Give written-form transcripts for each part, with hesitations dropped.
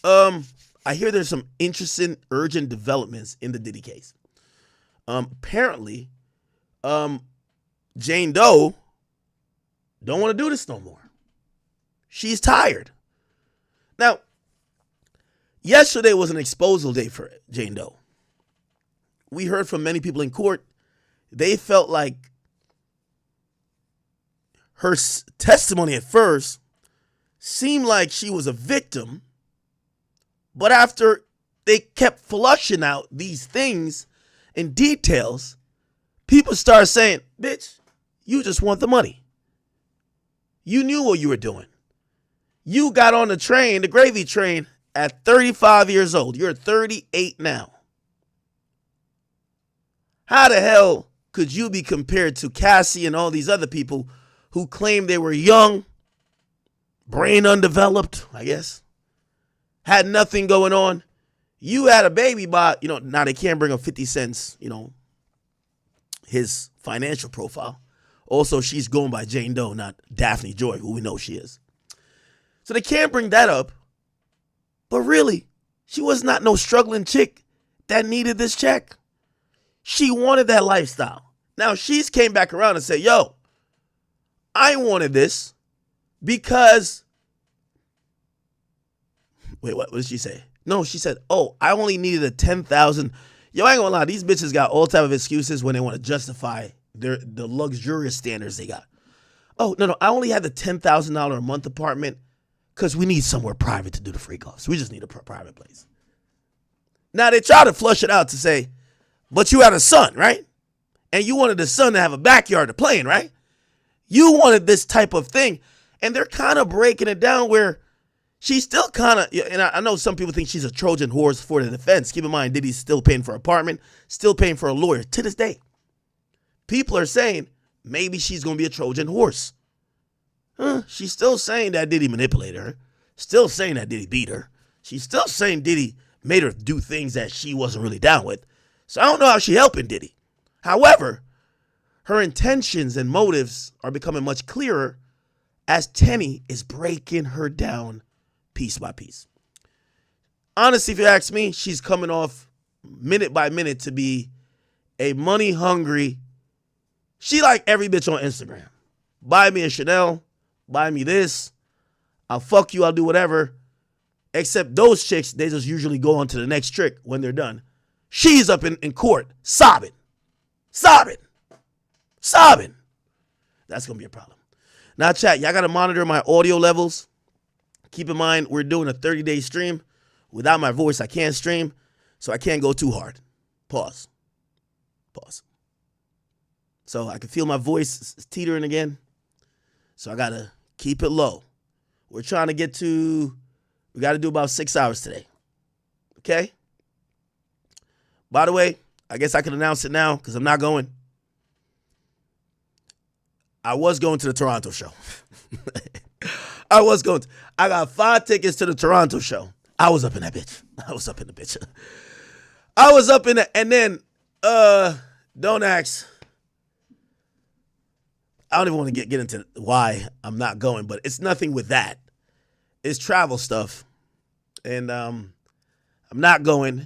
I hear there's some interesting, urgent developments in the Diddy case. Apparently, Jane Doe don't want to do this no more. She's tired. Now, yesterday was an exposal day for Jane Doe. We heard from many people in court. They felt like her testimony at first seemed like she was a victim, but after they kept flushing out these things and details, people started saying, bitch, you just want the money. You knew what you were doing. You got on the train, the gravy train, at 35 years old. You're 38 now. How the hell could you be compared to Cassie and all these other people who claim they were young, brain undeveloped, I guess, had nothing going on? You had a baby by, now they can't bring up 50 cents, his financial profile. Also, she's going by Jane Doe, not Daphne Joy, who we know she is. So they can't bring that up. But really, she was not no struggling chick that needed this check. She wanted that lifestyle. Now, she's came back around and said, yo, I wanted this because, wait, what did she say? No, she said, oh, I only needed a 10,000. Yo, I ain't gonna lie, these bitches got all type of excuses when they want to justify the luxurious standards they got. Oh, no, I only had the $10,000 a month apartment because we need somewhere private to do the freak-offs. We just need a private place. Now, they try to flush it out to say, but you had a son, right? And you wanted the son to have a backyard to play in, right? You wanted this type of thing. And they're kind of breaking it down where she's still kind of, and I know some people think she's a Trojan horse for the defense. Keep in mind, Diddy's still paying for an apartment, still paying for a lawyer to this day. People are saying maybe she's going to be a Trojan horse. She's still saying that Diddy manipulated her, still saying that Diddy beat her. She's still saying Diddy made her do things that she wasn't really down with. So I don't know how she's helping Diddy. However, her intentions and motives are becoming much clearer as Tenny is breaking her down piece by piece. Honestly, if you ask me, she's coming off minute by minute to be a money-hungry. She like every bitch on Instagram. Buy me a Chanel, buy me this, I'll fuck you, I'll do whatever. Except those chicks, they just usually go on to the next trick when they're done. She's up in court, sobbing. That's going to be a problem. Now, chat, y'all got to monitor my audio levels. Keep in mind, we're doing a 30-day stream. Without my voice, I can't stream, so I can't go too hard. Pause. So I can feel my voice teetering again. So I got to keep it low. We're trying to get to, we got to do about 6 hours today. Okay? By the way, I guess I can announce it now because I'm not going. I was going to the Toronto show. I got 5 tickets to the Toronto show. I was up in that bitch. And then, don't ask. I don't even want to get into why I'm not going, but it's nothing with that. It's travel stuff. And I'm not going.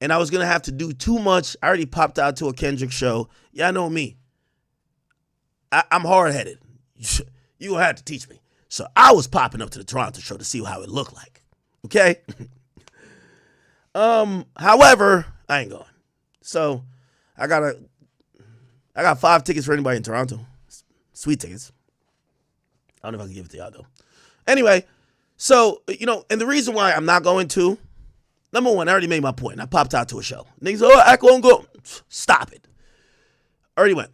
And I was going to have to do too much. I already popped out to a Kendrick show. Y'all know me. I'm hard-headed. You're going to have to teach me. So I was popping up to the Toronto show to see how it looked like. Okay? However, I ain't going. So I got 5 tickets for anybody in Toronto. Sweet tickets. I don't know if I can give it to y'all, though. Anyway, so, and the reason why I'm not going to, number one, I already made my point. I popped out to a show. Niggas, I won't go. Stop it. Already went.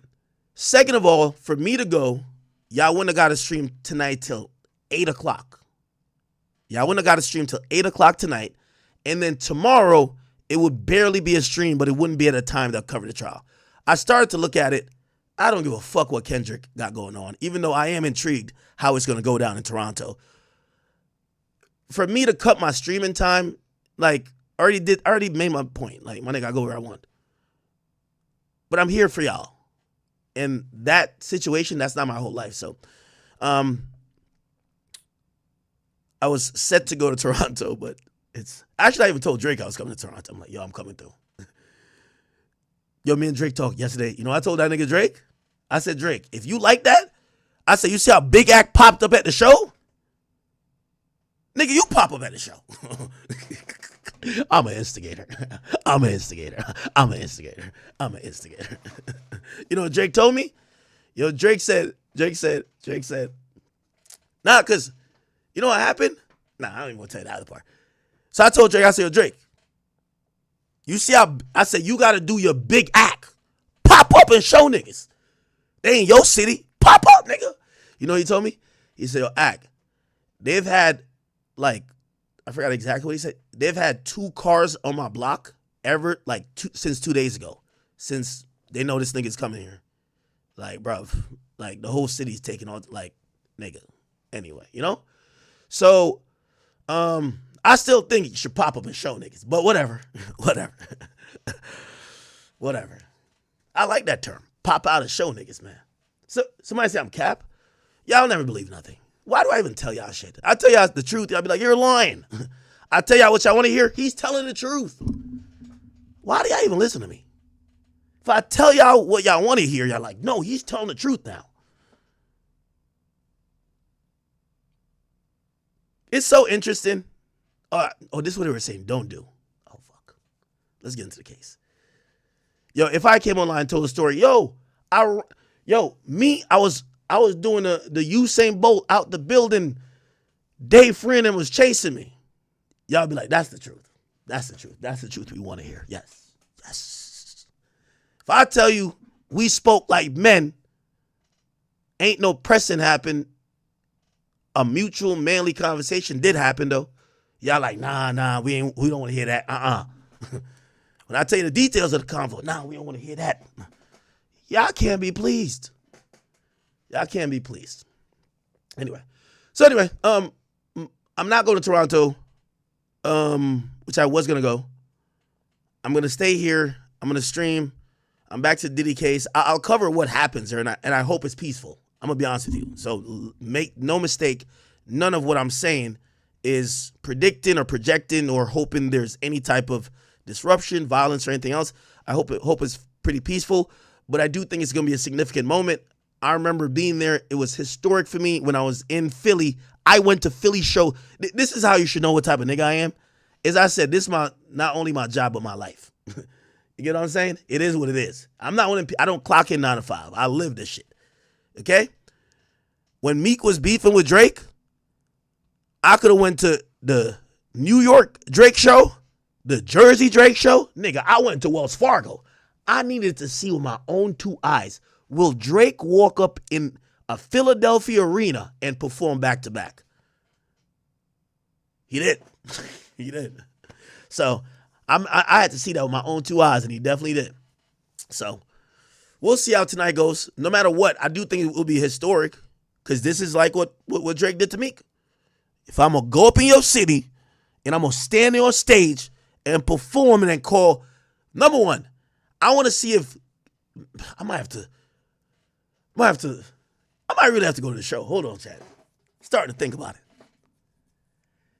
Second of all, for me to go, y'all wouldn't have got to stream tonight till 8 o'clock. Y'all wouldn't have got to stream till 8 o'clock tonight. And then tomorrow, it would barely be a stream, but it wouldn't be at a time that covered the trial. I started to look at it. I don't give a fuck what Kendrick got going on, even though I am intrigued how it's going to go down in Toronto. For me to cut my streaming time, like, I already made my point. Like, my nigga, I go where I want. But I'm here for y'all. And that situation, that's not my whole life. So, I was set to go to Toronto, but actually I even told Drake I was coming to Toronto. I'm like, yo, I'm coming through. Yo, me and Drake talked yesterday. You know, I told that nigga Drake, I said, Drake, if you like that, I said, you see how Big Act popped up at the show? Nigga, you pop up at the show. I'm an instigator. I'm an instigator. I'm an instigator. I'm an instigator. You know what Drake told me? Yo, Drake said, nah, because you know what happened? Nah, I don't even want to tell you the other part. So I told Drake, I said, yo, Drake, you see how, I said, you got to do your big act. Pop up and show niggas. They in your city. Pop up, nigga. You know what he told me? He said, yo, act. They've had, like, I forgot exactly what he said. They've had 2 cars on my block since 2 days ago. Since they know this nigga's coming here. Like, bruv, like, the whole city's taking on, like, nigga. Anyway, you know? So, I still think you should pop up and show niggas. But whatever. Whatever. I like that term. Pop out and show niggas, man. So, somebody say I'm cap. Y'all never believe nothing. Why do I even tell y'all shit? I tell y'all the truth. Y'all be like, you're lying. I tell y'all what y'all want to hear. He's telling the truth. Why do y'all even listen to me? If I tell y'all what y'all want to hear, y'all like, no, he's telling the truth now. It's so interesting. This is what they were saying. Don't do. Oh, fuck. Let's get into the case. Yo, if I came online and told a story, I was doing the Usain Bolt out the building. Dave Friend was chasing me. Y'all be like, that's the truth. That's the truth. That's the truth we want to hear. Yes. Yes. If I tell you we spoke like men, ain't no pressing happened. A mutual manly conversation did happen though. Y'all like, nah, we don't want to hear that. When I tell you the details of the convo, nah, we don't want to hear that. Y'all can't be pleased. Y'all can't be pleased. Anyway, I'm not going to Toronto, which I was going to go. I'm going to stay here. I'm going to stream. I'm back to the Diddy case. I'll cover what happens there, and I hope it's peaceful. I'm going to be honest with you. So make no mistake, none of what I'm saying is predicting or projecting or hoping there's any type of disruption, violence, or anything else. I hope it's pretty peaceful, but I do think it's going to be a significant moment. I remember being there. It was historic for me when I was in Philly. I went to Philly show. This is how you should know what type of nigga I am. As I said, this is not only my job, but my life. You get what I'm saying? It is what it is. I don't clock in 9 to 5. I live this shit. Okay? When Meek was beefing with Drake, I could have went to the New York Drake show, the Jersey Drake show. Nigga, I went to Wells Fargo. I needed to see with my own 2 eyes. Will Drake walk up in a Philadelphia arena and perform back to back? He did. He did. So I had to see that with my own 2 eyes, and he definitely did. So we'll see how tonight goes. No matter what, I do think it will be historic because this is like what Drake did to Meek. If I'm going to go up in your city and I'm going to stand there on stage and perform and then call, number one, I want to see if I might really have to go to the show. Hold on, Chad. Starting to think about it.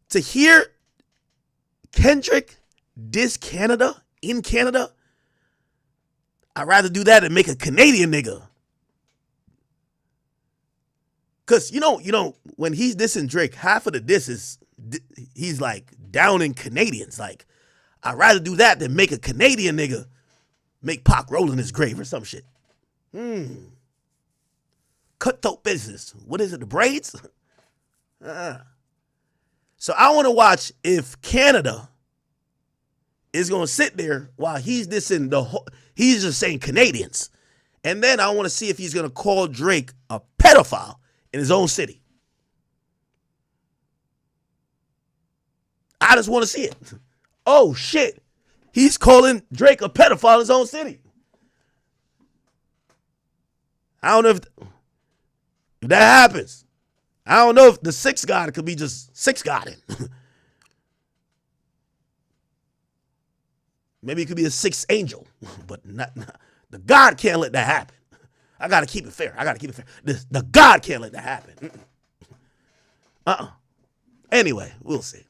To hear Kendrick diss Canada in Canada, I'd rather do that than make a Canadian nigga. Because, you know, when he's dissing Drake, half of the diss is, he's like downing Canadians. Like, I'd rather do that than make a Canadian nigga make Pac roll in his grave or some shit. Cutthroat business. What is it, the braids? So I want to watch if Canada is going to sit there while he's dissing he's just saying Canadians. And then I want to see if he's going to call Drake a pedophile in his own city. I just want to see it. Oh, shit. He's calling Drake a pedophile in his own city. I don't know if that happens. I don't know if the 6th God could be just 6 Godding. Maybe it could be a 6th angel, but not the God can't let that happen. I got to keep it fair. The God can't let that happen. Anyway, we'll see.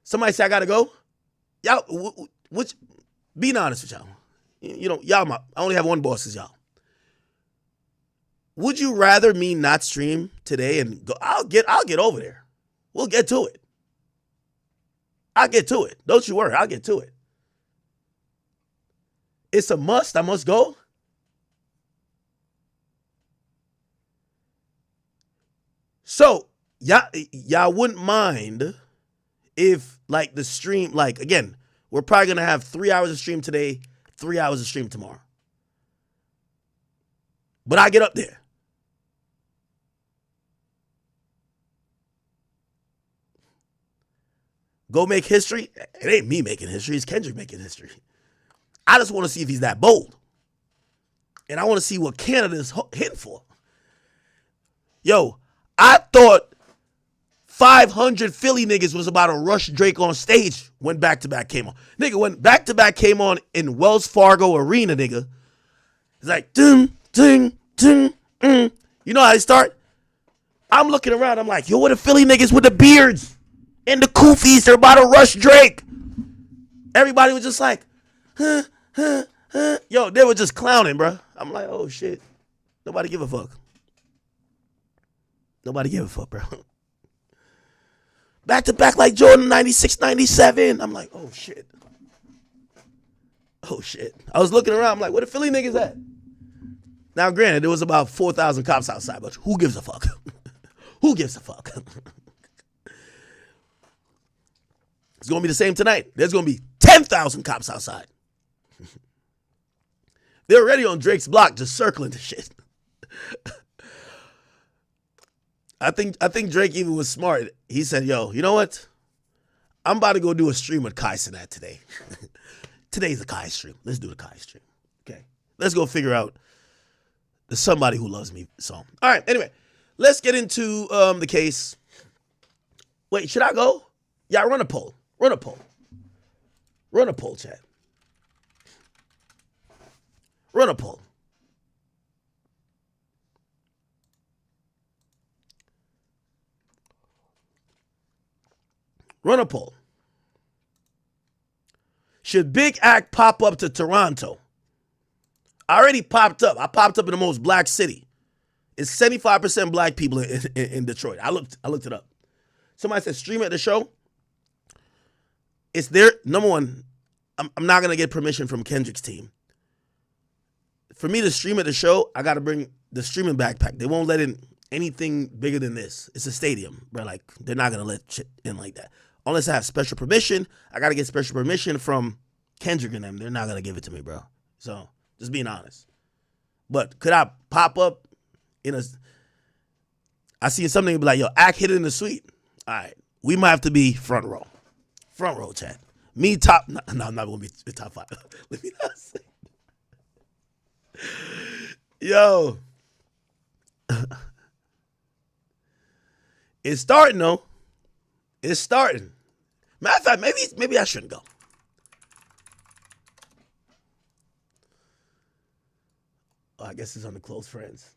Somebody say I gotta go. Y'all, which being honest with y'all, you know, y'all. I only have one boss as y'all. Would you rather me not stream today and go? I'll get over there. We'll get to it. I'll get to it. Don't you worry. I'll get to it. It's a must. I must go. So y'all wouldn't mind if like the stream, like again, we're probably gonna have 3 hours of stream today, 3 hours of stream tomorrow. But I get up there. Go make history. It ain't me making history. It's Kendrick making history. I just want to see if he's that bold. And I want to see what Canada's hitting for. Yo, I thought 500 Philly niggas was about to rush Drake on stage when Back-to-Back came on. Nigga, when Back-to-Back came on in Wells Fargo Arena, nigga, it's like, ding, ding, ding, You know how they start? I'm looking around. I'm like, yo, what the Philly niggas with the beards and the koofies? They're about to rush Drake. Everybody was just like, huh. Yo, they were just clowning, bro. I'm like, oh, shit. Nobody give a fuck. Nobody give a fuck, bro. Back-to-back like Jordan 96, 97. I'm like, oh, shit. Oh, shit. I was looking around. I'm like, where the Philly niggas at? Now, granted, there was about 4,000 cops outside, but who gives a fuck? Who gives a fuck? It's going to be the same tonight. There's going to be 10,000 cops outside. They're already on Drake's block just circling the shit. I think Drake even was smart. He said, yo, you know what? I'm about to go do a stream with Kai Cenat today. Today's the Kai stream. Let's do the Kai stream. Okay. Let's go figure out the Somebody Who Loves Me song. All right. Anyway, let's get into the case. Wait, should I go? Yeah, run a poll. Run a poll. Run a poll, chat. Run a poll. Run a poll. Should Big Act pop up to Toronto? I already popped up. I popped up in the most black city. It's 75% black people in Detroit. I looked it up. Somebody said stream at the show. It's there. Number one, I'm not going to get permission from Kendrick's team. For me to stream at the show, I got to bring the streaming backpack. They won't let in anything bigger than this. It's a stadium, bro. Like, they're not going to let shit in like that. Unless I have special permission. I got to get special permission from Kendrick and them. They're not going to give it to me, bro. So, just being honest. But could I pop up in a... I see something be like, yo, Act hit it in the suite. All right. We might have to be front row. Front row, chat. Me top... No, I'm not going to be top 5. Let me not say... Yo. It's starting, though. It's starting. Matter of fact, maybe I shouldn't go. Oh, I guess it's on the close friends.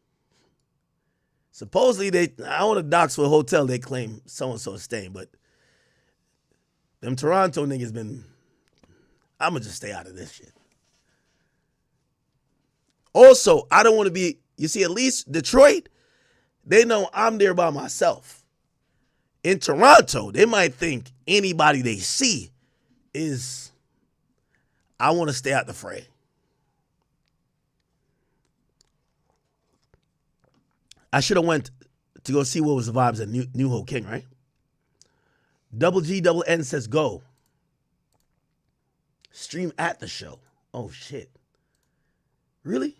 Supposedly, I want to dox for a hotel. They claim so-and-so is staying, but them Toronto niggas been... I'm going to just stay out of this shit. Also, I don't want to be... You see, at least Detroit, they know I'm there by myself. In Toronto, they might think anybody they see is... I want to stay out the fray. I should have went to go see what was the vibes at New Hope King, right? Double G Double N says go. Stream at the show. Oh, shit. Really?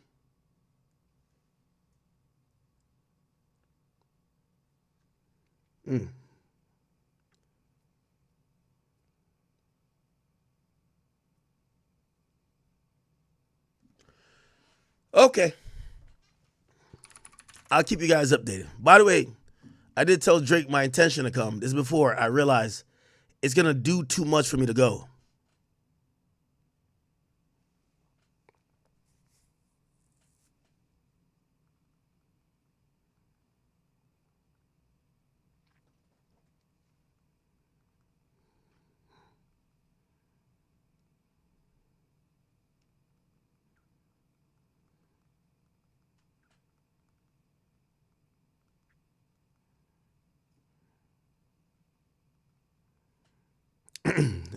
Okay. I'll keep you guys updated. By the way, I did tell Drake my intention to come. This is before I realized it's going to do too much for me to go.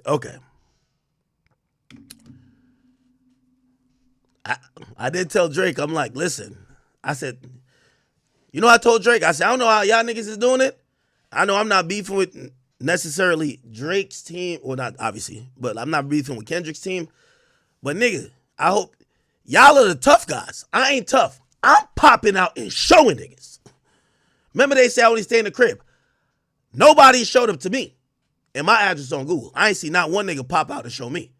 Okay. I did tell Drake, I'm like, listen, I said, I told Drake, I said, I don't know how y'all niggas is doing it. I know I'm not beefing with necessarily Drake's team, or not obviously, but I'm not beefing with Kendrick's team. But nigga, I hope y'all are the tough guys. I ain't tough. I'm popping out and showing niggas. Remember they say I only stay in the crib. Nobody showed up to me. And my address on Google. I ain't see not one nigga pop out and show me.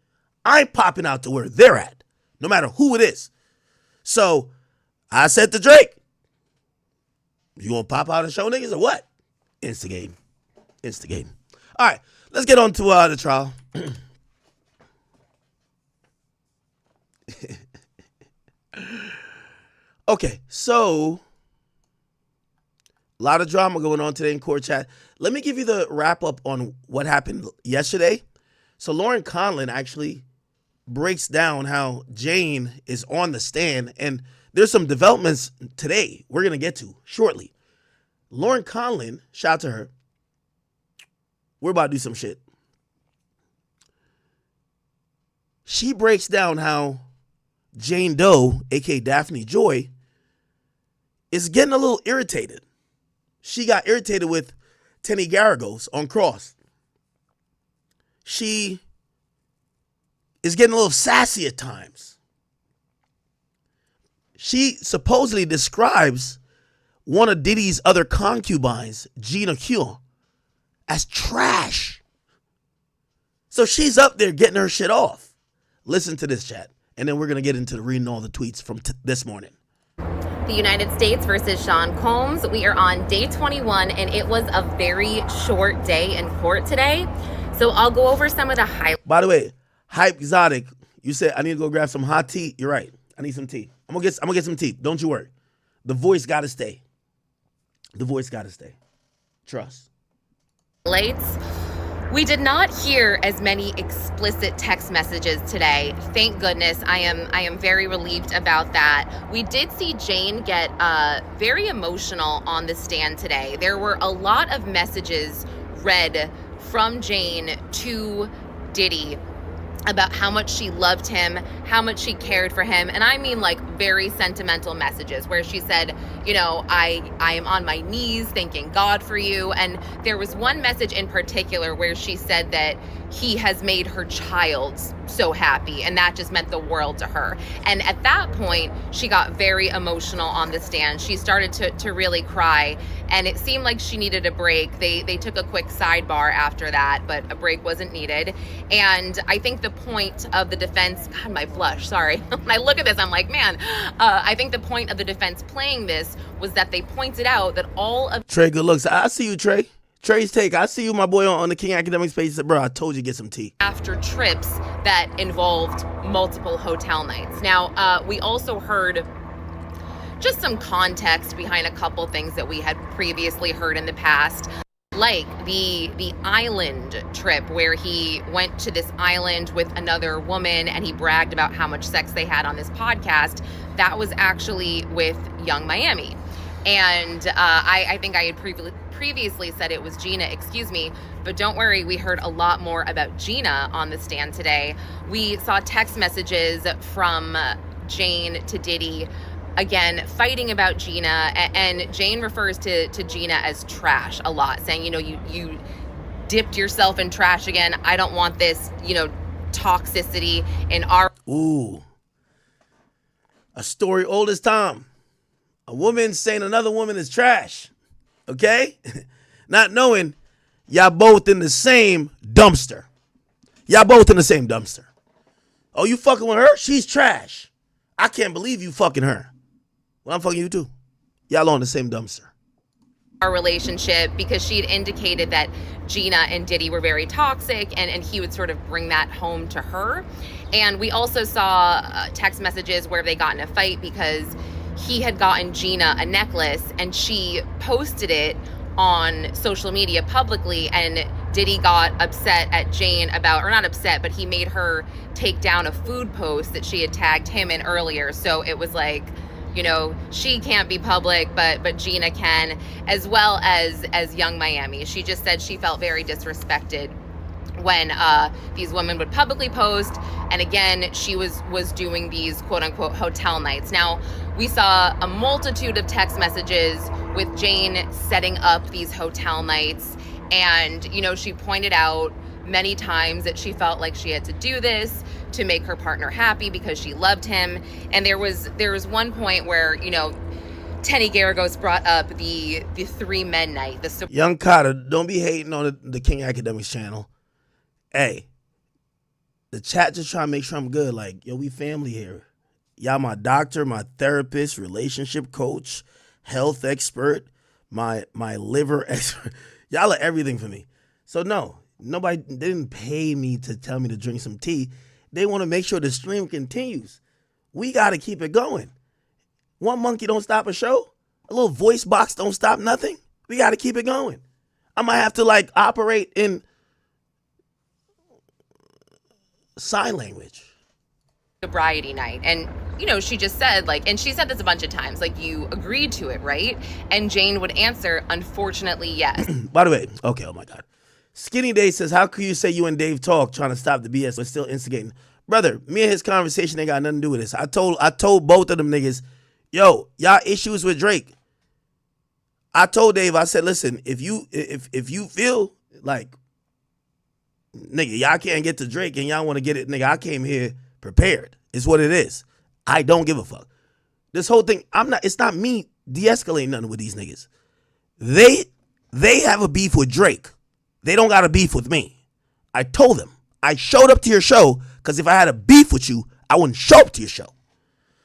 I'm popping out to where they're at, no matter who it is. So I said to Drake, you gonna pop out and show niggas or what? Instigating. All right, let's get on to the trial. Okay, so a lot of drama going on today in court chat. Let me give you the wrap up on what happened yesterday. So Lauren Conlon actually breaks down how Jane is on the stand, and there's some developments today we're going to get to shortly. Lauren Conlon, shout out to her. We're about to do some shit. She breaks down how Jane Doe, aka Daphne Joy, is getting a little irritated. She got irritated with Tenny Garagos on Cross. She is getting a little sassy at times. She supposedly describes one of Diddy's other concubines, Gina Q, as trash. So she's up there getting her shit off. Listen to this, chat. And then we're going to get into reading all the tweets from this morning. The United States versus Sean Combs. We are on day 21, and it was a very short day in court today. So I'll go over some of the highlights. By the way, Hype Exotic, you said I need to go grab some hot tea. You're right. I need some tea. I'm gonna get some tea. Don't you worry. The voice gotta stay. Trust. We did not hear as many explicit text messages today. Thank goodness. I am very relieved about that. We did see Jane get very emotional on the stand today. There were a lot of messages read from Jane to Diddy about how much she loved him, how much she cared for him. And I mean like very sentimental messages where she said, I am on my knees thanking God for you. And there was one message in particular where she said that he has made her child so happy, and that just meant the world to her. And at that point, she got very emotional on the stand. She started to really cry, and it seemed like she needed a break. They took a quick sidebar after that, but a break wasn't needed. And I think the point of the defense, God, my blush, sorry. When I look at this, I'm like, man, I think the point of the defense playing this was that they pointed out that all of... Trey, good looks. I see you, Trey. Trey's take. I see you, my boy, on the King Academics page. He said, bro, I told you to get some tea. After trips that involved multiple hotel nights. Now, we also heard just some context behind a couple things that we had previously heard in the past, like the island trip where he went to this island with another woman and he bragged about how much sex they had on this podcast. That was actually with Young Miami. And I think I had previously said it was Gina, but don't worry, we heard a lot more about Gina on the stand today. We saw text messages from Jane to Diddy, again, fighting about Gina, and Jane refers to Gina as trash a lot, saying, you dipped yourself in trash again. I don't want this, toxicity in our... Ooh. A story old as time. A woman saying another woman is trash. Okay? Not knowing y'all both in the same dumpster. Oh, you fucking with her? She's trash. I can't believe you fucking her. Well, I'm fucking you too. Y'all on the same dumpster. Our relationship, because she had indicated that Gina and Diddy were very toxic, and he would sort of bring that home to her. And we also saw text messages where they got in a fight because he had gotten Gina a necklace and she posted it on social media publicly, and Diddy got upset at Jane about, or not upset, but he made her take down a food post that she had tagged him in earlier. So it was like, she can't be public, but Gina can, as well as Young Miami. She just said she felt very disrespected when these women would publicly post. And again, she was doing these quote unquote hotel nights. Now, we saw a multitude of text messages with Jane setting up these hotel nights. And, you know, she pointed out many times that she felt like she had to do this to make her partner happy because she loved him. And there was one point where, you know, Tenny Garagos brought up the 3 men night. Young Carter, don't be hating on the King Academics channel. Hey, the chat just trying to make sure I'm good. Like, yo, we family here. Y'all my doctor, my therapist, relationship coach, health expert, my liver expert. Y'all are everything for me. So no, they didn't pay me to tell me to drink some tea. They want to make sure the stream continues. We got to keep it going. One monkey don't stop a show. A little voice box don't stop nothing. We got to keep it going. I might have to like operate in sign language. Sobriety night. And, you know, she just said like, and she said this a bunch of times, like, you agreed to it, right? And Jane would answer, unfortunately, yes. By the way, okay, oh my God. Skinny Day says, how could you say you and Dave talk trying to stop the BS but still instigating? Brother, me and his conversation ain't got nothing to do with this. I told both of them niggas, yo, y'all issues with Drake. I told Dave, I said, listen, if you feel like, nigga, y'all can't get to Drake and y'all want to get it, nigga, I came here prepared. It's what it is. I don't give a fuck. This whole thing, it's not me de-escalating nothing with these niggas. They have a beef with Drake. They don't got a beef with me. I told them. I showed up to your show because if I had a beef with you, I wouldn't show up to your show.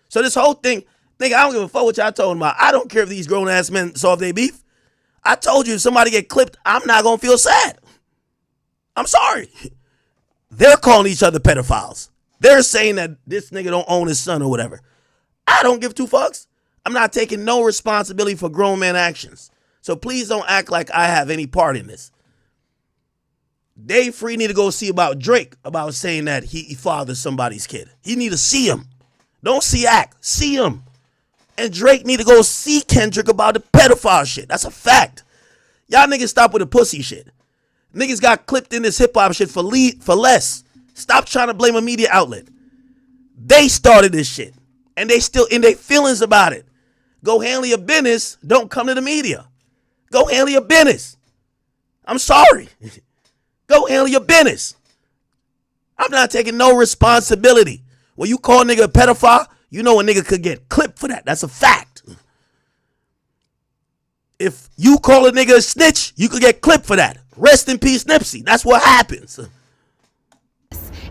So this whole thing, nigga, I don't give a fuck what y'all told about. I don't care if these grown-ass men solve their beef. I told you if somebody get clipped, I'm not going to feel sad. I'm sorry. They're calling each other pedophiles. They're saying that this nigga don't own his son or whatever. I don't give two fucks. I'm not taking no responsibility for grown man actions. So please don't act like I have any part in this. Dave Free need to go see about Drake about saying that he fathered somebody's kid. He need to see him. Don't see act. See him. And Drake need to go see Kendrick about the pedophile shit. That's a fact. Y'all niggas stop with the pussy shit. Niggas got clipped in this hip-hop shit for less. Stop trying to blame a media outlet. They started this shit. And they still in their feelings about it. Go handle your business. Don't come to the media. Go handle your business. I'm sorry. Go handle your business. I'm not taking no responsibility. When you call a nigga a pedophile, you know a nigga could get clipped for that. That's a fact. If you call a nigga a snitch, you could get clipped for that. Rest in peace, Nipsey. That's what happens.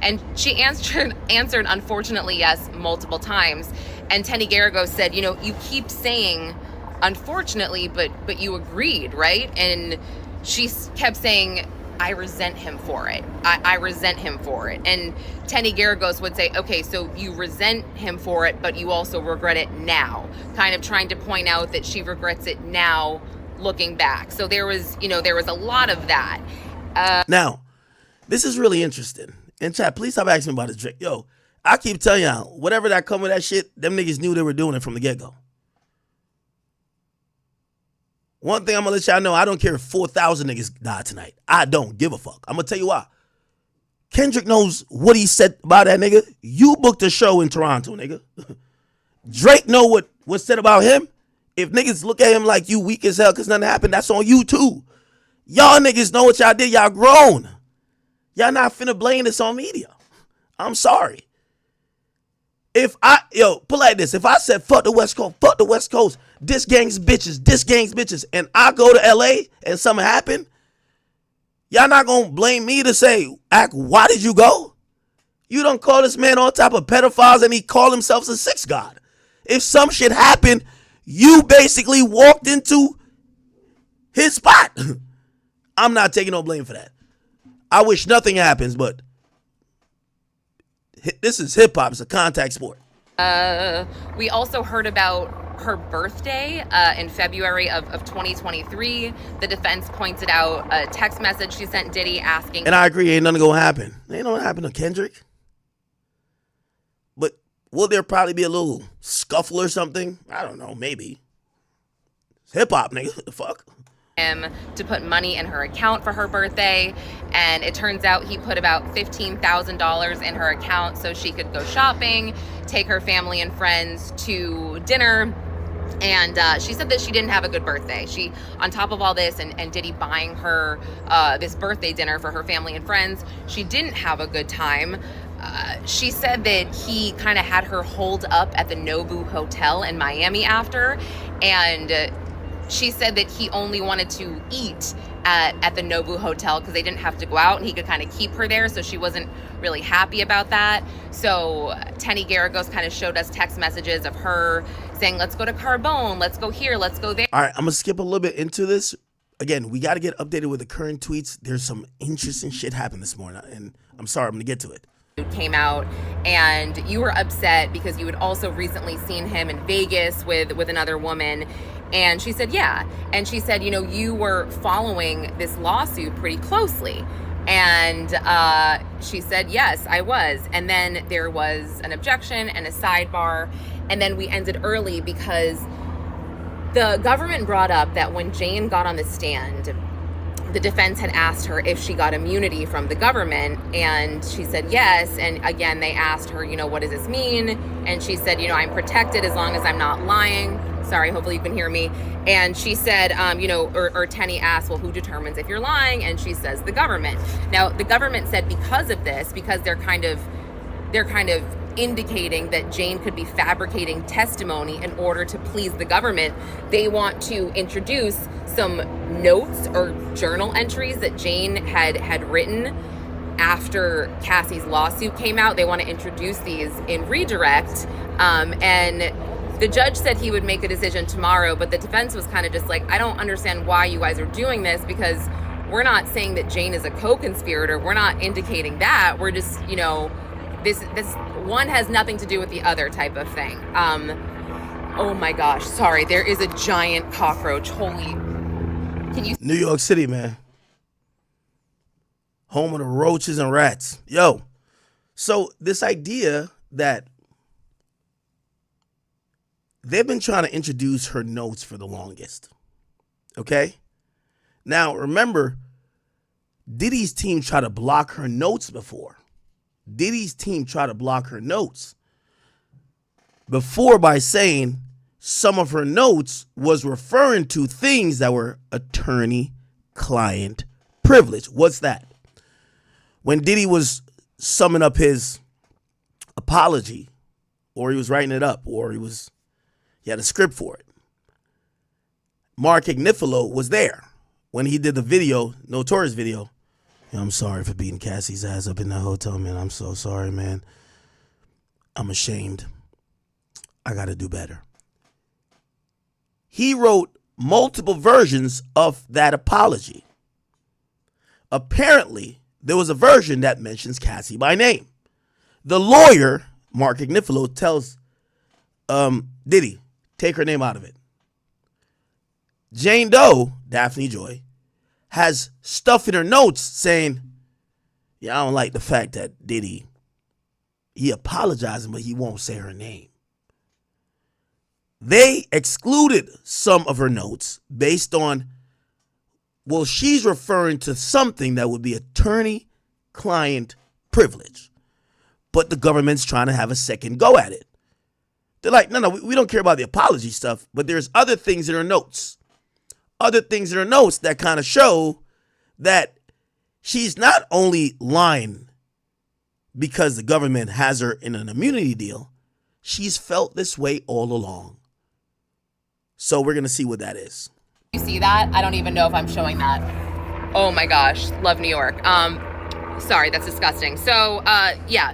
And she answered, unfortunately, yes, multiple times. And Tenny Garagos said, you know, you keep saying, unfortunately, but you agreed, right? And she kept saying, I resent him for it. I resent him for it. And Tenny Garagos would say, okay, so you resent him for it, but you also regret it now. Kind of trying to point out that she regrets it now, looking back. So there was a lot of that. Now, this is really interesting. And chat, please stop asking me about this Drake. Yo, I keep telling y'all, whatever that come with that shit, them niggas knew they were doing it from the get-go. One thing I'm going to let y'all know, I don't care if 4,000 niggas die tonight. I don't give a fuck. I'm going to tell you why. Kendrick knows what he said about that nigga. You booked a show in Toronto, nigga. Drake know what's said about him. If niggas look at him like you weak as hell because nothing happened, that's on you too. Y'all niggas know what y'all did. Y'all grown. Y'all not finna blame this on media. I'm sorry. Put like this. If I said fuck the West Coast, this gang's bitches, and I go to LA and something happen, y'all not gonna blame me to say, why did you go? You don't call this man all type of pedophiles and he called himself a sex god. If some shit happened, you basically walked into his spot. I'm not taking no blame for that. I wish nothing happens, but this is hip hop. It's a contact sport. We also heard about her birthday in February of 2023. The defense pointed out a text message she sent Diddy asking. And I agree, ain't nothing gonna happen. Ain't nothing happen to Kendrick. But will there probably be a little scuffle or something? I don't know, maybe. It's hip hop, nigga. The fuck? him to put money in her account for her birthday, and it turns out he put about $15,000 in her account so she could go shopping, take her family and friends to dinner. And she said that she didn't have a good birthday. She, on top of all this, and Diddy buying her this birthday dinner for her family and friends, she didn't have a good time. She said that he kind of had her holed up at the Nobu Hotel in Miami after, and she said that he only wanted to eat at the Nobu Hotel because they didn't have to go out and he could kind of keep her there, so she wasn't really happy about that. So Tenny Garagos kind of showed us text messages of her saying, let's go to Carbone, let's go here, let's go there. All right, I'm going to skip a little bit into this. Again, we got to get updated with the current tweets. There's some interesting shit happened this morning, and I'm sorry, I'm going to get to it. Came out, and you were upset because you had also recently seen him in Vegas with another woman. And she said, yeah. And she said, you know, you were following this lawsuit pretty closely. And she said, yes, I was. And then there was an objection and a sidebar. And then we ended early because the government brought up that when Jane got on the stand, the defense had asked her if she got immunity from the government, and she said yes. And again, they asked her, you know, what does this mean? And she said, you know, I'm protected as long as I'm not lying. Sorry, hopefully you can hear me. And she said, you know, or Tenny asked, well, who determines if you're lying? And she says the government. Now, the government said because of this, because they're kind of indicating that Jane could be fabricating testimony in order to please the government, they want to introduce some notes or journal entries that Jane had written after Cassie's lawsuit came out. They want to introduce these in redirect, and the judge said he would make a decision tomorrow, but the defense was kind of just like, I don't understand why you guys are doing this, because we're not saying that Jane is a co-conspirator. We're not indicating that. We're just, you know, this one has nothing to do with the other type of thing. Oh my gosh, sorry, there is a giant cockroach. Holy, can you? New York City, man. Home of the roaches and rats. Yo, so this idea that they've been trying to introduce her notes for the longest. Okay? Now, remember, Diddy's team tried to block her notes before. Diddy's team tried to block her notes before by saying some of her notes was referring to things that were attorney-client privilege. What's that? When Diddy was summing up his apology, or he was writing it up, or he had a script for it, Mark Agnifilo was there when he did the video, Notorious video. I'm sorry for beating Cassie's ass up in that hotel, man. I'm so sorry, man. I'm ashamed. I got to do better. He wrote multiple versions of that apology. Apparently, there was a version that mentions Cassie by name. The lawyer, Mark Agnifilo, tells Diddy, take her name out of it. Jane Doe, Daphne Joy, has stuff in her notes saying, yeah, I don't like the fact that Diddy, he apologizing, but he won't say her name. They excluded some of her notes based on, well, she's referring to something that would be attorney-client privilege, but the government's trying to have a second go at it. They're like, no, we don't care about the apology stuff, but there's other things in her notes. Other things in her notes that kind of show that she's not only lying because the government has her in an immunity deal, she's felt this way all along. So we're going to see what that is. You see that? I don't even know if I'm showing that. Oh my gosh, love New York. Sorry, that's disgusting. So, yeah,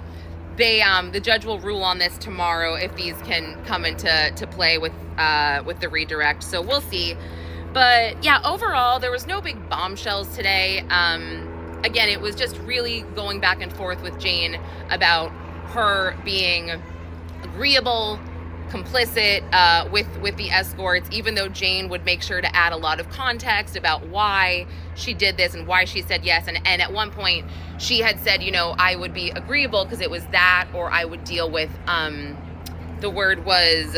the judge will rule on this tomorrow if these can come into play with the redirect. So we'll see. But yeah, overall, there was no big bombshells today. Again, it was just really going back and forth with Jane about her being agreeable, complicit with the escorts, even though Jane would make sure to add a lot of context about why she did this and why she said yes. And at one point, she had said, you know, I would be agreeable because it was that, or I would deal with, the word was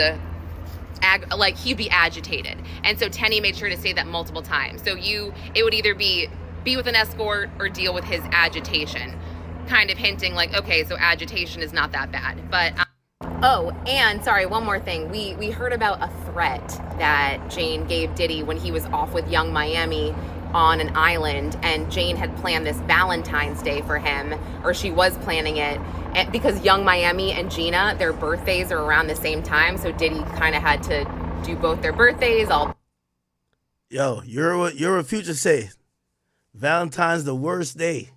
he'd be agitated. And so Tenny made sure to say that multiple times. So it would either be with an escort or deal with his agitation, kind of hinting like, okay, so agitation is not that bad. But oh, and sorry, one more thing. We heard about a threat that Jane gave Diddy when he was off with Young Miami on an island, and Jane had planned this Valentine's Day for him, or she was planning it, and because Young Miami and Gina, their birthdays are around the same time, so Diddy kind of had to do both their birthdays. Yo, you're what Future say. Valentine's the worst day.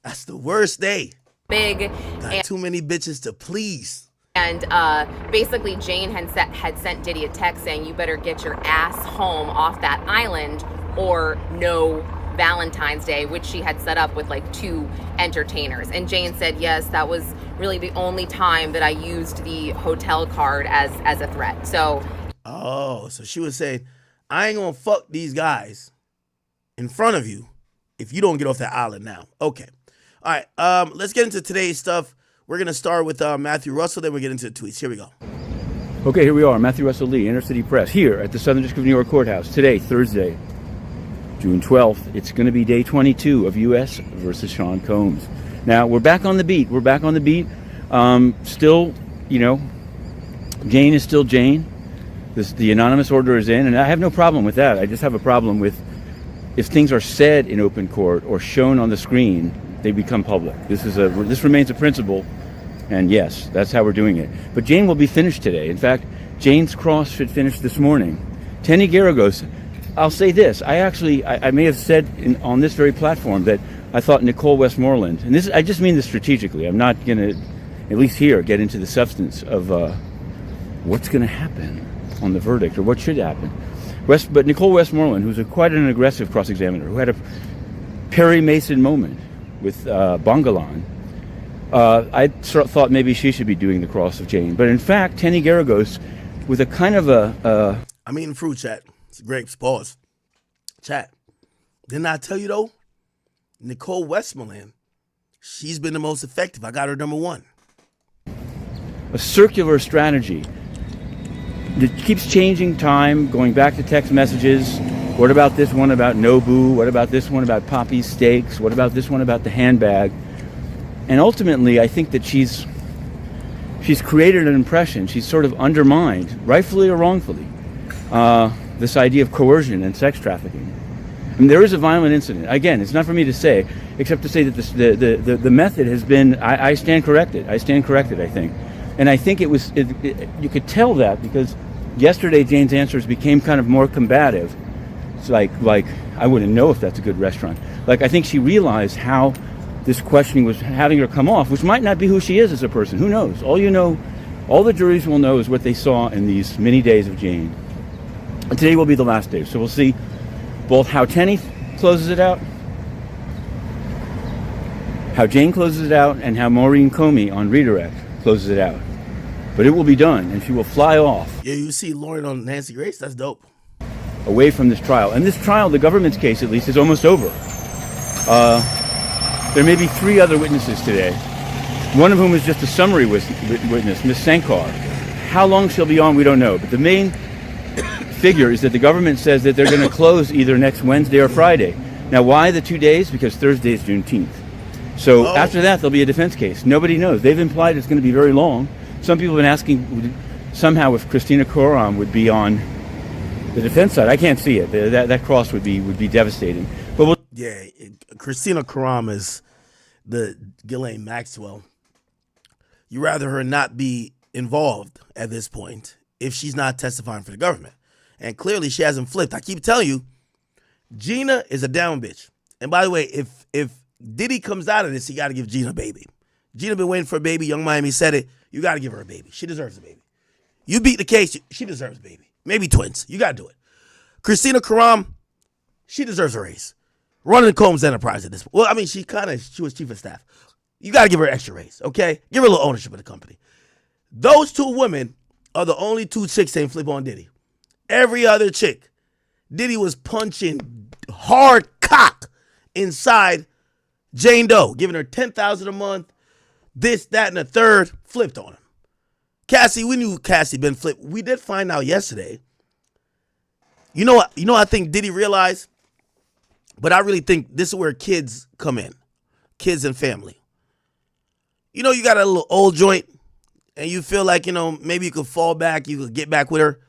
That's the worst day. Big. Got too many bitches to please. And basically Jane had sent Diddy a text saying, you better get your ass home off that island or no Valentine's Day, which she had set up with like 2 entertainers. And Jane said, yes, that was really the only time that I used the hotel card as a threat. So she was saying, I ain't gonna fuck these guys in front of you if you don't get off that island now. Okay. All right, let's get into today's stuff. We're gonna start with Matthew Russell, then we'll get into the tweets. Here we go. Okay, here we are, Matthew Russell Lee, Inner City Press, here at the Southern District of New York Courthouse. Today, Thursday, June 12th, it's going to be day 22 of U.S. versus Sean Combs. Now, we're back on the beat. Still, Jane is still Jane. The anonymous order is in, and I have no problem with that. I just have a problem with if things are said in open court or shown on the screen, they become public. This remains a principle, and yes, that's how we're doing it. But Jane will be finished today. In fact, Jane's cross should finish this morning. Tenny Garagos, I'll say this. I may have said on this very platform that I thought Nicole Westmoreland, and I just mean this strategically. I'm not going to, at least here, get into the substance of what's going to happen on the verdict or what should happen. But Nicole Westmoreland, who's quite an aggressive cross-examiner, who had a Perry Mason moment with Bongalan, I thought maybe she should be doing the cross of Jane. But in fact, Tenny Garagos, with a kind of I'm eating fruit, chat. It's grapes. Pause. Chat. Didn't I tell you, though? Nicole Westmoreland, she's been the most effective. I got her number 1. a circular strategy that keeps changing time, going back to text messages. What about this one about Nobu? What about this one about Poppy's steaks? What about this one about the handbag? And ultimately, I think that she's created an impression. She's sort of undermined, rightfully or wrongfully, this idea of coercion and sex trafficking. I mean, there is a violent incident. Again, it's not for me to say, except to say that the method has been. I stand corrected. I think, and I think you could tell that because yesterday Jane's answers became kind of more combative. It's like I wouldn't know if that's a good restaurant. Like I think she realized how this questioning was having her come off, which might not be who she is as a person. Who knows? All the juries will know is what they saw in these many days of Jane. And today will be the last day. So we'll see both how Tenny closes it out, how Jane closes it out, and how Maureen Comey on redirect closes it out. But it will be done, and she will fly off. Yeah, you see Lauren on Nancy Grace? That's dope. Away from this trial. And this trial, the government's case at least, is almost over. There may be 3 other witnesses today, one of whom is just a summary witness, Ms. Sankar. How long she'll be on, we don't know. But the main figure is that the government says that they're going to close either next Wednesday or Friday. Now, why the 2 days? Because Thursday is Juneteenth. So after that, there'll be a defense case. Nobody knows. They've implied it's going to be very long. Some people have been asking somehow if Christina Koram would be on the defense side. I can't see it. That cross would be devastating. But Christina Koram is the Ghislaine Maxwell. You rather her not be involved at this point if she's not testifying for the government. And clearly she hasn't flipped. I keep telling you, Gina is a down bitch. And by the way, if Diddy comes out of this, he got to give Gina a baby. Gina been waiting for a baby. Young Miami said it. You got to give her a baby. She deserves a baby. You beat the case. She deserves a baby. Maybe twins. You got to do it. Christina Koram, she deserves a raise. Running Combs Enterprise at this point. Well, I mean, she was chief of staff. You got to give her an extra raise, okay? Give her a little ownership of the company. Those 2 women are the only 2 chicks that ain't flip on Diddy. Every other chick, Diddy was punching hard cock inside Jane Doe, giving her $10,000 a month, this, that, and the third, flipped on him. Cassie, we knew Cassie been flipped. We did find out yesterday. You know what? I think Diddy realized, but I really think this is where kids come in, kids and family. You know, you got a little old joint, and you feel like, you know, maybe you could fall back, you could get back with her.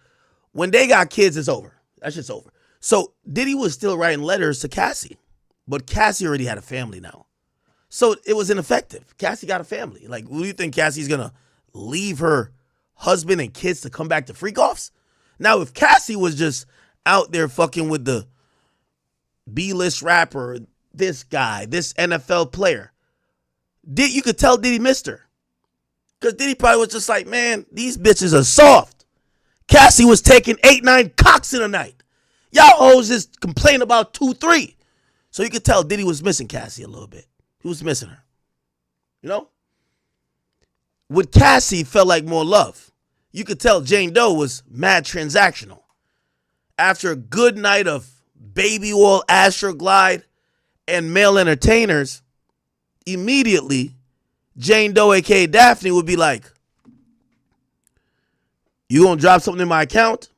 When they got kids, it's over. That shit's over. So Diddy was still writing letters to Cassie, but Cassie already had a family now. So it was ineffective. Cassie got a family. Like, what do you think Cassie's going to leave her husband and kids to come back to FREEKOFFs? Now, if Cassie was just out there fucking with the B-list rapper, this guy, this NFL player, you could tell Diddy missed her. Because Diddy probably was just like, man, these bitches are soft. Cassie was taking 8-9 cocks in a night. Y'all hoes just complain about 2-3. So you could tell Diddy was missing Cassie a little bit. He was missing her. You know? With Cassie felt like more love. You could tell Jane Doe was mad transactional. After a good night of baby oil, Astroglide, and male entertainers, immediately Jane Doe, aka Daphne, would be like, you gonna drop something in my account?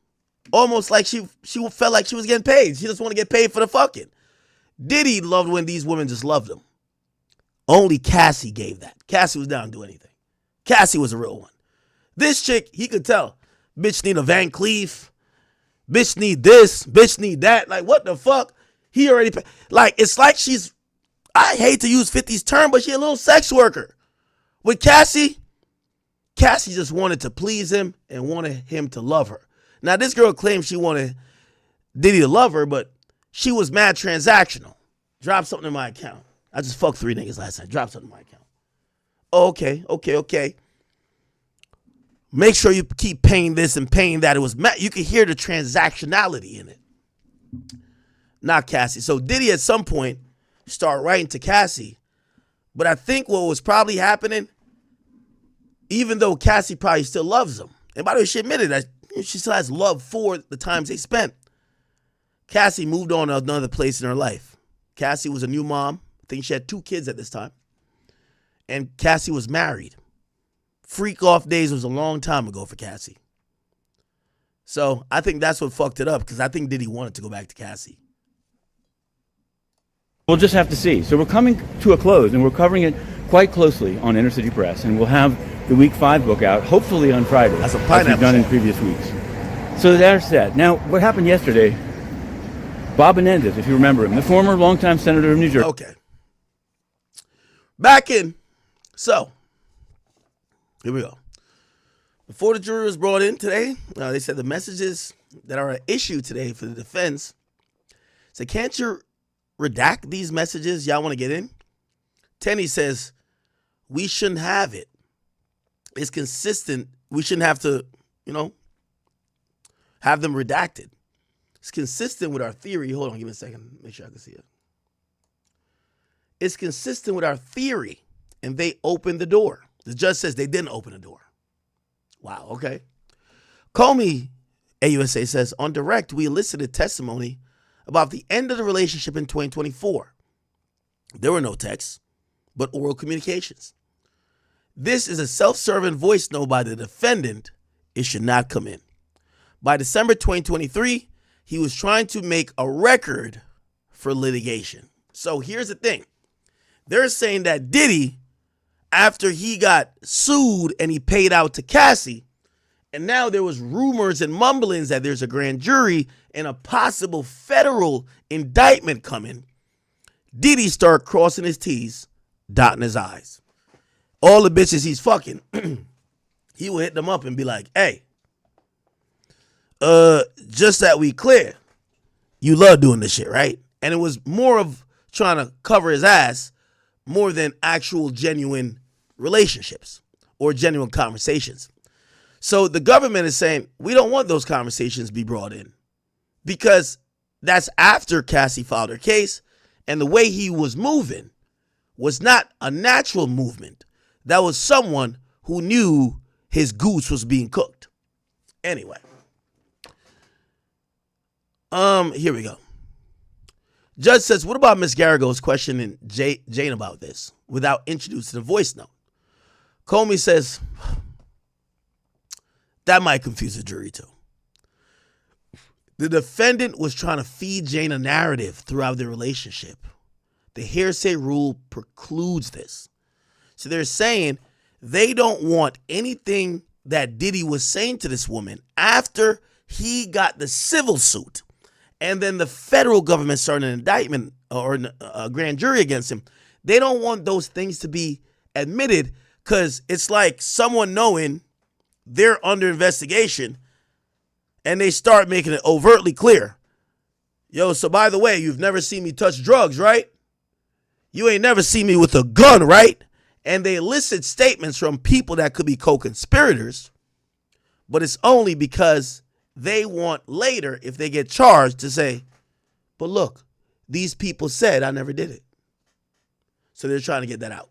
Almost like she felt like she was getting paid. She just want to get paid for the fucking. Diddy loved when these women just loved him. Only Cassie gave that. Cassie was down to do anything. Cassie was a real one. This chick, he could tell, bitch need a Van Cleef, bitch need this, bitch need that. Like, what the fuck? He already paid. Like, it's like she's, I hate to use 50's term, but she a little sex worker. With Cassie just wanted to please him and wanted him to love her. Now, this girl claims she wanted Diddy to love her, but she was mad transactional. Drop something in my account. I just fucked 3 niggas last night. Drop something in my account. Oh, okay. Make sure you keep paying this and paying that. It was you could hear the transactionality in it. Not Cassie. So Diddy at some point started writing to Cassie. But I think what was probably happening, even though Cassie probably still loves him, and by the way, she admitted that she still has love for the times they spent, Cassie moved on to another place in her life. Cassie was a new mom. I think she had 2 kids at this time. And Cassie was married. FREEKOFF days was a long time ago for Cassie. So I think that's what fucked it up, because I think Diddy wanted to go back to Cassie. We'll just have to see. So we're coming to a close, and we're covering it quite closely on Inner City Press, and we'll have the Week 5 book out, hopefully on Friday, That's a as pineapple we've done in shot. previous weeks. So there's that. Now, what happened yesterday, Bob Menendez, if you remember him, the former longtime senator of New Jersey. Okay. Back in. So, here we go. Before the jury was brought in today, they said the messages that are at issue today for the defense said, can't you redact these messages y'all want to get in? Tenney says, we shouldn't have it. It's consistent. We shouldn't have to, have them redacted. It's consistent with our theory. Hold on, give me a second. Make sure I can see it. It's consistent with our theory, and they opened the door. The judge says they didn't open the door. Wow, okay. Comey, AUSA says, on direct, we elicited testimony about the end of the relationship in 2024. There were no texts, but oral communications. This is a self-serving voice note by the defendant. It should not come in. By December 2023, he was trying to make a record for litigation. So here's the thing. They're saying that Diddy, after he got sued and he paid out to Cassie, and now there was rumors and mumblings that there's a grand jury and a possible federal indictment coming, Diddy started crossing his T's, dotting his I's. All the bitches he's fucking, he would hit them up and be like, hey, just that we clear, you love doing this shit, right? And it was more of trying to cover his ass more than actual genuine relationships or genuine conversations. So the government is saying, we don't want those conversations to be brought in, because that's after Cassie filed her case, and the way he was moving was not a natural movement. That was someone who knew his goose was being cooked. Anyway. Here we go. Judge says, what about Ms. Garrigo's questioning Jane about this without introducing the voice note? Comey says, That might confuse the jury too. The defendant was trying to feed Jane a narrative throughout their relationship. The hearsay rule precludes this. So they're saying they don't want anything that Diddy was saying to this woman after he got the civil suit. And then the federal government started an indictment or a grand jury against him. They don't want those things to be admitted because it's like someone knowing they're under investigation and they start making it overtly clear. Yo, so by the way, you've never seen me touch drugs, right? You ain't never seen me with a gun, right? And they elicit statements from people that could be co-conspirators, but it's only because they want later, if they get charged, to say, but look, these people said I never did it. So they're trying to get that out.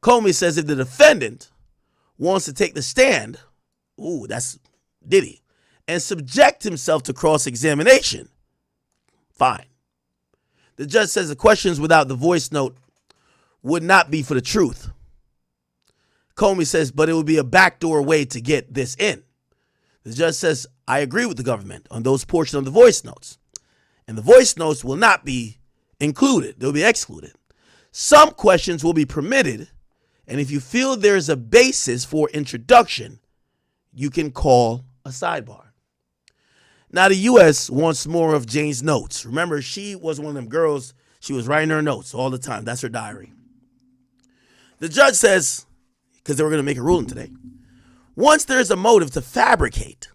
Comey says if the defendant wants to take the stand, ooh, that's Diddy, and subject himself to cross-examination, fine. The judge says the questions without the voice note would not be for the truth. Comey says, but it would be a backdoor way to get this in. The judge says, I agree with the government on those portions of the voice notes. And the voice notes will not be included. They'll be excluded. Some questions will be permitted. And if you feel there's a basis for introduction, you can call a sidebar. Now, the U.S. wants more of Jane's notes. Remember, she was one of them girls. She was writing her notes all the time. That's her diary. The judge says, because they were going to make a ruling today, once there's a motive to fabricate,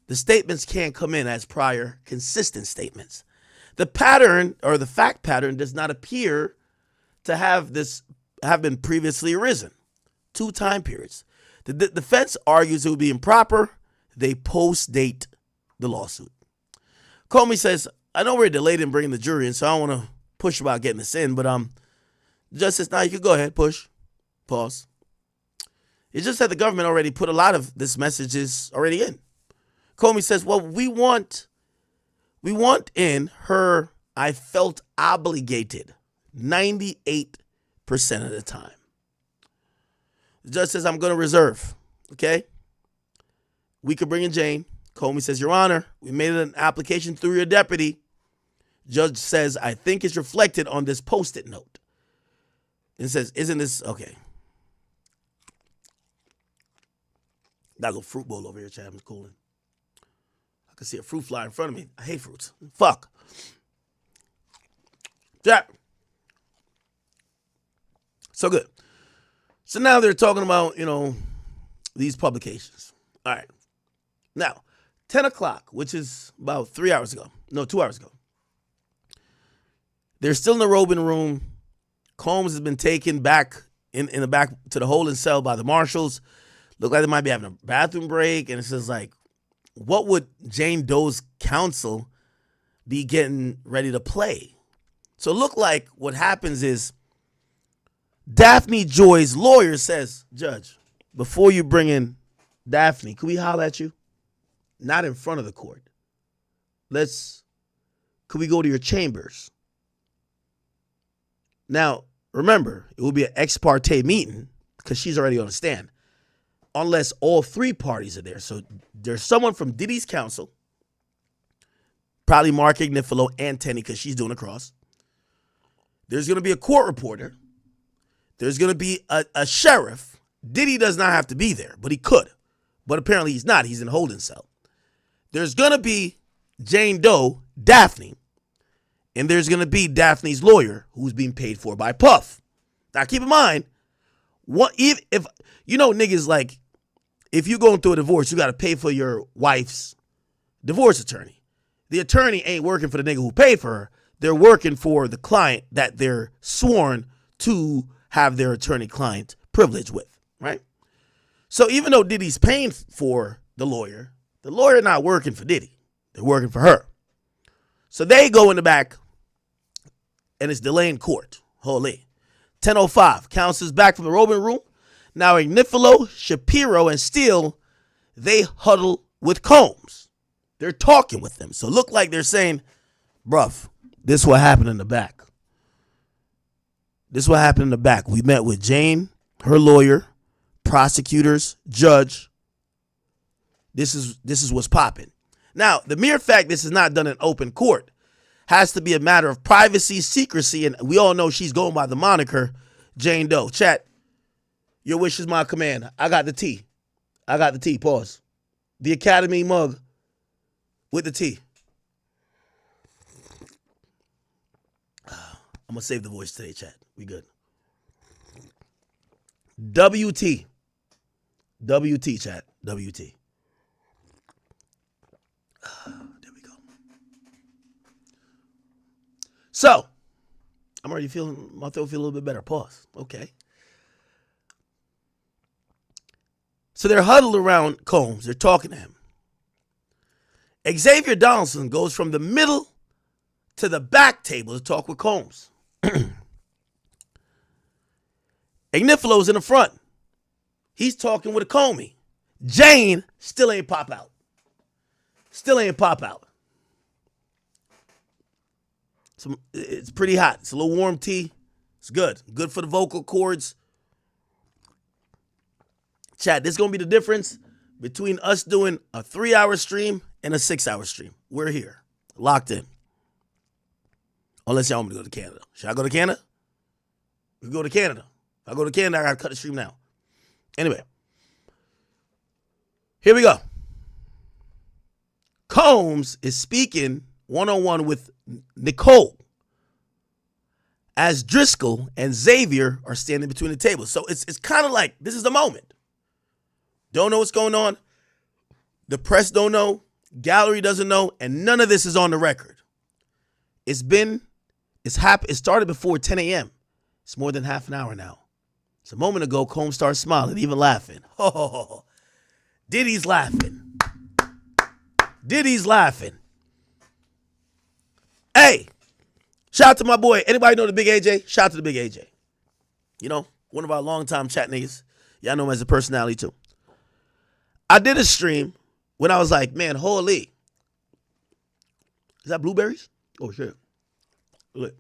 the statements can't come in as prior consistent statements. The pattern or the fact pattern does not appear to have been previously arisen. 2 time periods. The defense argues it would be improper. They post-date the lawsuit. Comey says, I know we're delayed in bringing the jury in, so I don't want to push about getting this in, but the judge says, you could go ahead, push, pause. It's just that the government already put a lot of this messages already in. Comey says, well, we want in her, I felt obligated 98% of the time. The judge says, I'm going to reserve, okay? We could bring in Jane. Comey says, Your Honor, we made an application through your deputy. Judge says, I think it's reflected on this post-it note. And says, isn't this, okay. Got a little fruit bowl over here, Chad. I'm cooling. I can see a fruit fly in front of me. I hate fruits. Fuck. Jack. So good. So now they're talking about, these publications. All right. Now, 10 o'clock, which is about 2 hours ago. They're still in the robing room. Combs has been taken back in the back to the holding cell by the marshals. Look like they might be having a bathroom break. And it says, what would Jane Doe's counsel be getting ready to play? So it looked like what happens is Daphne Joy's lawyer says, Judge, before you bring in Daphne, could we holler at you? Not in front of the court. Could we go to your chambers? Now, remember, it will be an ex parte meeting because she's already on the stand. Unless all 3 parties are there. So there's someone from Diddy's counsel, probably Mark Ignifilo and Tenny because she's doing a cross. There's going to be a court reporter. There's going to be a sheriff. Diddy does not have to be there, but he could. But apparently he's not. He's in a holding cell. There's going to be Jane Doe, Daphne, and there's going to be Daphne's lawyer who's being paid for by Puff. Now, keep in mind, if niggas if you're going through a divorce, you got to pay for your wife's divorce attorney. The attorney ain't working for the nigga who paid for her. They're working for the client that they're sworn to have their attorney-client privilege with, right? So even though Diddy's paying for the lawyer not working for Diddy. They're working for her. So they go in the back, and it's delaying court. Holy. 10:05. Counsel's back from the robing room. Now Ignifilo, Shapiro, and Steele, they huddle with Combs. They're talking with them. So look like they're saying, bruv, this is what happened in the back. We met with Jane, her lawyer, prosecutors, judge, this is what's popping. Now, the mere fact this is not done in open court has to be a matter of privacy, secrecy, and we all know she's going by the moniker Jane Doe. Chat, your wish is my command. I got the tea. I got the tea. Pause. The Academy mug with the tea. I'm going to save the voice today, chat. We good. WT. WT, chat. WT. There we go. So, I'm already feeling, my throat feel a little bit better. Pause. Okay. So they're huddled around Combs. They're talking to him. Xavier Donaldson goes from the middle to the back table to talk with Combs. Agnifalo's in the front. He's talking with a Comey. Jane still ain't pop out. Still ain't pop out. So it's pretty hot. It's a little warm tea. It's good. Good for the vocal cords. Chat, this is going to be the difference between us doing a 3-hour stream and a 6-hour stream. We're here. Locked in. Unless y'all want me to go to Canada. Should I go to Canada? We go to Canada. If I go to Canada, I got to cut the stream now. Anyway. Here we go. Combs is speaking one-on-one with Nicole as Driscoll and Xavier are standing between the tables. So it's kind of like this is the moment. Don't know what's going on. The press don't know. Gallery doesn't know. And none of this is on the record. It started before 10 a.m. It's more than half an hour now. It's a moment ago, Combs started smiling, even laughing. Oh, Diddy's laughing. Diddy's laughing. Hey, shout out to my boy. Anybody know the Big AJ? Shout out to the Big AJ. You know, one of our longtime chat niggas. Y'all know him as a personality too. I did a stream when I was like, man, holy. Is that blueberries? Oh, shit. Look.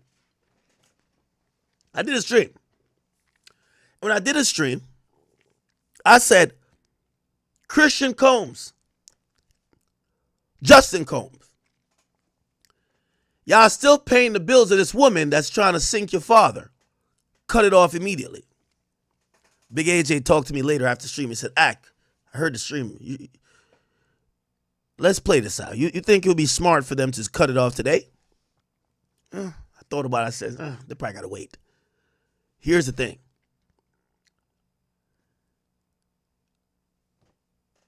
I did a stream. When I did a stream, I said, Christian Combs, Justin Combs, y'all still paying the bills of this woman that's trying to sink your father. Cut it off immediately. Big AJ talked to me later after the stream. He said, I heard the stream. Let's play this out. You think it would be smart for them to cut it off today? I thought about it. I said, they probably got to wait. Here's the thing.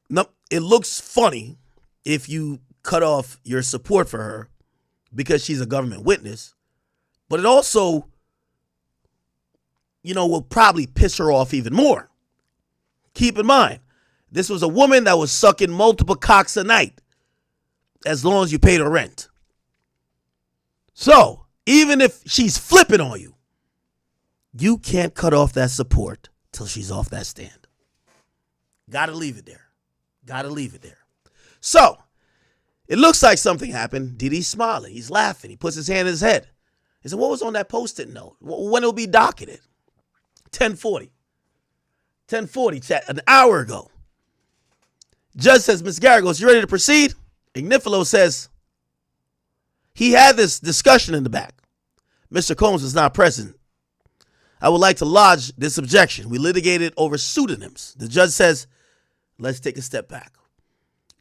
No, it looks funny if you cut off your support for her because she's a government witness, but it also, will probably piss her off even more. Keep in mind, this was a woman that was sucking multiple cocks a night as long as you paid her rent. So, even if she's flipping on you, you can't cut off that support till she's off that stand. Gotta leave it there. Gotta leave it there. So, it looks like something happened. Diddy's smiling. He's laughing. He puts his hand in his head. He said, what was on that Post-it note? When it'll be docketed? 10:40. 10:40, chat, an hour ago. Judge says, Ms. Garagos, you ready to proceed? Agnifalo says, he had this discussion in the back. Mr. Combs was not present. I would like to lodge this objection. We litigated over pseudonyms. The judge says, let's take a step back.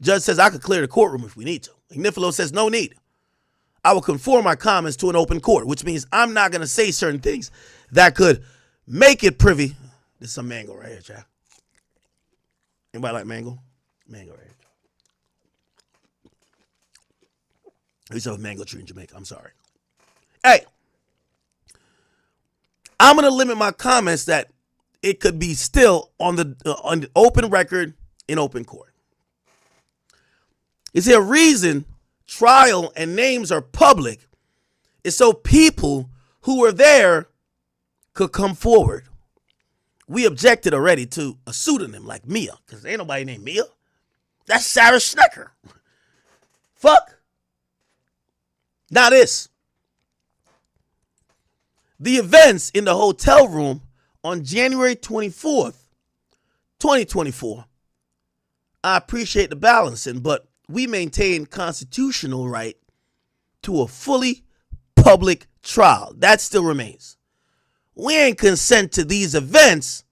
Judge says, I could clear the courtroom if we need to. Agnifalo says, no need. I will conform my comments to an open court, which means I'm not going to say certain things that could make it privy. There's some mango right here, chat. Anybody like mango? Mango right here. I used to have a mango tree in Jamaica. I'm sorry. Hey, I'm going to limit my comments that it could be still on the open record in open court. Is there a reason trial and names are public? Is so people who were there could come forward. We objected already to a pseudonym like Mia, because ain't nobody named Mia. That's Sarah Schnecker. Fuck. Now this. The events in the hotel room on January 24th, 2024, I appreciate the balancing, but we maintain constitutional right to a fully public trial. That still remains. We ain't consent to these events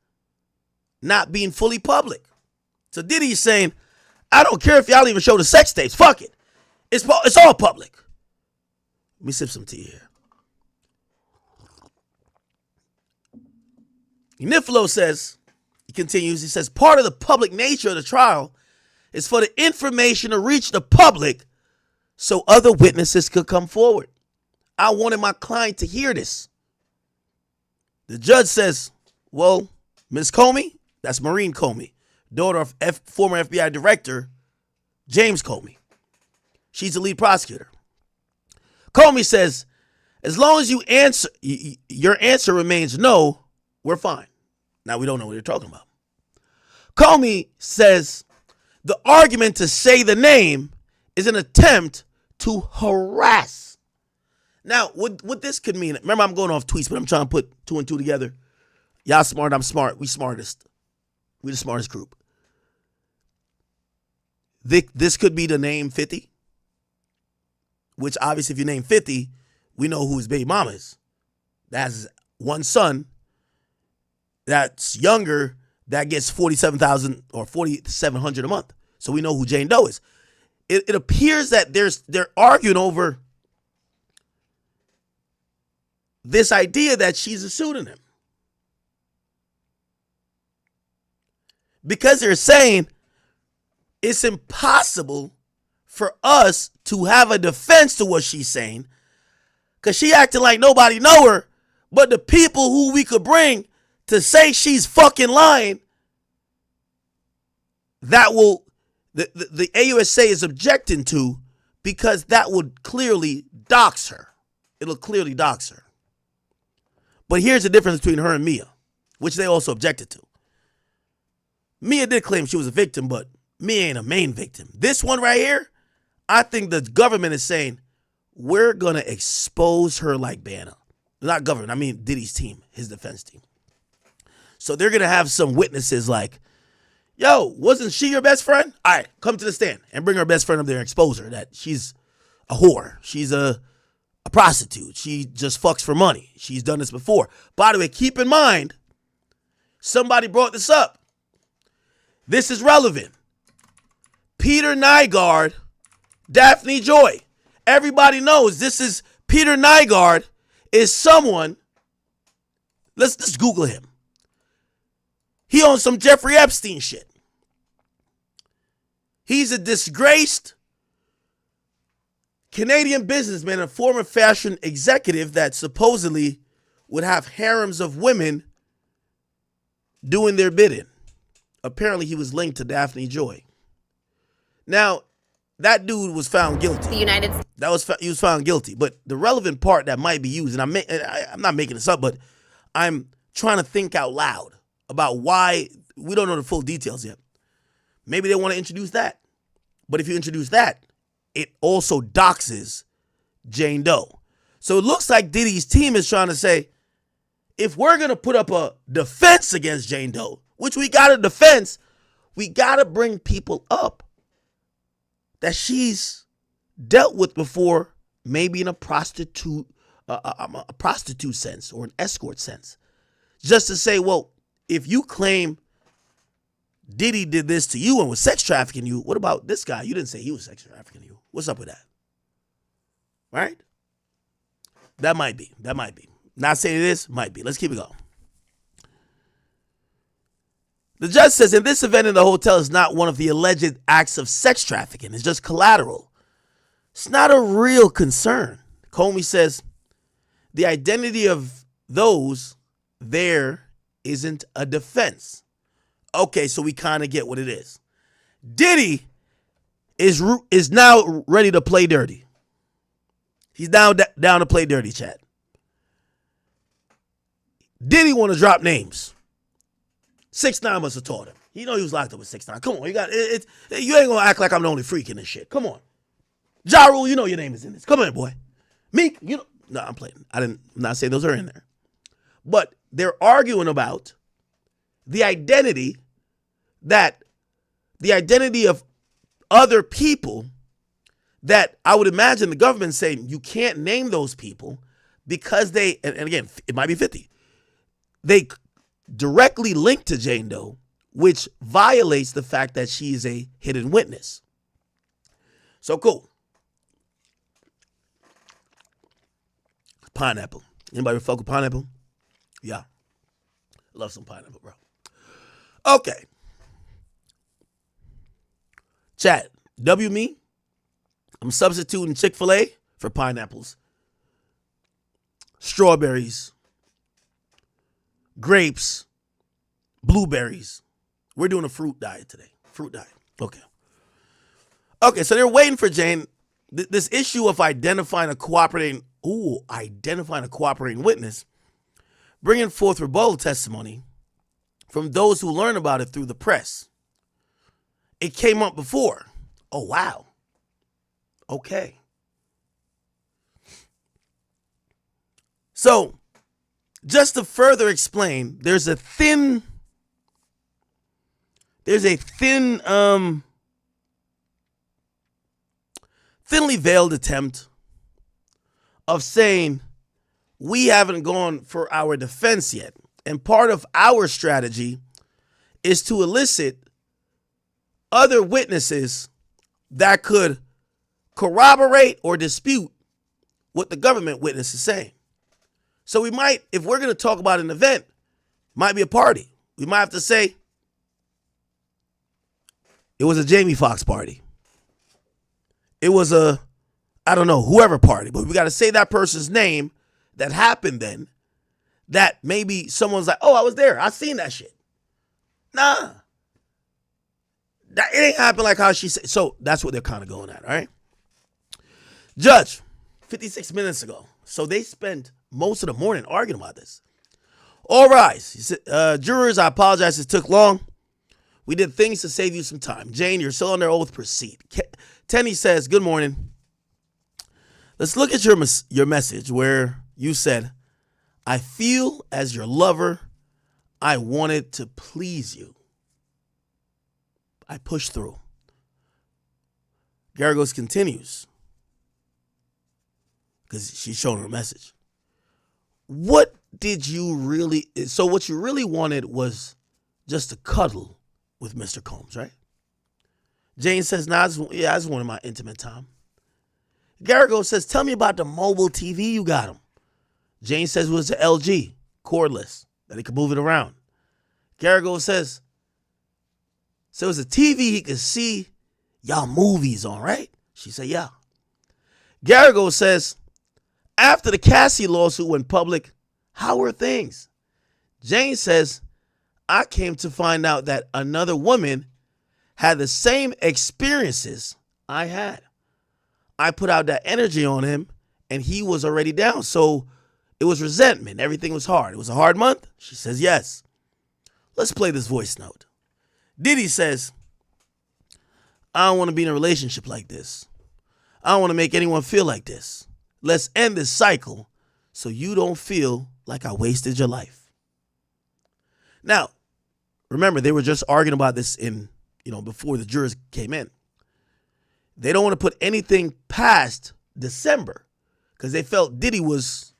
not being fully public. So Diddy's saying, I don't care if y'all even show the sex tapes. Fuck it. It's all public. Let me sip some tea here. Niflo says, he continues, he says, part of the public nature of the trial is for the information to reach the public so other witnesses could come forward. I wanted my client to hear this. The judge says, well, Ms. Comey, that's Maureen Comey, daughter of former FBI director James Comey. She's the lead prosecutor. Comey says, as long as your answer remains no, we're fine. Now we don't know what you're talking about. Comey says the argument to say the name is an attempt to harass. Now, what this could mean, remember I'm going off tweets, but I'm trying to put two and two together. Y'all smart, I'm smart, we smartest. We the smartest group. This could be the name 50, which obviously if you name 50, we know who his baby mama is. That's one son that's younger that gets $47,000 or $4,700 a month. So we know who Jane Doe is. It appears that they're arguing over this idea that she's a pseudonym. Because they're saying it's impossible for us to have a defense to what she's saying because she acting like nobody know her, but the people who we could bring to say she's fucking lying, that will, the AUSA is objecting to because that would clearly dox her. It'll clearly dox her. But here's the difference between her and Mia, which they also objected to. Mia did claim she was a victim, but Mia ain't a main victim. This one right here, I think the government is saying, we're going to expose her like Banner. Not government, I mean Diddy's team, his defense team. So they're going to have some witnesses like, yo, wasn't she your best friend? All right, come to the stand and bring her best friend up there and expose her that she's a whore. She's a prostitute. She just fucks for money. She's done this before. By the way, keep in mind, somebody brought this up. This is relevant. Peter Nygaard, Daphne Joy. Everybody knows this is Peter Nygaard is someone. Let's just Google him. He owns some Jeffrey Epstein shit. He's a disgraced Canadian businessman and former fashion executive that supposedly would have harems of women doing their bidding. Apparently, he was linked to Daphne Joy. Now, that dude was found guilty. He was found guilty. But the relevant part that might be used, and I'm not making this up, but I'm trying to think out loud about why we don't know the full details yet. Maybe they want to introduce that. But if you introduce that, it also doxes Jane Doe. So it looks like Diddy's team is trying to say, if we're going to put up a defense against Jane Doe, which we got a defense, we got to bring people up that she's dealt with before, maybe in a prostitute sense or an escort sense. Just to say, well, if you claim Diddy did this to you and was sex trafficking you, what about this guy? You didn't say he was sex trafficking you. What's up with that? Right? That might be. Not saying it is, might be. Let's keep it going. The judge says, in this event in the hotel is not one of the alleged acts of sex trafficking. It's just collateral. It's not a real concern. Comey says, the identity of those there isn't a defense. Okay, so we kind of get what it is. Diddy is now ready to play dirty. He's down to play dirty, chat. Diddy want to drop names. 6ix9ine must have taught him. He know he was locked up with 6ix9ine. Come on, you ain't gonna act like I'm the only freak in this shit. Come on, Ja Rule, you know your name is in this. Come on, boy. Meek, you know. No, I'm playing. I'm not saying those are in there, but they're arguing about the identity that the identity of other people that I would imagine the government saying you can't name those people because they, and again, it might be 50, they directly link to Jane Doe, which violates the fact that she is a hidden witness. So cool. Pineapple. Anybody fuck with pineapple? Yeah. Love some pineapple, bro. Okay. Chat. W me. I'm substituting Chick-fil-A for pineapples, strawberries, grapes, blueberries. We're doing a fruit diet today. Fruit diet. Okay. Okay, so they're waiting for Jane. This issue of identifying a cooperating witness, bringing forth rebuttal testimony from those who learn about it through the press. It came up before. Oh, wow. Okay. So, just to further explain, there's a thinly veiled attempt of saying we haven't gone for our defense yet. And part of our strategy is to elicit other witnesses that could corroborate or dispute what the government witness is saying. So we might, if we're going to talk about an event, might be a party. We might have to say it was a Jamie Foxx party. It was a, I don't know, whoever party, but we got to say that person's name that happened then, that maybe someone's like, oh, I was there. I seen that shit. Nah. It ain't happened like how she said. So that's what they're kind of going at, all right? Judge, 56 minutes ago. So they spent most of the morning arguing about this. All rise. He said, jurors, I apologize. It took long. We did things to save you some time. Jane, you're still under oath. Proceed. Tenny says, good morning. Let's look at your message where you said, I feel as your lover, I wanted to please you. I pushed through. Garagos continues, because she's showing her message. What did you really, so what you really wanted was just to cuddle with Mr. Combs, right? Jane says, nah, I just wanted my intimate time. Garagos says, tell me about the mobile TV you got him. Jane says it was the LG, cordless, that he could move it around. Garagos says, so it was a TV he could see y'all movies on, right? She said, yeah. Garagos says, after the Cassie lawsuit went public, how were things? Jane says, I came to find out that another woman had the same experiences I had. I put out that energy on him and he was already down. So it was resentment. Everything was hard. It was a hard month. She says, yes. Let's play this voice note. Diddy says, I don't want to be in a relationship like this. I don't want to make anyone feel like this. Let's end this cycle so you don't feel like I wasted your life. Now, remember, they were just arguing about this before the jurors came in. They don't want to put anything past December because they felt Diddy was,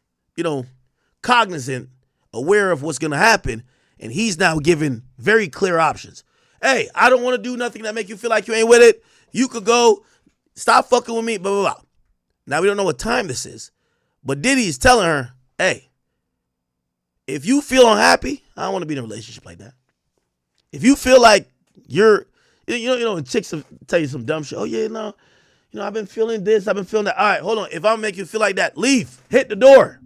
cognizant, aware of what's going to happen, and he's now giving very clear options. Hey, I don't want to do nothing that make you feel like you ain't with it. You could go, stop fucking with me, blah, blah, blah. Now, we don't know what time this is, but Diddy is telling her, hey, if you feel unhappy, I don't want to be in a relationship like that. If you feel like you're, chicks tell you some dumb shit. Oh, yeah, no, I've been feeling this, I've been feeling that. All right, hold on. If I make you feel like that, leave. Hit the door.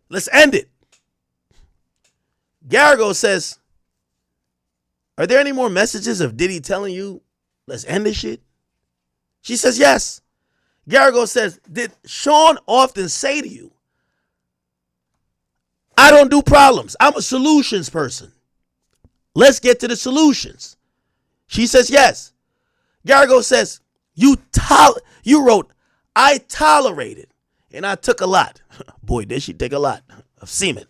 Let's end it. Garagos says, are there any more messages of Diddy telling you, let's end this shit? She says, yes. Garagos says, did Sean often say to you, I don't do problems. I'm a solutions person. Let's get to the solutions. She says, yes. Garagos says, you wrote, I tolerated, and I took a lot. Boy, did she take a lot of semen.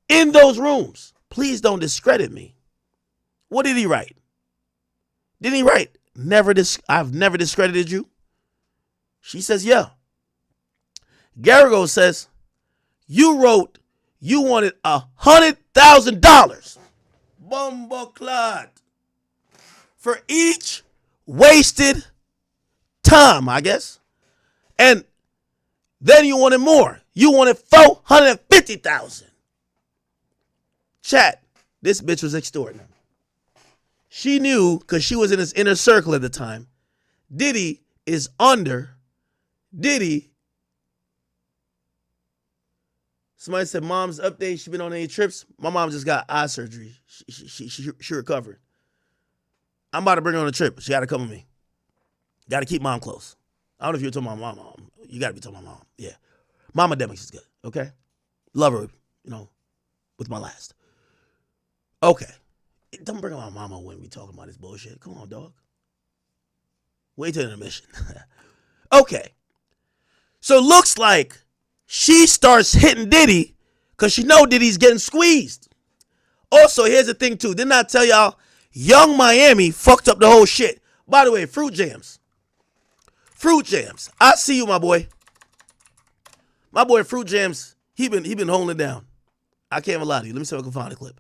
In those rooms, please don't discredit me. What did he write? Didn't he write, I've never discredited you? She says, yeah. Garrigo says, you wrote you wanted $100,000. Bumbleclot. For each wasted time, I guess. And then you wanted more. You wanted $450,000. Chat, this bitch was extorting him. She knew, because she was in his inner circle at the time, Diddy is under. Diddy. Somebody said, mom's update, she been on any trips? My mom just got eye surgery. She recovered. I'm about to bring her on a trip. She got to come with me. Got to keep mom close. I don't know if you're talking about my mom. You got to be talking about mom. Yeah. Mama Demix is good, okay? Love her, with my last. Okay. Don't bring my mama when we talking about this bullshit. Come on, dog. Wait till the intermission. Okay. So it looks like she starts hitting Diddy because she know Diddy's getting squeezed. Also, here's the thing, too. Didn't I tell y'all, Young Miami fucked up the whole shit? By the way, Fruit Jams. Fruit Jams. I see you, my boy. My boy Fruit Jams, he been holding it down. I can't even lie to you. Let me see if I can find a clip.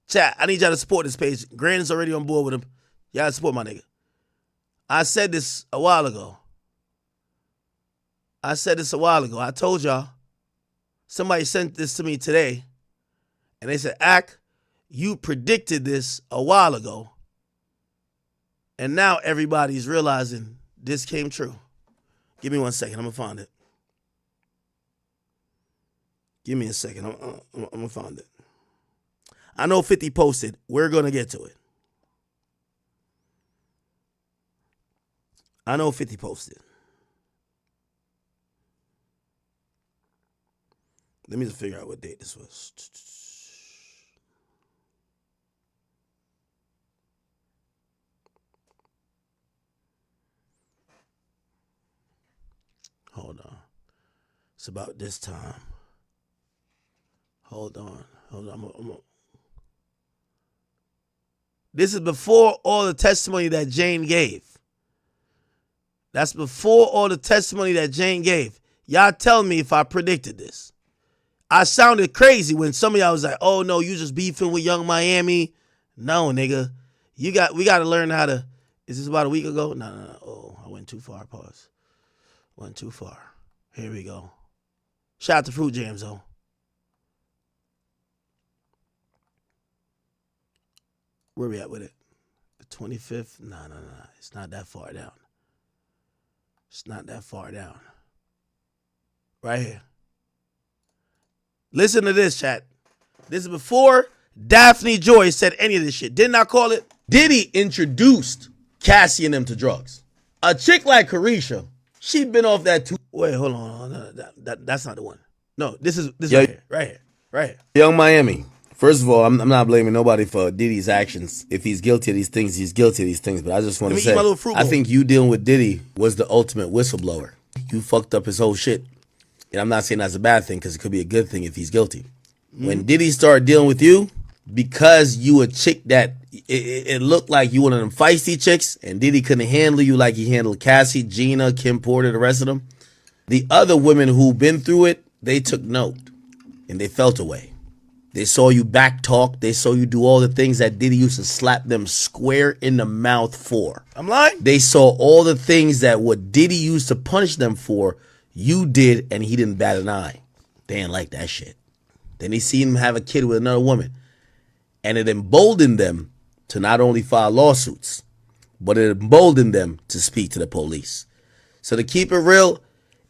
Chat, I need y'all to support this page. Grand's already on board with him. Y'all support my nigga. I said this a while ago. I told y'all. Somebody sent this to me today. And they said, Ak, you predicted this a while ago. And now everybody's realizing this came true. Give me 1 second. I'm going to find it. Give me a second. I'm going to find it. I know 50 posted. We're going to get to it. I know 50 posted. Let me just figure out what date this was. Hold on. It's about this time. Hold on. This is before all the testimony that Jane gave. That's before all the testimony that Jane gave. Y'all tell me if I predicted this. I sounded crazy when some of y'all was like, oh no, you just beefing with Young Miami. No, nigga. We got to learn how to. Is this about a week ago? No. Oh, I went too far. Pause. Went too far. Here we go. Shout out to Fruit Jams, though. Where we at with it? The 25th? No. It's not that far down. Right here. Listen to this, chat. This is before Daphne Joy said any of this shit. Didn't I call it? Diddy introduced Cassie and them to drugs. A chick like Carisha, she been off that too. Wait, hold on. No, that's not the one. No, this is right here. Young Miami. First of all, I'm not blaming nobody for Diddy's actions. If he's guilty of these things, he's guilty of these things. But I just want to say, I think you dealing with Diddy was the ultimate whistleblower. You fucked up his whole shit. And I'm not saying that's a bad thing because it could be a good thing if he's guilty. When Diddy started dealing with you, because you a chick that it looked like you one of them feisty chicks, and Diddy couldn't handle you like he handled Cassie, Gina, Kim Porter, the rest of them. The other women who've been through it, they took note and they felt away. They saw you back talk. They saw you do all the things that Diddy used to slap them square in the mouth for. I'm lying? They saw all the things that what Diddy used to punish them for, you did, and he didn't bat an eye. They didn't like that shit. Then he seen him have a kid with another woman. And it emboldened them to not only file lawsuits, but it emboldened them to speak to the police. So to keep it real,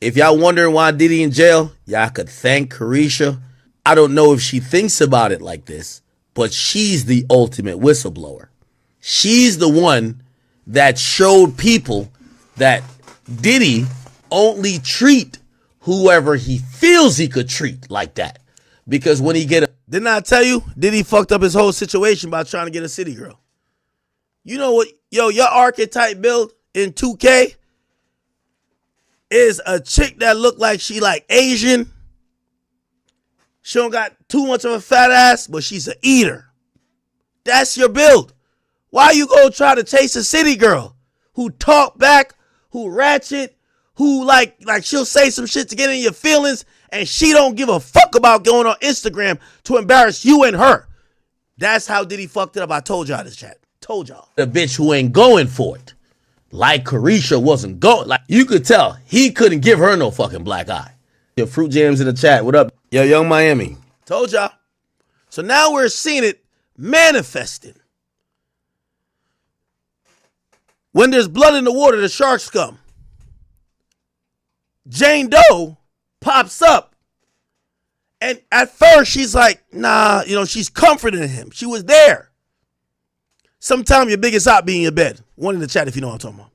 if y'all wondering why Diddy in jail, y'all could thank Carisha. I don't know if she thinks about it like this, but she's the ultimate whistleblower. She's the one that showed people that Diddy only treat whoever he feels he could treat like that. Because when he get a... Didn't I tell you? Diddy fucked up his whole situation by trying to get a city girl. You know what? Yo, your archetype build in 2K is a chick that look like she like Asian She don't got too much of a fat ass, but she's an eater. That's your build. Why you go try to chase a city girl who talk back, who ratchet, who like she'll say some shit to get in your feelings, and she don't give a fuck about going on Instagram to embarrass you and her. That's how Diddy fucked it up. I told y'all this, chat. Told y'all. The bitch who ain't going for it. Like Carisha wasn't going. Like, you could tell he couldn't give her no fucking black eye. Your Fruit Jams in the chat. What up? Yo, Young Miami. Told y'all. So now we're seeing it manifesting. When there's blood in the water, the sharks come. Jane Doe pops up. And at first she's like, nah, she's comforting him. She was there. Sometimes your biggest op be in your bed. One in the chat if you know what I'm talking about.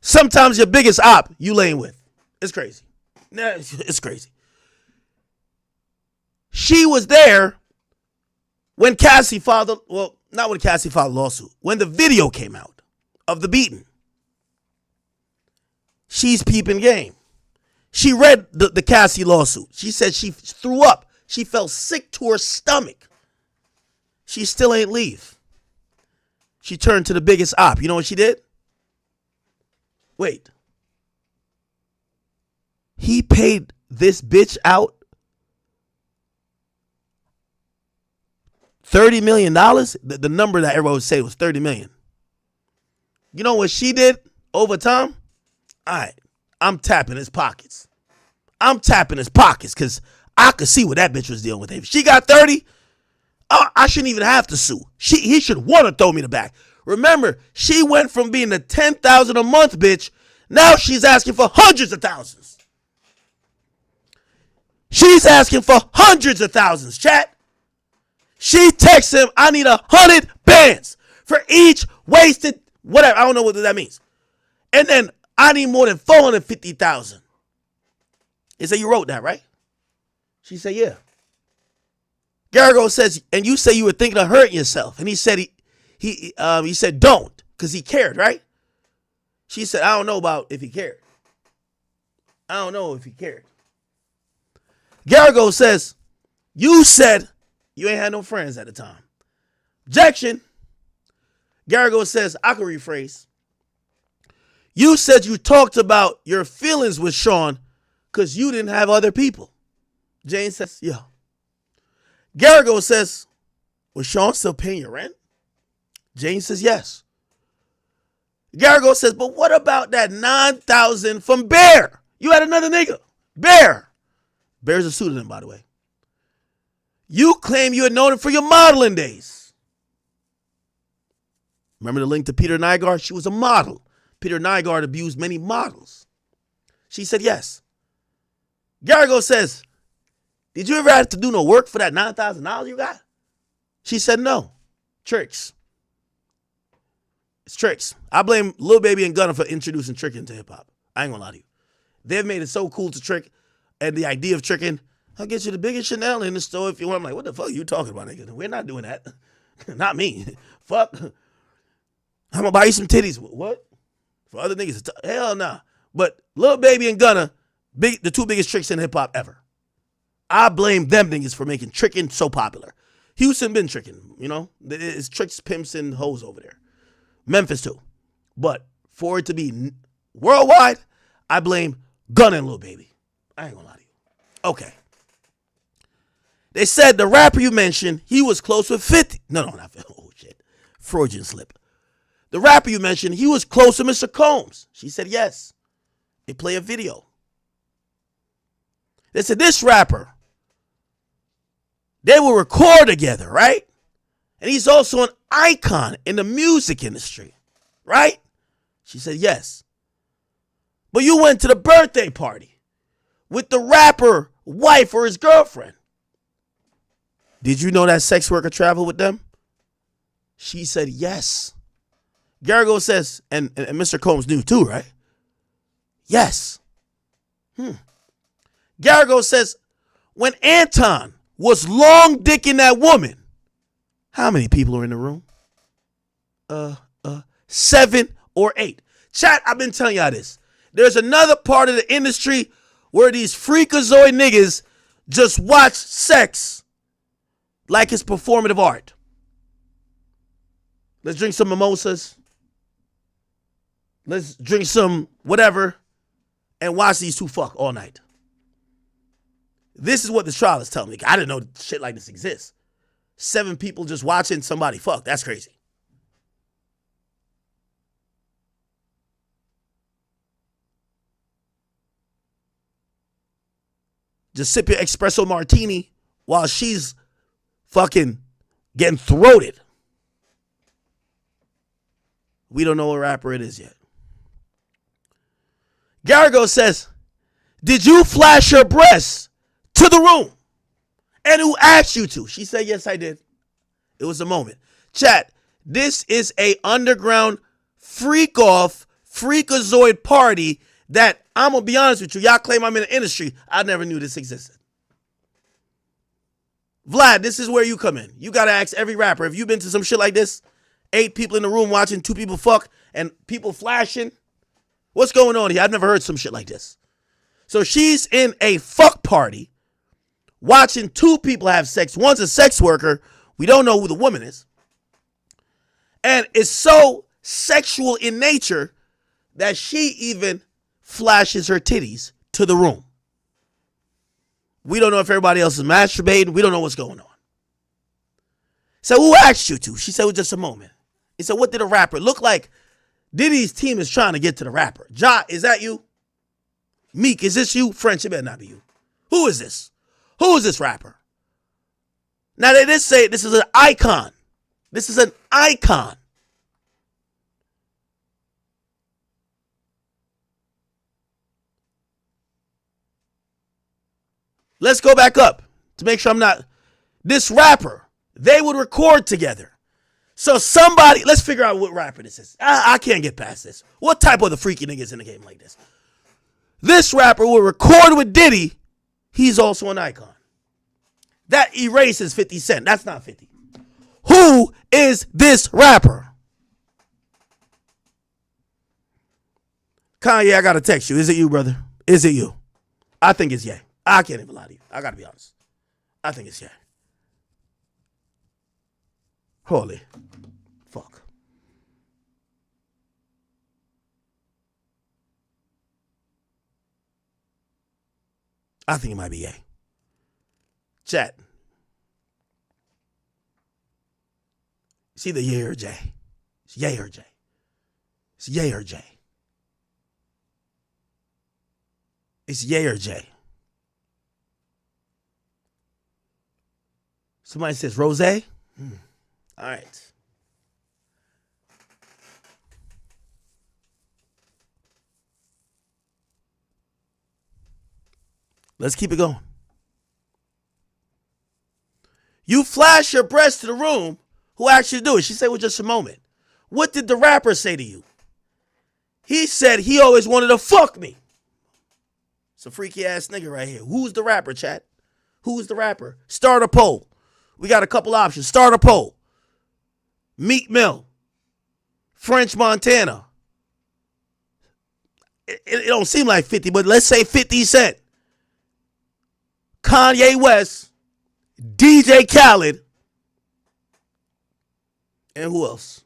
Sometimes your biggest op you laying with. It's crazy. It's crazy. She was there when Cassie filed, not when Cassie filed a lawsuit, when the video came out of the beating. She's peeping game. She read the Cassie lawsuit. She said she threw up. She felt sick to her stomach. She still ain't leave. She turned to the biggest op. You know what she did? Wait. He paid this bitch out $30 million? The number that everyone would say was $30 million. You know what she did over time? All right, I'm tapping his pockets. I'm tapping his pockets because I could see what that bitch was dealing with. If she got 30, I shouldn't even have to sue. He should want to throw me the back. Remember, she went from being a $10,000 a month bitch. Now she's asking for hundreds of thousands. She's asking for hundreds of thousands, chat. She texts him, I need 100 bands for each wasted, whatever. I don't know what that means. And then I need more than 450,000. He said, you wrote that, right? She said, yeah. Garrigo says, and you say you were thinking of hurting yourself. And he said, he said, don't, because he cared, right? She said, I don't know about if he cared. I don't know if he cared. Garrigo says, you said you ain't had no friends at the time. Objection. Garrigo says, I can rephrase. You said you talked about your feelings with Sean because you didn't have other people. Jane says, yeah. Garrigo says, was Sean still paying your rent? Jane says, yes. Garrigo says, but what about that $9,000 from Bear? You had another nigga. Bear. Bear's a pseudonym, by the way. You claim you had known him for your modeling days. Remember the link to Peter Nygaard? She was a model. Peter Nygaard abused many models. She said yes. Garrigo says, did you ever have to do no work for that $9,000 you got? She said no. Tricks. It's tricks. I blame Lil Baby and Gunna for introducing tricking to hip hop. I ain't gonna lie to you. They've made it so cool to trick, and the idea of tricking, I'll get you the biggest Chanel in the store if you want. I'm like, what the fuck are you talking about, nigga? We're not doing that. Not me. Fuck. I'm gonna buy you some titties. What? For other niggas? Hell nah. But Lil Baby and Gunna, the two biggest tricks in hip hop ever. I blame them niggas for making tricking so popular. Houston been tricking, It's tricks, pimps, and hoes over there. Memphis too. But for it to be worldwide, I blame Gunna and Lil Baby. I ain't gonna lie to you. Okay. They said the rapper you mentioned, he was close with 50. No, not 50. Oh, shit. Freudian slip. The rapper you mentioned, he was close to Mr. Combs. She said yes. They play a video. They said this rapper, they will record together, right? And he's also an icon in the music industry, right? She said yes. But you went to the birthday party with the rapper wife or his girlfriend. Did you know that sex worker traveled with them? She said yes. Garrigo says, and Mr. Combs knew too, right? Yes. Garrigo says, when Anton was long dicking that woman, how many people are in the room? 7 or 8. Chat, I've been telling y'all this. There's another part of the industry where these freakazoid niggas just watch sex like it's performative art. Let's drink some mimosas. Let's drink some whatever and watch these two fuck all night. This is what this trial is telling me. I didn't know shit like this exists. 7 people just watching somebody fuck. That's crazy. Just sip your espresso martini while she's fucking getting throated. We don't know what rapper it is yet. Garrigo says, did you flash your breasts to the room? And who asked you to? She said, yes, I did. It was a moment. Chat, this is a underground freak-off, freakazoid party that, I'm going to be honest with you, y'all claim I'm in the industry. I never knew this existed. Vlad, this is where you come in. You got to ask every rapper, have you been to some shit like this? 8 people in the room watching 2 people fuck and people flashing? What's going on here? I've never heard some shit like this. So she's in a fuck party watching 2 people have sex. One's a sex worker. We don't know who the woman is. And it's so sexual in nature that she even flashes her titties to the room. We don't know if everybody else is masturbating. We don't know what's going on. So who asked you to? She said it was just a moment. He said, what did a rapper look like? Diddy's team is trying to get to the rapper. Ja, is that you? Meek, is this you? French, it better not be you. Who is this? Who is this rapper? Now they did say this is an icon. This is an icon. Let's go back up to make sure I'm not. This rapper, they would record together. So somebody, let's figure out what rapper this is. I can't get past this. What type of the freaky niggas in the game like this? This rapper will record with Diddy. He's also an icon. That erases 50 Cent. That's not 50. Who is this rapper? Kanye, I got to text you. Is it you, brother? Is it you? I think it's Ye. I can't even lie to you. I got to be honest. I think it's Ye. Holy fuck. I think it might be Ye. Chat. It's either Ye or J. It's Ye or J. It's Ye or J. It's Ye or J. Somebody says Rose. All right. Let's keep it going. You flash your breast to the room. Who asked you to do it? She said it was just a moment. What did the rapper say to you? He said he always wanted to fuck me. It's a freaky ass nigga right here. Who's the rapper, chat? Who's the rapper? Start a poll. We got a couple options. Start a poll. Meek Mill. French Montana. It don't seem like 50, but let's say 50 Cent. Kanye West. DJ Khaled. And who else?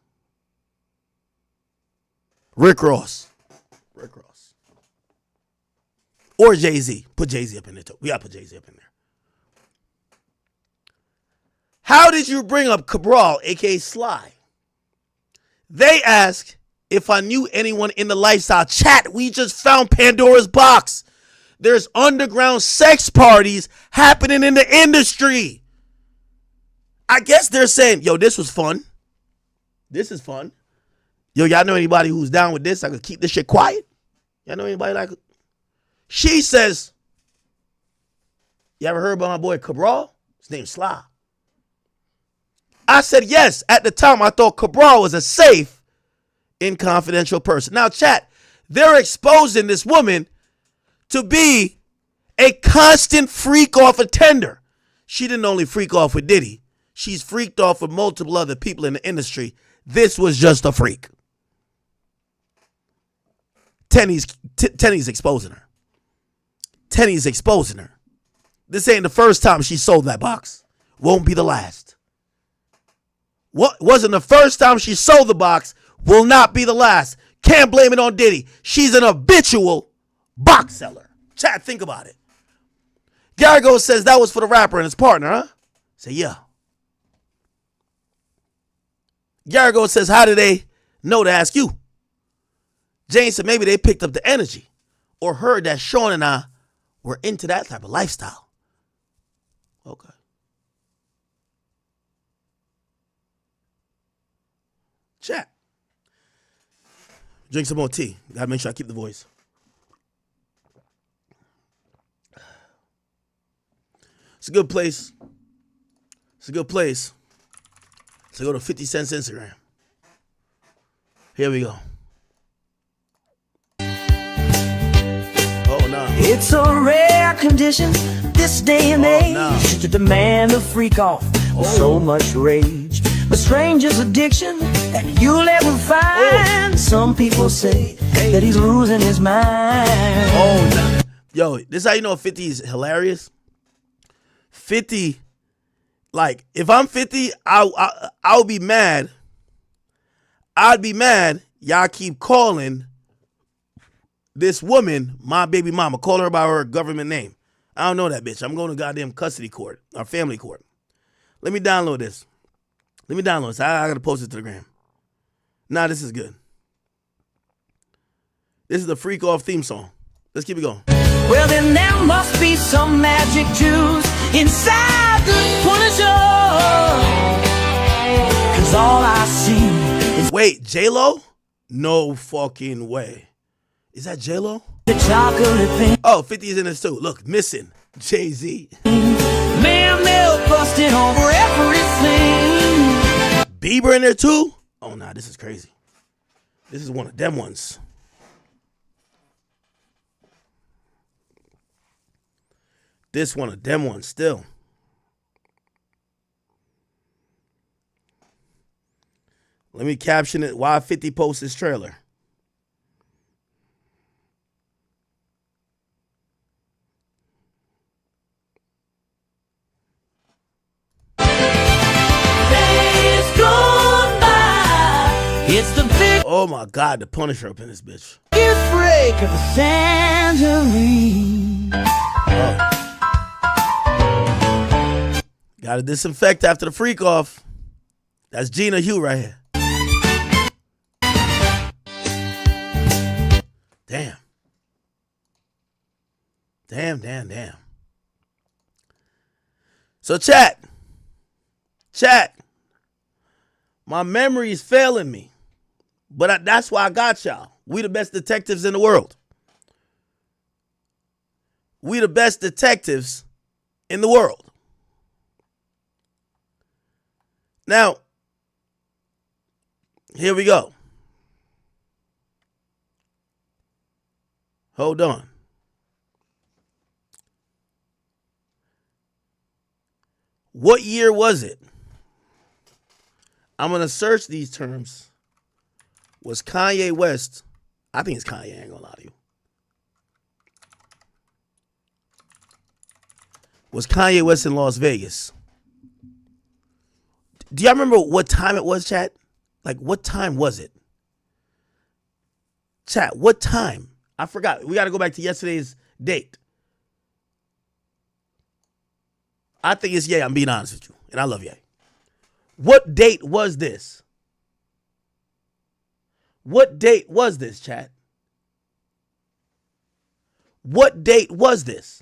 Rick Ross. Rick Ross. Or Jay-Z. Put Jay-Z up in there too. We gotta put Jay-Z up in there. How did you bring up Cabral, aka Sly? They ask if I knew anyone in the lifestyle. Chat, we just found Pandora's box. There's underground sex parties happening in the industry. I guess they're saying, yo, this was fun. This is fun. Yo, y'all know anybody who's down with this? I could keep this shit quiet. Y'all know anybody like it? She says, you ever heard about my boy Cabral? His name's Sly. I said yes. At the time, I thought Cabral was a safe and confidential person. Now, chat, they're exposing this woman to be a constant freak-off attender. She didn't only freak off with Diddy. She's freaked off with multiple other people in the industry. This was just a freak. Tenny's exposing her. Tenny's exposing her. This ain't the first time she sold that box. Won't be the last. What wasn't the first time she sold the box, will not be the last. Can't blame it on Diddy. She's an habitual box seller. Chat, think about it. Garrigo says that was for the rapper and his partner, huh? Say, yeah. Garrigo says, how did they know to ask you? Jane said maybe they picked up the energy or heard that Sean and I were into that type of lifestyle. Okay. Chat. Drink some more tea. Gotta make sure I keep the voice. It's a good place. It's a good place to go to 50 Cent's Instagram. Here we go. Oh, no. It's a rare condition this day and age to demand a freak off with so much rage. A stranger's addiction that you'll ever find. Some people say that he's losing his mind. Oh, no. Yo, this is how you know 50 is hilarious. 50, like, if I'm 50, I'll be mad. I'd be mad y'all keep calling this woman my baby mama, calling her by her government name. I don't know that bitch. I'm going to goddamn custody court or family court. Let me download this. I got to post it to the gram. Nah, this is good. This is the FREEKOFF theme song. Let's keep it going. Well, then there must be some magic juice inside the Punisher. 'Cause all I see is Wait, J-Lo? No fucking way. Is that J-Lo? the chocolate thing. Oh, 50 is in this too. Look, missing. Jay-Z. Man, they're busting over everything. Bieber in there too? Oh, nah, this is crazy. This is one of them ones. This one of them ones still. Let me caption it. Why 50 posts this trailer? Days gone by. It's the big Oh my God, the Punisher up in this bitch. break of the tangerine. Gotta disinfect after the freak off. That's Gina Hugh right here. Damn. Damn. So chat. My memory is failing me. But that's why I got y'all. We the best detectives in the world. We the best detectives in the world. Now, here we go. Hold on. What year was it? I'm going to search these terms. Was Kanye West, I think it's Kanye, I ain't gonna lie to you. Was Kanye West in Las Vegas? Do y'all remember what time it was, chat? Like, what time was it? Chat, what time? I forgot. We got to go back to yesterday's date. I think it's Ye. I'm being honest with you. And I love Ye. What date was this? What date was this, chat? What date was this?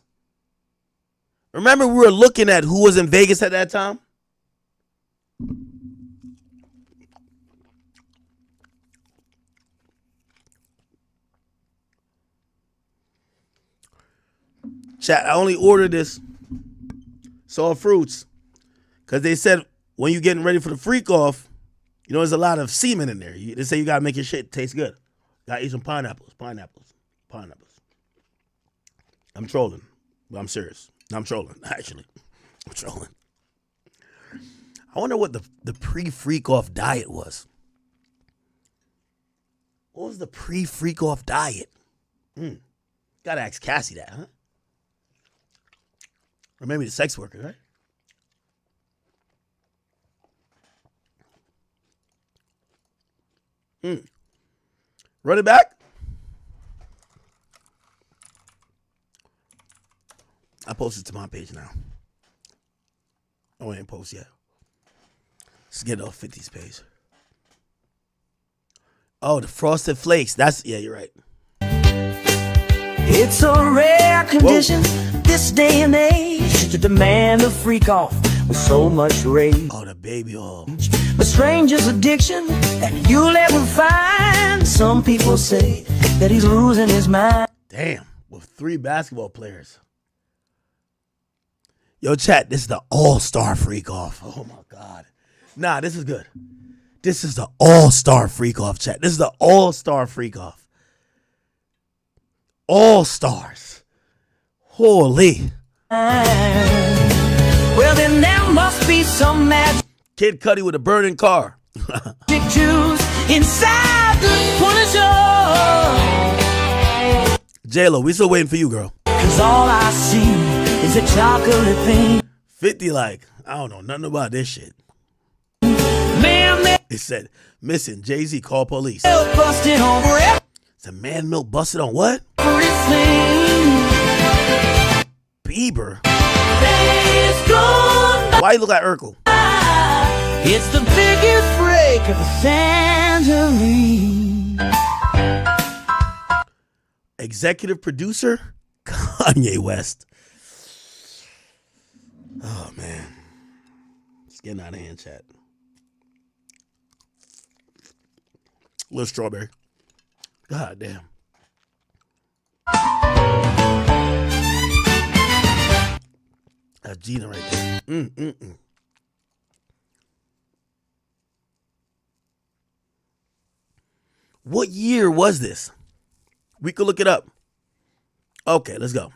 Remember we were looking at who was in Vegas at that time? Chat, I only ordered this Soul Fruits because they said when you're getting ready for the freak off, you know, there's a lot of semen in there. They say you got to make your shit taste good. Got to eat some pineapples. I'm trolling, but I'm serious. No, I'm trolling, actually. I'm trolling. I wonder what the pre-freak off diet was. What was the pre-freak off diet? Gotta ask Cassie that, huh? Or maybe the sex worker, right? Run it back. I posted to my page now. Oh, I ain't post yet. Let's get off 50's page. Oh, the Frosted Flakes. Yeah, you're right. It's a rare condition this day and age to demand a freak off with so much rage. Oh, the baby oil. A stranger's addiction that you'll ever find. Some people say that he's losing his mind. Damn, with 3 basketball players. Yo, chat, this is the All-Star Freak-Off. Oh, my God. Nah, this is good. This is the All-Star Freak-Off, chat. This is the All-Star Freak-Off. All-Stars. Holy. Well, then there must be some magic Kid Cudi with a burning car. juice inside the corner store. J-Lo, we still waiting for you, girl. 'Cause all I see is a chocolate thing. 50 like, I don't know nothing about this shit. Man, It said, missing, Jay-Z, call police. milk busted on It's a man milk busted on what? everything. Bieber. Days gone by. Why you look like Urkel? It's the biggest break of the century. Executive producer, Kanye West. Oh, man. It's getting out of hand, chat. Little strawberry. God damn. That's Gina right there. What year was this? We could look it up. Okay, let's go.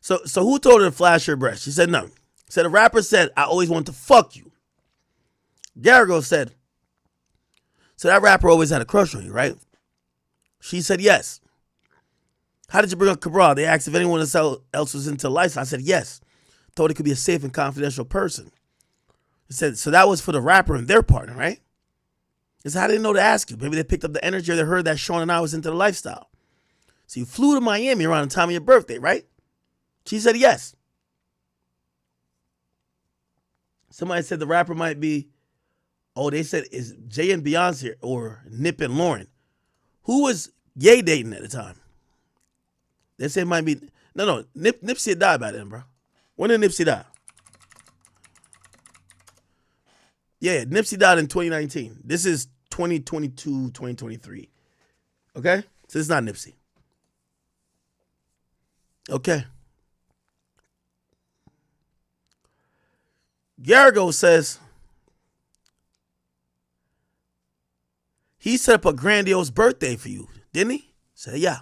So who told her to flash her breast? She said no. Said a rapper said, I always wanted to fuck you. Garrigo said, so that rapper always had a crush on you, right? She said yes. How did you bring up Cabral? They asked if anyone else was into lifestyle. I said yes. Thought it could be a safe and confidential person. It said, so that was for the rapper and their partner, right? It said, how did they know to ask you? Maybe they picked up the energy or they heard that Sean and I was into the lifestyle. So you flew to Miami around the time of your birthday, right? She said yes. Somebody said the rapper might be, they said is Jay and Beyonce or Nip and Lauren. Who was gay dating at the time? They say it might be, no, Nipsey had died by then, bro. When did Nipsey die? Yeah, Nipsey died in 2019. This is 2022, 2023. Okay? So it's not Nipsey. Okay. Garrigo says he set up a grandiose birthday for you, didn't he? Said, yeah.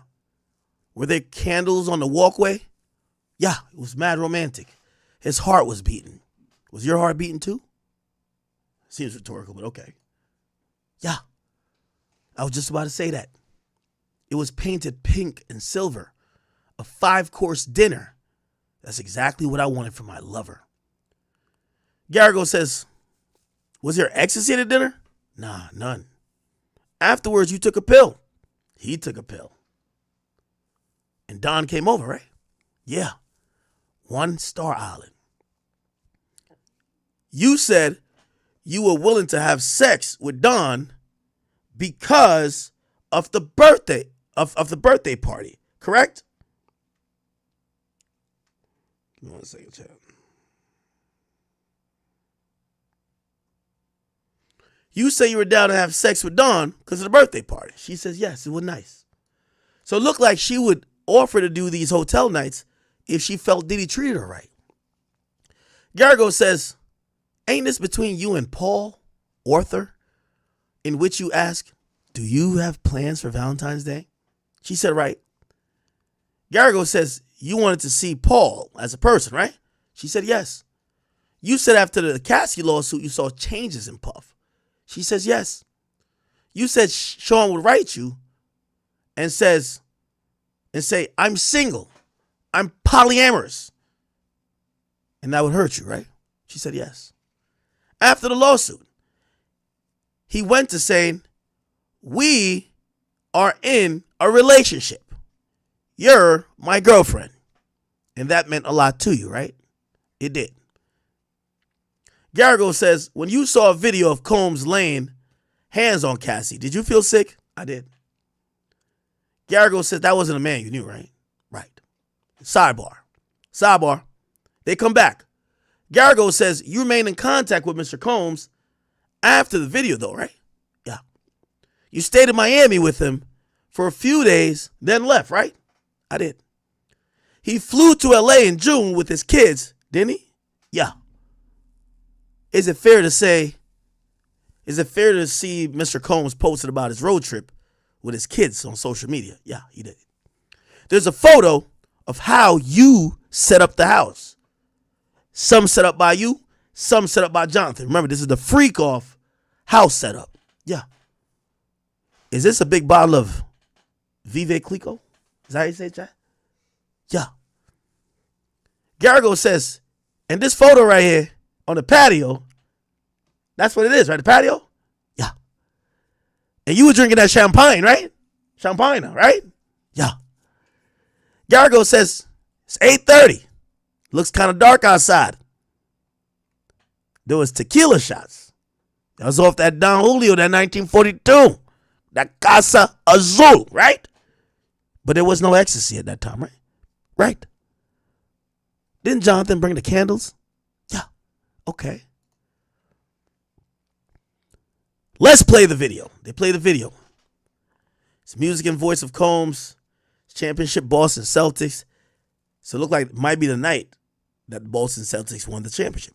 Were there candles on the walkway? Yeah, it was mad romantic. His heart was beating. Was your heart beating too? Seems rhetorical, but okay. Yeah. I was just about to say that. It was painted pink and silver. A 5-course dinner. That's exactly what I wanted for my lover. Garrigo says, was there ecstasy at the dinner? Nah, none. Afterwards, you took a pill. He took a pill. And Don came over, right? Yeah. 1 Star Island. You said you were willing to have sex with Don because of the birthday of the birthday party, correct? Give me 1 second, chat. You say you were down to have sex with Dawn because of the birthday party. She says, yes, it was nice. So it looked like she would offer to do these hotel nights if she felt Diddy treated her right. Garrigo says, ain't this between you and Paul, Arthur, in which you ask, do you have plans for Valentine's Day? She said, right. Garrigo says, you wanted to see Paul as a person, right? She said, yes. You said after the Cassie lawsuit, you saw changes in Puff. She says, yes. You said Sean would write you and say, I'm single. I'm polyamorous. And that would hurt you, right? She said yes. After the lawsuit, he went to saying, we are in a relationship. You're my girlfriend. And that meant a lot to you, right? It did. Garrigo says, when you saw a video of Combs laying hands on Cassie, did you feel sick? I did. Garrigo says that wasn't a man you knew, right? Right. Sidebar. They come back. Garrigo says you remained in contact with Mr. Combs after the video, though, right? Yeah. You stayed in Miami with him for a few days, then left, right? I did. He flew to LA in June with his kids, didn't he? Yeah. Is it fair to see Mr. Combs posted about his road trip with his kids on social media? Yeah, he did. There's a photo of how you set up the house. Some set up by you, some set up by Jonathan. Remember, this is the FREEKOFF house setup. Yeah. Is this a big bottle of Vive Clico? Is that how you say it, Jack? Yeah. Garrigo says, and this photo right here on the patio, that's what it is, right? The patio? Yeah. And you were drinking that champagne, right? Champagne, right? Yeah. Garrigo says, it's 8:30. Looks kind of dark outside. There was tequila shots. That was off that Don Julio, that 1942. That Casa Azul, right? But there was no ecstasy at that time, right? Right. Didn't Jonathan bring the candles? Yeah. Okay. Let's play the video. They play the video. It's music and voice of Combs, championship Boston Celtics. So it looked like it might be the night that the Boston Celtics won the championship.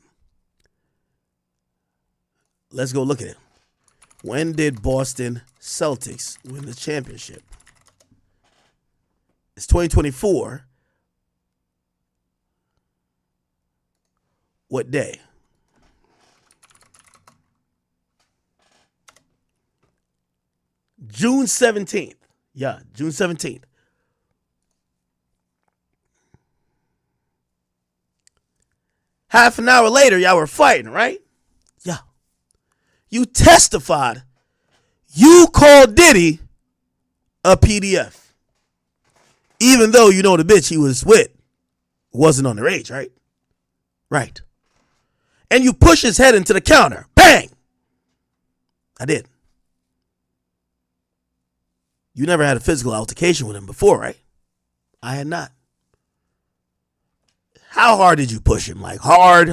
Let's go look at it. When did Boston Celtics win the championship? It's 2024. What day? June 17th. Yeah, June 17th. Half an hour later, y'all were fighting, right? Yeah. You testified. You called Diddy a PDF. Even though you know the bitch he was with wasn't underage, right? Right. And you push his head into the counter. Bang! I did. You never had a physical altercation with him before, right? I had not. How hard did you push him? Like hard,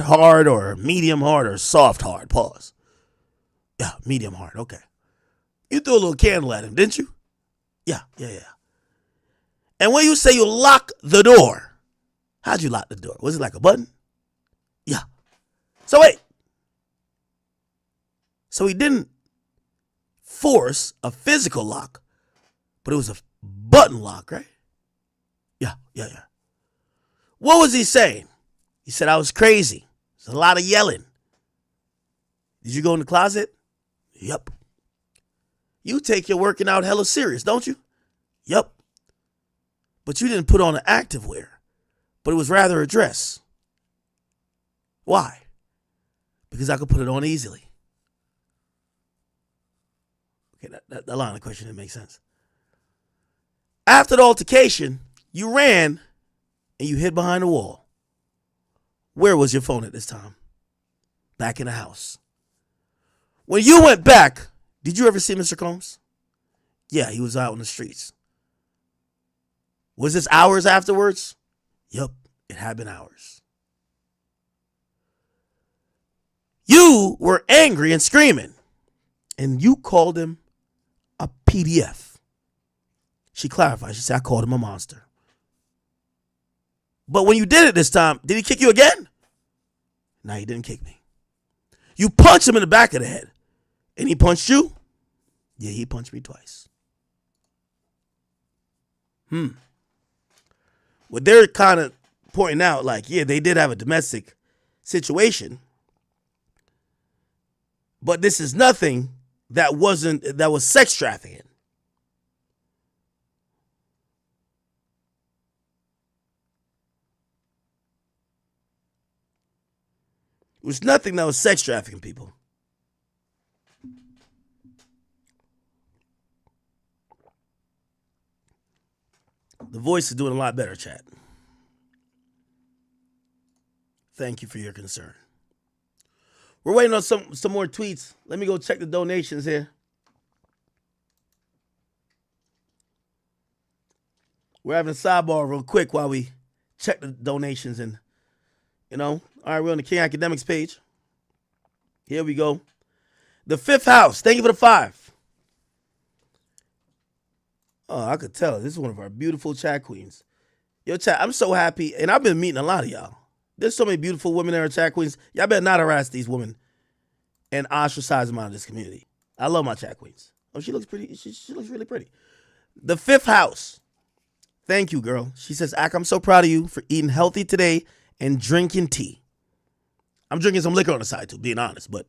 or medium hard, or soft hard? Pause. Yeah, medium hard. Okay. You threw a little candle at him, didn't you? Yeah. And when you say you lock the door, how'd you lock the door? Was it like a button? Yeah. So wait. So he didn't force a physical lock, but it was a button lock, right? Yeah. What was he saying? He said, I was crazy. There's a lot of yelling. Did you go in the closet? Yep. You take your working out hella serious, don't you? Yep. But you didn't put on an active wear, but it was rather a dress. Why? Because I could put it on easily. Okay, that line of question didn't make sense. After the altercation, you ran and you hid behind a wall. Where was your phone at this time? Back in the house. When you went back, did you ever see Mr. Combs? Yeah, he was out on the streets. Was this hours afterwards? Yup, it had been hours. You were angry and screaming, and you called him a PDF. She clarified. She said, I called him a monster. But when you did it this time, did he kick you again? No, he didn't kick me. You punched him in the back of the head. And he punched you? Yeah, he punched me twice. What they're kind of pointing out, like, yeah, they did have a domestic situation. But this is nothing that was sex trafficking. It was nothing that was sex trafficking, people. The voice is doing a lot better, chat. Thank you for your concern. We're waiting on some more tweets. Let me go check the donations here. We're having a sidebar real quick while we check the donations and, all right, we're on the King Academics page. Here we go. The Fifth House. Thank you for the 5. Oh, I could tell. This is one of our beautiful chat queens. Yo, chat, I'm so happy. And I've been meeting a lot of y'all. There's so many beautiful women that are chat queens. Y'all better not harass these women and ostracize them out of this community. I love my chat queens. Oh, she looks pretty. She looks really pretty. The Fifth House. Thank you, girl. She says, Ak, I'm so proud of you for eating healthy today and drinking tea. I'm drinking some liquor on the side, too, being honest. But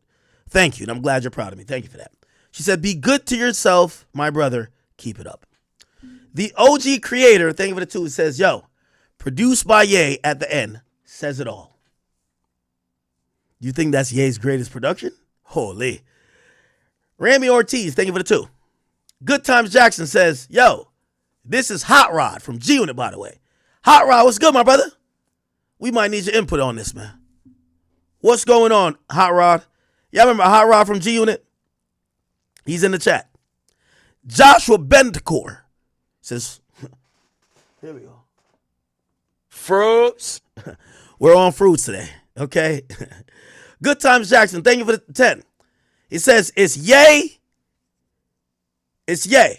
thank you, and I'm glad you're proud of me. Thank you for that. She said, be good to yourself, my brother. Keep it up. The OG creator, thank you for the 2, says, yo, produced by Ye at the end, says it all. You think that's Ye's greatest production? Holy. Rami Ortiz, thank you for the 2. Good Times Jackson says, yo, this is Hot Rod from G Unit, by the way. Hot Rod, what's good, my brother? We might need your input on this, man. What's going on, Hot Rod? Y'all remember Hot Rod from G Unit? He's in the chat. Joshua Bendecore says, here we go. Fruits. We're on fruits today, okay? Good Times Jackson, thank you for the 10. He says, it's Ye. It's Ye.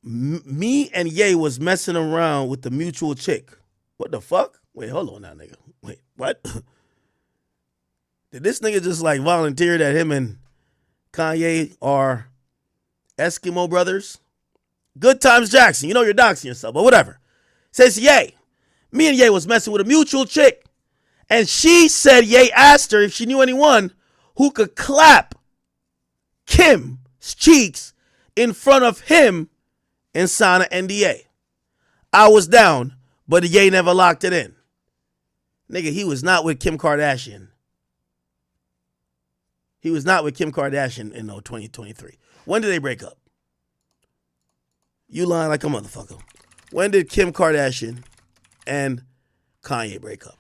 Me and Ye was messing around with the mutual chick. What the fuck? Wait, hold on now, nigga. Wait, what? Did this nigga just like volunteer that him and Kanye are Eskimo brothers? Good Times Jackson, you know you're doxing yourself, but whatever. Says Ye. Me and Ye was messing with a mutual chick. And she said Ye asked her if she knew anyone who could clap Kim's cheeks in front of him and sign an NDA. I was down, but Ye never locked it in. Nigga, he was not with Kim Kardashian. He was not with Kim Kardashian in 2023. When did they break up? You lying like a motherfucker. When did Kim Kardashian and Kanye break up?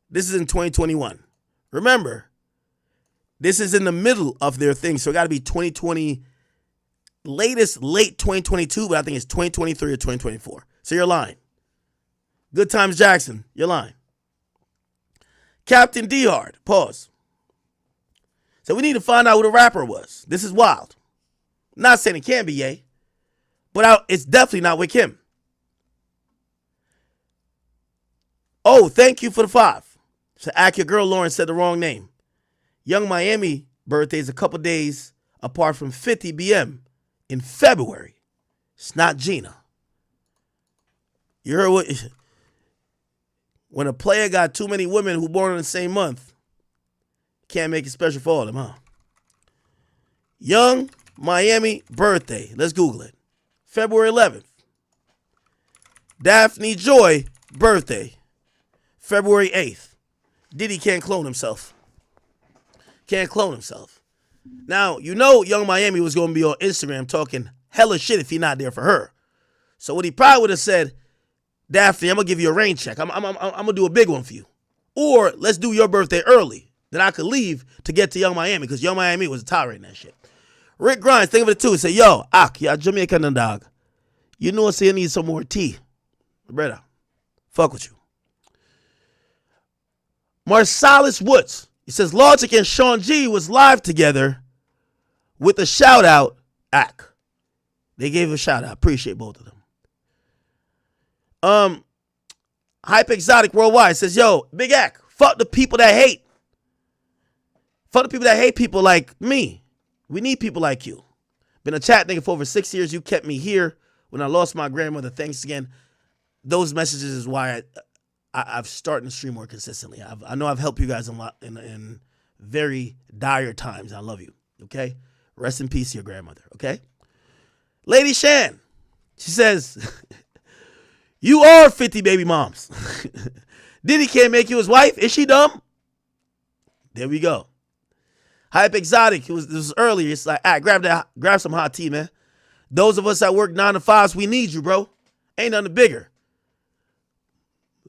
This is in 2021. Remember, this is in the middle of their thing, so it got to be 2020, late 2022, but I think it's 2023 or 2024. So you're lying. Good Times Jackson, you're lying. Captain D-Hard, pause. So we need to find out who the rapper was. This is wild. I'm not saying it can't be Ye, but it's definitely not with Kim. Oh, thank you for the 5. So Ak, your girl Lauren said the wrong name. Young Miami birthday is a couple days apart from 50 BM in February. It's not Gina. You heard what? When a player got too many women who born in the same month, can't make it special for all of them, huh? Young Miami birthday. Let's Google it. February 11th. Daphne Joy birthday. February 8th. Diddy can't clone himself. Can't clone himself. Now, you know Young Miami was going to be on Instagram talking hella shit if he not there for her. So what he probably would have said, Daphne, I'm going to give you a rain check. I'm going to do a big one for you. Or let's do your birthday early. Then I could leave to get to Young Miami because Young Miami was tolerating that shit. Rick Grimes, think of it too. He said, yo, Ak, ya Jamaican dog. You know say you need some more tea. Brother, fuck with you. Marsalis Woods. He says Logic and Sean G was live together with a shout out, Ak. They gave a shout out. Appreciate both of them. Hype Exotic Worldwide says, yo, Big Ak, fuck the people that hate. Fuck the people that hate people like me. We need people like you. Been a chat nigga for over 6 years. You kept me here when I lost my grandmother. Thanks again. Those messages is why I've started to stream more consistently. I know I've helped you guys a lot in very dire times. I love you, okay? Rest in peace to your grandmother, okay? Lady Shan, she says, you are 50 baby moms. Diddy can't make you his wife. Is she dumb? There we go. Hype Exotic, this was earlier. It's like, grab some hot tea, man. Those of us that work 9 to 5s, we need you, bro. Ain't nothing bigger.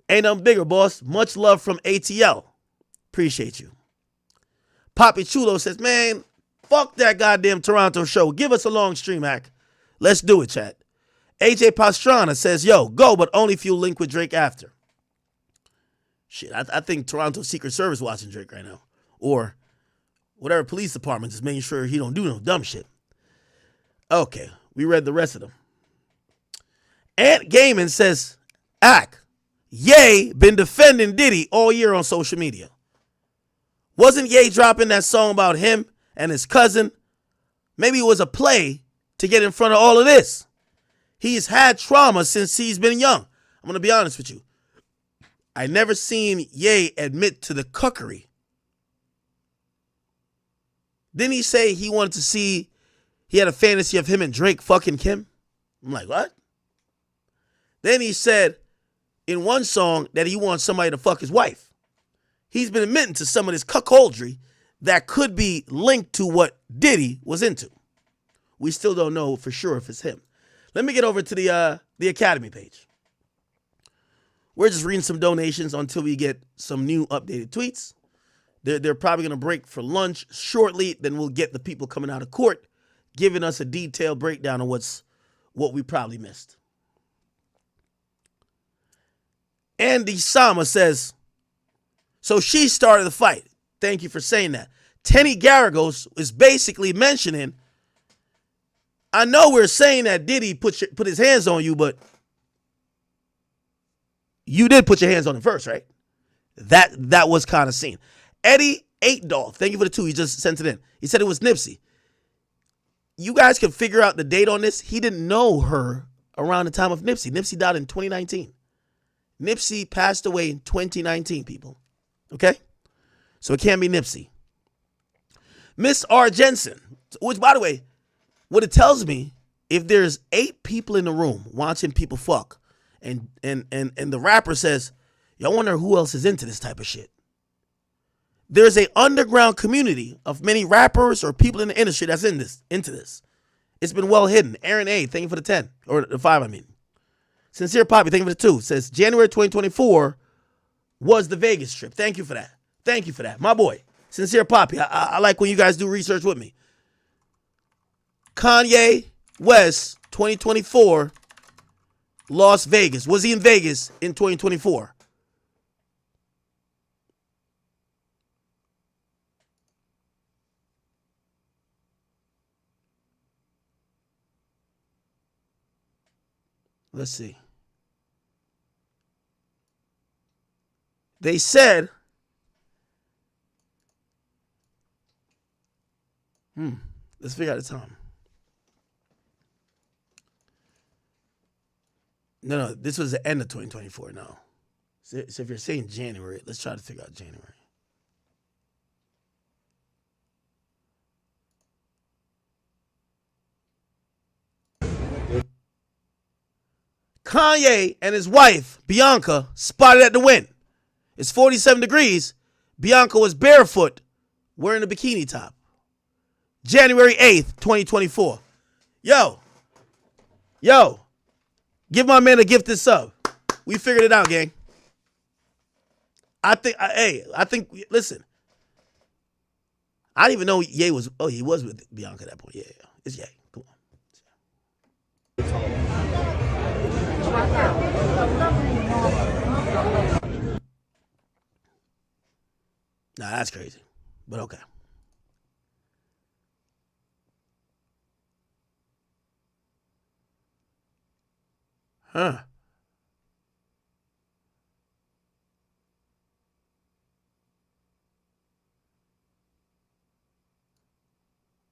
Ain't nothing bigger, boss. Much love from ATL. Appreciate you. Poppy Chulo says, man, fuck that goddamn Toronto show. Give us a long stream, hack. Let's do it, chat. AJ Pastrana says, yo, go, but only if you link with Drake after. Shit, I think Toronto Secret Service watching Drake right now. Or whatever police department is making sure he don't do no dumb shit. Okay, we read the rest of them. Ant Gaiman says, Ack, Ye been defending Diddy all year on social media. Wasn't Ye dropping that song about him and his cousin? Maybe it was a play to get in front of all of this. He's had trauma since he's been young. I'm going to be honest with you. I never seen Ye admit to the cuckery. Didn't he say he wanted to see, he had a fantasy of him and Drake fucking Kim? I'm like, what? Then he said in one song that he wants somebody to fuck his wife. He's been admitting to some of this cuckoldry that could be linked to what Diddy was into. We still don't know for sure if it's him. Let me get over to the Academy page. We're just reading some donations until we get some new updated tweets. They're probably going to break for lunch shortly. Then we'll get the people coming out of court giving us a detailed breakdown of what we probably missed. Andy Sama says, so she started the fight. Thank you for saying that. Tenny Garagos is basically mentioning, I know we're saying that Diddy put his hands on you, but you did put your hands on him first, right? That was kind of seen. Eddie Eightdoll, thank you for the 2. He just sent it in. He said it was Nipsey. You guys can figure out the date on this. He didn't know her around the time of Nipsey. Nipsey died in 2019. Nipsey passed away in 2019, people. Okay? So it can't be Nipsey. Miss R. Jensen, which, by the way, what it tells me, if there's 8 people in the room watching people fuck, and the rapper says, y'all wonder who else is into this type of shit. There's a underground community of many rappers or people in the industry that's into this. It's been well hidden. Aaron A, thank you for the 10. Or the 5, I mean. Sincere Poppy, thank you for the 2. Says January 2024 was the Vegas trip. Thank you for that. Thank you for that. My boy. Sincere Poppy. I like when you guys do research with me. Kanye West 2024 Las Vegas. Was he in Vegas in 2024? Let's see. They said, let's figure out the time. No, this was the end of 2024. No. So if you're saying January, let's try to figure out January. Kanye and his wife, Bianca, spotted at the Wynn. It's 47 degrees. Bianca was barefoot, wearing a bikini top. January 8th, 2024. Yo. Give my man a gift this sub. We figured it out, gang. I think, listen. I didn't even know Ye was, he was with Bianca at that point. Yeah. It's Ye. Come on. Nah, that's crazy. But okay. Huh.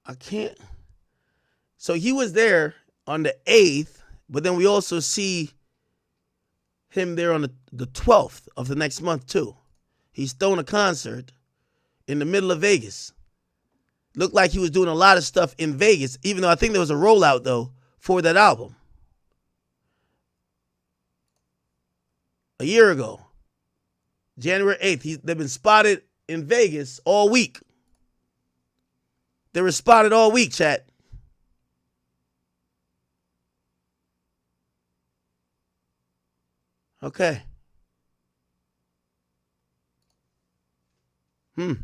I can't. So he was there on the 8th, but then we also see him there on the 12th of the next month too. He's throwing a concert in the middle of Vegas. Looked like he was doing a lot of stuff in Vegas, even though I think there was a rollout, though, for that album. A year ago, January 8th, they've been spotted in Vegas all week. They were spotted all week, chat. Okay. We're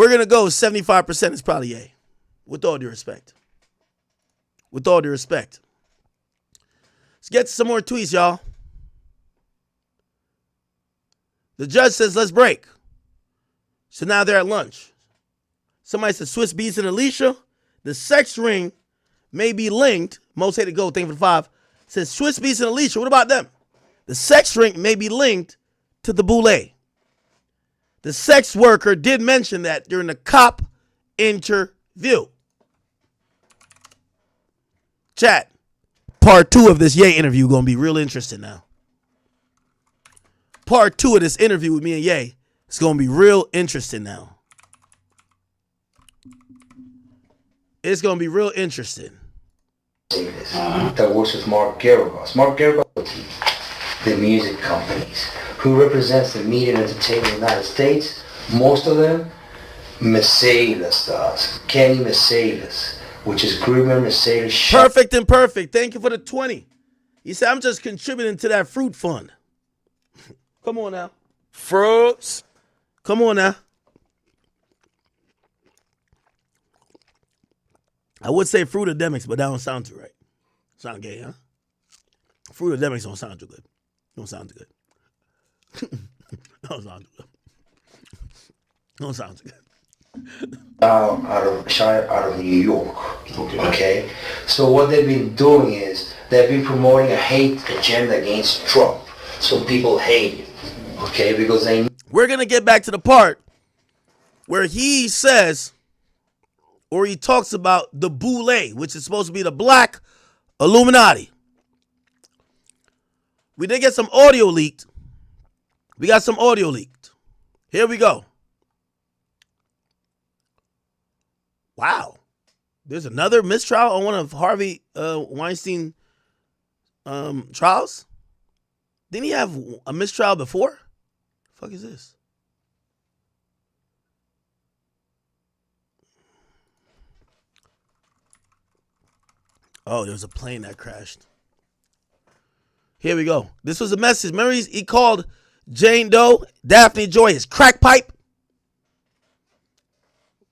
going to go 75% is probably A. With all due respect. With all due respect. Let's get some more tweets, y'all. The judge says, let's break. So now they're at lunch. Somebody said, Swiss Beats and Alicia, the sex ring may be linked. Most hated gold, thank you for the 5. Says, Swiss Beats and Alicia, what about them? The sex ring may be linked to the boule. The sex worker did mention that during the cop interview. Chat, part 2 of this Ye interview going to be real interesting now. Part 2 of this interview with me and Ye is going to be real interesting now. It's going to be real interesting. That works with Mark Garagos. Mark Garagos, the music companies, who represents the media and entertainment in the United States. Most of them, Mercedes does. Kenny Mercedes, which is Groomer Mercedes. Perfect and perfect. Thank you for the 20. He said, I'm just contributing to that fruit fund. Come on now. Fruits. Come on now. I would say fruitademics, but that don't sound too right. Sound gay, huh? Fruitademics don't sound too good. Don't sound too good. Don't sound too good. Don't sound too good. Out of New York. Okay? So what they've been doing is they've been promoting a hate agenda against Trump. So people hate it. Okay? Because they... We're going to get back to the part where he says, or he talks about the boule, which is supposed to be the black Illuminati. We did get some audio leaked. We got some audio leaked. Here we go. Wow. There's another mistrial on one of Harvey Weinstein trials? Didn't he have a mistrial before? The fuck is this? Oh, there was a plane that crashed. Here we go. This was a message. Remember, he called Jane Doe, Daphne Joy, his crack pipe.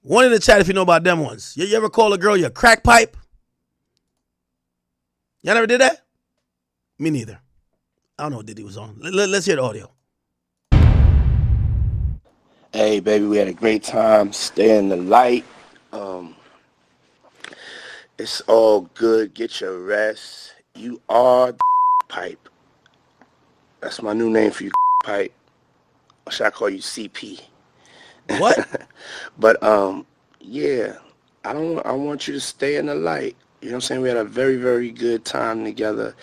One in the chat if you know about them ones. You ever call a girl your crack pipe? Y'all never did that? Me neither. I don't know what Diddy was on. Let's hear the audio. Hey, baby, we had a great time. Stay in the light. It's all good. Get your rest. You are the pipe. That's my new name for you, pipe. Or should I call you CP? What? But yeah, I want you to stay in the light. You know what I'm saying? We had a very, very good time together.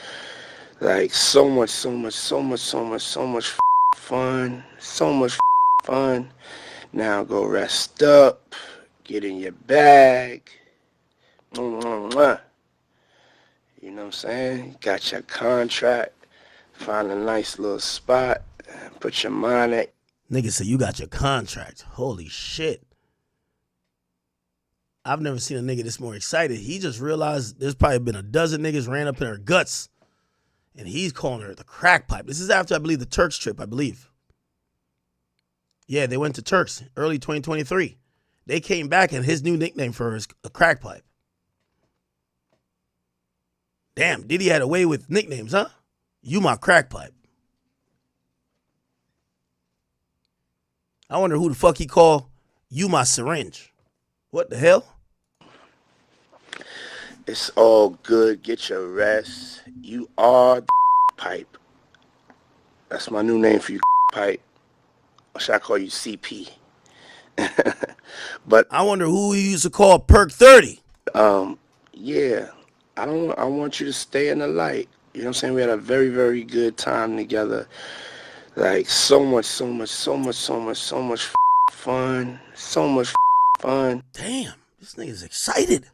Like so much fun. So much fun. Now go rest up. Get in your bag. You know what I'm saying? Got your contract. Find a nice little spot. Put your mind at. Nigga said you got your contract. Holy shit. I've never seen a nigga this more excited. He just realized there's probably been a dozen niggas ran up in her guts. And he's calling her the crack pipe. This is after, I believe, the Turks trip, I believe. Yeah, they went to Turks early 2023. They came back and his new nickname for her is a crack pipe. Damn, Diddy had a way with nicknames, huh? You my crack pipe. I wonder who the fuck he called you my syringe. What the hell? It's all good. Get your rest. You are the pipe. That's my new name for you, pipe. Or should I call you CP? But I wonder who he used to call Perk 30. Yeah. I want you to stay in the light. You know what I'm saying? We had a very, very good time together. Like so much fun. So much fun. Damn, this nigga's excited.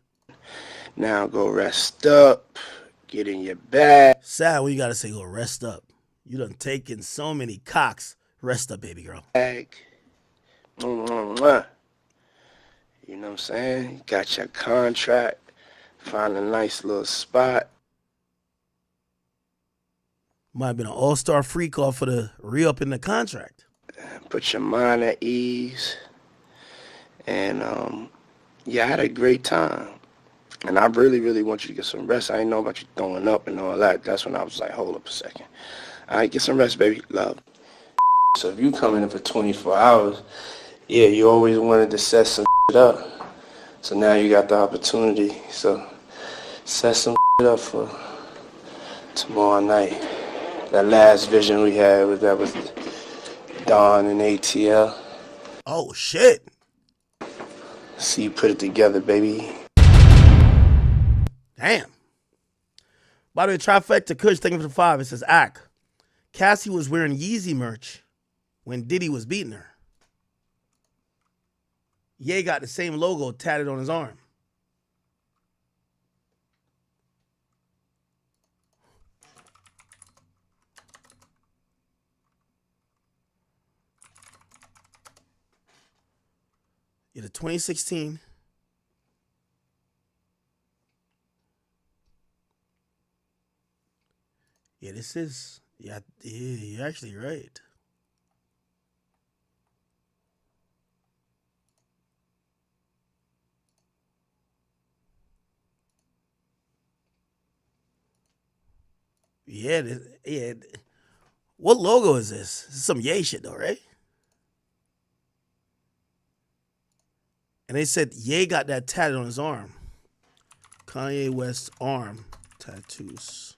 Now go rest up. Get in your bag. Sad when you gotta say go rest up. You done taken so many cocks. Rest up, baby girl. Bag. Mwah. You know what I'm saying? Got your contract. Find a nice little spot. Might have been an all-star FREEKOFF for the re-up in the contract. Put your mind at ease. And, yeah, I had a great time. And I really, really want you to get some rest. I didn't know about you throwing up and all that. That's when I was like, hold up a second. All right, get some rest, baby. Love. So if you come in for 24 hours, yeah, you always wanted to set some up. So now you got the opportunity. So set some up for tomorrow night. That last vision we had was Don and ATL. Oh, shit. See you put it together, baby. Damn. By the way, Trifecta Kush, thank you for the 5. It says, Ack, Cassie was wearing Yeezy merch when Diddy was beating her. Ye got the same logo tatted on his arm. Yeah, the 2016. Yeah, this is, yeah, you're actually right. Yeah, yeah. What logo is this? This is some Ye shit though, right? And they said Ye got that tatted on his arm. Kanye West's arm tattoos.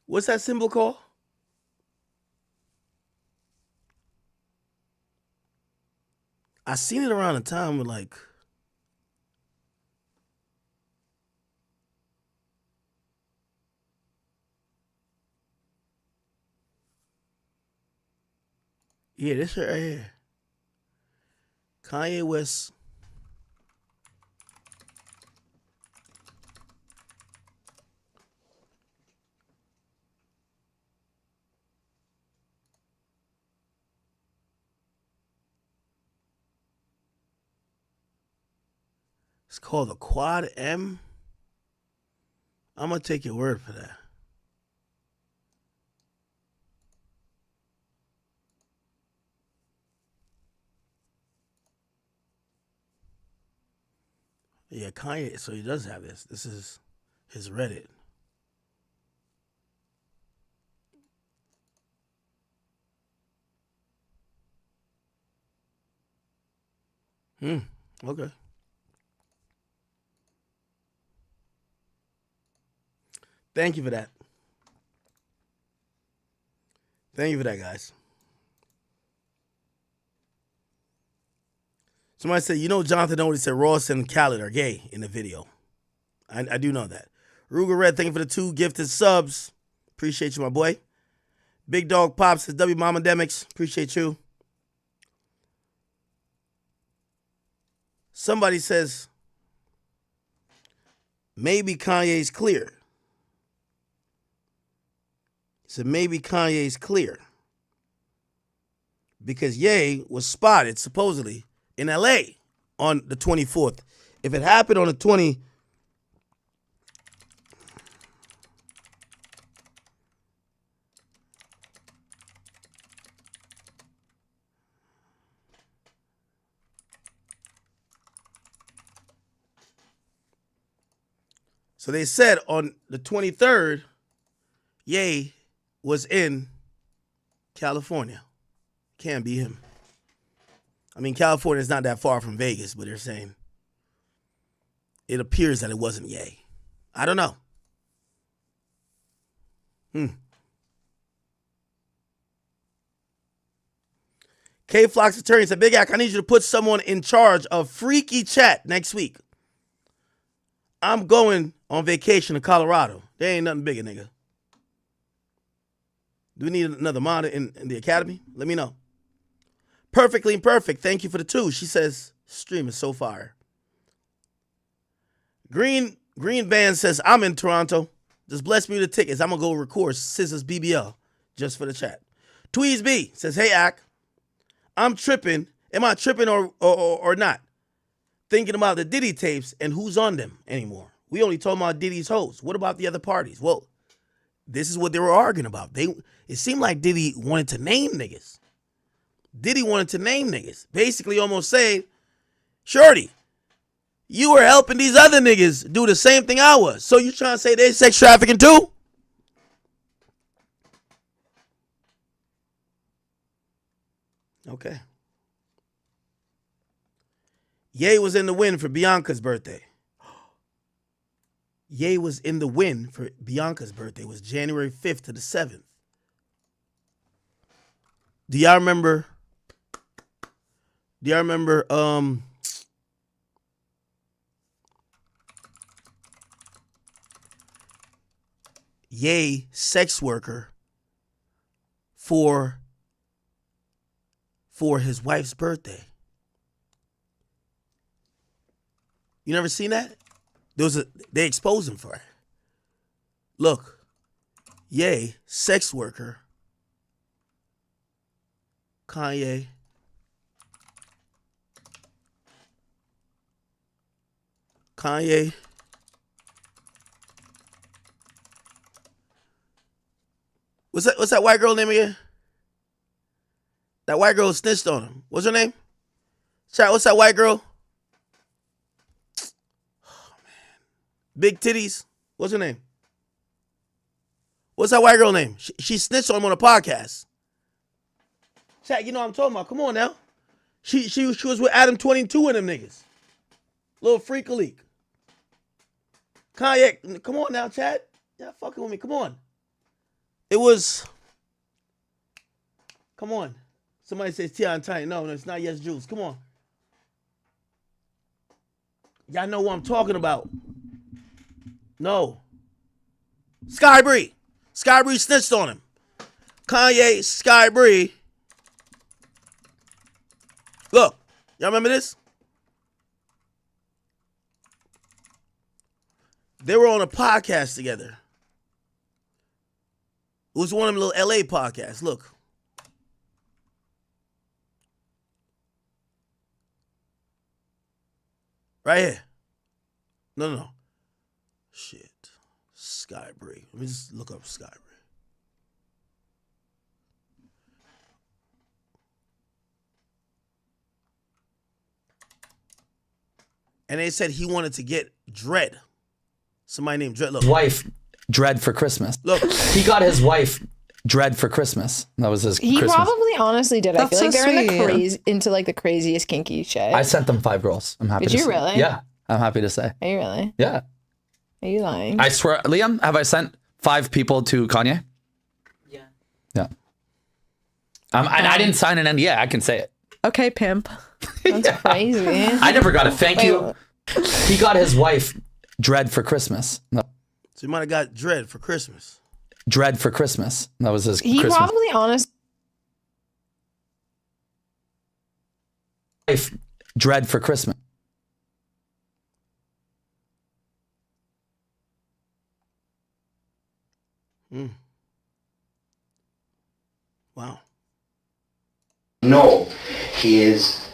What's that symbol called? I seen it around the time with like, yeah, this shit right here. Kanye West. It's called the Quad M. I'm going to take your word for that. Yeah, Kanye, so he does have this. This is his Reddit. Okay. Thank you for that. Thank you for that, guys. Somebody said, you know, Jonathan already said Ross and Khaled are gay in the video. I do know that. Ruger Red, thank you for the 2 gifted subs. Appreciate you, my boy. Big Dog Pops says, W Mama Demics. Appreciate you. Somebody says, maybe Kanye's clear. He said, maybe Kanye's clear. Because Ye was spotted, supposedly, in LA on the 24th. If it happened on the 20th, so they said on the 23rd, Ye was in California. Can't be him. I mean, California is not that far from Vegas, but they're saying it appears that it wasn't Ye. I don't know. K-Flock's attorney said, Big Ack, I need you to put someone in charge of Freaky Chat next week. I'm going on vacation to Colorado. There ain't nothing bigger, nigga. Do we need another mod in the academy? Let me know. Perfectly Imperfect, thank you for the 2. She says, stream is so fire. Green Band says, I'm in Toronto. Just bless me with the tickets. I'm going to go record Scissors BBL just for the chat. Tweez B says, hey, Ack, I'm tripping. Am I tripping or not? Thinking about the Diddy tapes and who's on them anymore. We only talking about Diddy's hosts. What about the other parties? Well, this is what they were arguing about. It seemed like Diddy wanted to name niggas. Basically almost saying, Shorty, you were helping these other niggas do the same thing I was. So you trying to say they sex trafficking too? Okay. Ye was in the win for Bianca's birthday. Ye was in the win for Bianca's birthday. It was January 5th to the 7th. Do y'all remember? Ye sex worker for his wife's birthday. You never seen that? They exposed him for it. Look, Ye, sex worker, Kanye, What's that white girl name again? That white girl snitched on him. What's her name? Chat, what's that white girl? Oh, man. Big titties. What's her name? What's that white girl name? She snitched on him on a podcast. Chat, you know what I'm talking about. Come on now. She was with Adam 22 and them niggas. Little freak leak. Kanye, come on now, chat. Yeah, fucking with me. Come on. It was. Come on. Somebody says Tion Tiny. No, it's not Yes Juice. Come on. Y'all know what I'm talking about. No. Sky Bree. Sky Bree snitched on him. Kanye, Sky Bree. Look. Y'all remember this? They were on a podcast together. It was one of them little LA podcasts. Look. Right here. No. Shit. Sky Bree. Let me just look up Sky Bree. And they said he wanted to get Dread. Somebody named Dread. Look. Wife, Dread for Christmas. Look. He got his wife Dread for Christmas. That was his He Christmas. probably honestly did. That's I feel like so they're into like the craziest kinky shit. I sent them 5 girls. I'm happy Did to you say. really? Yeah. I'm happy to say. Are you really? Yeah. Are you lying? I swear, Liam, have I sent 5 people to Kanye? Yeah. Yeah. And I didn't sign an NDA. I can say it. Okay, pimp. That's crazy. I never got a thank you. He got his wife Dread for Christmas. So you might have got Dread for Christmas. Dread for Christmas. That was his He Christmas. probably honestly. Wife Dread for Christmas. Wow. No, he is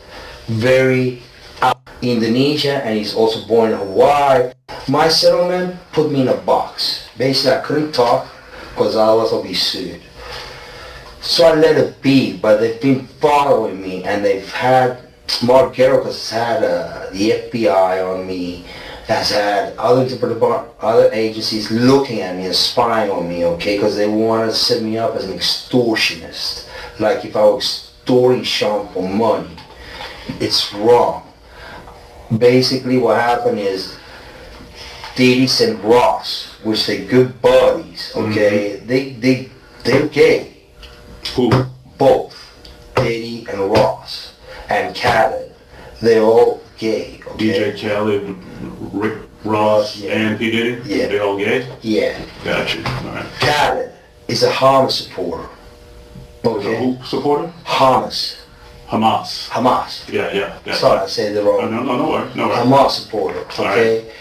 very out in Indonesia and he's also born in Hawaii. My settlement put me in a box. Basically, I couldn't talk because otherwise I'll be sued. So I let it be, but they've been following me and they've had, Mark Garrow has had the FBI on me, has had other agencies looking at me and spying on me, okay, because they wanted to set me up as an extortionist. Like if I was extorting Sean for money. It's wrong. Basically what happened is Diddy and Ross, which they're good buddies, okay, they're gay. Who? Both. Diddy and Ross and Khaled, they're all gay. Okay? DJ Khaled, Rick Ross, Yeah. and P. Diddy? Yeah. They all gay? Yeah. Gotcha. All right. Khaled is a Hamas supporter. Okay? Who supporter? Hamas. Hamas. Yeah. Sorry, I said it wrong. No worries. Hamas supporter. Okay? Right.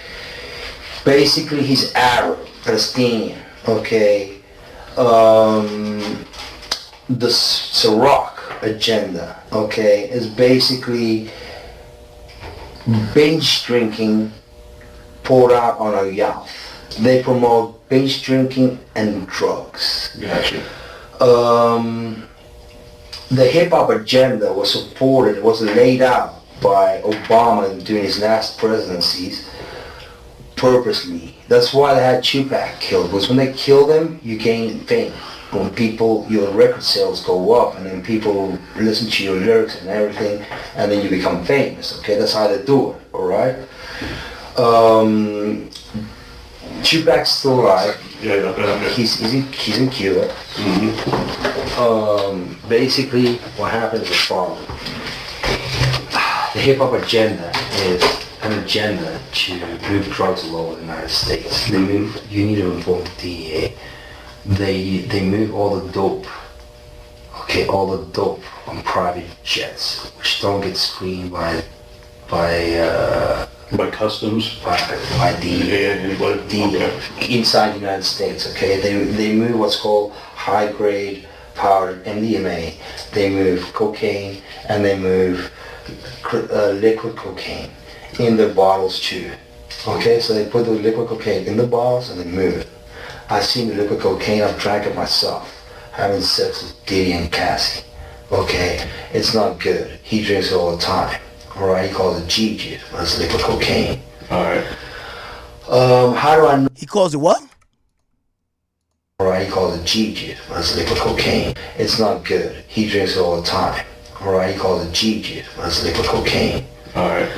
Basically, he's Arab, Palestinian. Okay? The Ciroc agenda, okay, is basically binge drinking poured out on a youth. They promote binge drinking and drugs. Gotcha. The hip-hop agenda was laid out by Obama during his last presidencies purposely. That's why they had Tupac killed, because when they kill them, you gain fame. When people, your record sales go up, and then people listen to your lyrics and everything, and then you become famous, okay? That's how they do it, all right? Tupac's still alive. Yeah. He's in Cuba. Basically, what happens is the following. The hip-hop agenda is an agenda to move drugs all over the United States. You need to involve the DEA. They move all the dope, okay, all the dope on private jets, which don't get screened by customs, by the inside the United States. Okay, they move what's called high grade powdered MDMA. They move cocaine and they move liquid cocaine in their bottles too. Okay, so they put the liquid cocaine in the bottles and they move it. I've seen the liquid cocaine, I've drank it myself, having sex with Diddy and Cassie. Okay, it's not good. He drinks it all the time. Alright, he calls it G-Jit, but it's liquid cocaine. Alright. How do I know? He calls it what? Alright, he calls it G-Jit, but it's liquid cocaine. It's not good. He drinks it all the time. Alright, he calls it G-Jit, but it's liquid cocaine. Alright.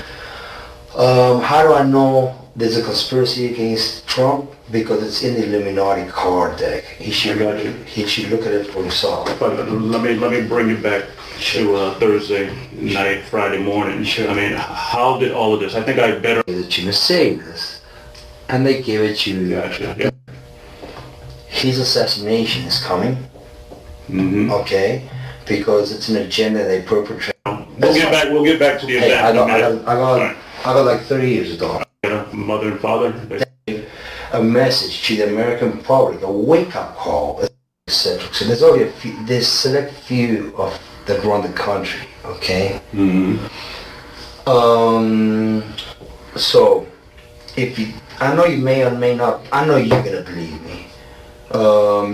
How do I know there's a conspiracy against Trump? Because it's in the Illuminati card deck. He should look at it for himself. But let me bring it back to Thursday night, Friday morning. Sure. I mean, how did all of this? I think I better. Give it to Mercedes, and they give it to. Gotcha. Yeah. His assassination is coming. Mm-hmm. Okay, because it's an agenda they perpetrate. We'll get back to the event. Hey, I got like 30 years ago. Mother and father. A message to the American public, a wake-up call, etc. So there's only there's select few of that run the country, okay? Mm-hmm. So, I know you may or may not, I know you're gonna believe me.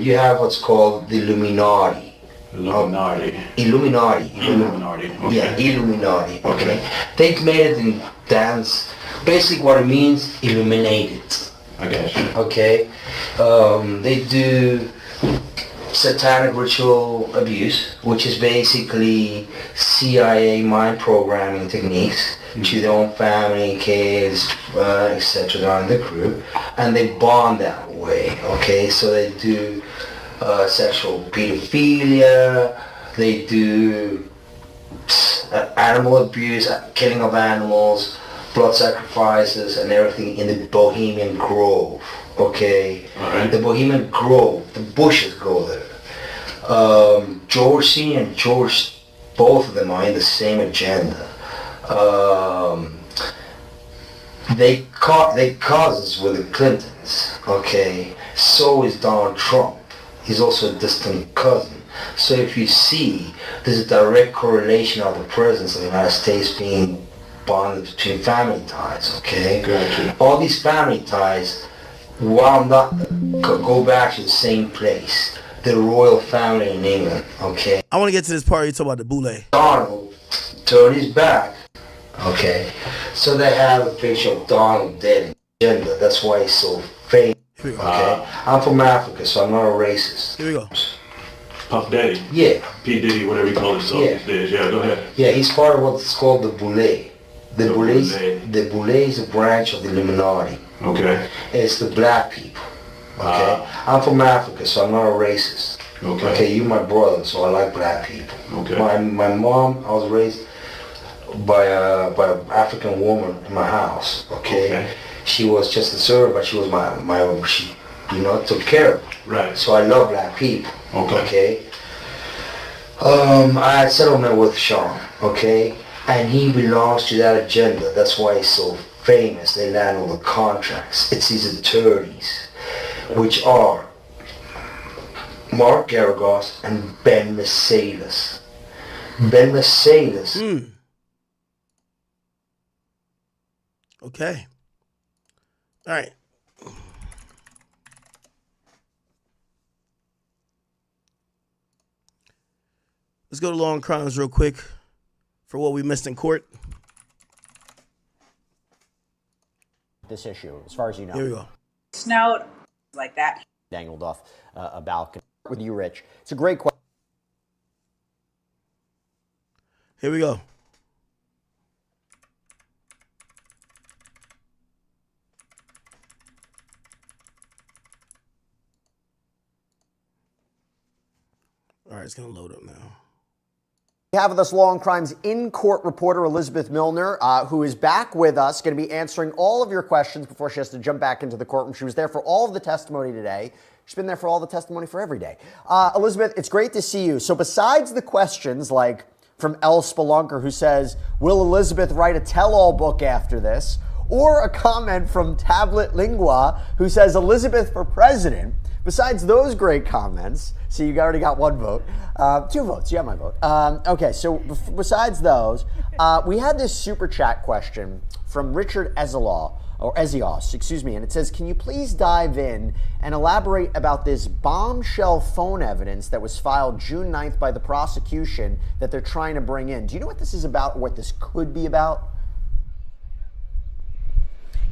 You have what's called the Illuminati. Illuminati. Okay. Yeah, Illuminati, okay? They've made it in dance. Basically what it means, illuminated. I guess. Okay, they do satanic ritual abuse, which is basically CIA mind programming techniques to their own family, kids, etc. They're in the group, and they bond that way. Okay, so they do sexual pedophilia, they do animal abuse, killing of animals, blood sacrifices and everything in the Bohemian Grove, okay? Right. The Bohemian Grove, the Bushes go there. George C. and George, both of them are in the same agenda. They cousins with the Clintons, okay? So is Donald Trump. He's also a distant cousin. So if you see, there's a direct correlation of the presence of the United States being bonded between family ties, okay? Gotcha. All these family ties wound up, go back to the same place, the royal family in England, okay? I want to get to this part you talk about the boule. Donald turned his back, okay? So they have a picture of Donald dead in agenda. That's why he's so famous, okay? I'm from Africa, so I'm not a racist. Here we go. Puff Daddy. Yeah. P. Diddy, whatever you call himself these days. Yeah, go ahead. Yeah, he's part of what's called the boule. The boule is a branch of the Illuminati. Okay. It's the black people. Okay. I'm from Africa, so I'm not a racist. Okay. You my brother, so I like black people. Okay. My mom, I was raised by an African woman in my house. Okay. She was just a servant, but she was she took care of me. Right. So I love black people. Okay. I had settlement with Sean. Okay. And he belongs to that agenda. That's why he's so famous. They land all the contracts. It's his attorneys, which are Mark Garagos and Ben Mercedes. Ben Mercedes. Okay. All right. Let's go to Law and Crimes real quick for what we missed in court. This issue, as far as you know. Here we go. Snout like that. Dangled off about with you, Rich. It's a great question. Here we go. All right, it's going to load up now. We have with us Law and Crimes in-court reporter Elizabeth Milner, who is back with us, going to be answering all of your questions before she has to jump back into the courtroom. She was there for all of the testimony today. She's been there for all the testimony for every day. Elizabeth, it's great to see you. So besides the questions like from L. Spelunker, who says, will Elizabeth write a tell-all book after this? Or a comment from Tablet Lingua, who says, Elizabeth for president. Besides those great comments, so you already got one vote, 2 votes, you have my vote. Okay, so besides those, we had this super chat question from Richard Ezios, excuse me, and it says, can you please dive in and elaborate about this bombshell phone evidence that was filed June 9th by the prosecution that they're trying to bring in? Do you know what this is about, or what this could be about?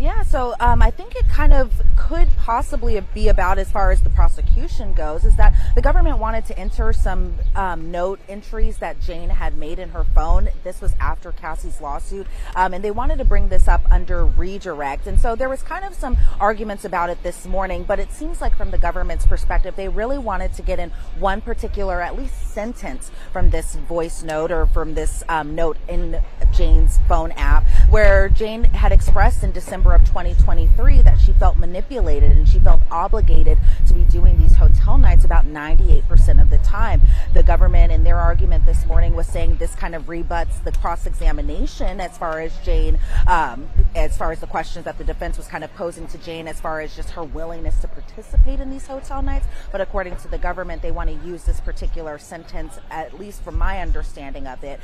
Yeah, so I think it kind of could possibly be about, as far as the prosecution goes, is that the government wanted to enter some note entries that Jane had made in her phone. This was after Cassie's lawsuit, and they wanted to bring this up under redirect. And so there was kind of some arguments about it this morning, but it seems like from the government's perspective, they really wanted to get in one particular, at least sentence from this voice note, or from this note in Jane's phone app, where Jane had expressed in December of 2023 that she felt manipulated and she felt obligated to be doing these hotel nights about 98% of the time. The government, in their argument this morning, was saying this kind of rebuts the cross-examination as far as Jane, as far as the questions that the defense was kind of posing to Jane as far as just her willingness to participate in these hotel nights. But according to the government, they want to use this particular sentence, at least from my understanding of it,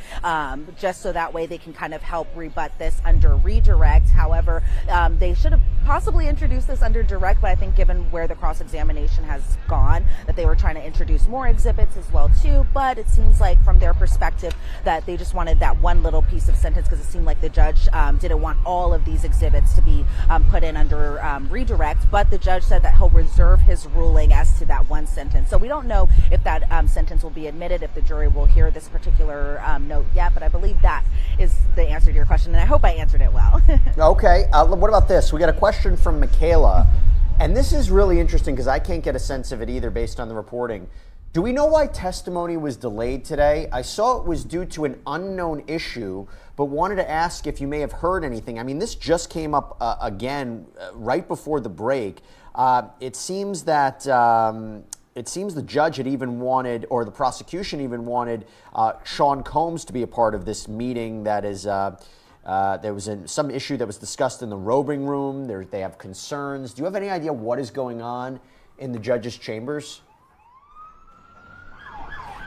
just so that way they can kind of help rebut this under redirect. However, they should have possibly introduced this under direct, but I think given where the cross-examination has gone, that they were trying to introduce more exhibits as well too. But it seems like from their perspective that they just wanted that one little piece of sentence, because it seemed like the judge didn't want all of these exhibits to be put in under redirect. But the judge said that he'll reserve his ruling as to that one sentence. So we don't know if that sentence will be admitted, if the jury will hear this particular note yet, but I believe that is the answer to your question, and I hope I answered it well. Okay, what about this? We got a question from Michaela, and this is really interesting because I can't get a sense of it either based on the reporting. Do we know why testimony was delayed today? I saw it was due to an unknown issue, but wanted to ask if you may have heard anything. I mean, this just came up again right before the break. It seems that the judge had even wanted, or the prosecution even wanted, Sean Combs to be a part of this meeting. That is, there was some issue that was discussed in the roving room. They have concerns. Do you have any idea what is going on in the judge's chambers?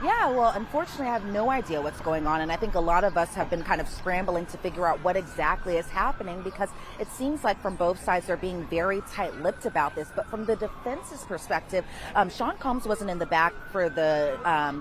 Yeah, well, unfortunately, I have no idea what's going on, and I think a lot of us have been kind of scrambling to figure out what exactly is happening, because it seems like from both sides they're being very tight-lipped about this. But from the defense's perspective, Sean Combs wasn't in the back for the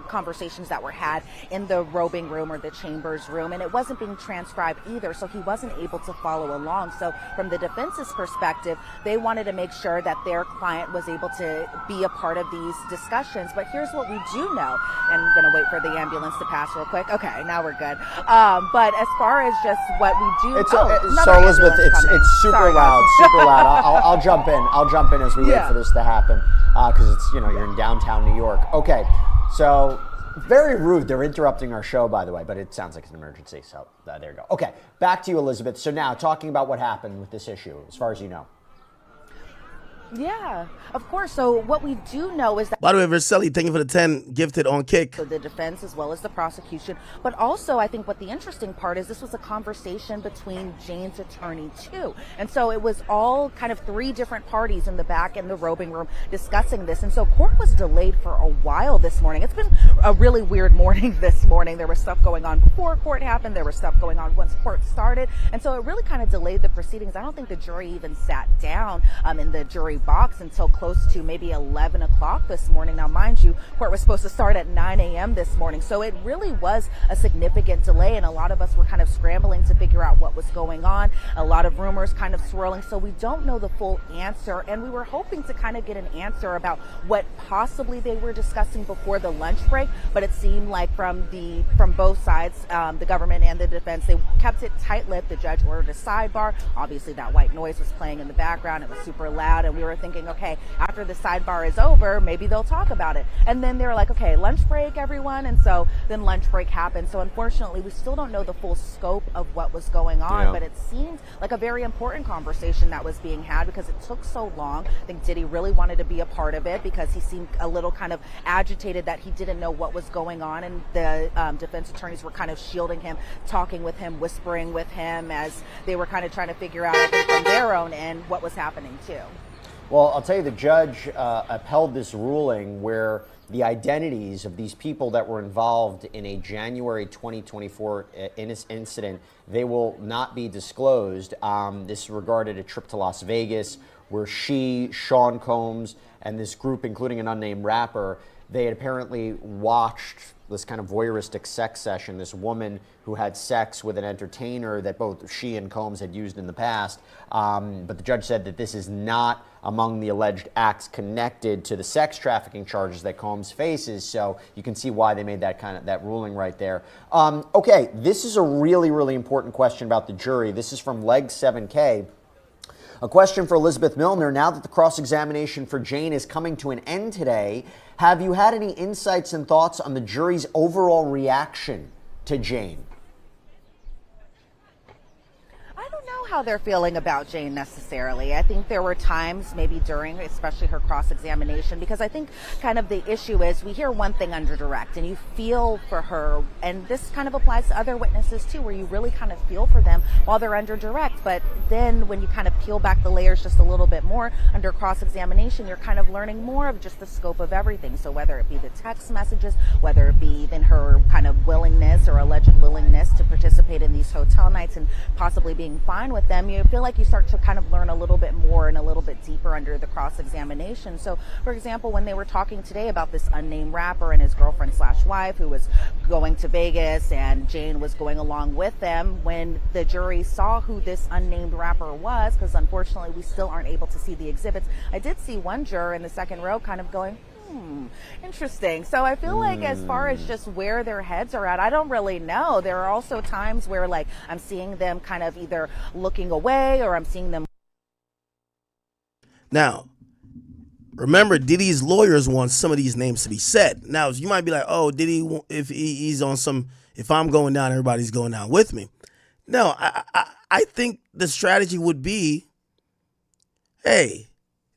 conversations that were had in the roving room or the chambers room, and it wasn't being transcribed either, so he wasn't able to follow along. So from the defense's perspective, they wanted to make sure that their client was able to be a part of these discussions. But here's what we do know, And I'm gonna wait for the ambulance to pass real quick. Okay, now we're good. But as far as just what we do, So Elizabeth, it's super loud, super loud. I'll jump in. I'll jump in as we wait for this to happen, because it's you're in downtown New York. Okay, so very rude. They're interrupting our show, by the way, but it sounds like it's an emergency. So there you go. Okay, back to you, Elizabeth. So now talking about what happened with this issue, as far as you know. Yeah, of course. So what we do know is that... By the way, Verselli, thank you for the 10 gifted on Kick. So the defense as well as the prosecution. But also, I think what the interesting part is this was a conversation between Jane's attorney, too. And so it was all kind of three different parties in the back in the robing room discussing this. And so court was delayed for a while this morning. It's been a really weird morning this morning. There was stuff going on before court happened. There was stuff going on once court started. And so it really kind of delayed the proceedings. I don't think the jury even sat down in the jury box until close to maybe 11 o'clock this morning. Now, mind you, court was supposed to start at 9 a.m. this morning. So it really was a significant delay, and a lot of us were kind of scrambling to figure out what was going on. A lot of rumors kind of swirling. So we don't know the full answer, and we were hoping to kind of get an answer about what possibly they were discussing before the lunch break. But it seemed like from both sides, the government and the defense, they kept it tight-lipped. The judge ordered a sidebar. Obviously, that white noise was playing in the background. It was super loud, and we were thinking, okay, after the sidebar is over, maybe they'll talk about it. And then they were like, okay, lunch break, everyone. And so then lunch break happened. So unfortunately, we still don't know the full scope of what was going on, but it seemed like a very important conversation that was being had because it took so long. I think Diddy really wanted to be a part of it because he seemed a little kind of agitated that he didn't know what was going on. And the defense attorneys were kind of shielding him, talking with him, whispering with him as they were kind of trying to figure out, I think, from their own end what was happening too. Well, I'll tell you, the judge upheld this ruling where the identities of these people that were involved in a January 2024 incident, they will not be disclosed. This regarded a trip to Las Vegas where Sean Combs, and this group, including an unnamed rapper, they had apparently watched this kind of voyeuristic sex session, this woman who had sex with an entertainer that both she and Combs had used in the past. But the judge said that this is not among the alleged acts connected to the sex trafficking charges that Combs faces. So you can see why they made that ruling right there. Okay, this is a really, really important question about the jury. This is from Leg 7K. A question for Elizabeth Milner. Now that the cross-examination for Jane is coming to an end today, have you had any insights and thoughts on the jury's overall reaction to Jane? I don't know how they're feeling about Jane necessarily. I think there were times maybe during, especially her cross-examination, because I think kind of the issue is we hear one thing under direct and you feel for her, and this kind of applies to other witnesses too, where you really kind of feel for them while they're under direct. But then when you kind of peel back the layers just a little bit more under cross-examination, you're kind of learning more of just the scope of everything. So whether it be the text messages, whether it be even her kind of willingness or alleged willingness to participate in these hotel nights and possibly being fine with them, you feel like you start to kind of learn a little bit more and a little bit deeper under the cross-examination. So, for example, when they were talking today about this unnamed rapper and his girlfriend/wife who was going to Vegas and Jane was going along with them, when the jury saw who this unnamed rapper was, because unfortunately we still aren't able to see the exhibits, I did see one juror in the second row kind of going, interesting. So I feel like as far as just where their heads are at, I don't really know. There are also times where like I'm seeing them kind of either looking away or I'm seeing them. Now, remember, Diddy's lawyers want some of these names to be said. Now, you might be like, oh, Diddy, if he's on some, if I'm going down, everybody's going down with me. No, I think the strategy would be, hey,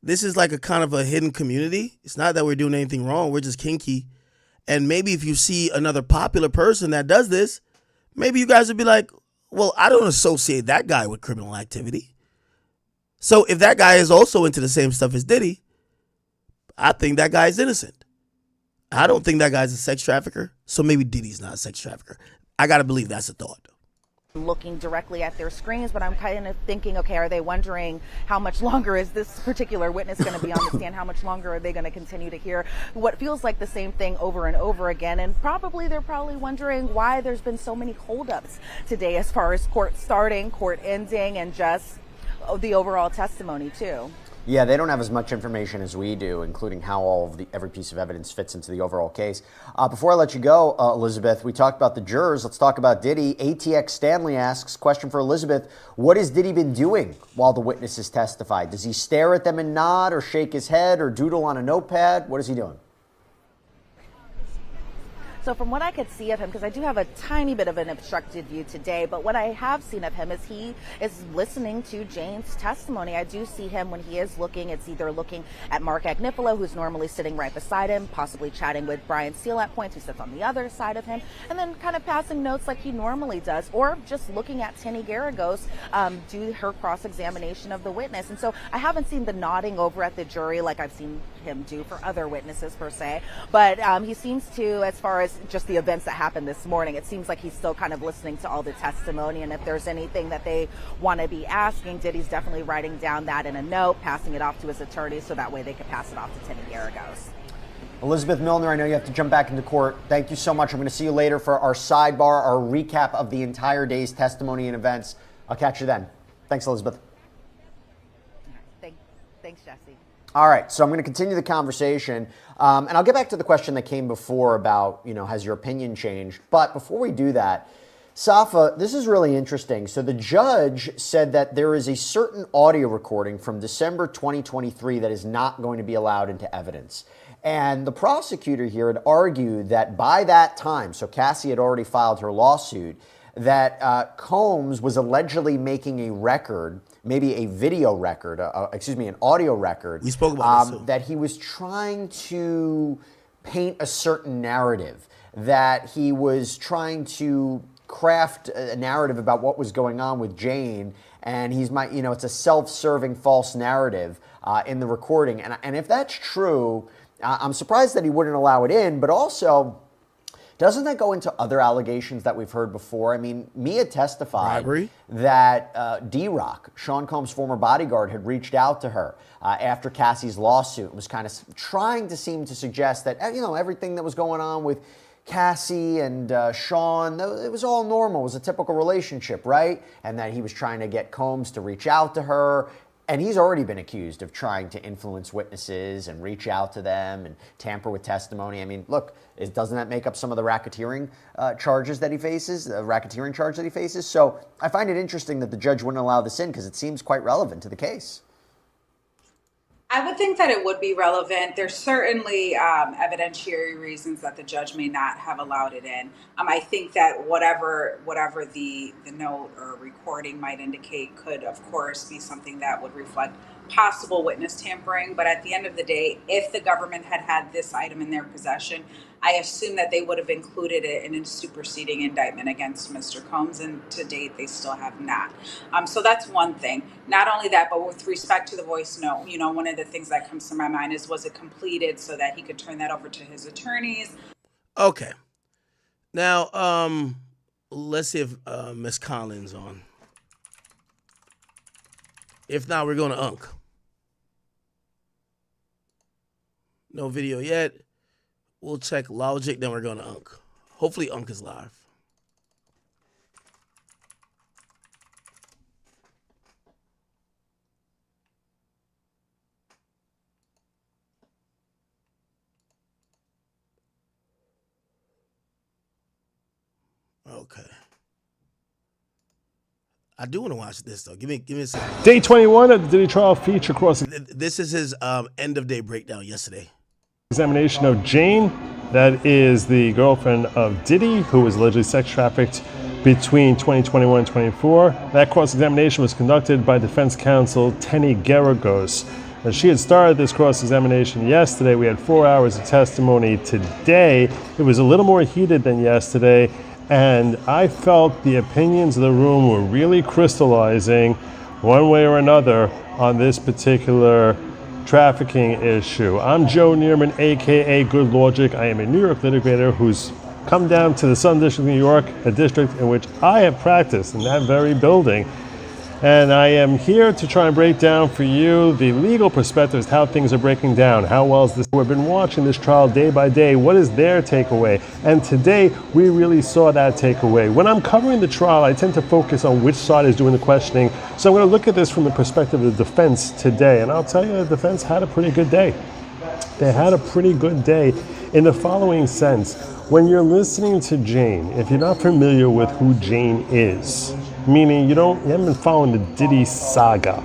this is like a kind of a hidden community. It's not that we're doing anything wrong. We're just kinky. And maybe if you see another popular person that does this, maybe you guys would be like, well, I don't associate that guy with criminal activity. So if that guy is also into the same stuff as Diddy, I think that guy is innocent. I don't think that guy's a sex trafficker. So maybe Diddy's not a sex trafficker. I got to believe that's a thought. Looking directly at their screens, but I'm kind of thinking, okay, are they wondering how much longer is this particular witness going to be on the stand? How much longer are they going to continue to hear what feels like the same thing over and over again? And they're probably wondering why there's been so many holdups today as far as court starting, court ending, and just the overall testimony too. Yeah, they don't have as much information as we do, including how every piece of evidence fits into the overall case. Before I let you go, Elizabeth, we talked about the jurors. Let's talk about Diddy. ATX Stanley asks, question for Elizabeth, what has Diddy been doing while the witnesses testified? Does he stare at them and nod or shake his head or doodle on a notepad? What is he doing? So from what I could see of him, because I do have a tiny bit of an obstructed view today, but what I have seen of him is he is listening to Jane's testimony. I do see him when he is looking. It's either looking at Mark Agnifilo, who's normally sitting right beside him, possibly chatting with Brian Steele at points, who sits on the other side of him, and then kind of passing notes like he normally does, or just looking at Tinny Garagos do her cross-examination of the witness. And so I haven't seen the nodding over at the jury like I've seen him do for other witnesses per se, but he seems to, as far as just the events that happened this morning, it seems like he's still kind of listening to all the testimony, and if there's anything that they want to be asking, Diddy's definitely writing down that in a note, passing it off to his attorney so that way they can pass it off to Tinny Garagos. Elizabeth Milner, I know you have to jump back into court. Thank you so much. I'm going to see you later for our sidebar, our recap of the entire day's testimony and events. I'll catch you then. Thanks, Elizabeth. Thanks, Jesse. All right, so I'm going to continue the conversation, and I'll get back to the question that came before about, has your opinion changed? But before we do that, Safa, this is really interesting. So the judge said that there is a certain audio recording from December 2023 that is not going to be allowed into evidence. And the prosecutor here had argued that by that time, so Cassie had already filed her lawsuit, that Combs was allegedly making a record, maybe a video record, an audio record. We spoke about this too. That he was trying to paint a certain narrative, that he was trying to craft a narrative about what was going on with Jane, and it's a self-serving false narrative in the recording. And if that's true, I'm surprised that he wouldn't allow it in, but also, doesn't that go into other allegations that we've heard before? I mean, Mia testified that D-Rock, Sean Combs' former bodyguard, had reached out to her after Cassie's lawsuit and was kind of trying to seem to suggest that, everything that was going on with Cassie and Sean, it was all normal. It was a typical relationship, right? And that he was trying to get Combs to reach out to her. And he's already been accused of trying to influence witnesses and reach out to them and tamper with testimony. I mean, look, doesn't that make up some of the racketeering charges that he faces, the racketeering charge that he faces? So I find it interesting that the judge wouldn't allow this in because it seems quite relevant to the case. I would think that it would be relevant. There's certainly evidentiary reasons that the judge may not have allowed it in. I think that whatever the note or recording might indicate could, of course, be something that would reflect possible witness tampering. But at the end of the day, if the government had this item in their possession, I assume that they would have included it in a superseding indictment against Mr. Combs, and to date, they still have not. So that's one thing. Not only that, but with respect to the voice note, one of the things that comes to my mind is, was it completed so that he could turn that over to his attorneys? Okay. Now, let's see if Miss Collins on. If not, we're going to Unc. No video yet. We'll check Logic, then we're going to Unc. Hopefully Unc is live. Okay. I do want to watch this though. Give me a second. Day 21 of the Diddy trial feature cross. This is his end of day breakdown yesterday. Examination of Jane, that is the girlfriend of Diddy, who was allegedly sex trafficked between 2021 and 24. That cross-examination was conducted by defense counsel Tinny Garagos. Now, she had started this cross-examination yesterday. We had 4 hours of testimony today. It was a little more heated than yesterday, and I felt the opinions of the room were really crystallizing one way or another on this particular trafficking issue. I'm Joe Neerman, aka Good Logic. I am a New York litigator who's come down to the Southern District of New York, a district in which I have practiced in that very building. And I am here to try and break down for you the legal perspectives, how things are breaking down, how well is this. We've been watching this trial day by day. What is their takeaway? And today, we really saw that takeaway. When I'm covering the trial, I tend to focus on which side is doing the questioning. So I'm going to look at this from the perspective of the defense today. And I'll tell you, the defense had a pretty good day. They had a pretty good day in the following sense. When you're listening to Jane, if you're not familiar with who Jane is, meaning you haven't been following the Diddy saga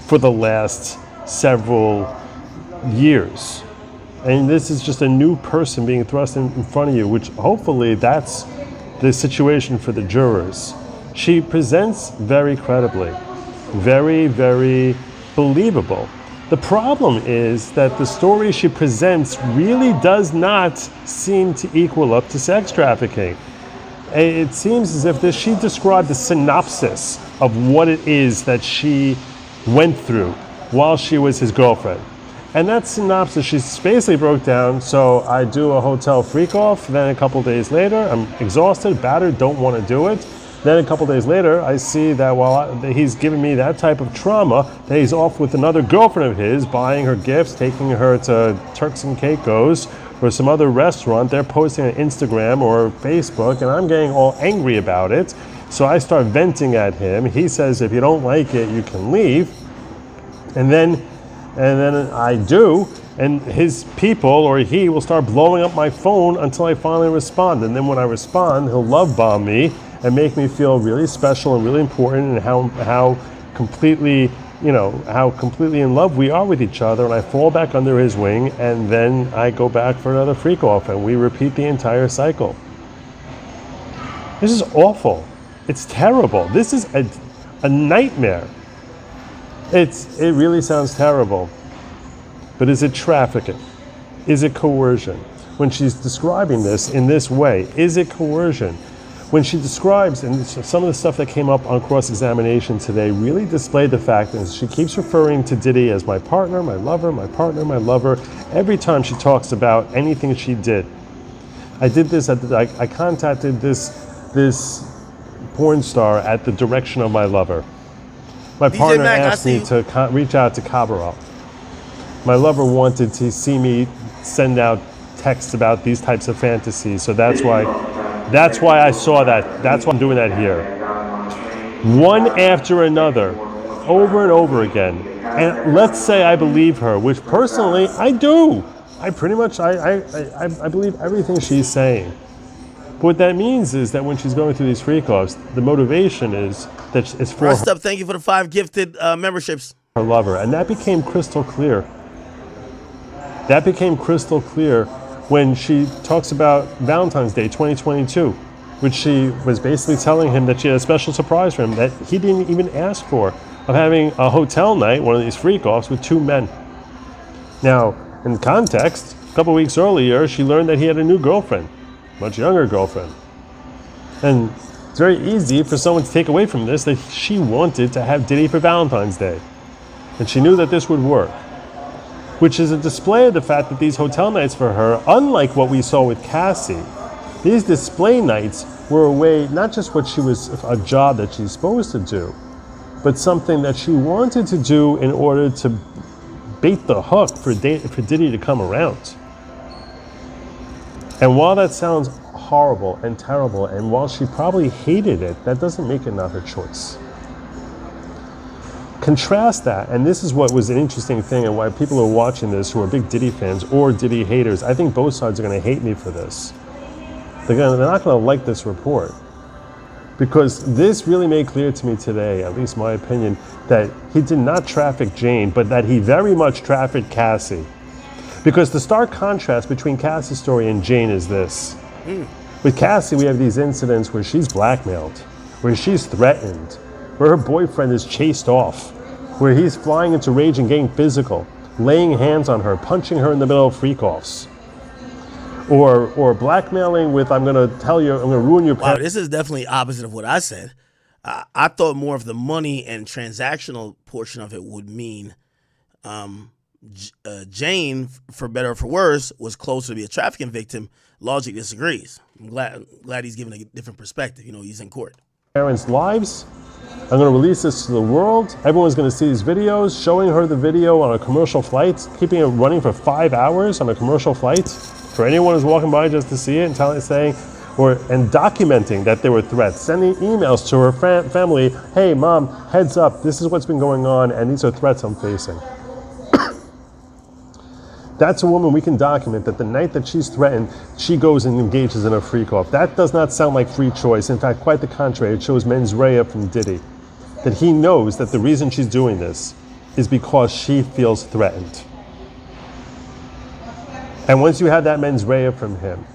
for the last several years, and this is just a new person being thrust in front of you, which hopefully that's the situation for the jurors. She presents very credibly, very, very believable. The problem is that the story she presents really does not seem to equal up to sex trafficking. It seems as if she described a synopsis of what it is that she went through while she was his girlfriend. And that synopsis, she basically broke down, so I do a hotel freak-off, then a couple days later, I'm exhausted, battered, don't want to do it. Then a couple days later, I see that while he's giving me that type of trauma, that he's off with another girlfriend of his, buying her gifts, taking her to Turks and Caicos, or some other restaurant. They're posting on Instagram or Facebook, and I'm getting all angry about it. So I start venting at him. He says, if you don't like it, you can leave. And then I do, and his people or he will start blowing up my phone until I finally respond. And then when I respond, he'll love bomb me and make me feel really special and really important, and how completely in love we are with each other, and I fall back under his wing, and then I go back for another freak off, and we repeat the entire cycle. This is awful. It's terrible. This is a nightmare. It really sounds terrible. But is it trafficking? Is it coercion? When she's describing this in this way, is it coercion? When she describes, and some of the stuff that came up on cross-examination today really displayed the fact that she keeps referring to Diddy as my partner, my lover, my partner, my lover, every time she talks about anything she did. I did this, I contacted this porn star at the direction of my lover. My partner asked me to reach out to Cabaret. My lover wanted to see me send out texts about these types of fantasies, so that's why I saw that. That's why I'm doing that here. One after another, over and over again. And let's say I believe her, which personally I do. I believe everything she's saying. But what that means is that when she's going through these freak-offs, the motivation is that it's for Rest up, thank you for the 5 gifted memberships. Her lover. And that became crystal clear. That became crystal clear when she talks about Valentine's Day 2022, which she was basically telling him that she had a special surprise for him that he didn't even ask for, of having a hotel night, one of these freak-offs, with 2 men. Now, in context, a couple weeks earlier, she learned that he had a new girlfriend, much younger girlfriend. And it's very easy for someone to take away from this that she wanted to have Diddy for Valentine's Day. And she knew that this would work, which is a display of the fact that these hotel nights for her, unlike what we saw with Cassie, these display nights were a way, not just what she was, a job that she's supposed to do, but something that she wanted to do in order to bait the hook for Diddy to come around. And while that sounds horrible and terrible, and while she probably hated it, that doesn't make it not her choice. Contrast that, and this is what was an interesting thing and why people are watching this who are big Diddy fans or Diddy haters. I think both sides are going to hate me for this. They're not going to like this report. Because this really made clear to me today, at least my opinion, that he did not traffic Jane, but that he very much trafficked Cassie. Because the stark contrast between Cassie's story and Jane is this. With Cassie, we have these incidents where she's blackmailed, where she's threatened, where her boyfriend is chased off, where he's flying into rage and getting physical, laying hands on her, punching her in the middle of freak-offs. Or blackmailing with, I'm going to tell you, I'm going to ruin your... Wow, this is definitely opposite of what I said. I thought more of the money and transactional portion of it would mean Jane, for better or for worse, was closer to be a trafficking victim. Logic disagrees. I'm glad he's giving a different perspective. You know, he's in court. Parents' lives, I'm going to release this to the world. Everyone's going to see these videos, showing her the video on a commercial flight, keeping it running for 5 hours on a commercial flight for anyone who's walking by just to see it, and documenting that there were threats, sending emails to her family, hey mom, heads up, this is what's been going on and these are threats I'm facing. That's a woman we can document that the night that she's threatened, she goes and engages in a freak-off. That does not sound like free choice. In fact, quite the contrary. It shows mens rea from Diddy. That he knows that the reason she's doing this is because she feels threatened. And once you have that mens rea from him,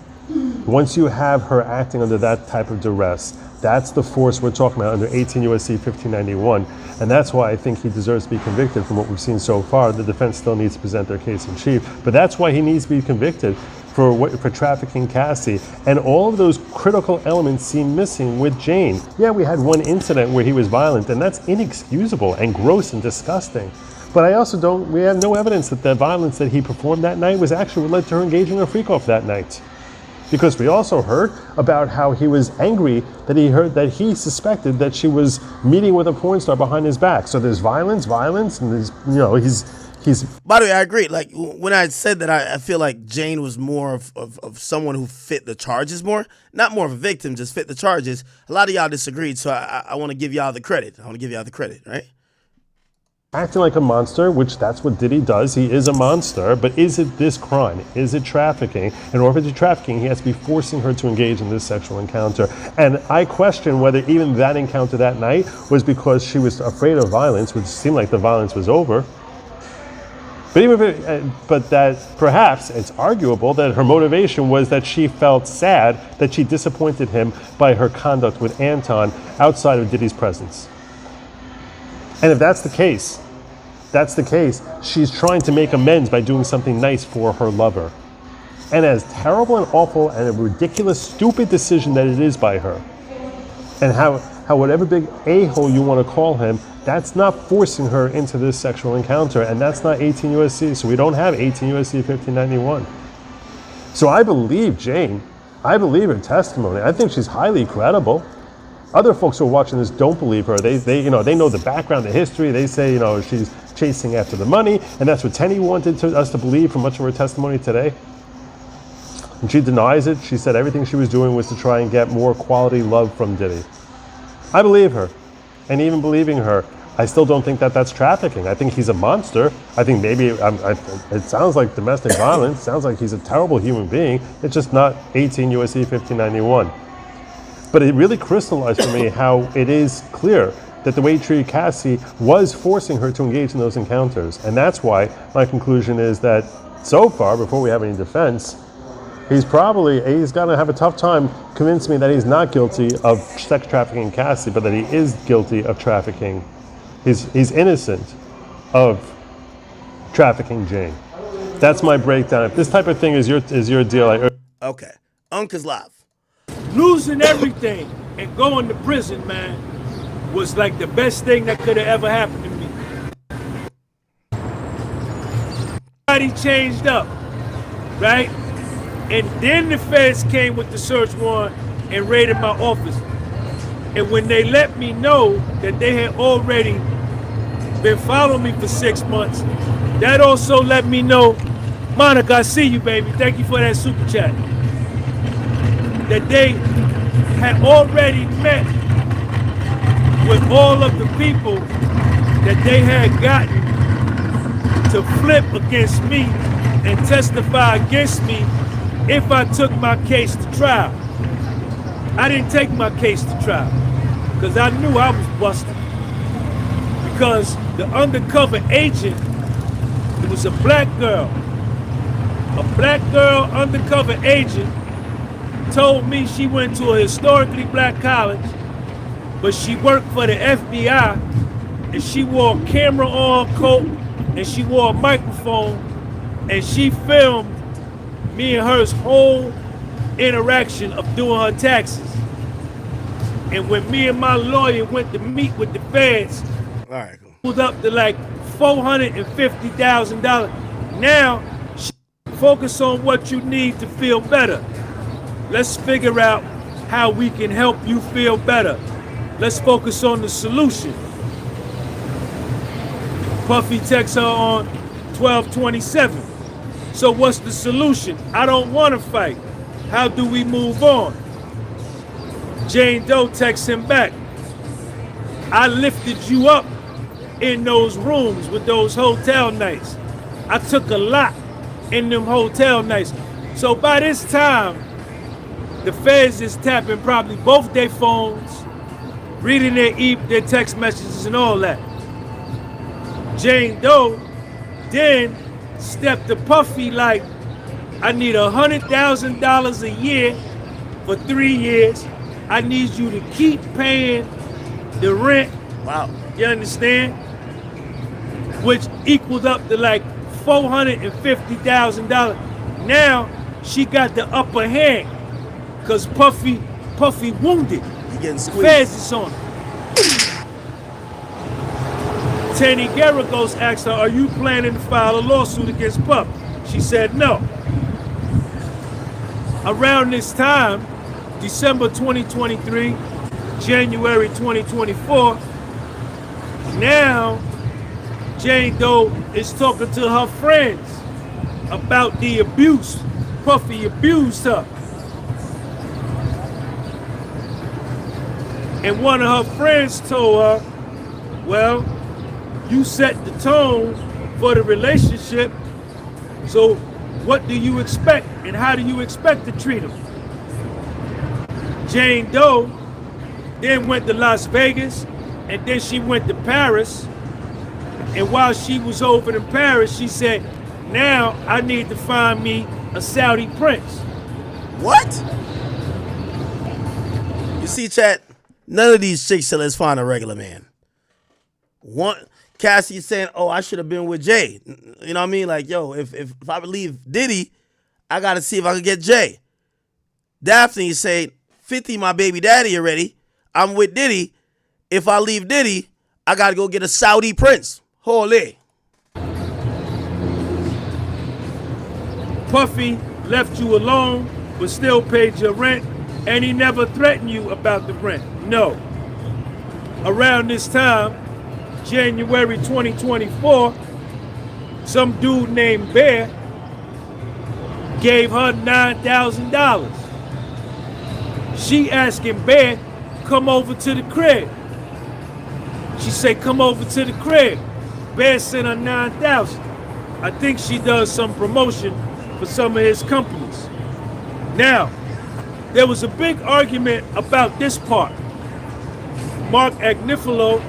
once you have her acting under that type of duress, that's the force we're talking about under 18 U.S.C. 1591. And that's why I think he deserves to be convicted from what we've seen so far. The defense still needs to present their case in chief, but that's why he needs to be convicted for trafficking Cassie. And all of those critical elements seem missing with Jane. Yeah, we had one incident where he was violent, and that's inexcusable and gross and disgusting. But we have no evidence that the violence that he performed that night was actually led to her engaging in a freak-off that night. Because we also heard about how he was angry that he suspected that she was meeting with a porn star behind his back. So there's violence, and there's, he's. By the way, I agree. Like when I said that, I feel like Jane was more of someone who fit the charges more, not more of a victim, just fit the charges. A lot of y'all disagreed, so I want to give y'all the credit. Right? Acting like a monster, which that's what Diddy does. He is a monster, but is it this crime? Is it trafficking? In order to trafficking, he has to be forcing her to engage in this sexual encounter. And I question whether even that encounter that night was because she was afraid of violence, which seemed like the violence was over. But that perhaps it's arguable that her motivation was that she felt sad that she disappointed him by her conduct with Anton outside of Diddy's presence. And if that's the case, she's trying to make amends by doing something nice for her lover. And as terrible and awful and a ridiculous, stupid decision that it is by her, and how whatever big a-hole you want to call him, that's not forcing her into this sexual encounter, and that's not 18 U.S.C., so we don't have 18 U.S.C. 1591. So I believe Jane. I believe her testimony. I think she's highly credible. Other folks who are watching this don't believe her. They know the background, the history. They say, she's chasing after the money, and that's what Tenny wanted us to believe from much of her testimony today. And she denies it. She said everything she was doing was to try and get more quality love from Diddy. I believe her. And even believing her, I still don't think that that's trafficking. I think he's a monster. I think maybe it sounds like domestic violence. Sounds like he's a terrible human being. It's just not 18 U.S.C. 1591. But it really crystallized for me how it is clear that the way he treated Cassie was forcing her to engage in those encounters. And that's why my conclusion is that so far, before we have any defense, he's going to have a tough time convincing me that he's not guilty of sex trafficking Cassie, but that he is guilty of trafficking. He's innocent of trafficking Jane. That's my breakdown. If this type of thing is your deal, okay, Uncle's live. Losing everything and going to prison, man, was like the best thing that could have ever happened to me. Everybody changed up, right? And then the feds came with the search warrant and raided my office. And when they let me know that they had already been following me for 6 months, that also let me know, Monica, I see you, baby. Thank you for that super chat. That they had already met with all of the people that they had gotten to flip against me and testify against me if I took my case to trial. I didn't take my case to trial because I knew I was busted. Because the undercover agent, it was a black girl undercover agent, told me she went to a historically black college, but she worked for the FBI, and she wore a camera on coat, and she wore a microphone, and she filmed me and her's whole interaction of doing her taxes. And when me and my lawyer went to meet with the feds, all right, pulled up to like $450,000. Now, focus on what you need to feel better. Let's figure out how we can help you feel better. let's focus on the solution. Puffy texts her on 12/27. So what's the solution? I don't want to fight. How do we move on? Jane Doe texts him back. I lifted you up in those rooms with those hotel nights. I took a lot in them hotel nights. So by this time, the feds is tapping probably both their phones, reading their text messages and all that. Jane Doe then stepped to Puffy like, I need $100,000 a year for 3 years. I need you to keep paying the rent. Wow. You understand? Which equaled up to like $450,000. Now she got the upper hand because Puffy wounded. He getting squeezed. Feds is on him. Tanny Garagos asked her, are you planning to file a lawsuit against Puff? She said no. Around this time, December 2023, January 2024, now Jane Doe is talking to her friends about the abuse. Puffy abused her. And one of her friends told her, well, you set the tone for the relationship, so what do you expect and how do you expect to treat him? Jane Doe then went to Las Vegas and then she went to Paris, and while she was over in Paris, she said, now I need to find me a Saudi prince. What? You see, chat, none of these chicks said let's find a regular man. Cassie's saying, oh, I should have been with Jay. You know what I mean? Like, yo, if I leave Diddy, I got to see if I can get Jay. Daphne is saying, 50 my baby daddy already. I'm with Diddy. If I leave Diddy, I got to go get a Saudi prince. Holy. Puffy left you alone, but still paid your rent, and he never threatened you about the rent. No. Around this time, January 2024, some dude named Bear gave her $9,000. She asking Bear, come over to the crib. She said, come over to the crib. Bear sent her $9,000. I think she does some promotion for some of his companies. Now, there was a big argument about this part. Mark Agnifilo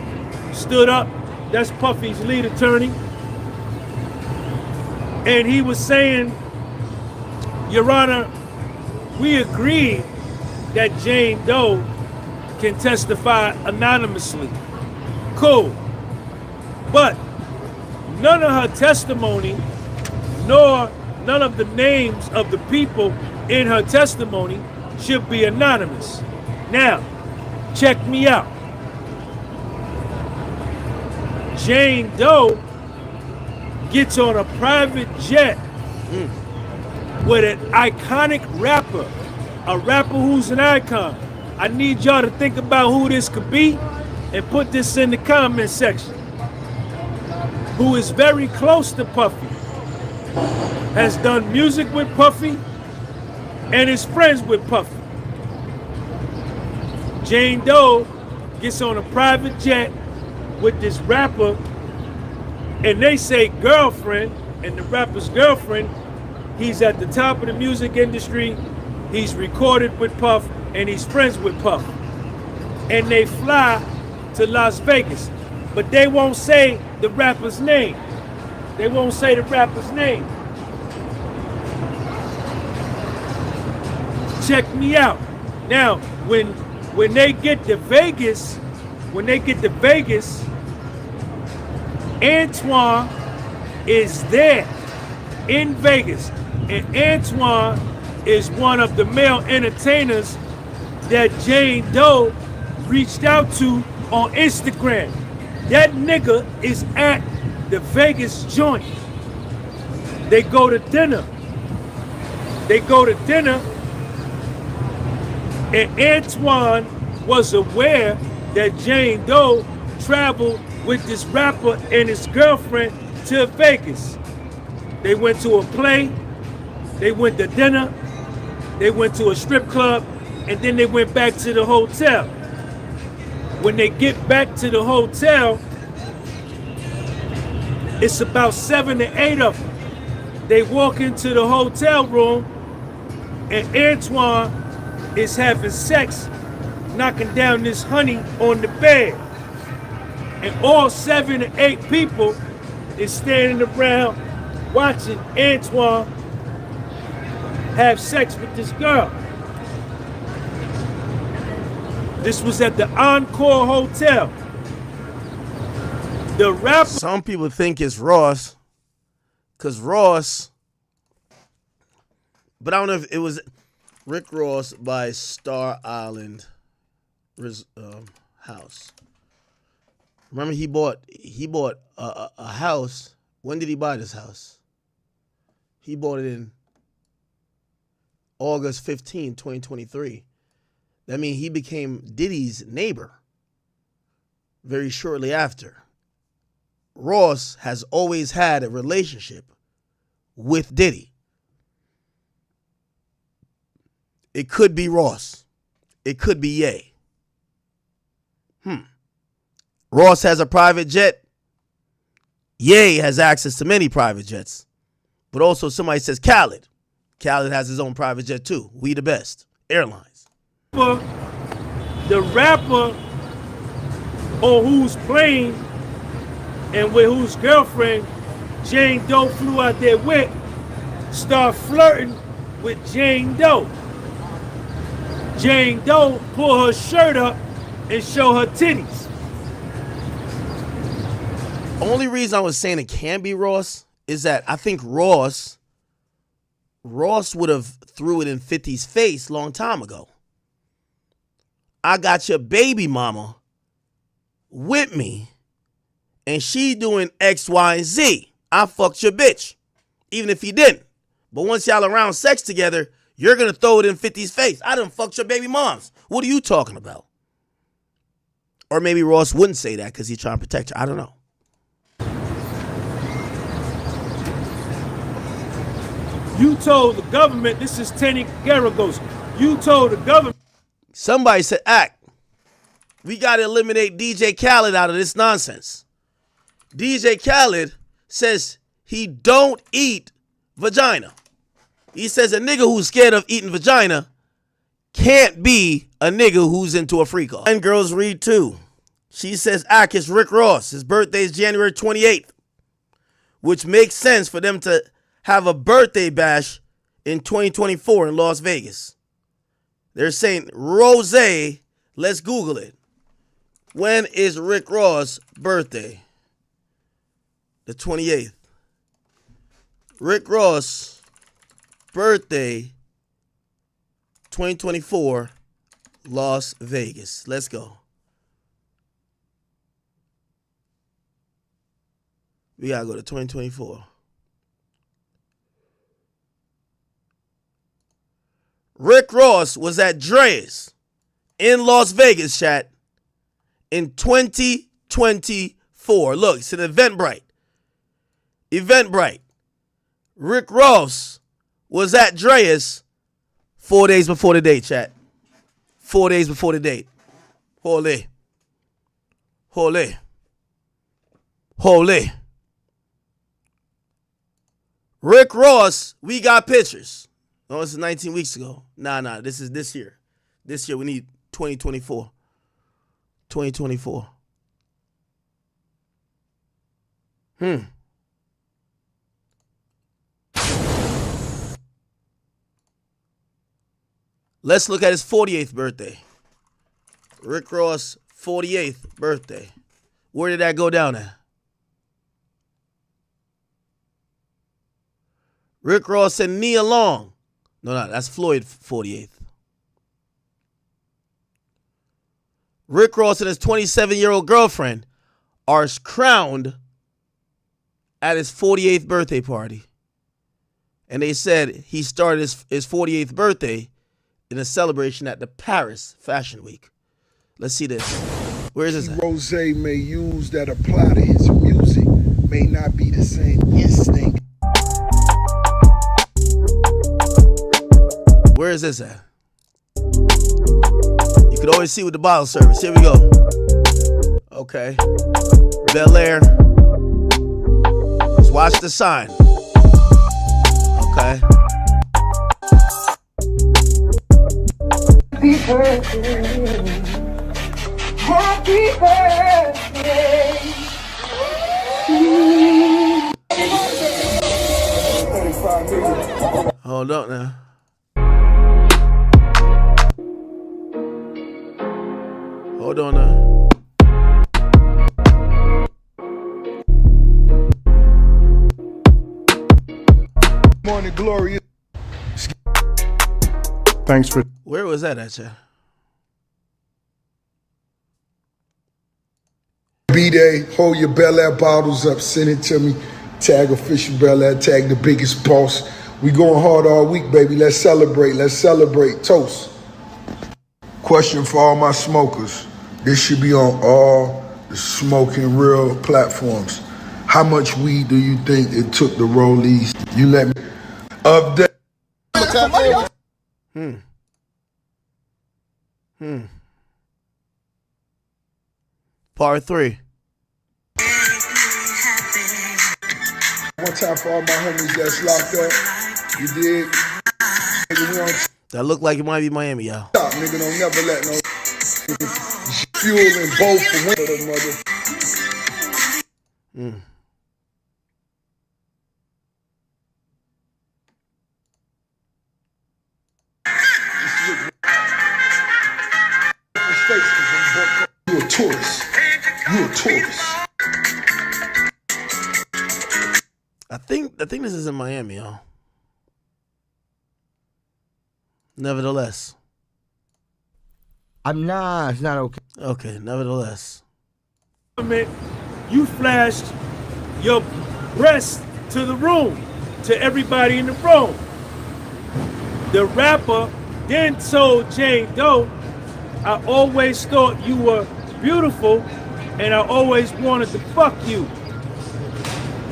stood up, that's Puffy's lead attorney, and he was saying, Your Honor, we agreed that Jane Doe can testify anonymously. Cool. But none of her testimony, nor none of the names of the people in her testimony should be anonymous. Now, check me out. Jane Doe gets on a private jet with an iconic rapper, a rapper who's an icon. I need y'all to think about who this could be and put this in the comment section. Who is very close to Puffy, has done music with Puffy, and is friends with Puffy. Jane Doe gets on a private jet with this rapper, and they say girlfriend, and the rapper's girlfriend, he's at the top of the music industry, he's recorded with Puff, and he's friends with Puff. And they fly to Las Vegas, but they won't say the rapper's name. They won't say the rapper's name. Check me out. Now, when they get to Vegas, Antoine is there in Vegas, and Antoine is one of the male entertainers that Jane Doe reached out to on Instagram. That nigga is at the Vegas joint. They go to dinner. And Antoine was aware that Jane Doe traveled with this rapper and his girlfriend to Vegas. They went to a play, they went to dinner, they went to a strip club, and then they went back to the hotel. When they get back to the hotel, it's about 7 to 8 of them. They walk into the hotel room, and Antoine is having sex, knocking down this honey on the bed. And all 7 to 8 people is standing around watching Antoine have sex with this girl. This was at the Encore Hotel. The rapper. Some people think it's Ross, because Ross, but I don't know if it was Rick Ross by Star Island house. Remember he bought a house. When did he buy this house? He bought it in August 15, 2023. That means he became Diddy's neighbor very shortly after. Ross has always had a relationship with Diddy. It could be Ross. It could be Ye. Ross has a private jet. Ye has access to many private jets. But also somebody says Khaled. Khaled has his own private jet too. We the best. Airlines. The rapper on whose plane and with whose girlfriend Jane Doe flew out there with started flirting with Jane Doe. Jane Doe pull her shirt up and show her titties. Only reason I was saying it can be Ross is that I think Ross would have threw it in 50's face long time ago. I got your baby mama with me, and she doing X, Y, and Z. I fucked your bitch, even if he didn't. But once y'all around sex together, you're going to throw it in 50's face. I done fucked your baby moms. What are you talking about? Or maybe Ross wouldn't say that because he's trying to protect her. I don't know. You told the government, this is Tenny Garagos. You told the government. Somebody said, Act, we got to eliminate DJ Khaled out of this nonsense. DJ Khaled says he don't eat vagina. He says a nigga who's scared of eating vagina can't be a nigga who's into a freak off. And girls read too. She says, Act, it's Rick Ross. His birthday is January 28th, which makes sense for them to have a birthday bash in 2024 in Las Vegas. They're saying, Rose, let's Google it. When is Rick Ross' birthday? The 28th. Rick Ross' birthday, 2024, Las Vegas. Let's go. We gotta go to 2024. Rick Ross was at Dre's in Las Vegas, chat, in 2024. Look, it's an Eventbrite. Eventbrite. Rick Ross was at Dre's 4 days before the date, chat. 4 days before the date. Holy. Holy. Holy. Rick Ross, we got pictures. No, this is 19 weeks ago. Nah, this is this year. This year, we need 2024. 2024. Let's look at his 48th birthday. Rick Ross, 48th birthday. Where did that go down at? Rick Ross and Nia Long. No, that's Floyd 48th. Rick Ross and his 27-year-old girlfriend are crowned at his 48th birthday party. And they said he started his 48th birthday in a celebration at the Paris Fashion Week. Let's see this. Where is this at? Rose may use that apply to his music may not be the same instinct. Where is this at? You can always see with the bottle service. Here we go. Okay. Bel Air. Let's watch the sign. Okay. Happy birthday. Happy birthday. Hold up now. Hold on now. Morning, Gloria. Thanks for. Where was that at, ya? B-Day, hold your Bel Air bottles up, send it to me. Tag official Bel Air, tag the biggest boss. We going hard all week, baby. Let's celebrate. Toast. Question for all my smokers. This should be on all the Smoking Real platforms. How much weed do you think it took to roll these? You let me update. Part 3. One time for all my homies that's locked up. You dig? Nigga, we don't That looked like it might be Miami, y'all. stop, nigga. Don't never let no fuel and both for winter, mother. You a tourist. I think this is in Miami, y'all. Nevertheless. It's not okay. Okay, nevertheless. You flashed your breast to the room, to everybody in the room. The rapper then told Jane Doe, I always thought you were beautiful and I always wanted to fuck you.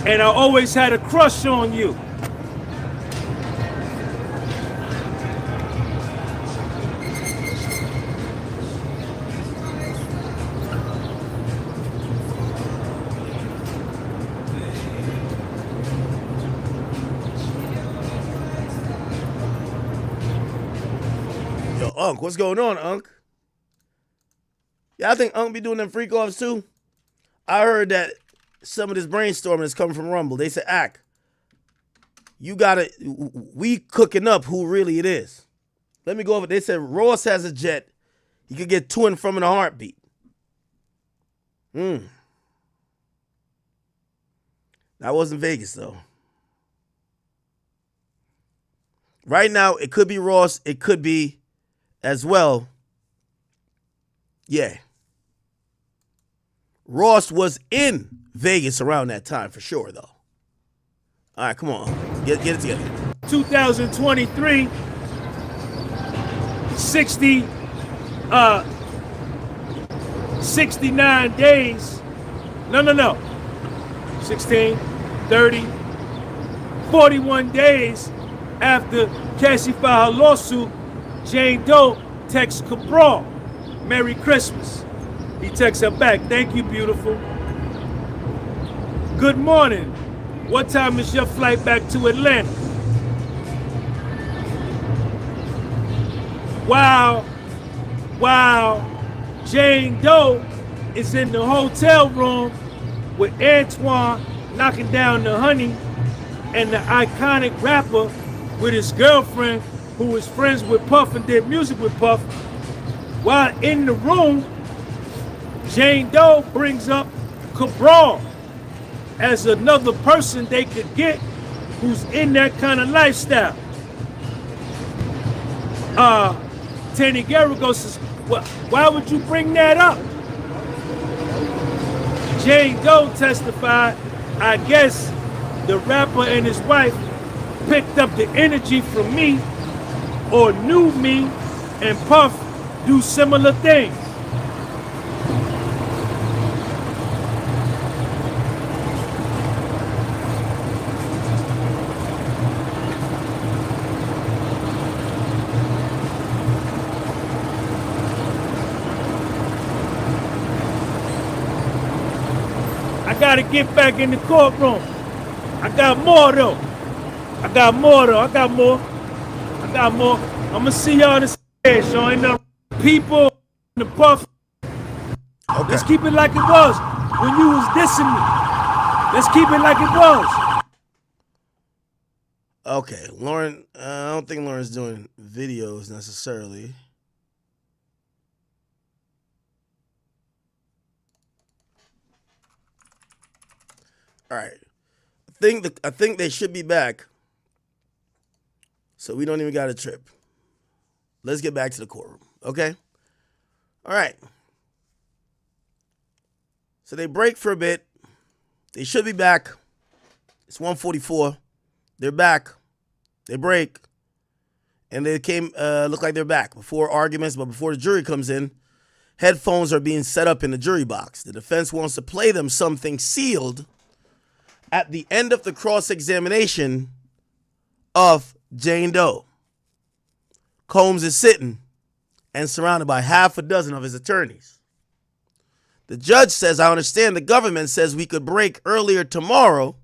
And I always had a crush on you. Yo, Unc, what's going on, Unc? Yeah, I think Unc be doing them freak-offs too. I heard that some of this brainstorming is coming from Rumble. They said, Ack, we cooking up who really it is. Let me go over. They said Ross has a jet. He could get to and from in a heartbeat. That wasn't Vegas, though. Right now, it could be Ross. It could be as well. Yeah. Ross was in Vegas around that time for sure, though. All right, come on. Get it together. 2023, 69 days. No. 16, 30, 41 days after Cassie filed her lawsuit, Jane Doe texts Cabral, Merry Christmas. He texts her back, thank you, beautiful. Good morning. What time is your flight back to Atlanta? Wow. Jane Doe is in the hotel room with Antoine knocking down the honey and the iconic rapper with his girlfriend who was friends with Puff and did music with Puff. While in the room, Jane Doe brings up Cabral as another person they could get who's in that kind of lifestyle. Tanny Garrigo says, why would you bring that up? Jane Doe testified, I guess the rapper and his wife picked up the energy from me or knew me and Puff do similar things. gotta get back in the courtroom. I got more though. I got more. I'ma see y'all in the stage, so ain't no people in the puff. Okay. Let's keep it like it was when you was dissing me. Let's keep it like it was. Okay, Lauren, I don't think Lauren's doing videos necessarily. All right. I think they should be back. So we don't even got a trip. Let's get back to the courtroom, okay? All right. So they break for a bit. They should be back. It's 1:44. They're back. They break. And they look like they're back. Before arguments, but before the jury comes in, headphones are being set up in the jury box. The defense wants to play them something sealed at the end of the cross-examination of Jane Doe. Combs is sitting and surrounded by half a dozen of his attorneys. The judge says, I understand the government says we could break earlier tomorrow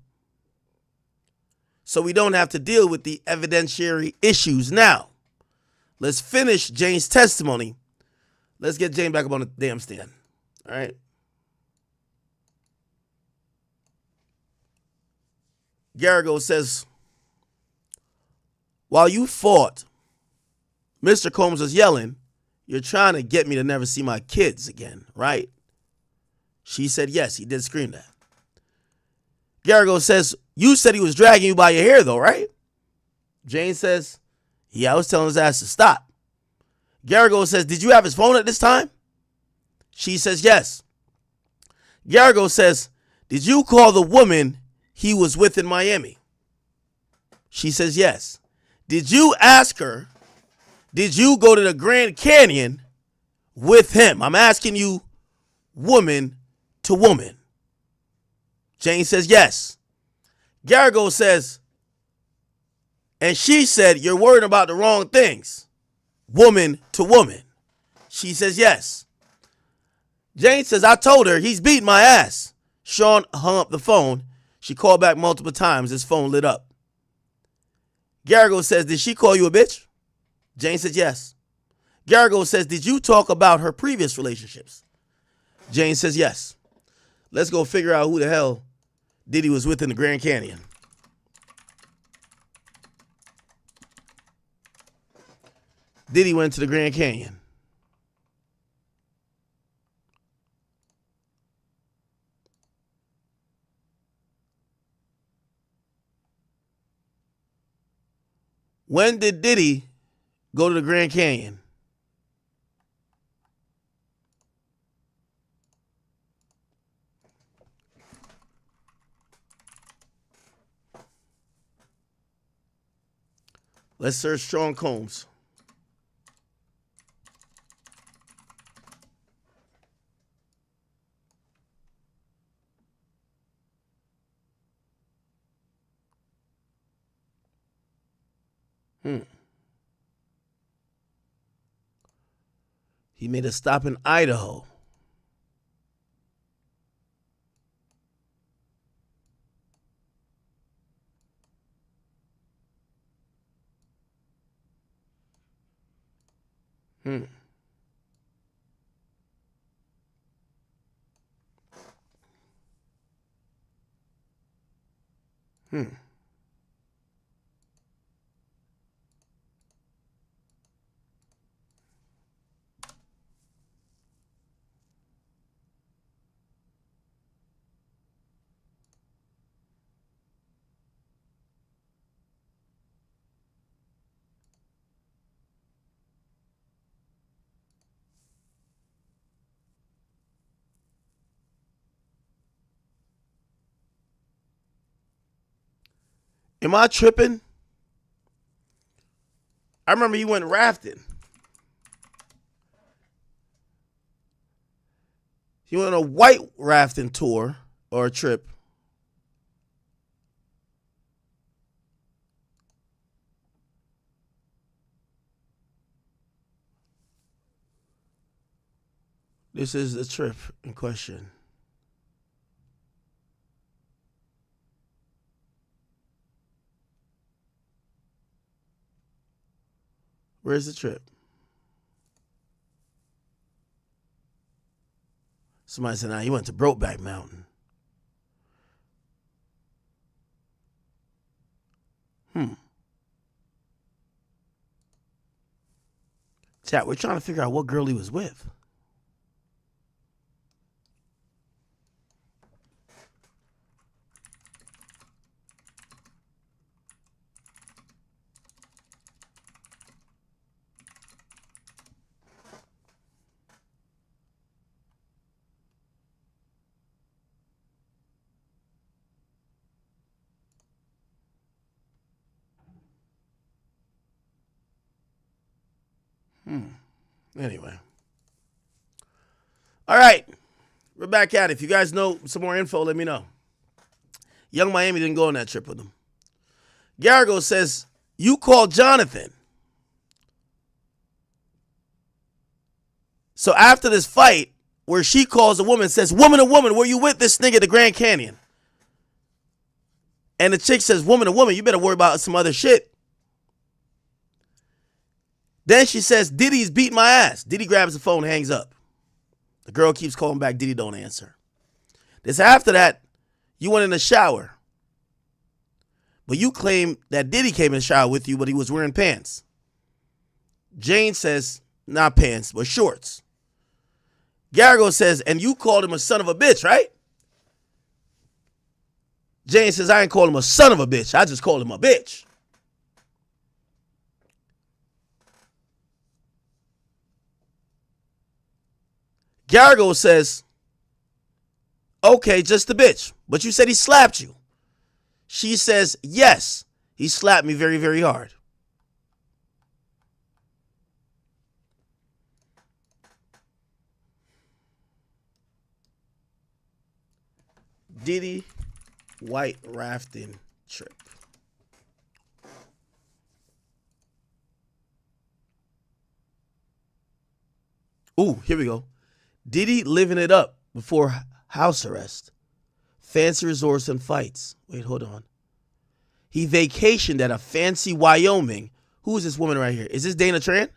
so we don't have to deal with the evidentiary issues now. Let's finish Jane's testimony. Let's get Jane back up on the damn stand. All right. Garrigo says, while you fought, Mr. Combs was yelling, you're trying to get me to never see my kids again, right? She said, yes, he did scream that. Garrigo says, you said he was dragging you by your hair, though, right? Jane says, yeah, I was telling his ass to stop. Garrigo says, did you have his phone at this time? She says, yes. Garrigo says, did you call the woman he was with in Miami? She says, yes. Did you ask her, did you go to the Grand Canyon with him? I'm asking you, woman to woman. Jane says, yes. Garrigo says, and she said, you're worried about the wrong things. Woman to woman. She says, yes. Jane says, I told her he's beating my ass. Sean hung up the phone. She called back multiple times. His phone lit up. Garrigo says, did she call you a bitch? Jane says, yes. Garrigo says, did you talk about her previous relationships? Jane says, yes. Let's go figure out who the hell Diddy was with in the Grand Canyon. Diddy went to the Grand Canyon. When did Diddy go to the Grand Canyon? Let's search Sean Combs. He made a stop in Idaho. Hmm. Am I tripping? I remember he went rafting. He went on a white rafting tour or a trip. This is the trip in question. Where's the trip? Somebody said, nah, he went to Brokeback Mountain. Chat, we're trying to figure out what girl he was with. Anyway. All right. We're back at it. If you guys know some more info, let me know. Young Miami didn't go on that trip with him. Garrigo says, you called Jonathan. So after this fight, where she calls a woman, says, woman to woman, were you with this nigga at the Grand Canyon? And the chick says, woman to woman, you better worry about some other shit. Then she says, Diddy's beat my ass. Diddy grabs the phone, hangs up. The girl keeps calling back. Diddy don't answer. This after that, you went in the shower. But you claim that Diddy came in the shower with you, but he was wearing pants. Jane says, not pants, but shorts. Garrigo says, and you called him a son of a bitch, right? Jane says, I ain't call him a son of a bitch. I just called him a bitch. Garrigo says, okay, just a bitch. But you said he slapped you. She says, yes, he slapped me very, very hard. Diddy white rafting trip. Ooh, here we go. Diddy living it up before house arrest. Fancy resorts and fights. Wait, hold on. He vacationed at a fancy Wyoming. Who is this woman right here? Is this Dana Tran?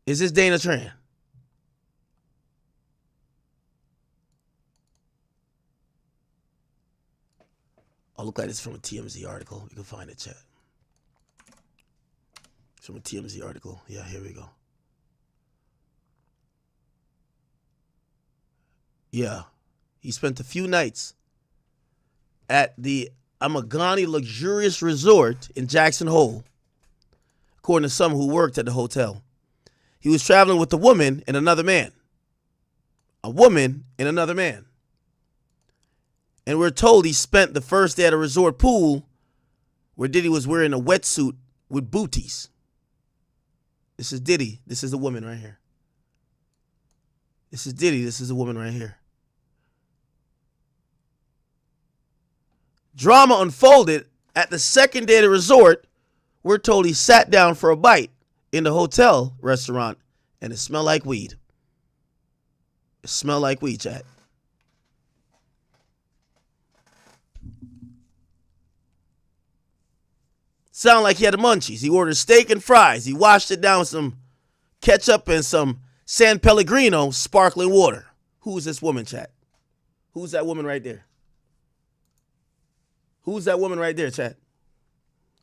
Is this Dana Tran? Oh, look like it's from a TMZ article. You can find it, chat. It's from a TMZ article. Yeah, here we go. Yeah. He spent a few nights at the Amagani Luxurious Resort in Jackson Hole, according to some who worked at the hotel. He was traveling with a woman and another man. A woman and another man. And we're told he spent the first day at a resort pool where Diddy was wearing a wetsuit with booties. This is Diddy. This is the woman right here. This is Diddy. This is the woman right here. Drama unfolded at the second day of the resort. We're told he sat down for a bite in the hotel restaurant and it smelled like weed. It smelled like weed, chat. Sound like he had the munchies. He ordered steak and fries. He washed it down with some ketchup and some San Pellegrino sparkling water. Who is this woman, chat? Who's that woman right there? Who's that woman right there, chat?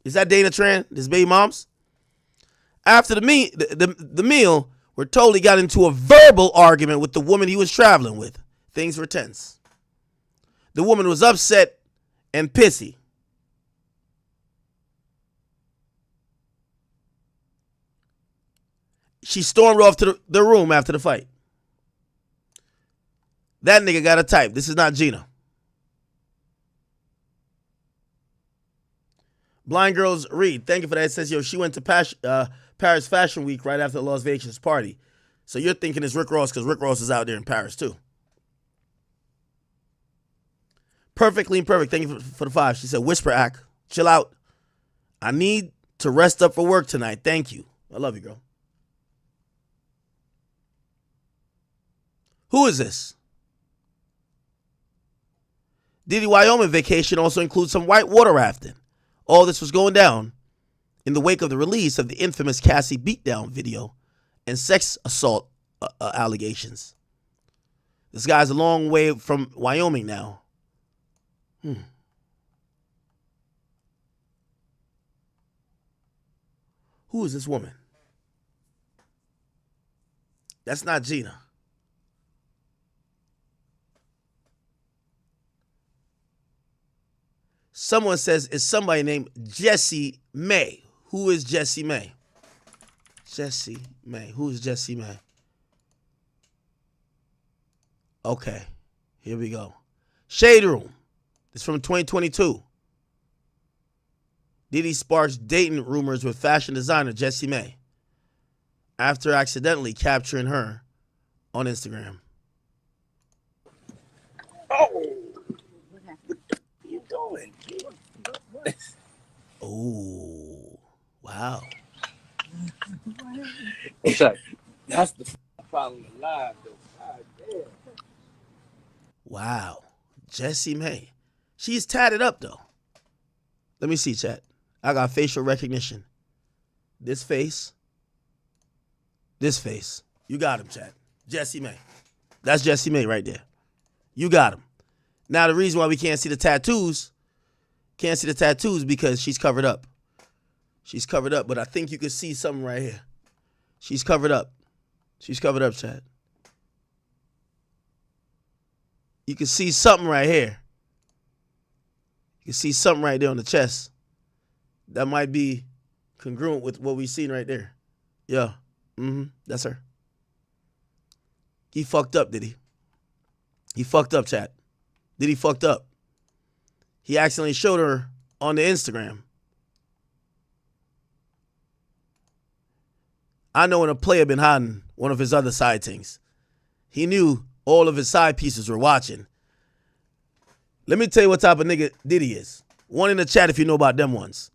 Is that Dana Tran, his baby moms? After the meal, we're told he got into a verbal argument with the woman he was traveling with. Things were tense. The woman was upset and pissy. She stormed off to the room after the fight. That nigga got a type. This is not Gina. Blind Girls Read, thank you for that. It says, yo, she went to Paris Fashion Week right after the Las Vegas party. So you're thinking it's Rick Ross because Rick Ross is out there in Paris too. Perfectly Imperfect, thank you for the 5. She said, Whisper Act, chill out. I need to rest up for work tonight. Thank you. I love you, girl. Who is this? Diddy Wyoming vacation also includes some white water rafting. All this was going down in the wake of the release of the infamous Cassie beatdown video and sex assault allegations. This guy's a long way from Wyoming now. Who is this woman? That's not Gina. Someone says it's somebody named Jessie May. Who is Jessie May? Jessie May. Who is Jessie May? Okay, here we go. Shade Room. It's from 2022. Diddy sparks dating rumors with fashion designer Jessie May after accidentally capturing her on Instagram. Oh, what you doing? Oh, wow. Check. That's the problem alive, though. God damn. Wow. Jessie May. She's tatted up, though. Let me see, chat. I got facial recognition. This face. This face. You got him, chat. Jessie May. That's Jessie May right there. You got him. Now, the reason why we can't see the tattoos, because she's covered up. She's covered up, but I think you can see something right here. She's covered up. She's covered up, chat. You can see something right here. You can see something right there on the chest. That might be congruent with what we seen right there. Yeah. That's her. He fucked up, did he? He fucked up, chat. Did he fucked up? He accidentally showed her on the Instagram. I know when a player been hiding one of his other side things. He knew all of his side pieces were watching. Let me tell you what type of nigga Diddy is. One in the chat if you know about them ones.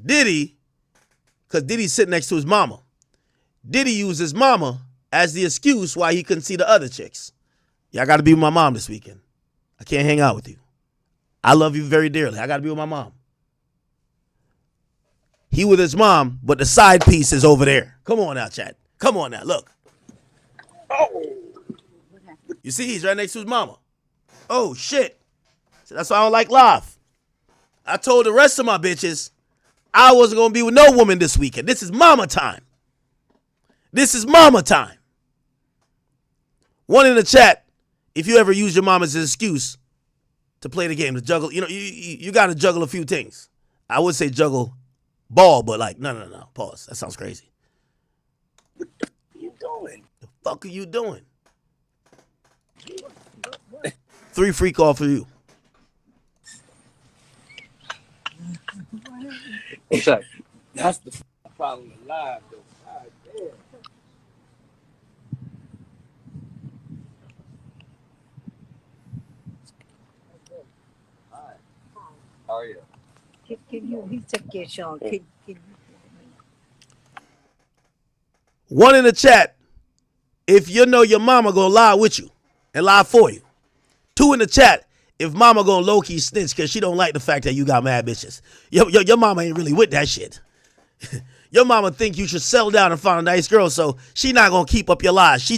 Diddy, because Diddy's sitting next to his mama. Diddy used his mama as the excuse why he couldn't see the other chicks. Yeah, I got to be with my mom this weekend. I can't hang out with you. I love you very dearly. I got to be with my mom. He with his mom, but the side piece is over there. Come on now, chat. Come on now, look. Oh. You see, he's right next to his mama. Oh, shit. So that's why I don't like live. I told the rest of my bitches I wasn't going to be with no woman this weekend. This is mama time. This is mama time. One in the chat, if you ever use your mom as an excuse to play the game, to juggle, you got to juggle a few things. I would say juggle ball, but like, no. Pause. That sounds crazy. What are you doing? The fuck are you doing? 3 FREEKOFF for you. Check. That's the problem alive, though. God damn. Hi. How are you? One in the chat, if you know your mama gonna lie with you and lie for you. 2 in the chat, if mama gonna low-key snitch because she don't like the fact that you got mad bitches. Your mama ain't really with that shit. Your mama think you should settle down and find a nice girl, so she not gonna keep up your lies. She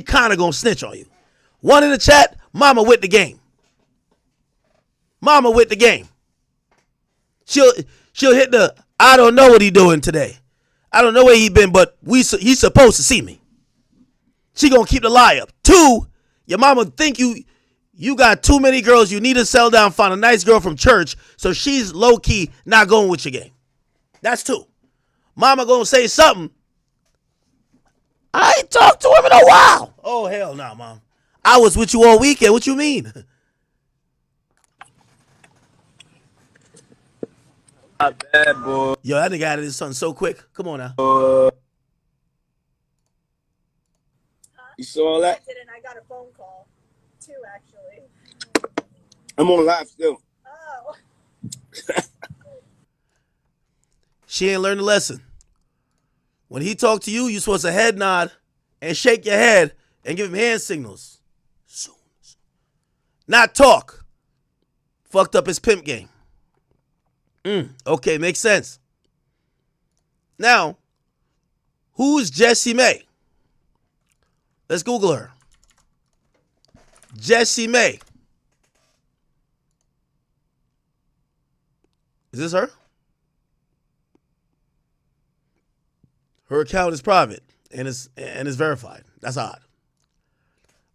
kind of gonna snitch on you. 1 in the chat, mama with the game. Mama with the game. She'll hit the, I don't know what he doing today. I don't know where he been, but he's supposed to see me. She gonna keep the lie up. 2, your mama think you got too many girls. You need to settle down, find a nice girl from church, so she's low-key not going with your game. That's 2. Mama gonna say something. I ain't talked to him in a while. Oh, hell no, Mom. I was with you all weekend. What you mean? Not bad, boy. Yo, that nigga out of this son so quick. Come on now. You saw that? I got a phone call, too, actually. I'm on live still. Oh. She ain't learned the lesson. When he talk to you, you supposed to head nod and shake your head and give him hand signals. Soon. Not talk. Fucked up his pimp game. Okay, makes sense. Now, who's Jessie May? Let's Google her. Jessie May. Is this her? Her account is private and is verified. That's odd.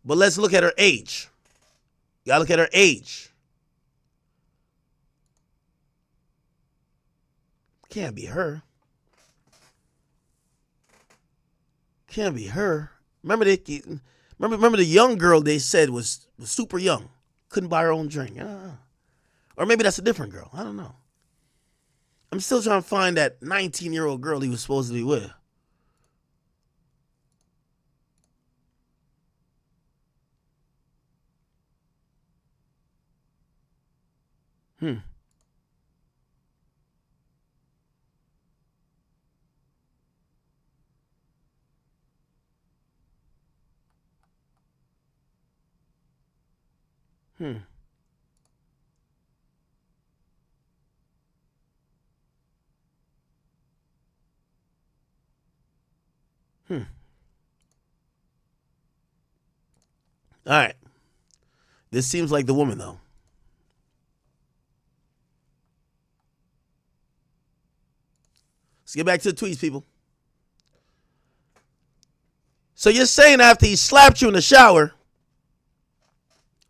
But let's look at her age. You gotta look at her age. Can't be her. Can't be her. Remember the young girl they said was super young. Couldn't buy her own drink. Or maybe that's a different girl. I don't know. I'm still trying to find that 19-year-old girl he was supposed to be with. All right. This seems like the woman, though. Let's get back to the tweets, people. So you're saying after he slapped you in the shower,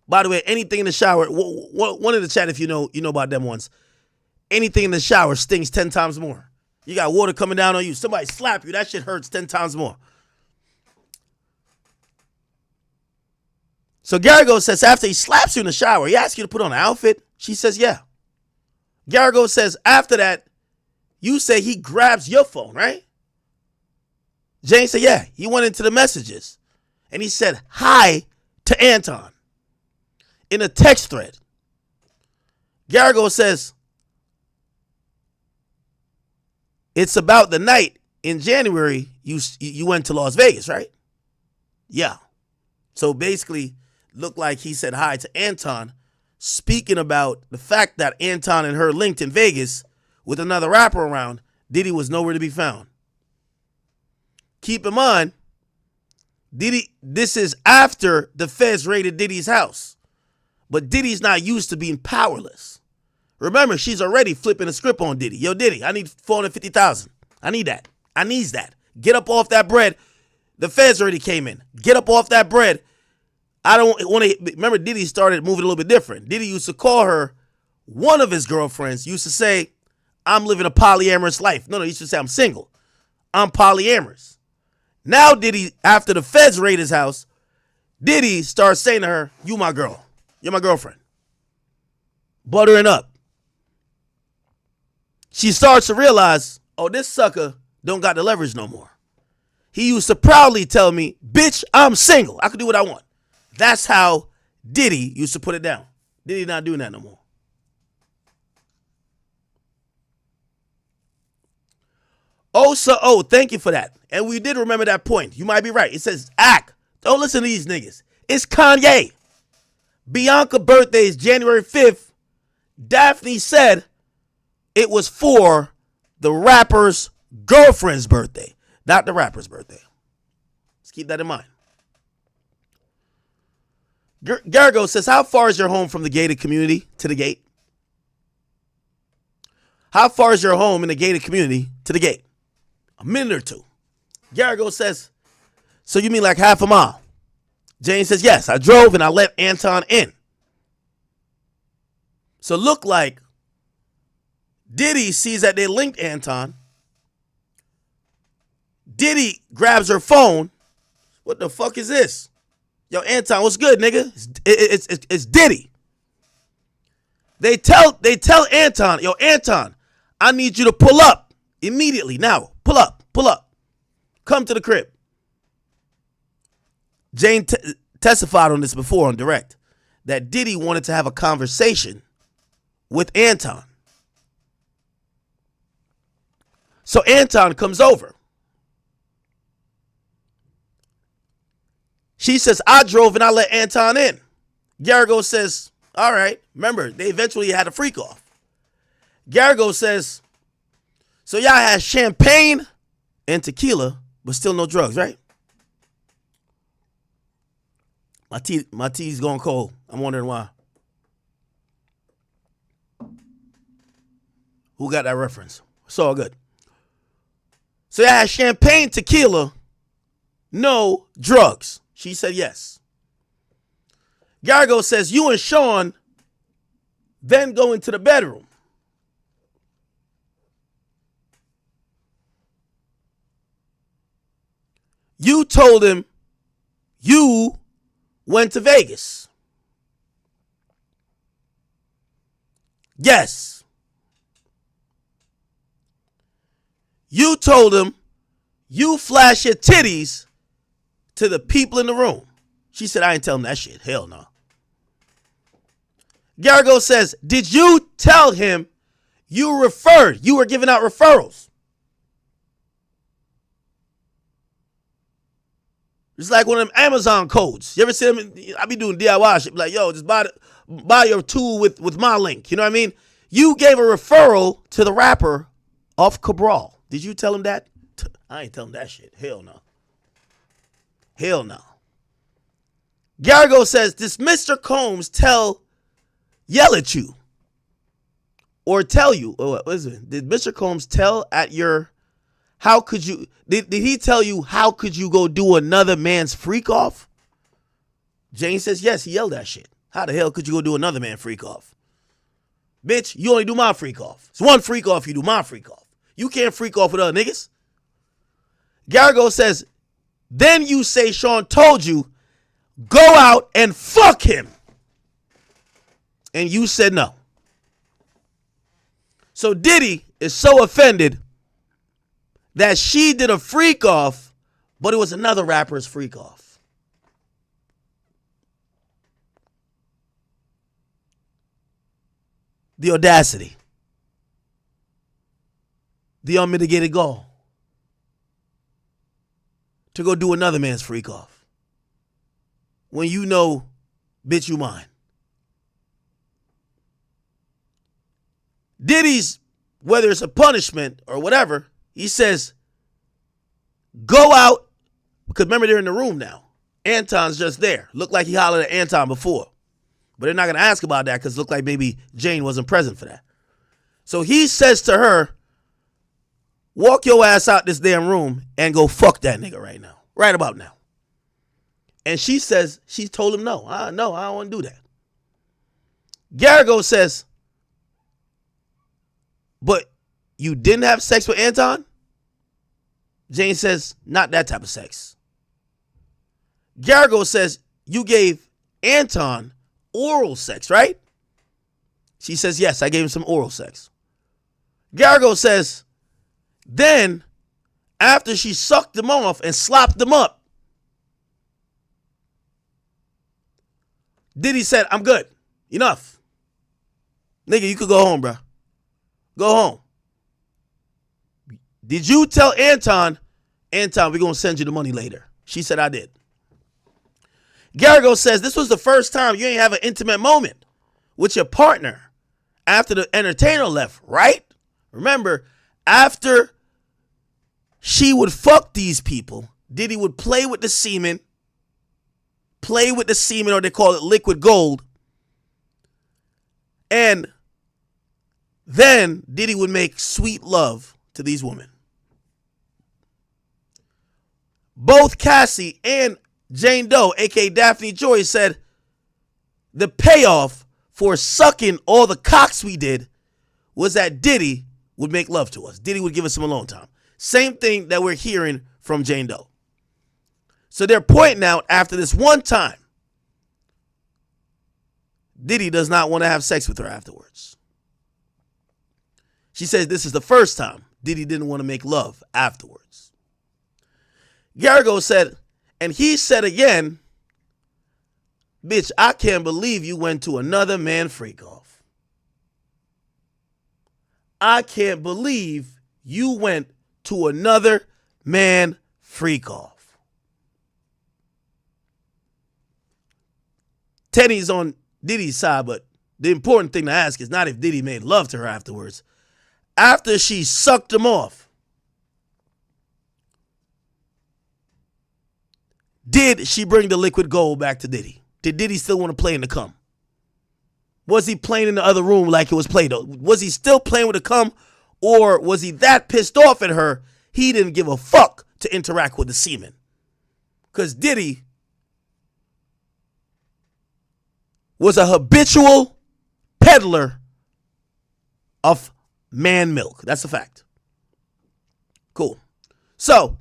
by the way, anything in the shower, one in the chat if you know about them ones, anything in the shower stings 10 times more. You got water coming down on you. Somebody slap you, that shit hurts 10 times more. So Garrigo says after he slaps you in the shower, he asks you to put on an outfit. She says, yeah. Garrigo says after that, you say he grabs your phone, right? Jane said, yeah. He went into the messages and he said hi to Anton in a text thread. Garrigo says, it's about the night in January you went to Las Vegas, right? Yeah. So basically, looked like he said hi to Anton, speaking about the fact that Anton and her linked in Vegas with another rapper around. Diddy was nowhere to be found. Keep in mind, Diddy, this is after the feds raided Diddy's house. But Diddy's not used to being powerless. Remember, she's already flipping the script on Diddy. Yo, Diddy, I need $450,000. I need that. I needs that. Get up off that bread. The feds already came in. Get up off that bread. I don't want to. Remember, Diddy started moving a little bit different. Diddy used to call her, one of his girlfriends used to say, I'm living a polyamorous life. No, he used to say, I'm single. I'm polyamorous. Now Diddy, after the feds raid his house, Diddy starts saying to her, you my girl. You're my girlfriend. Buttering up. She starts to realize, oh, this sucker don't got the leverage no more. He used to proudly tell me, bitch, I'm single. I can do what I want. That's how Diddy used to put it down. Diddy not doing that no more. Oh, thank you for that. And we did remember that point. You might be right. It says, act. Don't listen to these niggas. It's Kanye. Bianca's birthday is January 5th. Daphne said it was for the rapper's girlfriend's birthday, not the rapper's birthday. Let's keep that in mind. Garrigo says, how far is your home from the gated community to the gate? How far is your home in the gated community to the gate? A minute or two. Garrigo says, so you mean like half a mile? Jane says, yes, I drove and I let Anton in. So look like Diddy sees that they linked Anton. Diddy grabs her phone. What the fuck is this? Yo, Anton, what's good, nigga? It's Diddy. They tell Anton, yo, Anton, I need you to pull up immediately now. Pull up. Come to the crib. Jane testified on this before on direct that Diddy wanted to have a conversation with Anton. So Anton comes over. She says, I drove and I let Anton in. Garrigo says, all right. Remember, they eventually had a freak off. Garrigo says, So y'all had champagne and tequila, but still no drugs, right? My tea's going cold. I'm wondering why. Who got that reference? It's all good. So y'all had champagne, tequila, no drugs. She said yes. Gargo says you and Sean then go into the bedroom. You told him you went to Vegas. Yes. You told him you flash your titties to the people in the room. She said, I ain't tell him that shit. Hell no. Gargo says, did you tell him you were giving out referrals? It's like one of them Amazon codes. You ever see them? I be doing DIY shit. Like, yo, just buy your tool with my link. You know what I mean? You gave a referral to the rapper off Cabral. Did you tell him that? I ain't tell him that shit. Hell no. Hell no. Gargo says, does Mr. Combs yell at you? Or tell you? What is it? Did Mr. Combs tell at your... How could you... Did he tell you how could you go do another man's freak off? Jane says, yes, he yelled that shit. How the hell could you go do another man's freak off? Bitch, you only do my freak off. It's one freak off, you do my freak off. You can't freak off with other niggas. Gargo says, then you say Sean told you, go out and fuck him. And you said no. So Diddy is so offended that she did a freak off, but it was another rapper's freak off. The audacity. The unmitigated gall. To go do another man's freak off. When you know, bitch, you mine. Diddy's, whether it's a punishment or whatever, he says, go out, because remember they're in the room now. Anton's just there. Looked like he hollered at Anton before. But they're not going to ask about that because it looked like maybe Jane wasn't present for that. So he says to her, walk your ass out this damn room and go fuck that nigga right now. Right about now. And she says, she told him no. No, I don't want to do that. Gargo says, but you didn't have sex with Anton? Jane says, not that type of sex. Gargo says, you gave Anton oral sex, right? She says, yes, I gave him some oral sex. Gargo says, then, after she sucked him off and slopped him up, Diddy said, I'm good. Enough. Nigga, you could go home, bro. Go home. Did you tell Anton, we're going to send you the money later? She said, I did. Gargo says, this was the first time you ain't have an intimate moment with your partner after the entertainer left, right? Remember, after she would fuck these people, Diddy would play with the semen, or they call it liquid gold, and then Diddy would make sweet love to these women. Both Cassie and Jane Doe, aka Daphne Joy, said the payoff for sucking all the cocks we did was that Diddy would make love to us. Diddy would give us some alone time. Same thing that we're hearing from Jane Doe. So they're pointing out after this one time, Diddy does not want to have sex with her afterwards. She says this is the first time Diddy didn't want to make love afterwards. Gargo said, and he said again, bitch, I can't believe you went to another man freak off. I can't believe you went to another man freak off. Teddy's on Diddy's side, but the important thing to ask is not if Diddy made love to her afterwards. after she sucked him off, did she bring the liquid gold back to Diddy? Did Diddy still want to play in the cum? Was he playing in the other room like it was Play-Doh? Was he still playing with the cum? Or was he that pissed off at her, he didn't give a fuck to interact with the semen? Because Diddy was a habitual peddler of man milk. That's a fact. Cool. So,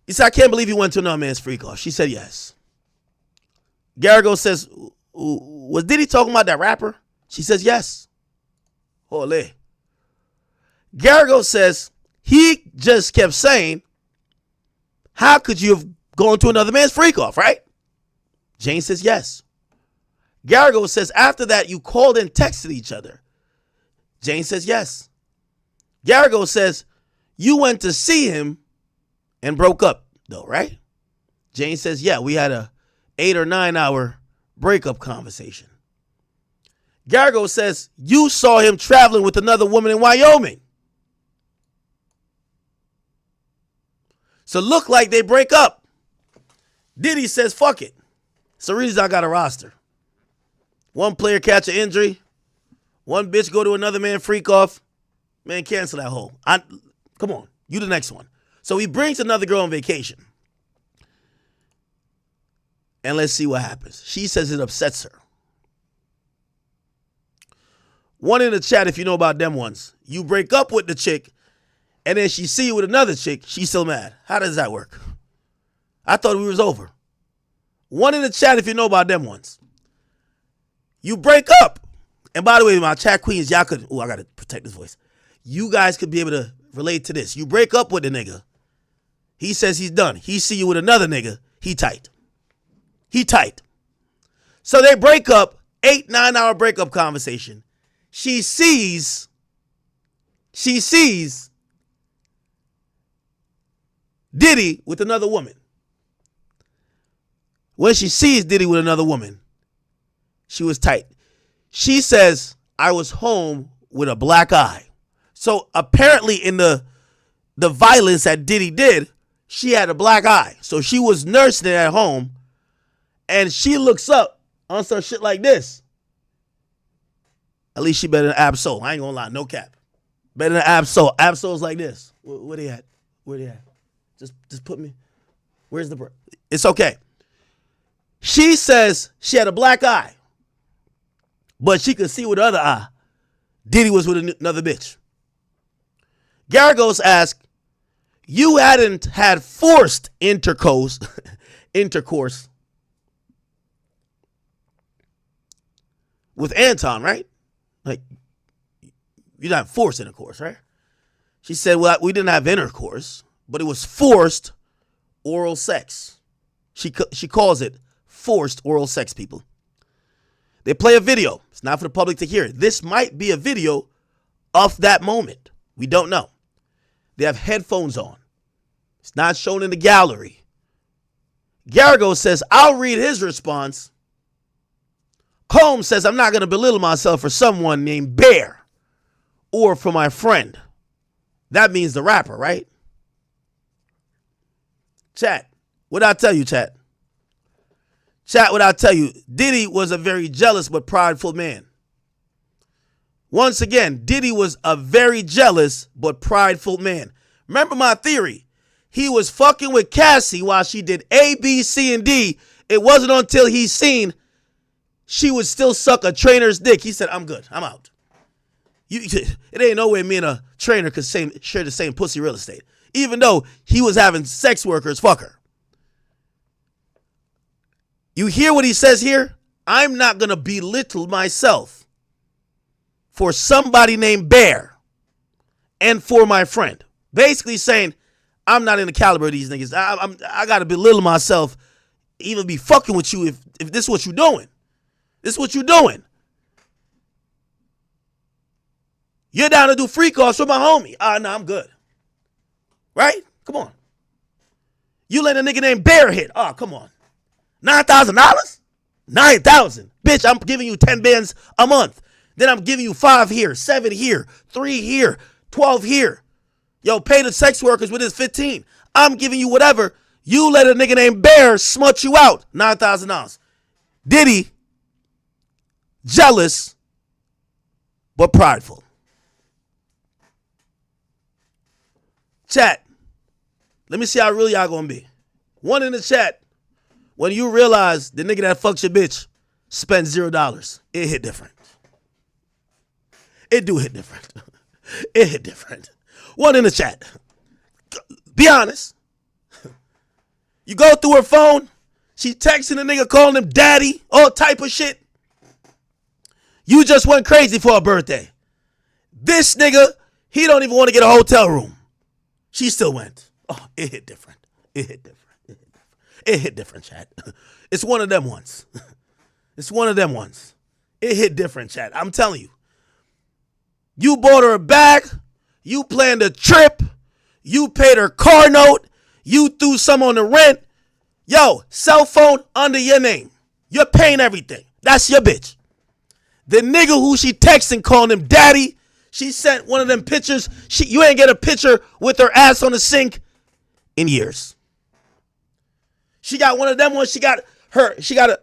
he said, I can't believe you went to another man's freak off. She said yes. Garrigo says, was Diddy talking about that rapper? She says yes. Ole. Garrigo says, he just kept saying, how could you have gone to another man's freak off, right? Jane says yes. Garrigo says, after that, you called and texted each other. Jane says yes. Garrigo says, you went to see him and broke up, though, right? Jane says, yeah, we had a 8 or 9 hour breakup conversation. Garrigo says, you saw him traveling with another woman in Wyoming. So look like they break up. Diddy says, fuck it. It's the reason I got a roster. One player catch an injury. One bitch go to another man freak off. Man, cancel that hoe. Come on, you the next one. So he brings another girl on vacation. And let's see what happens. She says it upsets her. One in the chat, if you know about them ones. You break up with the chick, and then she see you with another chick, she's still mad. How does that work? I thought we was over. One in the chat, if you know about them ones. You break up. And by the way, my chat queens, y'all could, I got to protect this voice. You guys could be able to relate to this. You break up with the nigga. He says he's done. He see you with another nigga. He tight. He tight. So they break up, 8-9 hour breakup conversation. She sees Diddy with another woman. When she sees Diddy with another woman, she was tight. She says, I was home with a black eye. So apparently in the violence that Diddy did, she had a black eye. So she was nursing it at home, and she looks up on some shit like this. At least she better than Absol. I ain't gonna lie, no cap. Better than Absol. Absol's like this. Where they at? Where they at? Just put me. Where's the... It's okay. She says she had a black eye, but she could see with the other eye. Diddy was with another bitch. Garagos asked, you hadn't had forced intercourse with Anton, right? Like, you didn't have forced intercourse, right? She said, well, we didn't have intercourse, but it was forced oral sex. She calls it forced oral sex, people. They play a video. It's not for the public to hear. This might be a video of that moment. We don't know. They have headphones on. It's not shown in the gallery. Garrigo says, I'll read his response. Combs says, I'm not going to belittle myself for someone named Bear or for my friend. That means the rapper, right? Chat, what'd I tell you, chat? Chat, what I tell you, Diddy was a very jealous but prideful man. Once again, Diddy was a very jealous but prideful man. Remember my theory. He was fucking with Cassie while she did A, B, C, and D. It wasn't until he seen she would still suck a trainer's dick. He said, I'm good. I'm out. It ain't no way me and a trainer could share the same pussy real estate. Even though he was having sex workers fuck her. You hear what he says here? I'm not going to belittle myself for somebody named Bear and for my friend. Basically saying, I'm not in the caliber of these niggas. I got to belittle myself, even be fucking with you if this is what you're doing. This is what you're doing. You're down to do free calls for my homie. No, I'm good. Right? Come on. You let a nigga named Bear hit. Come on. $9,000? $9,000. Bitch, I'm giving you 10 bands a month. Then I'm giving you 5 here, 7 here, 3 here, 12 here. Yo, pay the sex workers with his 15. I'm giving you whatever. You let a nigga named Bear smut you out. $9,000. Diddy, jealous, but prideful. Chat, let me see how real y'all gonna be. One in the chat, when you realize the nigga that fucks your bitch spent $0, it hit different. It do hit different. It hit different. One in the chat. Be honest. You go through her phone, she texting the nigga, calling him daddy, all type of shit. You just went crazy for her birthday. This nigga, he don't even want to get a hotel room. She still went. Oh, it hit different. It hit different. It hit different, chat. It's one of them ones. It's one of them ones. It hit different, chat. I'm telling you. You bought her a bag. You planned a trip. You paid her car note. You threw some on the rent. Yo, cell phone under your name. You're paying everything. That's your bitch. The nigga who she texting calling him daddy, she sent one of them pictures. You ain't get a picture with her ass on the sink in years. She got one of them ones. She got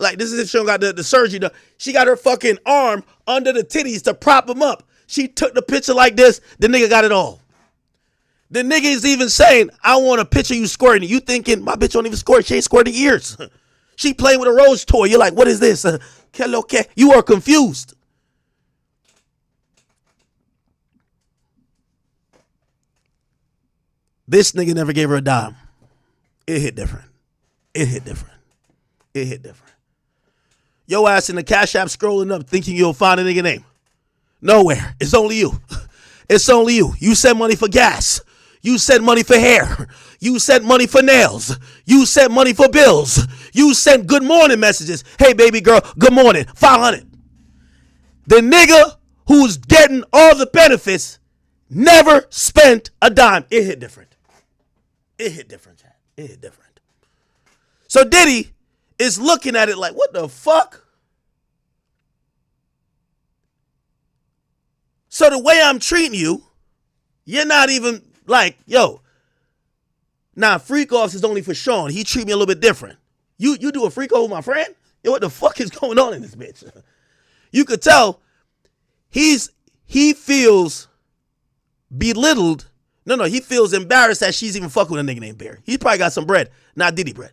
like, this is if she don't got the surgery done. She got her fucking arm under the titties to prop him up. She took the picture like this. The nigga got it all. The nigga is even saying, I want a picture you squirting. You thinking, my bitch don't even squirt. She ain't squirted in years. She playing with a rose toy. You're like, what is this? You are confused. This nigga never gave her a dime. It hit different. It hit different. It hit different. Yo ass in the Cash App scrolling up thinking you'll find a nigga name. Nowhere. It's only you. It's only you. You send money for gas. You sent money for hair. You sent money for nails. You sent money for bills. You sent good morning messages. Hey, baby girl, good morning. 500. The nigga who's getting all the benefits never spent a dime. It hit different. It hit different, chat. It hit different. So Diddy is looking at it like, what the fuck? So the way I'm treating you, you're not even like, yo. Nah, freak-offs is only for Sean. He treat me a little bit different. You do a freak-off with my friend? Yo, what the fuck is going on in this bitch? You could tell he feels belittled. No, he feels embarrassed that she's even fucking with a nigga named Bear. He probably got some bread, not Diddy bread.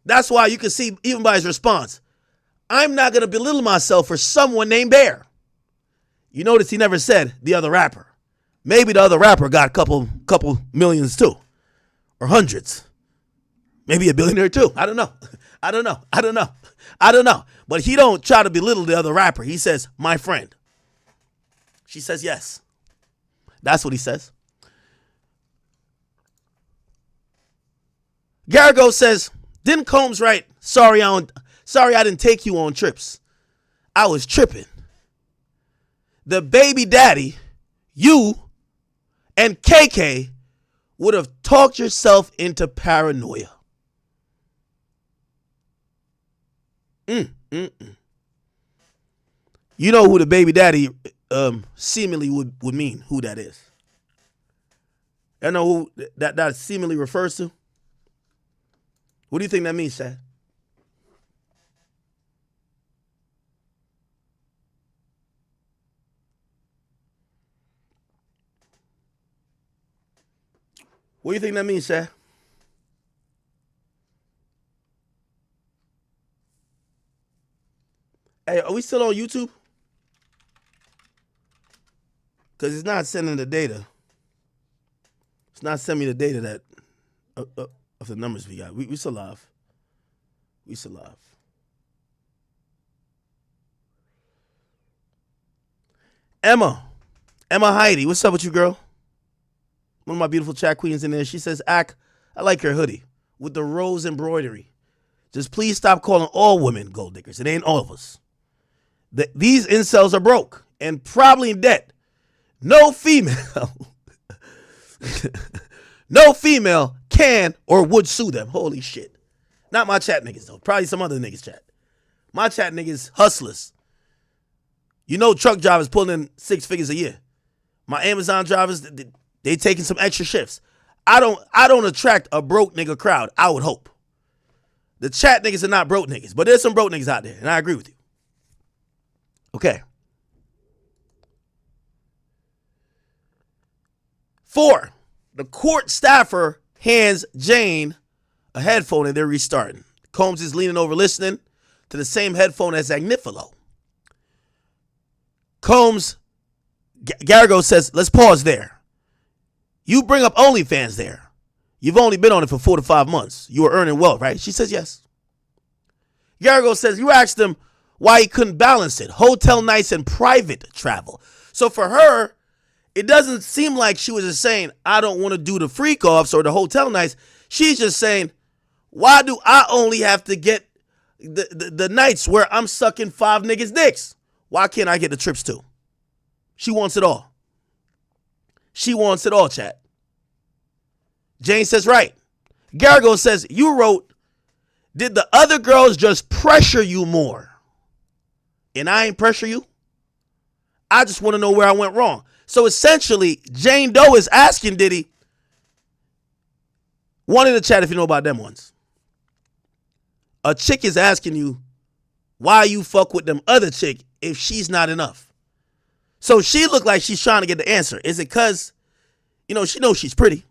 That's why you can see, even by his response, I'm not going to belittle myself for someone named Bear. You notice he never said the other rapper. Maybe the other rapper got a couple millions too. Or hundreds. Maybe a billionaire too. I don't know. But he don't try to belittle the other rapper. He says, my friend. She says yes. That's what he says. Garrigo says, didn't Combs write, sorry I didn't take you on trips. I was tripping. The baby daddy, you, and KK would have talked yourself into paranoia. You know who the baby daddy seemingly would mean, who that is. I know who that seemingly refers to. What do you think that means, Shad? What do you think that means, Shad? Hey, are we still on YouTube? Because it's not sending the data. It's not sending me the data that of the numbers we got. We still live. We still live. Emma Heidi, what's up with you, girl? One of my beautiful chat queens in there. She says, I like your hoodie with the rose embroidery. Just please stop calling all women gold diggers. It ain't all of us. These incels are broke and probably in debt. No female can or would sue them. Holy shit. Not my chat niggas, though. Probably some other niggas chat. My chat niggas, hustlers. You know truck drivers pulling in 6 figures a year. My Amazon drivers, they taking some extra shifts. I don't attract a broke nigga crowd, I would hope. The chat niggas are not broke niggas, but there's some broke niggas out there, and I agree with you. Okay. 4, the court staffer hands Jane a headphone and they're restarting. Combs is leaning over listening to the same headphone as Agnifilo. Combs, Garrigo says, let's pause there. You bring up OnlyFans there. You've only been on it for 4 to 5 months. You were earning well, right? She says yes. Garrigo says, you asked him why he couldn't balance it. Hotel nights and private travel. So for her, it doesn't seem like she was just saying, I don't want to do the freak-offs or the hotel nights. She's just saying, why do I only have to get the nights where I'm sucking 5 niggas' dicks? Why can't I get the trips too? She wants it all. She wants it all, chat. Jane says, right. Garrigo says, you wrote, did the other girls just pressure you more? And I ain't pressure you? I just want to know where I went wrong. So essentially, Jane Doe is asking Diddy, one in the chat if you know about them ones. A chick is asking you, why you fuck with them other chick if she's not enough? So she look like she's trying to get the answer. Is it because, she knows she's pretty.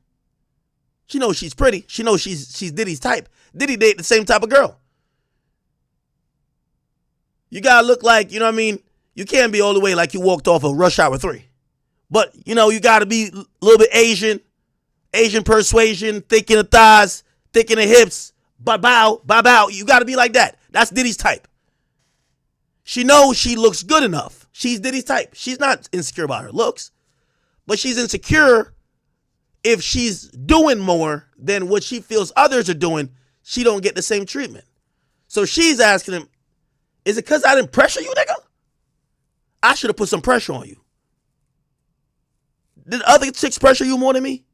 She knows she's pretty. She knows she's Diddy's type. Diddy date the same type of girl. You gotta look like, you know what I mean? You can't be all the way like you walked off of Rush Hour 3. But, you gotta be a little bit Asian persuasion, thick in the thighs, thick in the hips, bow. You gotta be like that. That's Diddy's type. She knows she looks good enough. She's Diddy's type. She's not insecure about her looks, but she's insecure if she's doing more than what she feels others are doing, she don't get the same treatment. So she's asking him, is it because I didn't pressure you, nigga? I should have put some pressure on you. Did other chicks pressure you more than me?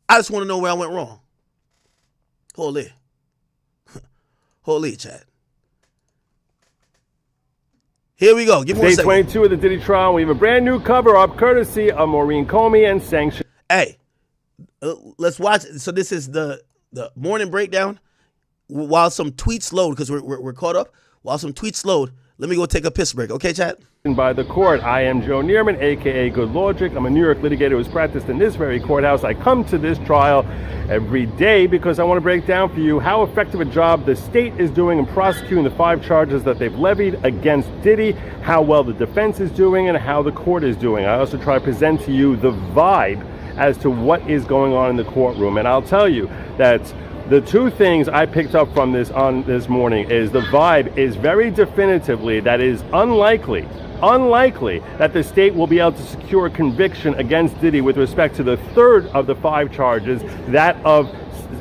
I just want to know where I went wrong. Holy, chat. Here we go. Give me 1 second. Day 22 of the Diddy trial. We have a brand new cover up courtesy of Maureen Comey and Sanction. Hey, let's watch. So this is the morning breakdown. While some tweets load, because we're caught up. While some tweets load, let me go take a piss break. Okay, chat? By the court, I am Joe Neerman, a.k.a. Good Logic. I'm a New York litigator who's practiced in this very courthouse. I come to this trial every day because I want to break down for you how effective a job the state is doing in prosecuting the 5 charges that they've levied against Diddy, how well the defense is doing, and how the court is doing. I also try to present to you the vibe as to what is going on in the courtroom. And I'll tell you that the 2 things I picked up from this on this morning is the vibe is very definitively that is unlikely that the state will be able to secure a conviction against Diddy with respect to the 3rd of the 5 charges, that of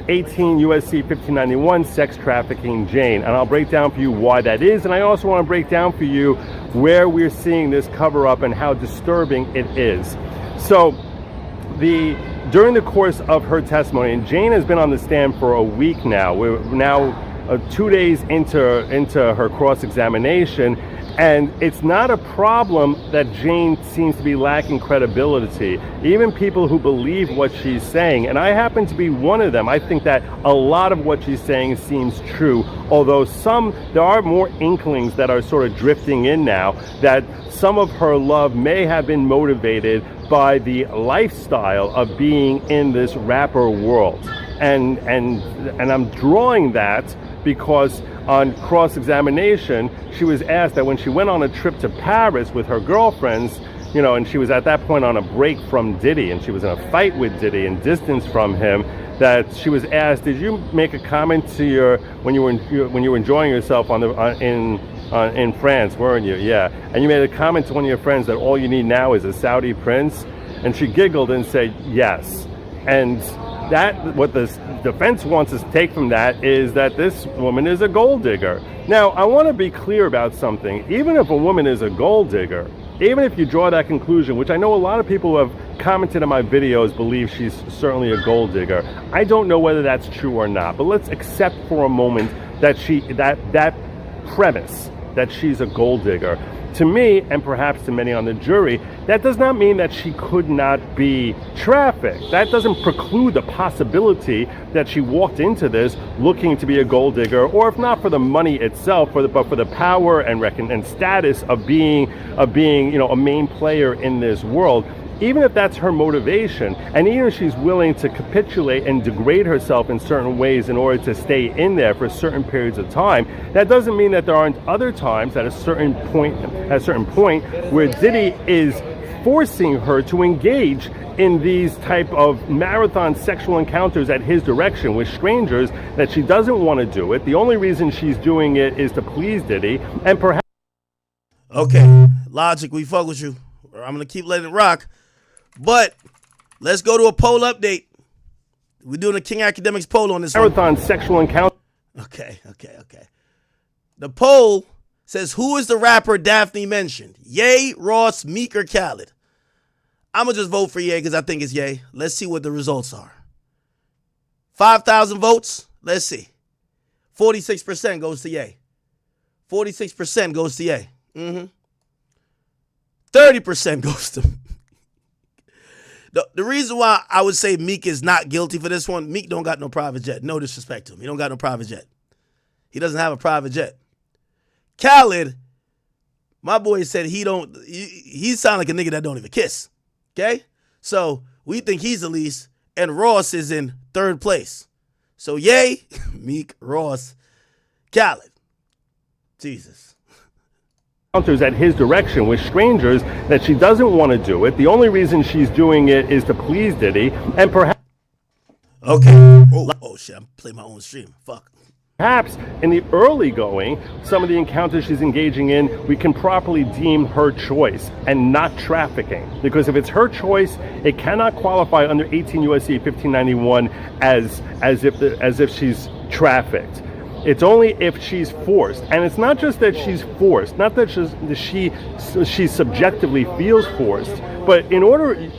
18 USC 1591 sex trafficking Jane. And I'll break down for you why that is. And I also want to break down for you where we're seeing this cover up and how disturbing it is. So during the course of her testimony, and Jane has been on the stand for a week now. We're now 2 days into her cross-examination, and it's not a problem that Jane seems to be lacking credibility. Even people who believe what she's saying, and I happen to be one of them, I think that a lot of what she's saying seems true, although there are more inklings that are sort of drifting in now that some of her love may have been motivated by the lifestyle of being in this rapper world. And I'm drawing that because on cross-examination, she was asked that when she went on a trip to Paris with her girlfriends, and she was at that point on a break from Diddy, and she was in a fight with Diddy and distance from him, that she was asked, did you make a comment to when you were enjoying yourself in France, weren't you? Yeah. And you made a comment to one of your friends that all you need now is a Saudi prince? And she giggled and said, yes. And what the defense wants us to take from that is that this woman is a gold digger. Now, I want to be clear about something. Even if a woman is a gold digger, even if you draw that conclusion, which I know a lot of people who have commented on my videos believe she's certainly a gold digger, I don't know whether that's true or not. But let's accept for a moment that that premise that she's a gold digger. To me, and perhaps to many on the jury, that does not mean that she could not be trafficked. That doesn't preclude the possibility that she walked into this looking to be a gold digger, or if not for the money itself, but for the power and status of being a main player in this world. Even if that's her motivation, and even if she's willing to capitulate and degrade herself in certain ways in order to stay in there for certain periods of time, that doesn't mean that there aren't other times at a certain point where Diddy is forcing her to engage in these type of marathon sexual encounters at his direction with strangers that she doesn't want to do it. The only reason she's doing it is to please Diddy, and perhaps... Okay, Logic, we fuck with you. I'm going to keep letting it rock. But let's go to a poll update. We're doing a King Academics poll on this marathon sexual encounter. Okay. The poll says, who is the rapper Daphne mentioned? Ye, Ross, Meek, or Khaled? I'm going to just vote for Ye because I think it's Ye. Let's see what the results are. 5,000 votes. Let's see. 46% goes to Ye. 46% goes to Ye. 30% goes to... The reason why I would say Meek is not guilty for this one, Meek don't got no private jet. No disrespect to him. He don't got no private jet. He doesn't have a private jet. Khaled, my boy said he sound like a nigga that don't even kiss. Okay? So we think he's the least, and Ross is in third place. So Ye, Meek, Ross, Khaled. Jesus. Encounters at his direction with strangers that she doesn't want to do it. The only reason she's doing it is to please Diddy, and perhaps... Okay. Oh shit, I'm playing my own stream. Fuck. Perhaps in the early going, some of the encounters she's engaging in, we can properly deem her choice and not trafficking. Because if it's her choice, it cannot qualify under 18 U.S.C. 1591 as if she's trafficked. It's only if she's forced, and it's not just that she's forced, not that she subjectively feels forced, but in order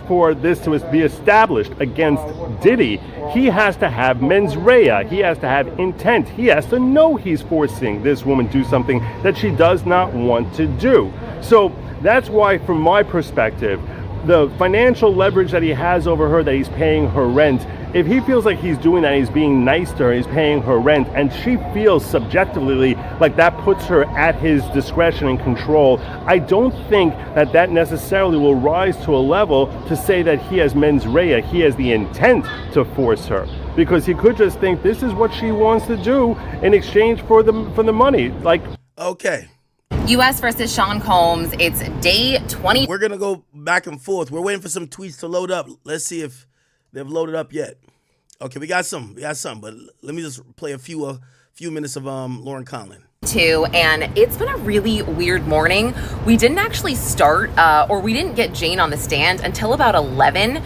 for this to be established against Diddy, he has to have mens rea, he has to have intent, he has to know he's forcing this woman to do something that she does not want to do. So that's why, from my perspective, the financial leverage that he has over her, that he's paying her rent, if he feels like he's doing that, he's being nice to her, he's paying her rent, and she feels subjectively like that puts her at his discretion and control, I don't think that necessarily will rise to a level to say that he has mens rea, he has the intent to force her. Because he could just think this is what she wants to do in exchange for the money. Like, okay. U.S. versus Sean Combs. It's day 20. We're going to go back and forth. We're waiting for some tweets to load up. Let's see if they've loaded up yet. Okay, we got some, but let me just play a few minutes of Lauren Conlon. And it's been a really weird morning. We didn't actually start, or we didn't get Jane on the stand until about 11.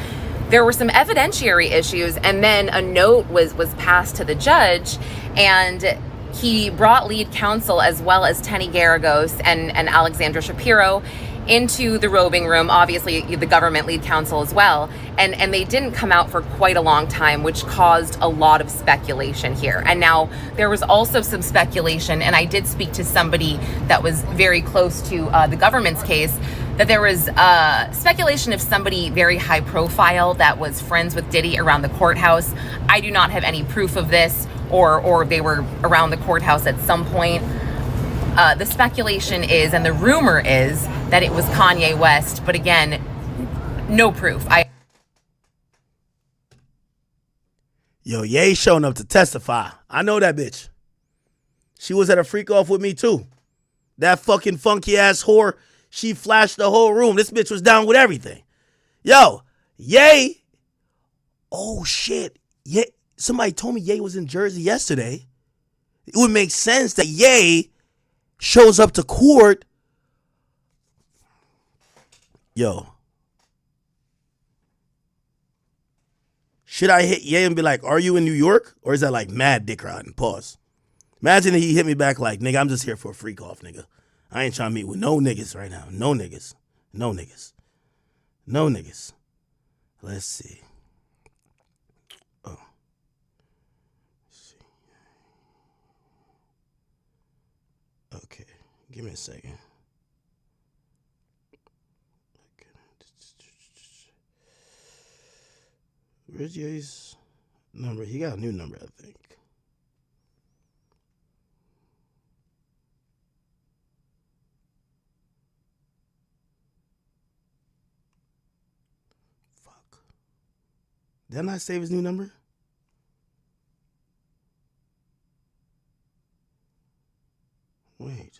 There were some evidentiary issues, and then a note was passed to the judge, and he brought lead counsel as well as Tenny Garagos and Alexandra Shapiro into the robing room, obviously the government lead counsel as well, and they didn't come out for quite a long time, which caused a lot of speculation here. And now there was also some speculation, and I did speak to somebody that was very close to the government's case, that there was speculation of somebody very high profile that was friends with Diddy around the courthouse. I do not have any proof of this, or they were around the courthouse at some point. The speculation is, and the rumor is, that it was Kanye West, but again, no proof. Yo, Ye showing up to testify. I know that bitch. She was at a freak off with me too. That fucking funky ass whore, she flashed the whole room. This bitch was down with everything. Yo, Ye. Oh shit. Ye. Somebody told me Ye was in Jersey yesterday. It would make sense that Ye shows up to court. Yo. Should I hit Ye and be like, are you in New York? Or is that like mad dick riding? Pause. Imagine he hit me back like, nigga, I'm just here for a freak off, nigga. I ain't trying to meet with no niggas right now. No niggas. No niggas. No niggas. Let's see. Oh. Let's see. Okay. Give me a second. Where's Jay's number? He got a new number, I think. Fuck. Didn't I save his new number? Wait.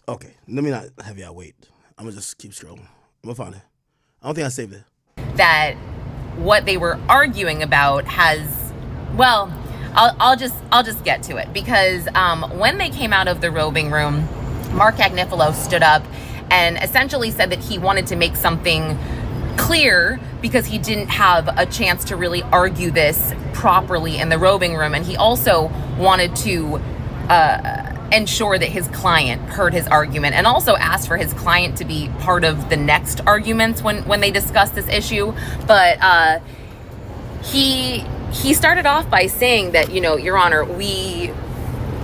Okay, let me not have y'all wait. I'm gonna just keep scrolling. I'm gonna find it. I don't think I saved it. That what they were arguing about has, well, I'll just get to it, because when they came out of the roving room, Mark Agnifilo stood up and essentially said that he wanted to make something clear because he didn't have a chance to really argue this properly in the roving room, and he also wanted to ensure that his client heard his argument, and also asked for his client to be part of the next arguments when they discussed this issue. But he started off by saying that, you know, Your Honor,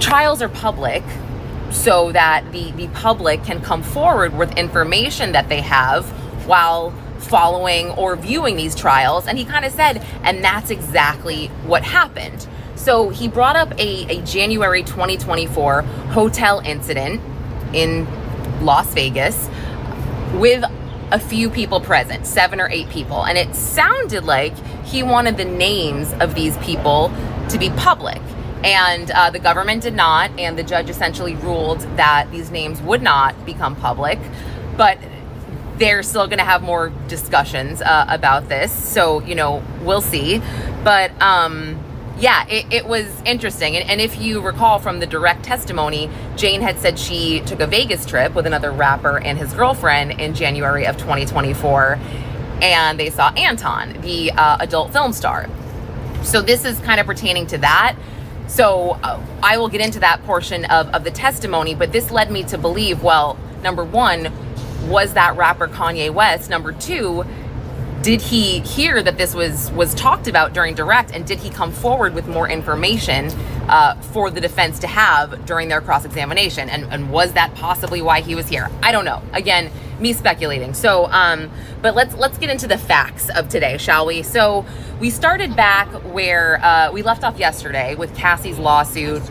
trials are public so that the public can come forward with information that they have while following or viewing these trials. And he kind of said, and that's exactly what happened. So he brought up a January 2024 hotel incident in Las Vegas with a few people present, 7 or 8 people. And it sounded like he wanted the names of these people to be public. And the government did not, and the judge essentially ruled that these names would not become public. But they're still going to have more discussions about this. So, you know, we'll see. But yeah, it was interesting. And if you recall from the direct testimony, Jane had said she took a Vegas trip with another rapper and his girlfriend in January of 2024. And they saw Anton, the adult film star. So this is kind of pertaining to that. So I will get into that portion of the testimony. But this led me to believe, well, number one, was that rapper Kanye West? Number two, did he hear that this was talked about during direct, and did he come forward with more information for the defense to have during their cross-examination? And was that possibly why he was here? I don't know. Again, me speculating. So, but let's get into the facts of today, shall we? So we started back where we left off yesterday with Cassie's lawsuit.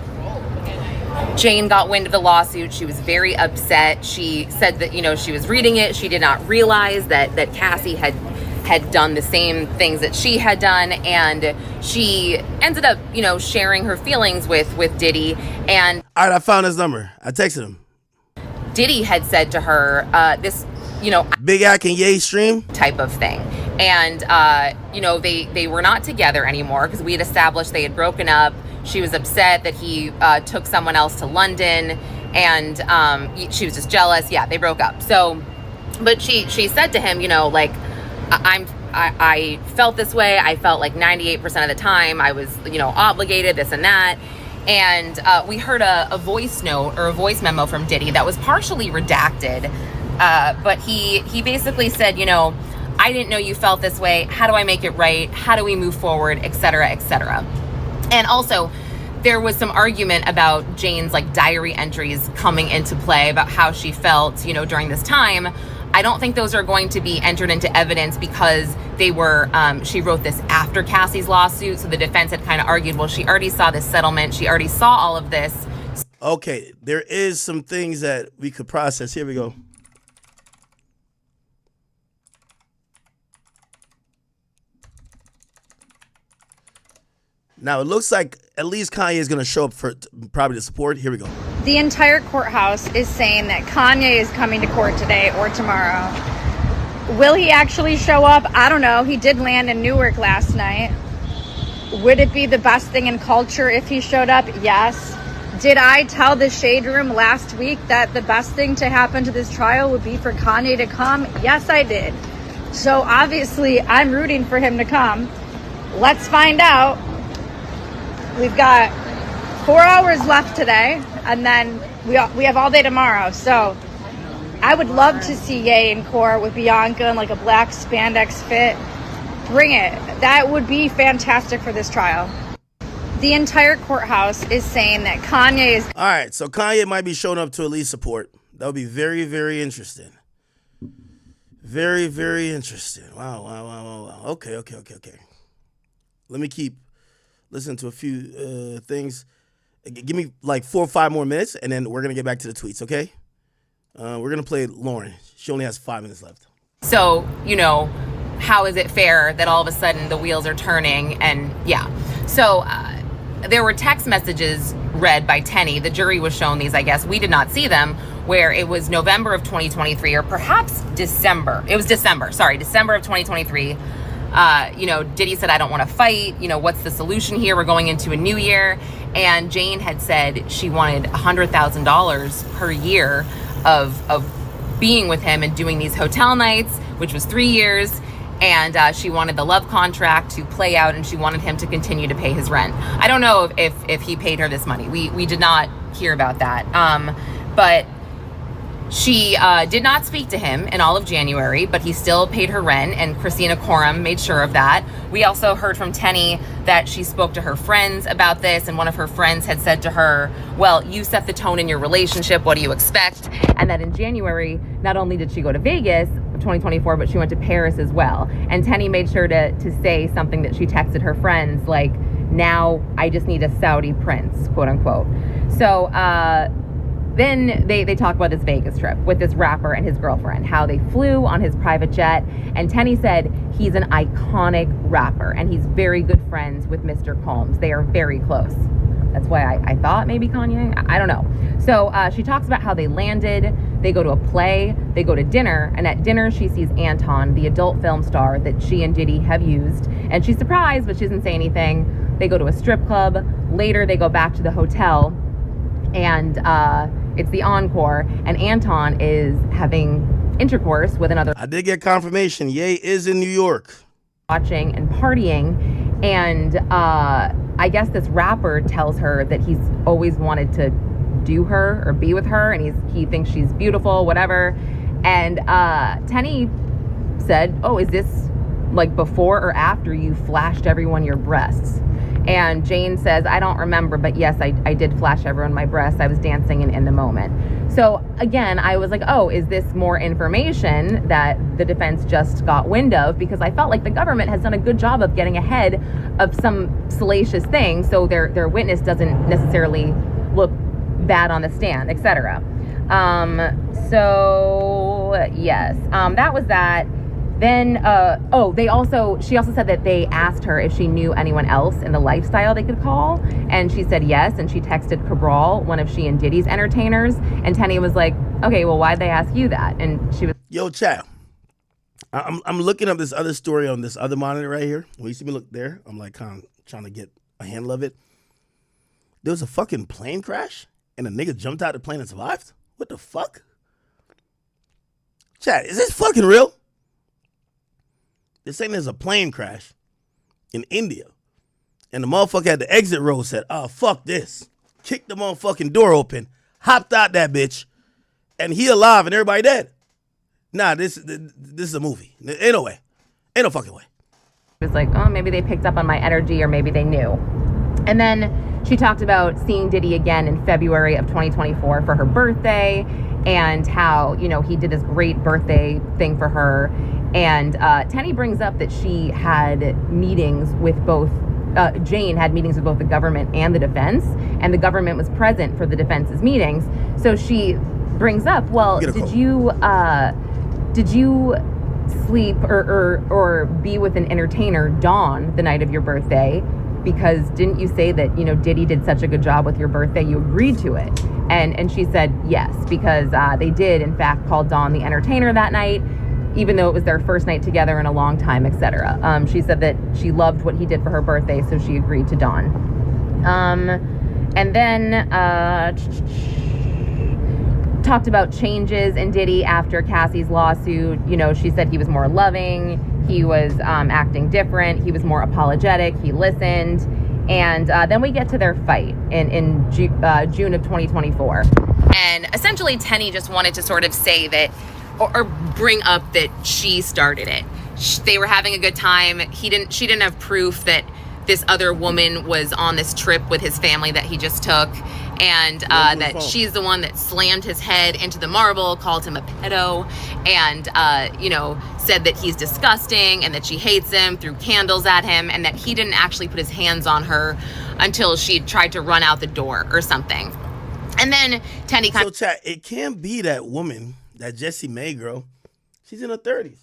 Jane got wind of the lawsuit. She was very upset. She said that, you know, she was reading it. She did not realize that Cassie had done the same things that she had done, and she ended up, you know, sharing her feelings with Diddy. And all right, I found his number. I texted him. Diddy had said to her, this, you know, Big Ack and Ye stream type of thing. And, you know, they were not together anymore because we had established they had broken up. She was upset that he took someone else to London, and she was just jealous. Yeah, they broke up. So, but she said to him, you know, like, I felt this way. I felt like 98% of the time I was, you know, obligated, this and that. And we heard a voice note or a voice memo from Diddy that was partially redacted. But he basically said, you know, I didn't know you felt this way. How do I make it right? How do we move forward, et cetera, et cetera. And also, there was some argument about Jane's like diary entries coming into play about how she felt, you know, during this time. I don't think those are going to be entered into evidence because they were, she wrote this after Cassie's lawsuit. So the defense had kind of argued, well, she already saw this settlement. She already saw all of this. Okay, there is some things that we could process. Here we go. Now, it looks like at least Kanye is going to show up for probably the support. Here we go. The entire courthouse is saying that Kanye is coming to court today or tomorrow. Will he actually show up? I don't know. He did land in Newark last night. Would it be the best thing in culture if he showed up? Yes. Did I tell the Shade Room last week that the best thing to happen to this trial would be for Kanye to come? Yes, I did. So obviously, I'm rooting for him to come. Let's find out. We've got 4 hours left today, and then we have all day tomorrow. So I would love to see Ye in court with Bianca in like a black spandex fit. Bring it. That would be fantastic for this trial. The entire courthouse is saying that Kanye is... All right, so Kanye might be showing up to at least support. That would be very, very interesting. Very, very interesting. Wow. Okay. Let me keep listening to a few things. Give me like 4 or 5 more minutes, and then we're going to get back to the tweets, okay? We're going to play Lauren. She only has 5 minutes left. So, how is it fair that all of a sudden the wheels are turning? And yeah. So there were text messages read by Tenny. The jury was shown these, I guess. We did not see them, where it was November of 2023 or perhaps December. It was December of 2023. Diddy said, I don't want to fight. What's the solution here? We're going into a new year. And Jane had said she wanted $100,000 per year of being with him and doing these hotel nights, which was 3 years. And she wanted the love contract to play out, and she wanted him to continue to pay his rent. I don't know if he paid her this money. We did not hear about that. But she did not speak to him in all of January, but he still paid her rent, and Christina Coram made sure of that. We also heard from Tenny that she spoke to her friends about this, and one of her friends had said to her, well, you set the tone in your relationship, what do you expect? And that in January, not only did she go to Vegas 2024, but she went to Paris as well. And Tenny made sure to say something that she texted her friends, like, now I just need a Saudi prince, quote unquote. So then they talk about this Vegas trip with this rapper and his girlfriend, how they flew on his private jet. And Tenny said he's an iconic rapper and he's very good friends with Mr. Combs. They are very close. That's why I thought maybe Kanye. I don't know. So she talks about how they landed. They go to a play. They go to dinner. And at dinner, she sees Anton, the adult film star that she and Diddy have used. And she's surprised, but she doesn't say anything. They go to a strip club. Later, they go back to the hotel. And it's the encore. And Anton is having intercourse with another. I did get confirmation. Ye is in New York. Watching and partying. And I guess this rapper tells her that he's always wanted to do her or be with her, and he thinks she's beautiful, whatever. And Tenny said, oh, is this like before or after you flashed everyone your breasts? And Jane says, I don't remember, but yes, I did flash everyone my breasts. I was dancing in the moment. So again, I was like, oh, is this more information that the defense just got wind of? Because I felt like the government has done a good job of getting ahead of some salacious things, so their witness doesn't necessarily look bad on the stand, etc. So yes, that was that. Then, she also said that they asked her if she knew anyone else in the lifestyle they could call. And she said yes. And she texted Cabral, one of she and Diddy's entertainers. And Tenny was like, okay, well, why'd they ask you that? And she was, yo, chat. I'm looking up this other story on this other monitor right here. When you see me look there, I'm like kind of trying to get a handle of it. There was a fucking plane crash and a nigga jumped out of the plane and survived? What the fuck? Chat, is this fucking real? They're saying there's a plane crash in India. And the motherfucker at the exit row said, oh, fuck this. Kicked the motherfucking door open, hopped out that bitch, and he alive and everybody dead. Nah, this is a movie. Ain't no way. Ain't no fucking way. It was like, oh, maybe they picked up on my energy or maybe they knew. And then she talked about seeing Diddy again in February of 2024 for her birthday and how, he did this great birthday thing for her. And Tenny brings up that she had meetings with both, Jane had meetings with both the government and the defense, and the government was present for the defense's meetings. So she brings up, well, did you sleep or be with an entertainer, Dawn, the night of your birthday? Because didn't you say that, Diddy did such a good job with your birthday, you agreed to it? And she said yes, because they did, in fact, call Dawn the entertainer that night, even though it was their first night together in a long time, etc. She said that she loved what he did for her birthday, so she agreed to Dawn. And then talked about changes in Diddy after Cassie's lawsuit. She said he was more loving, he was acting different, he was more apologetic, he listened. And then we get to their fight in June of 2024. And essentially, Tenny just wanted to sort of say that, or bring up that she started it. They were having a good time. She didn't have proof that this other woman was on this trip with his family that he just took, and that she's the one that slammed his head into the marble, called him a pedo, and said that he's disgusting and that she hates him, threw candles at him, and that he didn't actually put his hands on her until she tried to run out the door or something. And then Tenny So chat, it can't be that woman, that Jessie May girl. She's in her 30s.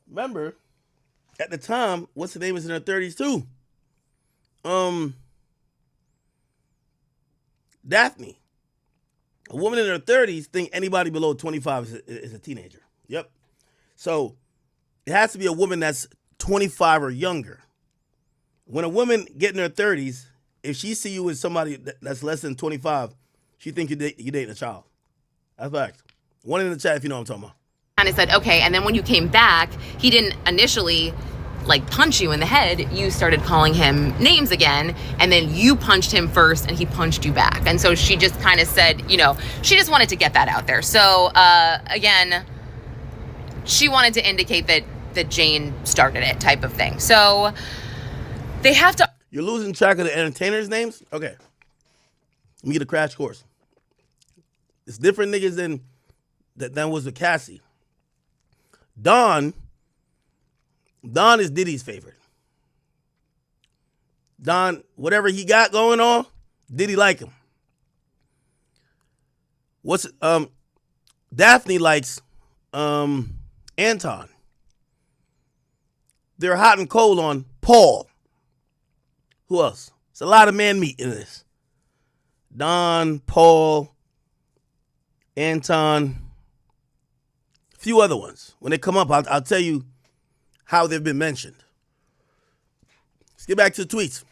Remember, at the time, what's her name was in her 30s too. Daphne. A woman in her 30s think anybody below 25 is a teenager. Yep. So it has to be a woman that's 25 or younger. When a woman get in her 30s, if she see you with somebody that's less than 25, she think you're dating a child. That's fact. One in the chat if you know what I'm talking about. kind of said, okay, and then when you came back, he didn't initially punch you in the head. You started calling him names again, and then you punched him first and he punched you back. And so she just kind of said, she just wanted to get that out there. So again, she wanted to indicate that Jane started it, type of thing. So they have to. You're losing track of the entertainers' names? Okay. Let me get a crash course. It's different niggas than was with Cassie. Don is Diddy's favorite. Don, whatever he got going on, Diddy like him. Daphne likes Anton. They're hot and cold on Paul. Who else? It's a lot of man meat in this. Don, Paul, Anton, a few other ones. When they come up, I'll tell you how they've been mentioned. Let's get back to the tweets.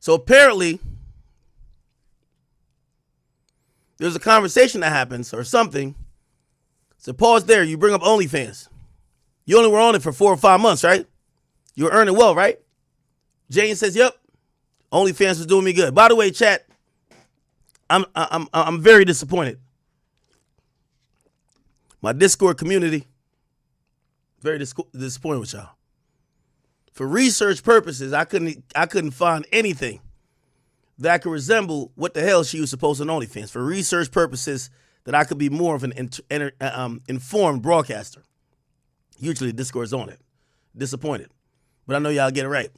So apparently, there's a conversation that happens or something. So pause there. You bring up OnlyFans. You only were on it for 4 or 5 months, right? You were earning well, right? Jane says, "Yep, OnlyFans was doing me good." By the way, chat, I'm very disappointed. My Discord community, very disappointed with y'all. For research purposes, I couldn't find anything that could resemble what the hell she was supposed to on OnlyFans. For research purposes, that I could be more of an informed broadcaster. Usually Discord's on it. Disappointed. But I know y'all get it right.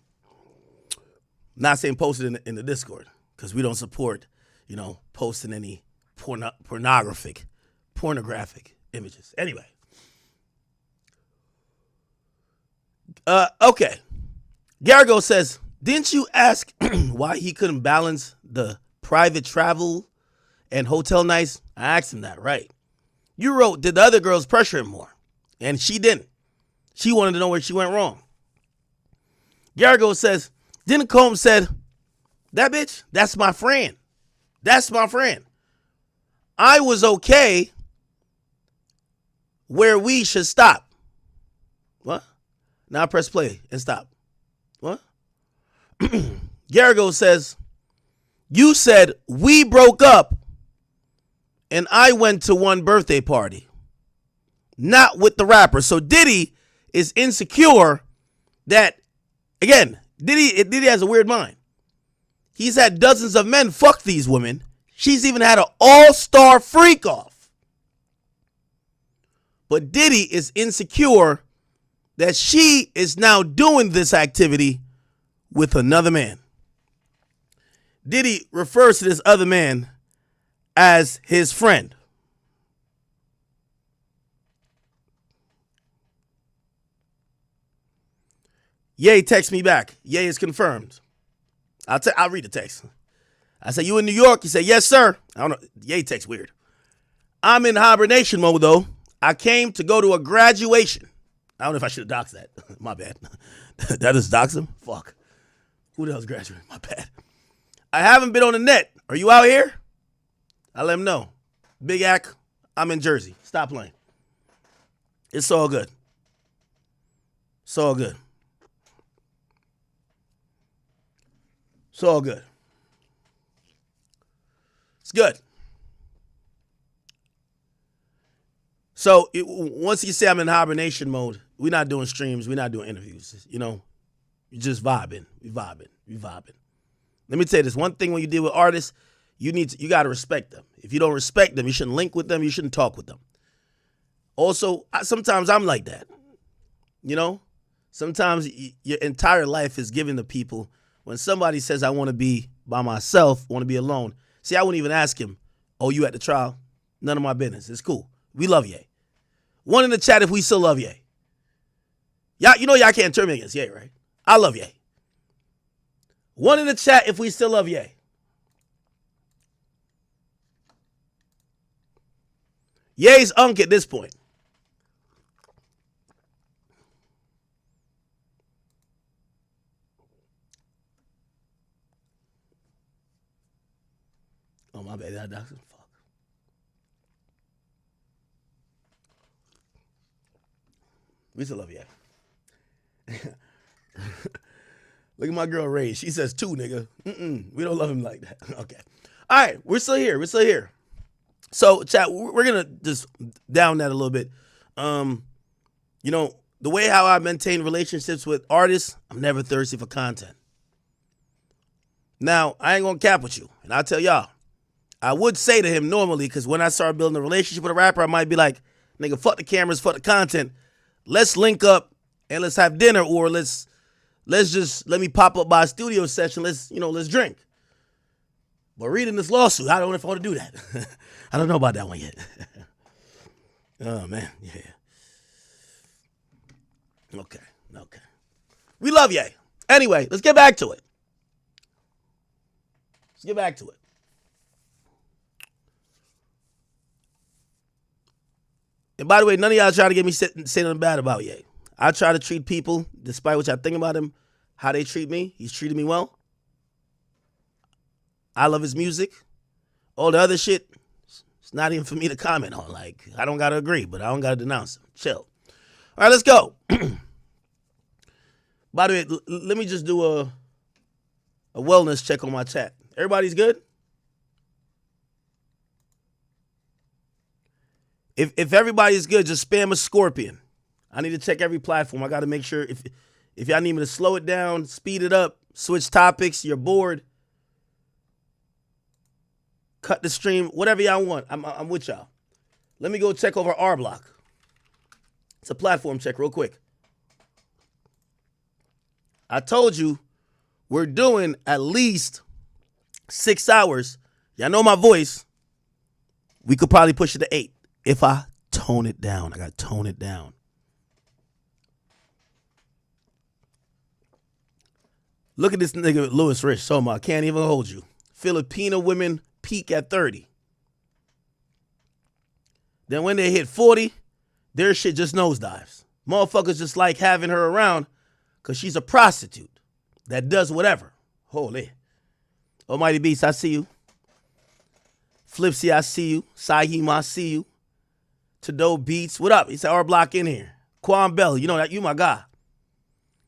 Not saying post it in the Discord, because we don't support, posting any pornographic images. Anyway. Okay. Garrigo says, didn't you ask why he couldn't balance the private travel and hotel nights? I asked him that, right. You wrote, did the other girls pressure him more? And she didn't. She wanted to know where she went wrong. Garrigo says, then Combs said, that bitch, that's my friend. That's my friend. I was okay where we should stop. What? Now press play and stop. What? Garrigo says, you said we broke up and I went to one birthday party. Not with the rapper. So Diddy is insecure that, again, Diddy has a weird mind. He's had dozens of men fuck these women. She's even had an ALLSTAR FREEKOFF. But Diddy is insecure that she is now doing this activity with another man. Diddy refers to this other man as his friend. Ye text me back. Ye is confirmed. I'll read the text. I say, you in New York? He said, yes, sir. I don't know. Ye text weird. I'm in hibernation mode, though. I came to go to a graduation. I don't know if I should have doxed that. My bad. That is dox him? Fuck. Who the hell's graduating? My bad. I haven't been on the net. Are you out here? I let him know. Big Ack, I'm in Jersey. Stop playing. It's all good. It's all good. It's all good. It's good. So once you say I'm in hibernation mode, we're not doing streams. We're not doing interviews. You know, you're just vibing. We vibing. Let me tell you this. One thing when you deal with artists, you got to respect them. If you don't respect them, you shouldn't link with them. You shouldn't talk with them. Also, sometimes I'm like that. You know, sometimes your entire life is given to people. When somebody says, I want to be by myself, want to be alone. See, I wouldn't even ask him, oh, you at the trial? None of my business. It's cool. We love Ye. One in the chat if we still love Ye. Y'all, you know y'all can't turn me against Ye, right? I love Ye. One in the chat if we still love Ye. Ye's unk at this point. Oh, my bad. That's fuck. We still love Ye. Look at my girl Ray. She says 2, nigga. We don't love him like that. Okay. All right. We're still here. So, chat, we're going to just down that a little bit. You know, the way how I maintain relationships with artists, I'm never thirsty for content. Now, I ain't going to cap with you. And I'll tell y'all, I would say to him normally, because when I start building a relationship with a rapper, I might be like, nigga, fuck the cameras, fuck the content. Let's link up and let's have dinner, or let's just let me pop up by a studio session. Let's drink. But reading this lawsuit, I don't know if I want to do that. I don't know about that one yet. Oh, man. Yeah. Okay. We love Ye. Anyway, let's get back to it. And by the way, none of y'all try to get me say nothing bad about Ye. I try to treat people, despite what y'all think about him, how they treat me. He's treated me well. I love his music. All the other shit, it's not even for me to comment on. Like, I don't got to agree, but I don't got to denounce him. Chill. All right, let's go. By the way, let me just do a wellness check on my chat. Everybody's good? If everybody's good, just spam a scorpion. I need to check every platform. I got to make sure if y'all need me to slow it down, speed it up, switch topics, you're bored, cut the stream, whatever y'all want. I'm with y'all. Let me go check over R Block. It's a platform check real quick. I told you we're doing at least 6 hours. Y'all know my voice. We could probably push it to 8 if I tone it down. I got to tone it down. Look at this nigga Louis Rich. So I can't even hold you. Filipino women peak at 30. Then when they hit 40, their shit just nosedives. Motherfuckers just like having her around because she's a prostitute that does whatever. Holy. Almighty Beast, I see you. Flipsy, I see you. Sahim, I see you. Tado Beats, what up? He said R Block in here. Quan Bell, you know that, you my guy.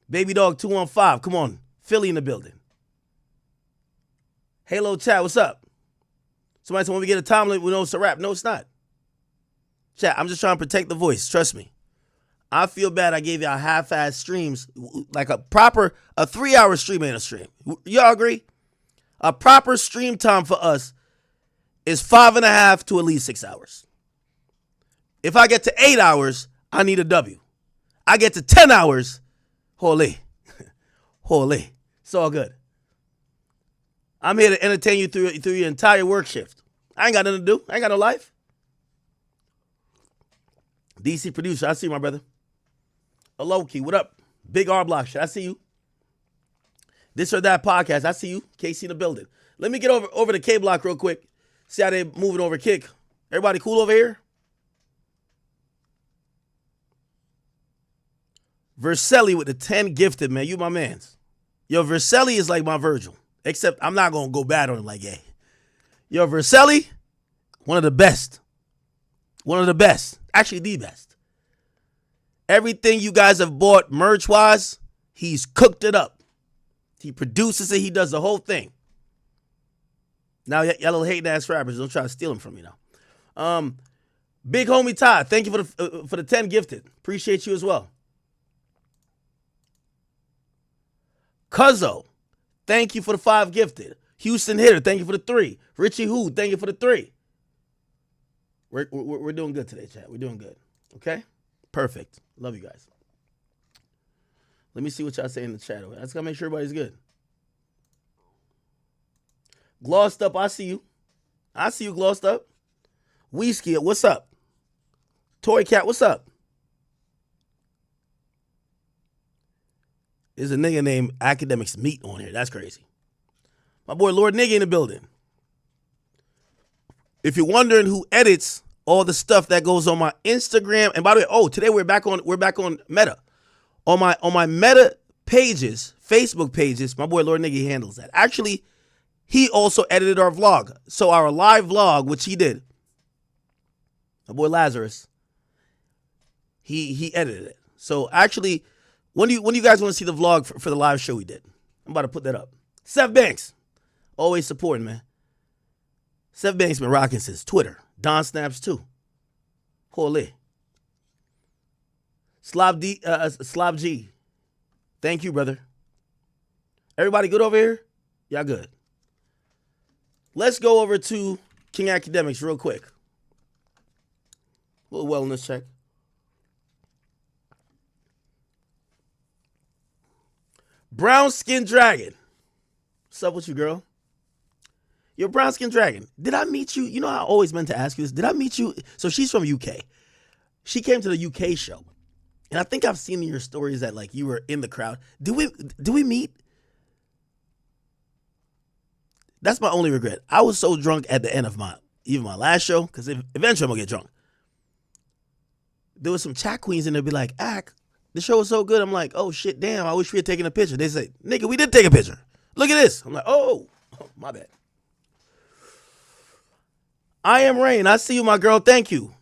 Baby Dog 215, come on. Philly in the building. Halo Chat, what's up? Somebody said when we get a time limit, we know it's a wrap. No, it's not. Chat, I'm just trying to protect the voice. Trust me. I feel bad I gave y'all half-ass streams. Like a 3-hour stream ain't a stream. Y'all agree? A proper stream time for us is 5.5 to at least 6 hours. If I get to 8 hours, I need a W. I get to 10 hours, holy. Holy. It's all good. I'm here to entertain you through your entire work shift. I ain't got nothing to do. I ain't got no life. DC producer, I see you, my brother. Aloki, what up? Big R Block shit, I see you. This or That podcast, I see you. KC in the building. Let me get over to K Block real quick. See how they moving over Kick. Everybody cool over here? Verselli with the 10 gifted, man. You my mans. Yo, Verselli is like my Virgil. Except I'm not going to go bad on him like, hey. Yo, Verselli, one of the best. One of the best. Actually, the best. Everything you guys have bought merch-wise, he's cooked it up. He produces it. He does the whole thing. Now, y'all little hating-ass rappers, don't try to steal him from me now. Big homie Todd, thank you for the 10 gifted. Appreciate you as well. Cuzzo, thank you for the 5 gifted. Houston Hitter, thank you for the 3. Richie Who, thank you for the 3. We're doing good today, chat. We're doing good. Okay? Perfect. Love you guys. Let me see what y'all say in the chat. I just gotta make sure everybody's good. Glossed Up, I see you. I see you, Glossed Up. Whiskey, what's up? Toy Cat, what's up? There's a nigga named Academics Meat on here. That's crazy. My boy Lord Nigga in the building. If you're wondering who edits all the stuff that goes on my Instagram, and by the way, today we're back on Meta. On my Meta pages, Facebook pages, my boy Lord Nigga handles that. Actually, he also edited our vlog. So our live vlog, which he did, my boy Lazarus, he edited it. So actually, when do you guys want to see the vlog for the live show we did? I'm about to put that up. Seth Banks, always supporting, man. Seth Banks been rocking since Twitter. Don Snaps too. Holy. Slob G. Thank you, brother. Everybody good over here? Y'all good. Let's go over to King Academics real quick. A little wellness check. Brown Skin Dragon. What's up with you, girl? Yo, Brown Skin Dragon. Did I meet you? You know, I always meant to ask you this. Did I meet you? So she's from UK. She came to the UK show. And I think I've seen in your stories that like you were in the crowd. Do we meet? That's my only regret. I was so drunk at the end of my last show, because eventually I'm gonna get drunk. There was some chat queens and they'd be like, "Ack, the show was so good." I'm like, "Oh shit, damn, I wish we had taken a picture." They say, "Nigga, we did take a picture. Look at this." I'm like, oh my bad. I am Rain. I see you, my girl. Thank you.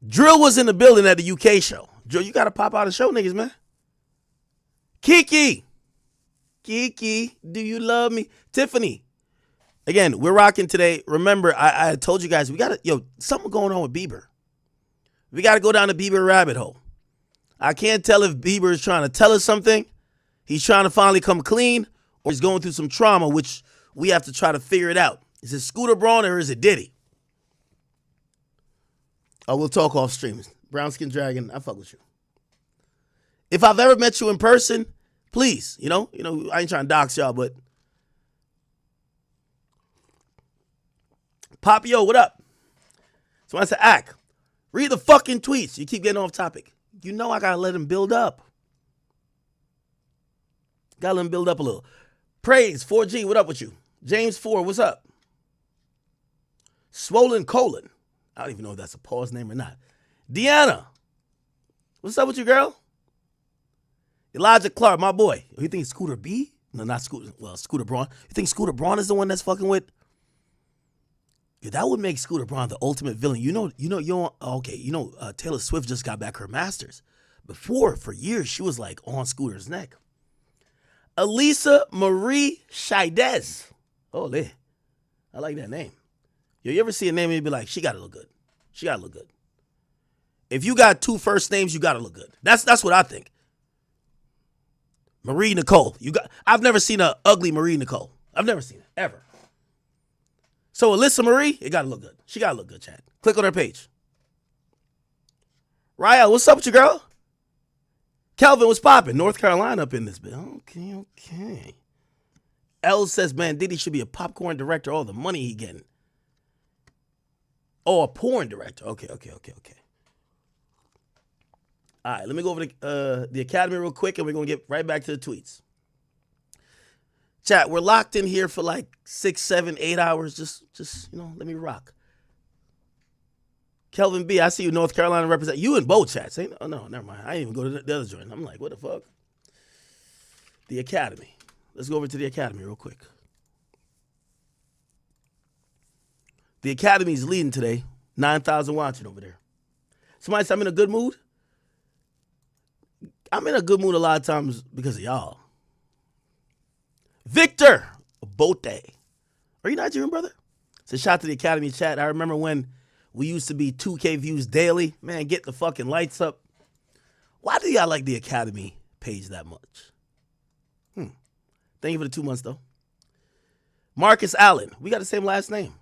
Drill was in the building at the UK show. Drill, you gotta pop out and show niggas, man. Kiki, do you love me? Tiffany. Again, we're rocking today. Remember, I told you guys, we got something going on with Bieber. We got to go down the Bieber rabbit hole. I can't tell if Bieber is trying to tell us something, he's trying to finally come clean, or he's going through some trauma, which we have to try to figure it out. Is it Scooter Braun or is it Diddy? Oh, we'll talk off stream. Brown Skin Dragon, I fuck with you. If I've ever met you in person, please, I ain't trying to dox y'all, but Papio, what up? So I said, Ack, read the fucking tweets. You keep getting off topic. You know I gotta let him build up. Gotta let him build up a little. Praise 4G, what up with you? James 4, what's up? Swollen Colon. I don't even know if that's a pause name or not. Deanna, what's up with you, girl? Elijah Clark, my boy. You think Scooter B? No, not Scooter. Well, Scooter Braun. You think Scooter Braun is the one that's fucking with? Yeah, that would make Scooter Braun the ultimate villain. Taylor Swift just got back her masters. Before, for years, she was like on Scooter's neck. Elisa Marie Chaidez. Oh, I like that name. Yo, you ever see a name and you be like, she gotta look good. She gotta look good. If you got 2 first names, you gotta look good. That's what I think. Marie Nicole. I've never seen an ugly Marie Nicole. I've never seen it, ever. So Alyssa Marie, it gotta look good. She gotta look good, Chad. Click on her page. Raya, what's up with you, girl? Kelvin, what's popping? North Carolina up in this bit. Okay. L says, man, Diddy should be a popcorn director. All the money he getting. Oh, a porn director. Okay. All right, let me go over to the Academy real quick, and we're going to get right back to the tweets. Chat, we're locked in here for like 6, 7, 8 hours. Just let me rock. Kelvin B, I see you, North Carolina represent. You in both chats. Oh, no, never mind. I didn't even go to the other joint. I'm like, what the fuck? The Academy. Let's go over to the Academy real quick. The Academy's leading today. 9,000 watching over there. Somebody said I'm in a good mood. I'm in a good mood a lot of times because of y'all. Victor Bote. Are you Nigerian, brother? So shout out to the Academy chat. I remember when We used to be 2K views daily. Man, get the fucking lights up. Why do y'all like the Academy page that much? Thank you for the 2 months, though. Marcus Allen. We got the same last name.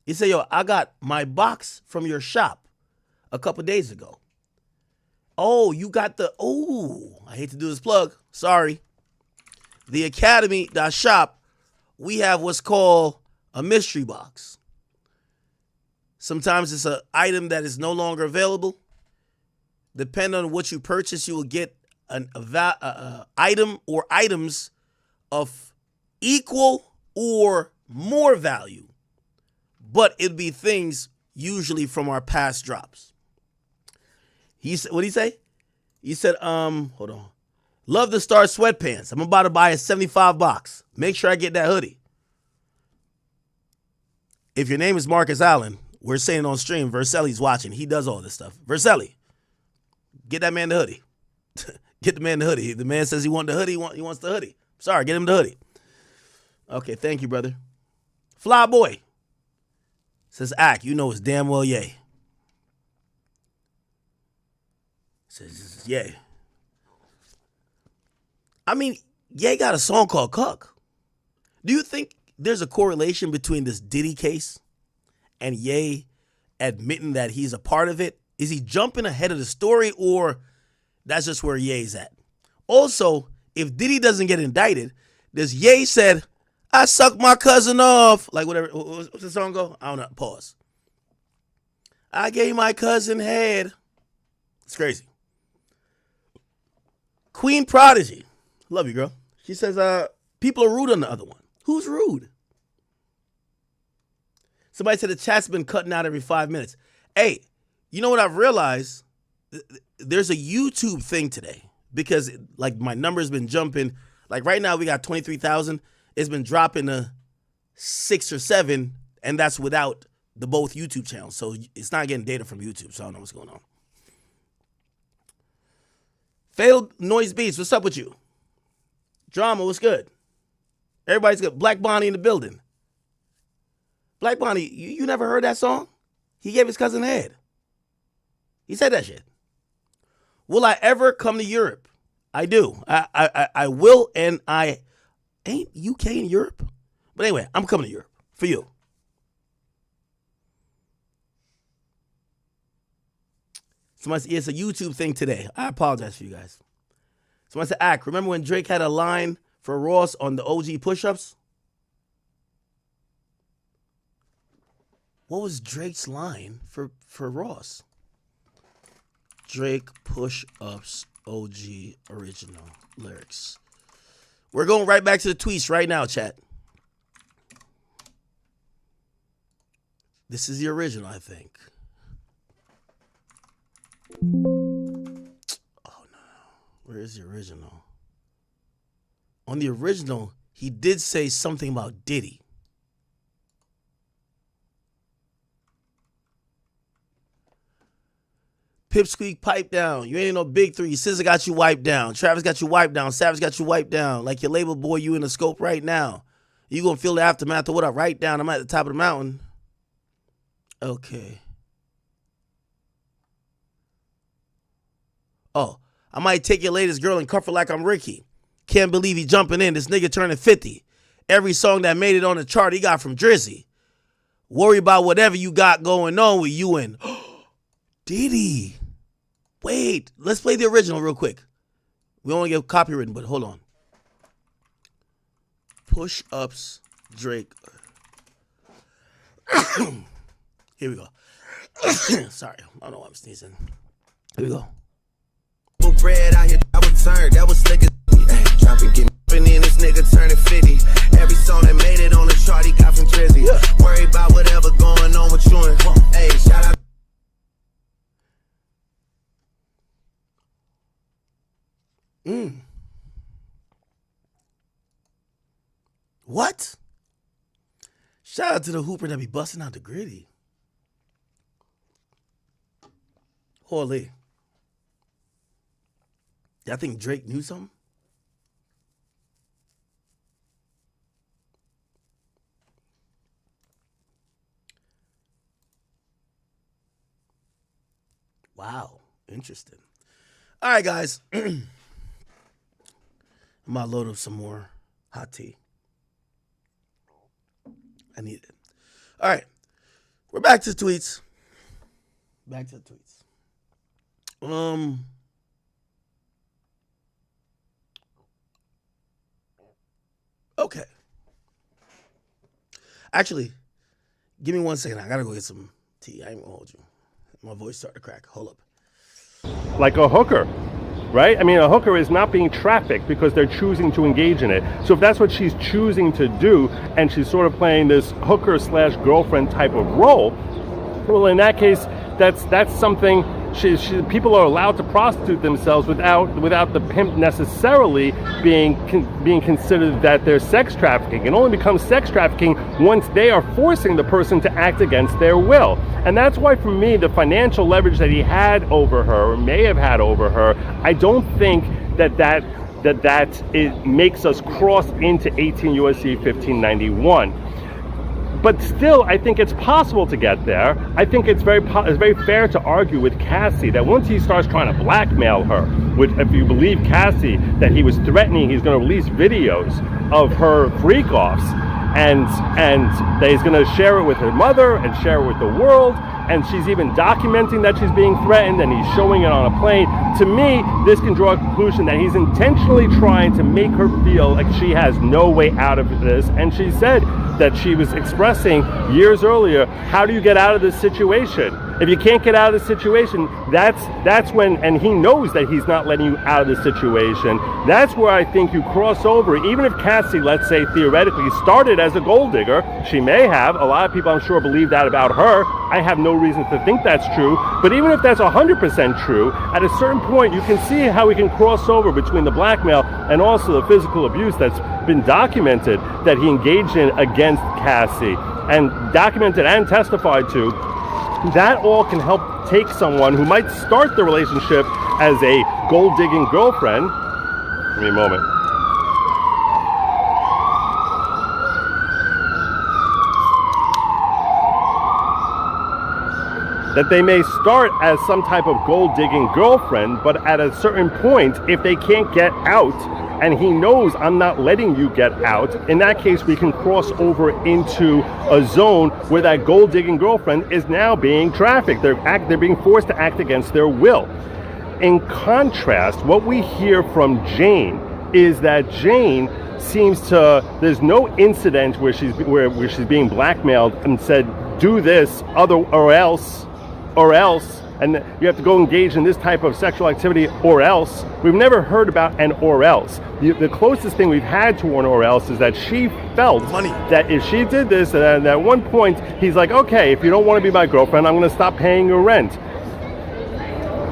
He said, yo, I got my box from your shop a couple days ago. Oh, you got the, I hate to do this plug. Sorry. The Academy.shop, we have what's called a mystery box. Sometimes it's an item that is no longer available. Depending on what you purchase, you will get an item or items of equal or more value. But it'd be things usually from our past drops. He said, what'd he say? He said, hold on. Love the Star sweatpants. I'm about to buy a 75 box. Make sure I get that hoodie. If your name is Marcus Allen, we're saying on stream, Verselli's watching. He does all this stuff. Verselli, get that man the hoodie. Get the man the hoodie. The man says he wants the hoodie. He wants the hoodie. Sorry, get him the hoodie. Okay, thank you, brother. Fly boy says, Ack, you know it's damn well yay. Says, yay. I mean, Ye got a song called Cuck. Do you think there's a correlation between this Diddy case and Ye admitting that he's a part of it? Is he jumping ahead of the story, or that's just where Ye's at? Also, if Diddy doesn't get indicted, does Ye said, I sucked my cousin off? Like whatever, what's the song go? I don't know, pause. I gave my cousin head. It's crazy. Queen Prodigy. Love you, girl. She says, people are rude on the other one. Who's rude? Somebody said the chat's been cutting out every 5 minutes. Hey, you know what I've realized? There's a YouTube thing today because like my number's been jumping. Like right now we got 23,000. It's been dropping to 6 or 7, and that's without the both YouTube channels. So it's not getting data from YouTube, so I don't know what's going on. Failed Noise Beats, what's up with you? Drama, what's good? Everybody's good. Black Bonnie in the building. Black Bonnie, you never heard that song? He gave his cousin head. He said that shit. Will I ever come to Europe? I do. I will, and I ain't UK in Europe. But anyway, I'm coming to Europe for you. Somebody said, it's a YouTube thing today. I apologize for you guys. Somebody said, Ack, remember when Drake had a line for Ross on the OG push-ups? What was Drake's line for Ross? Drake push-ups OG original lyrics. We're going right back to the tweets right now, chat. This is the original, I think. Oh, no. Where is the original? On the original, he did say something about Diddy. Pipsqueak, pipe down. You ain't no big three. SZA got you wiped down. Travis got you wiped down. Savage got you wiped down. Like your label boy, you in the scope right now. You gonna feel the aftermath of what I write down. I'm at the top of the mountain. Okay. Oh, I might take your latest girl and cuff her like I'm Ricky. Can't believe he jumping in. This nigga turning 50. Every song that made it on the chart he got from Drizzy. Worry about whatever you got going on with you and Diddy. Wait, let's play the original real quick. We only get copywritten, but hold on. Push-ups, Drake. Here we go. Sorry, I don't know why I'm sneezing. Here we go. Bread out here, I was turned. That was slick as dropping, getting in this nigga turning 50. Every song that made it on the chart, he got from Drizzy. Worry about whatever going on with you and hey, shout out. What? Shout out to the hooper that be busting out the gritty. Holy. I think Drake knew something. Wow, interesting. All right, guys. I'm gonna load up some more hot tea. I need it. All right, we're back to the tweets. Back to the tweets. Okay. Actually, give me 1 second. I gotta go get some tea. I ain't gonna hold you. My voice started to crack. Hold up. Like a hooker, right? I mean, a hooker is not being trafficked because they're choosing to engage in it. So if that's what she's choosing to do, and she's sort of playing this hooker/girlfriend type of role, well, in that case, that's something. People are allowed to prostitute themselves without the pimp necessarily being considered that they're sex trafficking. It only becomes sex trafficking once they are forcing the person to act against their will. And that's why, for me, the financial leverage that he had over her, or may have had over her, I don't think that it makes us cross into 18 U.S.C. 1591. But still, I think it's possible to get there. I think it's very fair to argue with Cassie that once he starts trying to blackmail her, which, if you believe Cassie, that he was threatening he's going to release videos of her freak-offs, and that he's going to share it with her mother and share it with the world, and she's even documenting that she's being threatened, and he's showing it on a plane. To me, this can draw a conclusion that he's intentionally trying to make her feel like she has no way out of this. And she said that she was expressing years earlier, how do you get out of this situation? If you can't get out of the situation, that's when, and he knows that he's not letting you out of the situation, that's where I think you cross over. Even if Cassie, let's say theoretically, started as a gold digger, she may have, a lot of people I'm sure believe that about her. I have no reason to think that's true, but even if that's 100% true, at a certain point you can see how we can cross over between the blackmail and also the physical abuse that's been documented that he engaged in against Cassie, and documented and testified to. That all can help take someone who might start the relationship as a gold-digging girlfriend. Give me a moment. That they may start as some type of gold-digging girlfriend, but at a certain point, if they can't get out, and he knows I'm not letting you get out, in that case we can cross over into a zone where that gold-digging girlfriend is now being trafficked. They're being forced to act against their will. In contrast, what we hear from Jane is that Jane seems to, there's no incident where she's being blackmailed and said, do this or else, and you have to go engage in this type of sexual activity or else. We've never heard about an or else. The closest thing we've had to an or else is that she felt that if she did this, and at one point he's like, okay, if you don't want to be my girlfriend, I'm going to stop paying your rent.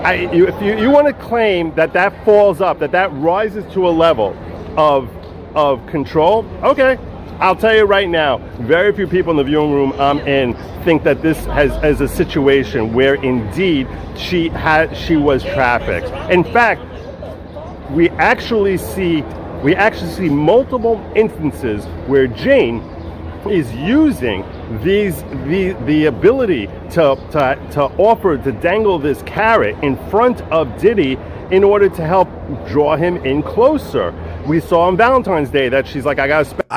If you want to claim that falls up, that rises to a level of control, okay. I'll tell you right now, very few people in the viewing room I'm in think that this is a situation where indeed she was trafficked. In fact, we actually see multiple instances where Jane is using the ability to dangle this carrot in front of Diddy in order to help draw him in closer. We saw on Valentine's Day that she's like, I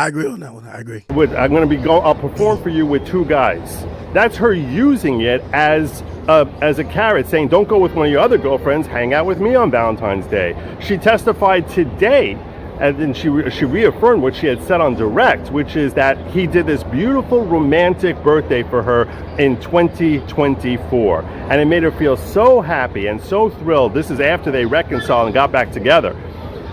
agree on that one. I agree. I'll perform for you with two guys. That's her using it as a carrot, saying, don't go with one of your other girlfriends, hang out with me on Valentine's Day. She testified today, and then she reaffirmed what she had said on Direct, which is that he did this beautiful romantic birthday for her in 2024. And it made her feel so happy and so thrilled. This is after they reconciled and got back together.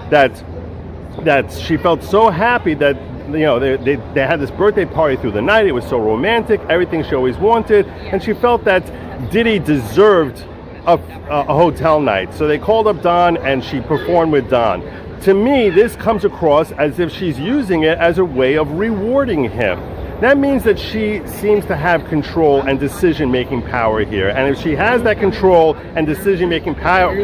That she felt so happy that, you know, they had this birthday party through the night. It was so romantic, everything she always wanted, and she felt that Diddy deserved a hotel night. So they called up Don and she performed with Don. To me, this comes across as if she's using it as a way of rewarding him. That means that she seems to have control and decision-making power here. And if she has that control and decision-making power,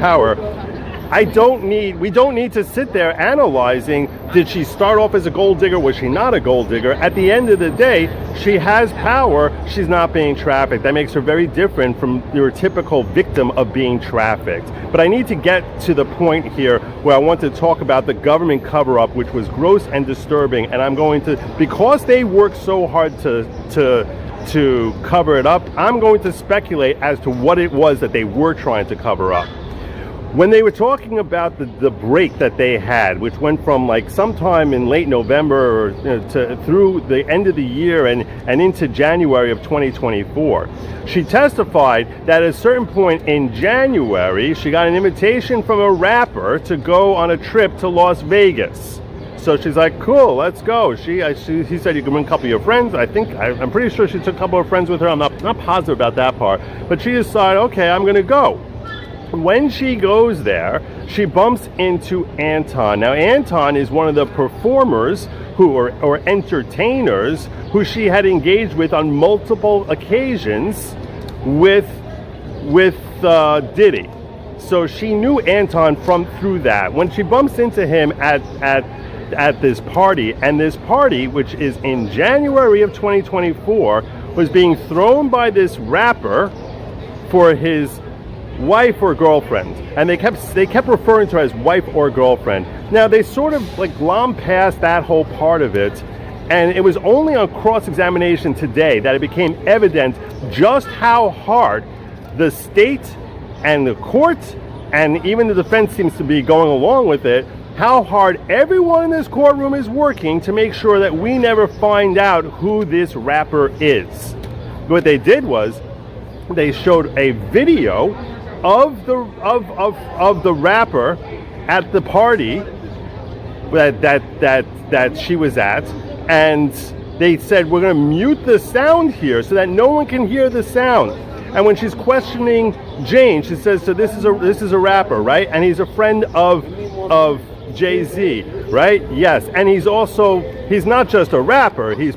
we don't need to sit there analyzing, did she start off as a gold digger, was she not a gold digger? At the end of the day, she has power, she's not being trafficked. That makes her very different from your typical victim of being trafficked. But I need to get to the point here where I want to talk about the government cover-up, which was gross and disturbing, and I'm going to, because they worked so hard to cover it up, I'm going to speculate as to what it was that they were trying to cover up. When they were talking about the break that they had, which went from like sometime in late November to through the end of the year and into January of 2024, she testified that at a certain point in January, she got an invitation from a rapper to go on a trip to Las Vegas. So she's like, cool, let's go. He said you can bring a couple of your friends. I'm pretty sure she took a couple of friends with her. I'm not positive about that part. But she decided, okay, I'm going to go. When she goes there, she bumps into Anton. Now, Anton is one of the performers or entertainers who she had engaged with on multiple occasions with Diddy. So she knew Anton through that. When she bumps into him at this party, and this party, which is in January of 2024, was being thrown by this rapper for his wife or girlfriend, and they kept referring to her as wife or girlfriend. Now they sort of like glom past that whole part of it, and it was only on cross-examination today that it became evident just how hard the state and the court, and even the defense seems to be going along with it, how hard everyone in this courtroom is working to make sure that we never find out who this rapper is. What they did was they showed a video of the rapper at the party that she was at, and they said, we're going to mute the sound here so that no one can hear the sound. And when she's questioning Jane, she says, so this is a rapper, right? And he's a friend of Jay-Z, right? Yes. And he's not just a rapper, he's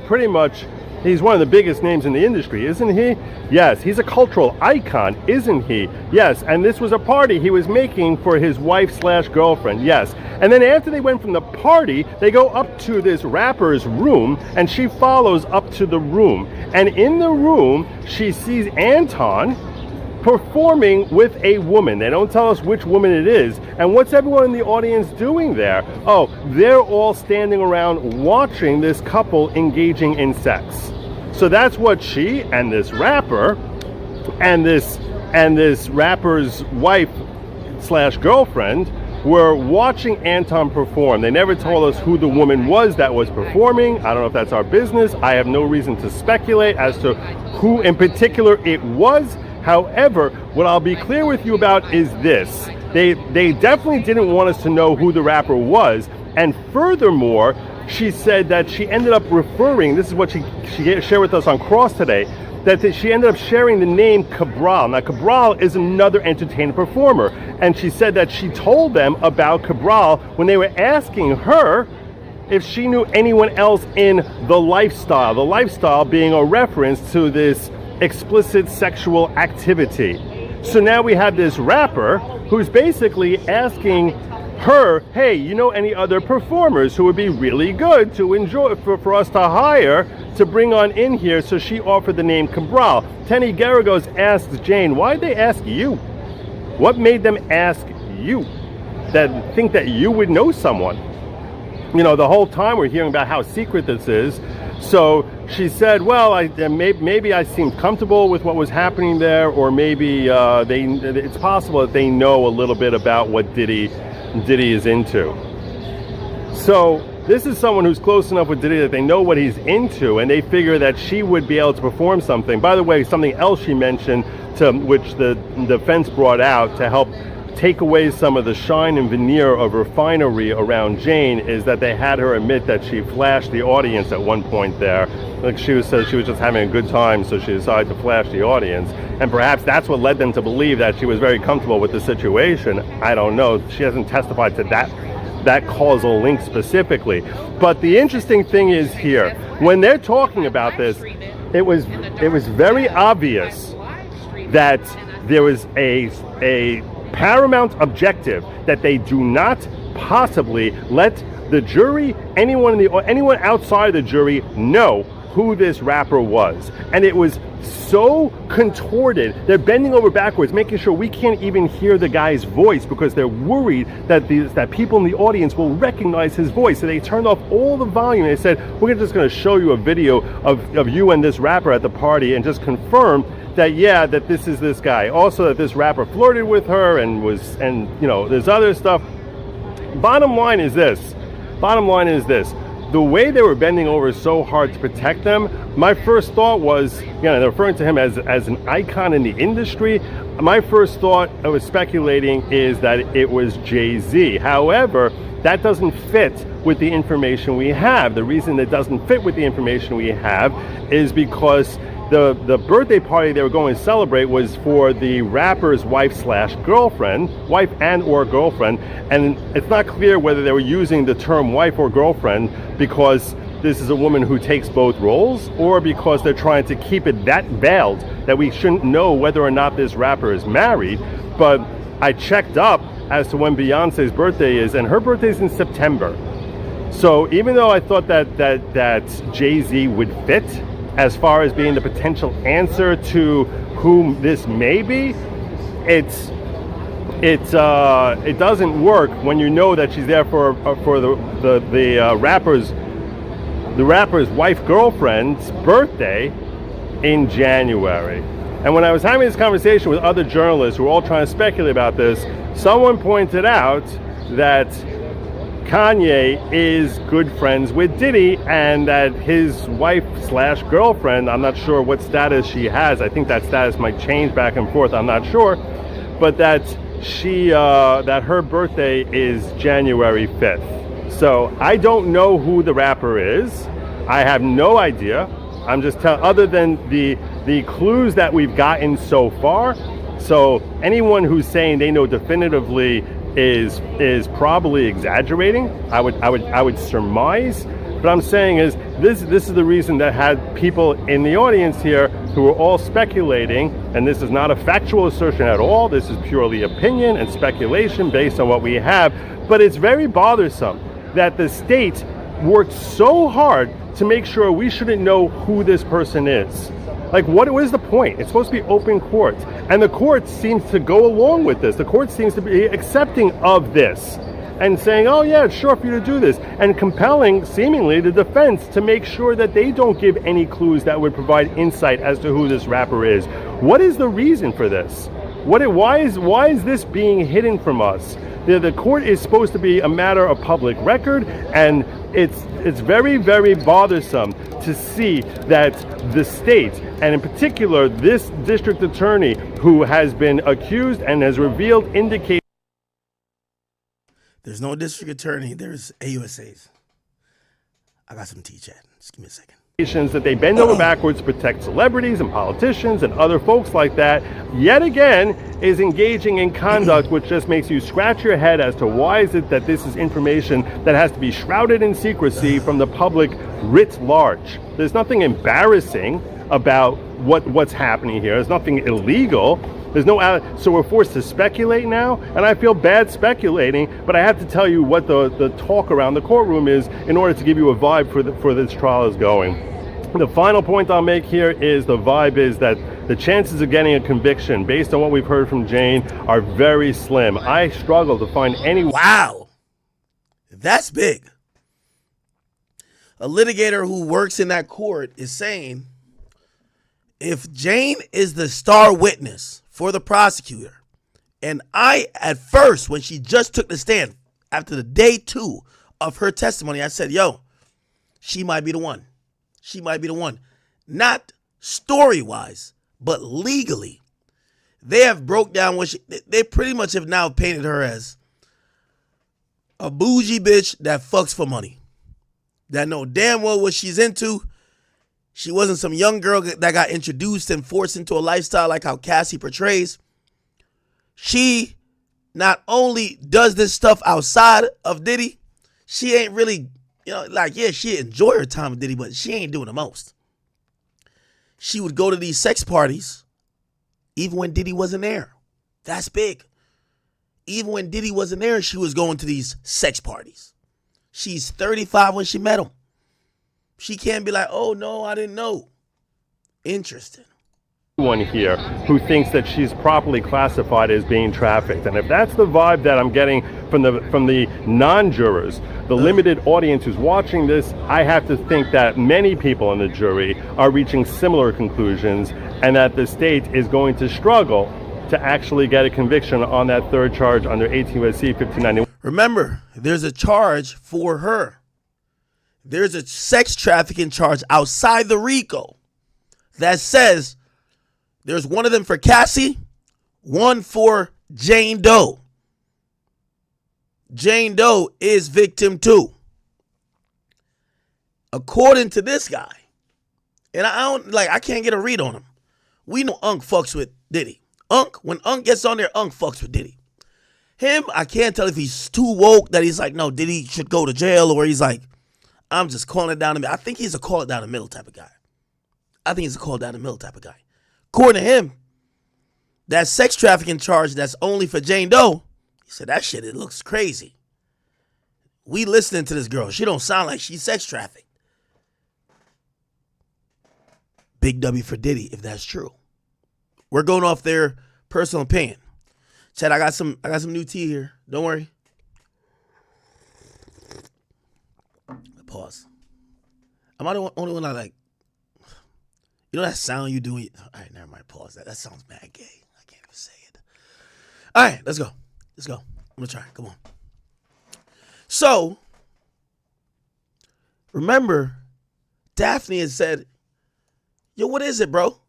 one of the biggest names in the industry, isn't he? Yes. He's a cultural icon, isn't he? Yes. And this was a party he was making for his wife/girlfriend. Yes. And then after they went from the party, they go up to this rapper's room, and she follows up to the room. And in the room, she sees Anton performing with a woman. They don't tell us which woman it is. And what's everyone in the audience doing there? Oh, they're all standing around watching this couple engaging in sex. So that's what she and this rapper and this rapper's wife/girlfriend were watching Anton perform. They never told us who the woman was that was performing. I don't know if that's our business. I have no reason to speculate as to who in particular it was. However, what I'll be clear with you about is this. They definitely didn't want us to know who the rapper was. And furthermore, she said that she ended up referring, this is what she shared with us on Cross today, that she ended up sharing the name Cabral. Now, Cabral is another entertainer performer. And she said that she told them about Cabral when they were asking her if she knew anyone else in the lifestyle being a reference to this explicit sexual activity. So now we have this rapper who's basically asking her, hey, you know any other performers who would be really good to enjoy for us to hire to bring on in here? So she offered the name Cabral. Tenny Garagos asked Jane, why did they ask you? What made them ask you? That think that you would know someone? You know, the whole time we're hearing about how secret this is. So she said, well, maybe I seemed comfortable with what was happening there, or maybe it's possible that they know a little bit about what Diddy is into. So this is someone who's close enough with Diddy that they know what he's into, and they figure that she would be able to perform something. By the way, something else she mentioned, which the defense brought out to help take away some of the shine and veneer of refinery around Jane, is that they had her admit that she flashed the audience at one point there. Like she was just having a good time, so she decided to flash the audience. And perhaps that's what led them to believe that she was very comfortable with the situation. I don't know. She hasn't testified to that causal link specifically. But the interesting thing is here, when they're talking about this, it was very obvious that there was a paramount objective that they do not possibly let the jury, anyone outside the jury, know who this rapper was. And it was so contorted. They're bending over backwards, making sure we can't even hear the guy's voice because they're worried that people in the audience will recognize his voice. So they turned off all the volume. They said, we're just going to show you a video of you and this rapper at the party and just confirm that, yeah, that this is this guy. Also that this rapper flirted with her and there's other stuff. Bottom line is this. The way they were bending over so hard to protect them, my first thought was, they're referring to him as an icon in the industry. My first thought, I was speculating, is that it was Jay-Z. However, that doesn't fit with the information we have. The reason it doesn't fit with the information we have is because the birthday party they were going to celebrate was for the rapper's wife/girlfriend, wife and or girlfriend, and it's not clear whether they were using the term wife or girlfriend because this is a woman who takes both roles, or because they're trying to keep it that veiled that we shouldn't know whether or not this rapper is married. But I checked up as to when Beyonce's birthday is, and her birthday is in September. So even though I thought that Jay-Z would fit as far as being the potential answer to whom this may be, it doesn't work when you know that she's there for the rapper's wife girlfriend's birthday in January. And when I was having this conversation with other journalists who were all trying to speculate about this, someone pointed out that Kanye is good friends with Diddy and that his wife/girlfriend, I'm not sure what status she has, I think that status might change back and forth, I'm not sure, but that that her birthday is January 5th. So I don't know who the rapper is. I have no idea. I'm just telling, other than the clues that we've gotten so far. So anyone who's saying they know definitively is probably exaggerating. I would surmise. But I'm saying is this is the reason that had people in the audience here who were all speculating, and this is not a factual assertion at all. This is purely opinion and speculation based on what we have. But it's very bothersome that the state worked so hard to make sure we shouldn't know who this person is. Like, what is the point? It's supposed to be open court. And the court seems to go along with this. The court seems to be accepting of this and saying, oh yeah, it's sure for you to do this. And compelling, seemingly, the defense to make sure that they don't give any clues that would provide insight as to who this rapper is. What is the reason for this? Why is this being hidden from us? The court is supposed to be a matter of public record, and it's very, very bothersome to see that the state, and in particular this district attorney who has been accused and has revealed indications. There's no district attorney, there's AUSAs. I got some tea, Chad. Just give me a second. That they bend over backwards to protect celebrities and politicians and other folks like that, yet again is engaging in conduct which just makes you scratch your head as to why is it that this is information that has to be shrouded in secrecy from the public writ large. There's nothing embarrassing about what's happening here. There's nothing illegal. There's no, so we're forced to speculate now, and I feel bad speculating, but I have to tell you what the talk around the courtroom is in order to give you a vibe for this trial is going. The final point I'll make here is the vibe is that the chances of getting a conviction based on what we've heard from Jane are very slim. I struggle to find any. Wow, that's big. A litigator who works in that court is saying if Jane is the star witness for the prosecutor, and I, at first, when she just took the stand, after the day 2 of her testimony, I said, yo, she might be the one. She might be the one. Not story-wise, but legally. They have broke down what they pretty much have now painted her as a bougie bitch that fucks for money. That know damn well what she's into. She wasn't some young girl that got introduced and forced into a lifestyle like how Cassie portrays. She not only does this stuff outside of Diddy, she ain't really, she enjoy her time with Diddy, but she ain't doing the most. She would go to these sex parties even when Diddy wasn't there. That's big. even when Diddy wasn't there, she was going to these sex parties. She's 35 when she met him. She can't be like, oh, no, I didn't know. Interesting. One here who thinks that she's properly classified as being trafficked, and if that's the vibe that I'm getting from the non-jurors, the limited audience who's watching this, I have to think that many people in the jury are reaching similar conclusions, and that the state is going to struggle to actually get a conviction on that third charge under 18 U.S.C. 1591. Remember, there's a charge for her. There's a sex trafficking charge outside the RICO that says there's one of them for Cassie, one for Jane Doe. Jane Doe is victim 2. According to this guy, and I can't get a read on him. We know Unc fucks with Diddy. When Unc gets on there, Unc fucks with Diddy. Him, I can't tell if he's too woke that he's like, no, Diddy should go to jail, or he's like, I'm just calling it down the middle. I think he's a call it down the middle type of guy. According to him, that sex trafficking charge that's only for Jane Doe, he said that shit, it looks crazy. We listening to this girl. She don't sound like she's sex trafficked. Big W for Diddy, if that's true. We're going off their personal opinion. Chad, I got some new tea here. Don't worry. Pause. Am I the only one I like? You know that sound you do? All right, never mind. Pause that. That sounds mad gay. I can't even say it. All right, let's go. I'm going to try. Come on. So, remember, Daphne had said, yo, what is it, bro?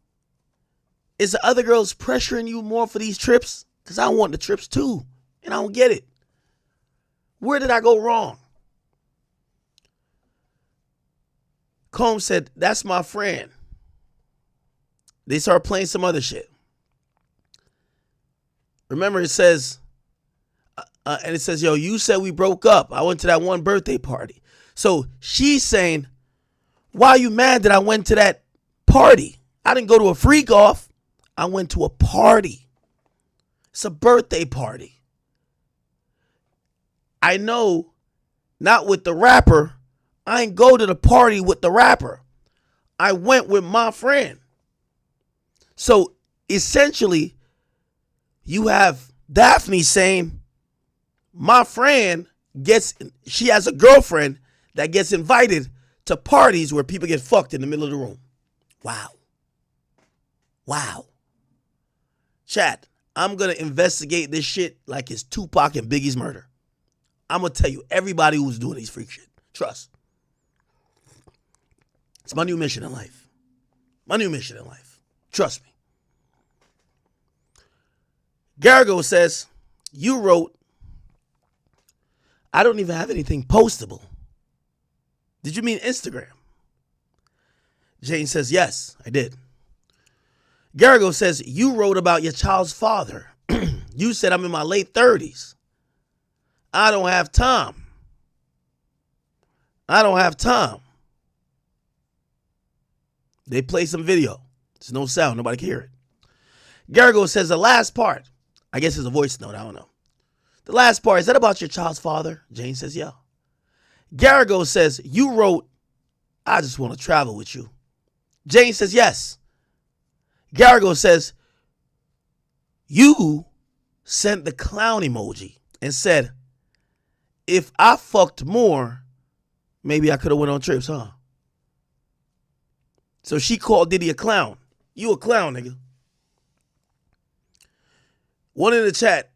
Is the other girls pressuring you more for these trips? Because I want the trips too, and I don't get it. Where did I go wrong? Combs said, that's my friend. They start playing some other shit. Remember, it says, yo, you said we broke up. I went to that one birthday party. So she's saying, why are you mad that I went to that party? I didn't go to a FREEKOFF. I went to a party. It's a birthday party. I know, not with the rapper. I ain't go to the party with the rapper. I went with my friend. So essentially, you have Daphne saying, my friend she has a girlfriend that gets invited to parties where people get fucked in the middle of the room. Wow. Chat, I'm going to investigate this shit like it's Tupac and Biggie's murder. I'm going to tell you everybody who's doing these freak shit. Trust. It's my new mission in life. Trust me. Gargo says, you wrote, I don't even have anything postable. Did you mean Instagram? Jane says, yes, I did. Gargo says, you wrote about your child's father. You said I'm in my late 30s. I don't have time. They play some video. There's no sound. Nobody can hear it. Gargo says the last part, I guess it's a voice note. I don't know. The last part, is that about your child's father? Jane says, yeah. Gargo says, you wrote, I just want to travel with you. Jane says, yes. Gargo says, you sent the clown emoji and said, if I fucked more, maybe I could have went on trips, huh? So she called Diddy a clown. You a clown, nigga. One in the chat,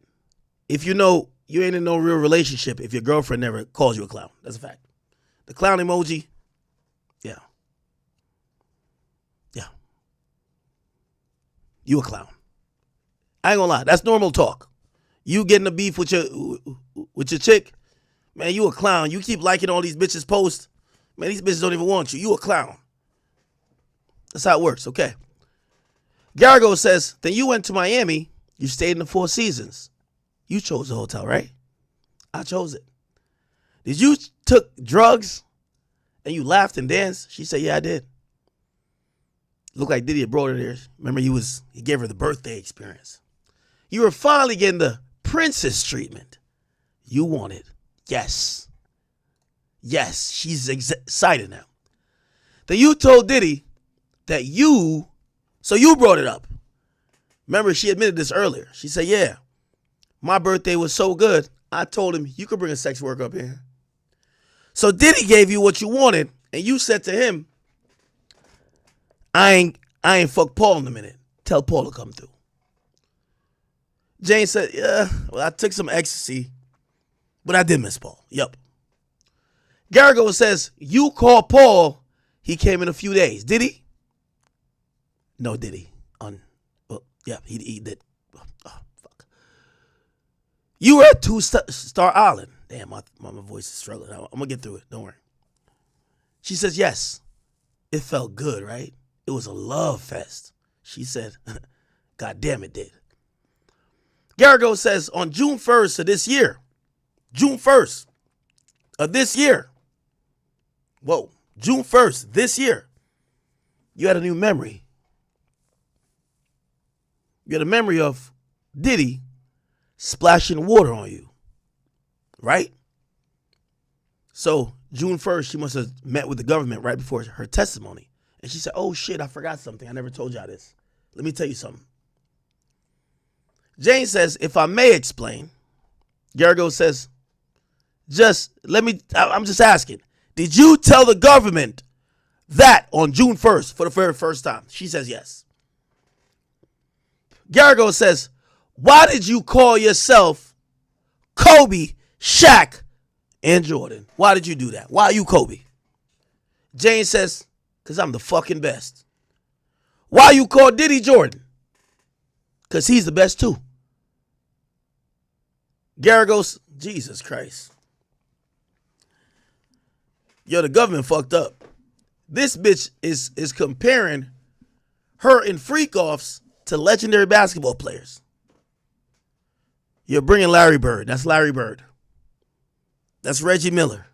if you know you ain't in no real relationship if your girlfriend never calls you a clown. That's a fact. The clown emoji, yeah. You a clown. I ain't gonna lie, that's normal talk. You getting a beef with your chick, man, you a clown. You keep liking all these bitches' posts, man, these bitches don't even want you. You a clown. That's how it works, okay. Gargo says, then you went to Miami, you stayed in the Four Seasons. You chose the hotel, right? I chose it. Did you took drugs and you laughed and danced? She said, yeah, I did. Looked like Diddy had brought her there. Remember, he gave her the birthday experience. You were finally getting the princess treatment. You want it. Yes. Yes, she's excited now. Then you told Diddy that so you brought it up. Remember, she admitted this earlier. She said, yeah, my birthday was so good, I told him, you could bring a sex worker up here. So Diddy gave you what you wanted, and you said to him, I ain't fuck Paul in a minute. Tell Paul to come through. Jane said, yeah, well, I took some ecstasy, but I did miss Paul. Yup. Garrigo says, you called Paul. He came in a few days. Did he? No, did he? Yeah, he did. Oh, fuck. You were at Star Island. Damn, my voice is struggling. I'm going to get through it. Don't worry. She says, yes. It felt good, right? It was a love fest. She said, God damn it did. Garrigo says, on June 1st of this year, June 1st of this year, June 1st this year, you had a new memory. You had a memory of Diddy splashing water on you, right? So June 1st, she must have met with the government right before her testimony. And she said, oh shit, I forgot something. I never told y'all this. Let me tell you something. Jane says, if I may explain, Garrigo says, I'm just asking, did you tell the government that on June 1st for the very first time? She says yes. Garrigo says, why did you call yourself Kobe, Shaq, and Jordan? Why did you do that? Why are you Kobe? Jane says, because I'm the fucking best. Why you call Diddy Jordan? Because he's the best too. Garrigo's, Jesus Christ. Yo, the government fucked up. This bitch is comparing her in freak-offs to legendary basketball players. You're bringing Larry Bird. That's Larry Bird. That's Reggie Miller.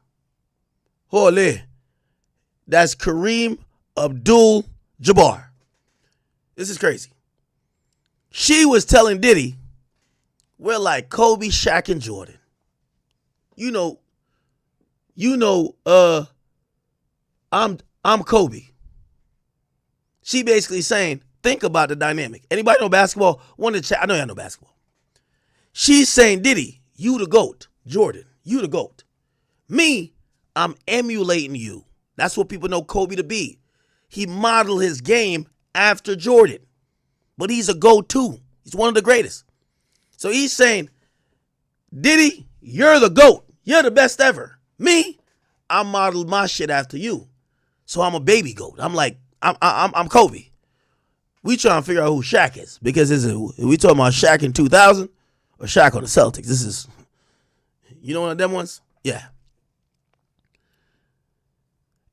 Holy. That's Kareem Abdul-Jabbar. This is crazy. She was telling Diddy, we're like Kobe, Shaq, and Jordan. I'm Kobe. She basically saying, think about the dynamic. Anybody know basketball? I know y'all know basketball. She's saying, Diddy, you the GOAT. Jordan, you the GOAT. Me, I'm emulating you. That's what people know Kobe to be. He modeled his game after Jordan. But he's a GOAT too. He's one of the greatest. So he's saying, Diddy, you're the GOAT. You're the best ever. Me, I modeled my shit after you. So I'm a baby GOAT. I'm Kobe. We trying to figure out who Shaq is. Because we talking about Shaq in 2000 or Shaq on the Celtics. This is, one of them ones? Yeah.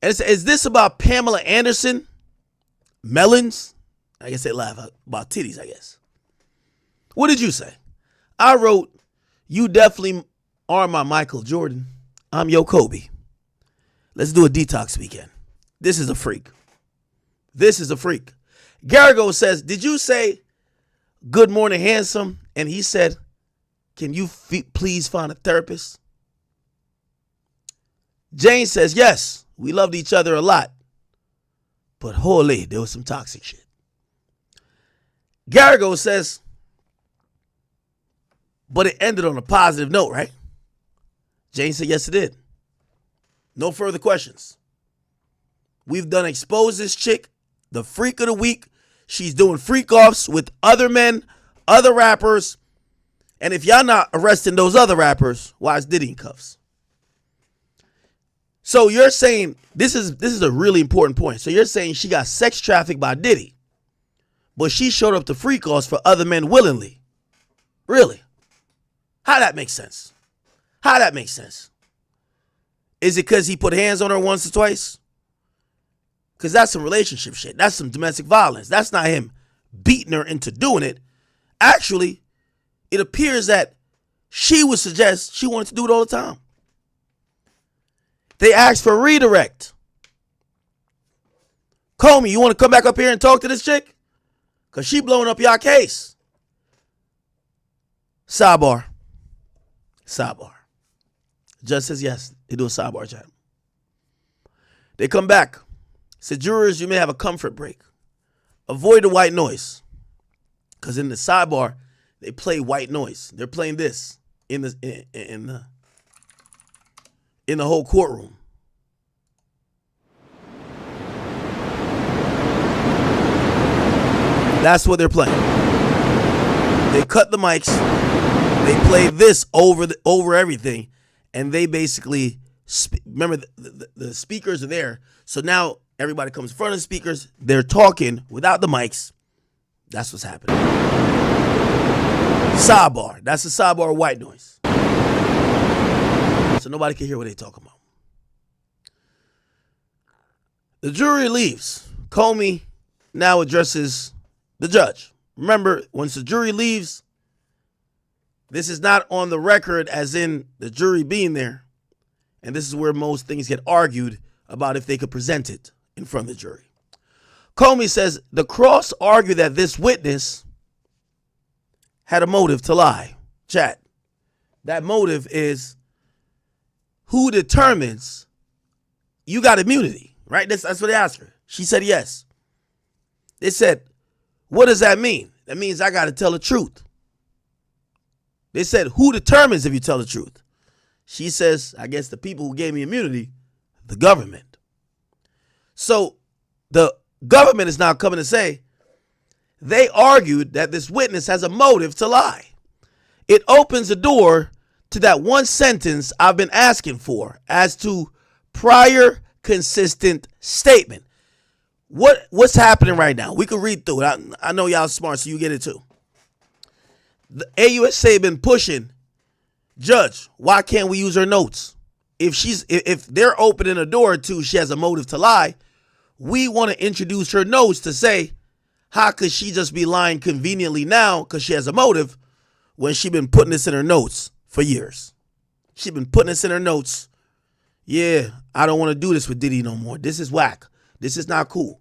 And is this about Pamela Anderson? Melons? I guess they laugh about titties, I guess. What did you say? I wrote, you definitely are my Michael Jordan. I'm your Kobe. Let's do a detox weekend. This is a freak. This is a freak. Garrigo says, did you say, good morning, handsome? And he said, can you please find a therapist? Jane says, yes, we loved each other a lot. But holy, there was some toxic shit. Garrigo says, but it ended on a positive note, right? Jane said, yes, it did. No further questions. We've done expose this chick, the freak of the week. She's doing freak-offs with other men, other rappers. And if y'all not arresting those other rappers, why is Diddy in cuffs? So you're saying, this is a really important point. So you're saying she got sex trafficked by Diddy, but she showed up to freak-offs for other men willingly. Really? How that make sense? How that make sense? Is it because he put hands on her once or twice? Because that's some relationship shit. That's some domestic violence. That's not him beating her into doing it. Actually, it appears that she would suggest she wanted to do it all the time. They asked for a redirect. Comey, you want to come back up here and talk to this chick? Because she blowing up y'all case. Sidebar. Sidebar. Judge says yes. They do a sidebar chat. They come back. Said, jurors, you may have a comfort break. Avoid the white noise. Because in the sidebar, they play white noise. They're playing this in the whole courtroom. That's what they're playing. They cut the mics. They play this over everything, and they basically remember the speakers are there. So now everybody comes in front of the speakers. They're talking without the mics. That's what's happening. Sidebar. That's the sidebar white noise. So nobody can hear what they're talking about. The jury leaves. Comey now addresses the judge. Remember, once the jury leaves, this is not on the record as in the jury being there. And this is where most things get argued about if they could present it in front of the jury. Comey says the cross argued that this witness had a motive to lie. Chat. That motive is who determines you got immunity, right? That's what they asked her. She said yes. They said, what does that mean? That means I got to tell the truth. They said, who determines if you tell the truth? She says, I guess the people who gave me immunity, the government. So the government is now coming to say they argued that this witness has a motive to lie. It opens the door to that one sentence I've been asking for as to prior consistent statement. What's happening right now? We can read through it. I know y'all smart, so you get it too. The AUSA been pushing, Judge, why can't we use her notes? If they're opening a door to she has a motive to lie, we want to introduce her notes to say, how could she just be lying conveniently now because she has a motive when she been putting this in her notes for years? She been putting this in her notes. Yeah, I don't want to do this with Diddy no more. This is whack. This is not cool.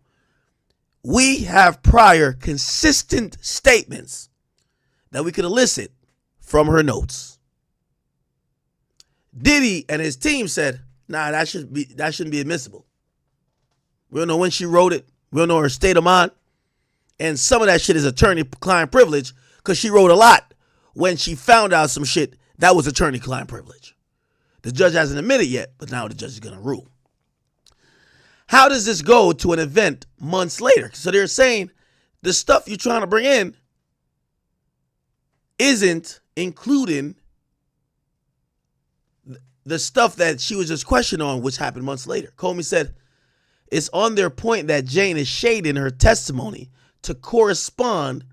We have prior consistent statements that we could elicit from her notes. Diddy and his team said, nah, that shouldn't be admissible. We don't know when she wrote it. We don't know her state of mind. And some of that shit is attorney-client privilege because she wrote a lot when she found out some shit that was attorney-client privilege. The judge hasn't admitted yet, but now the judge is going to rule. How does this go to an event months later? So they're saying the stuff you're trying to bring in isn't including the stuff that she was just questioning on, which happened months later. Comey said, it's on their point that Jane is shading her testimony to correspond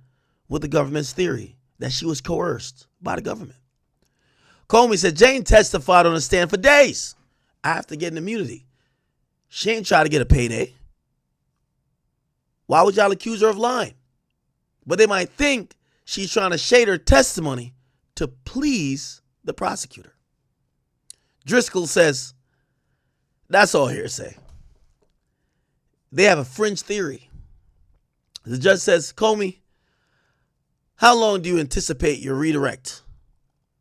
with the government's theory that she was coerced by the government. Comey said Jane testified on the stand for days after getting immunity. She ain't trying to get a payday. Why would y'all accuse her of lying? But they might think she's trying to shade her testimony to please the prosecutor. Driscoll says, that's all hearsay. They have a fringe theory. The judge says, Comey, how long do you anticipate your redirect?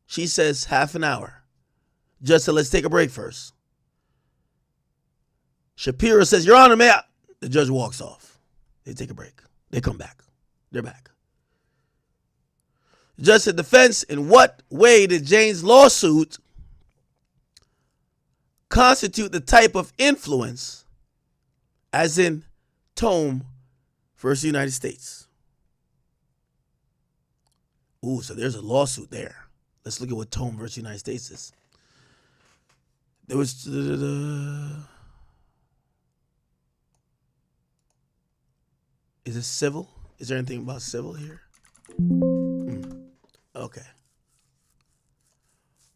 She says, half an hour. Judge said, let's take a break first. Shapiro says, Your Honor, may I? The judge walks off. They take a break. They come back. They're back. The judge said, defense, in what way did Jane's lawsuit constitute the type of influence as in Tome versus United States? Ooh, so there's a lawsuit there. Let's look at what Tome versus United States is. There was... Is it civil? Is there anything about civil here? Okay.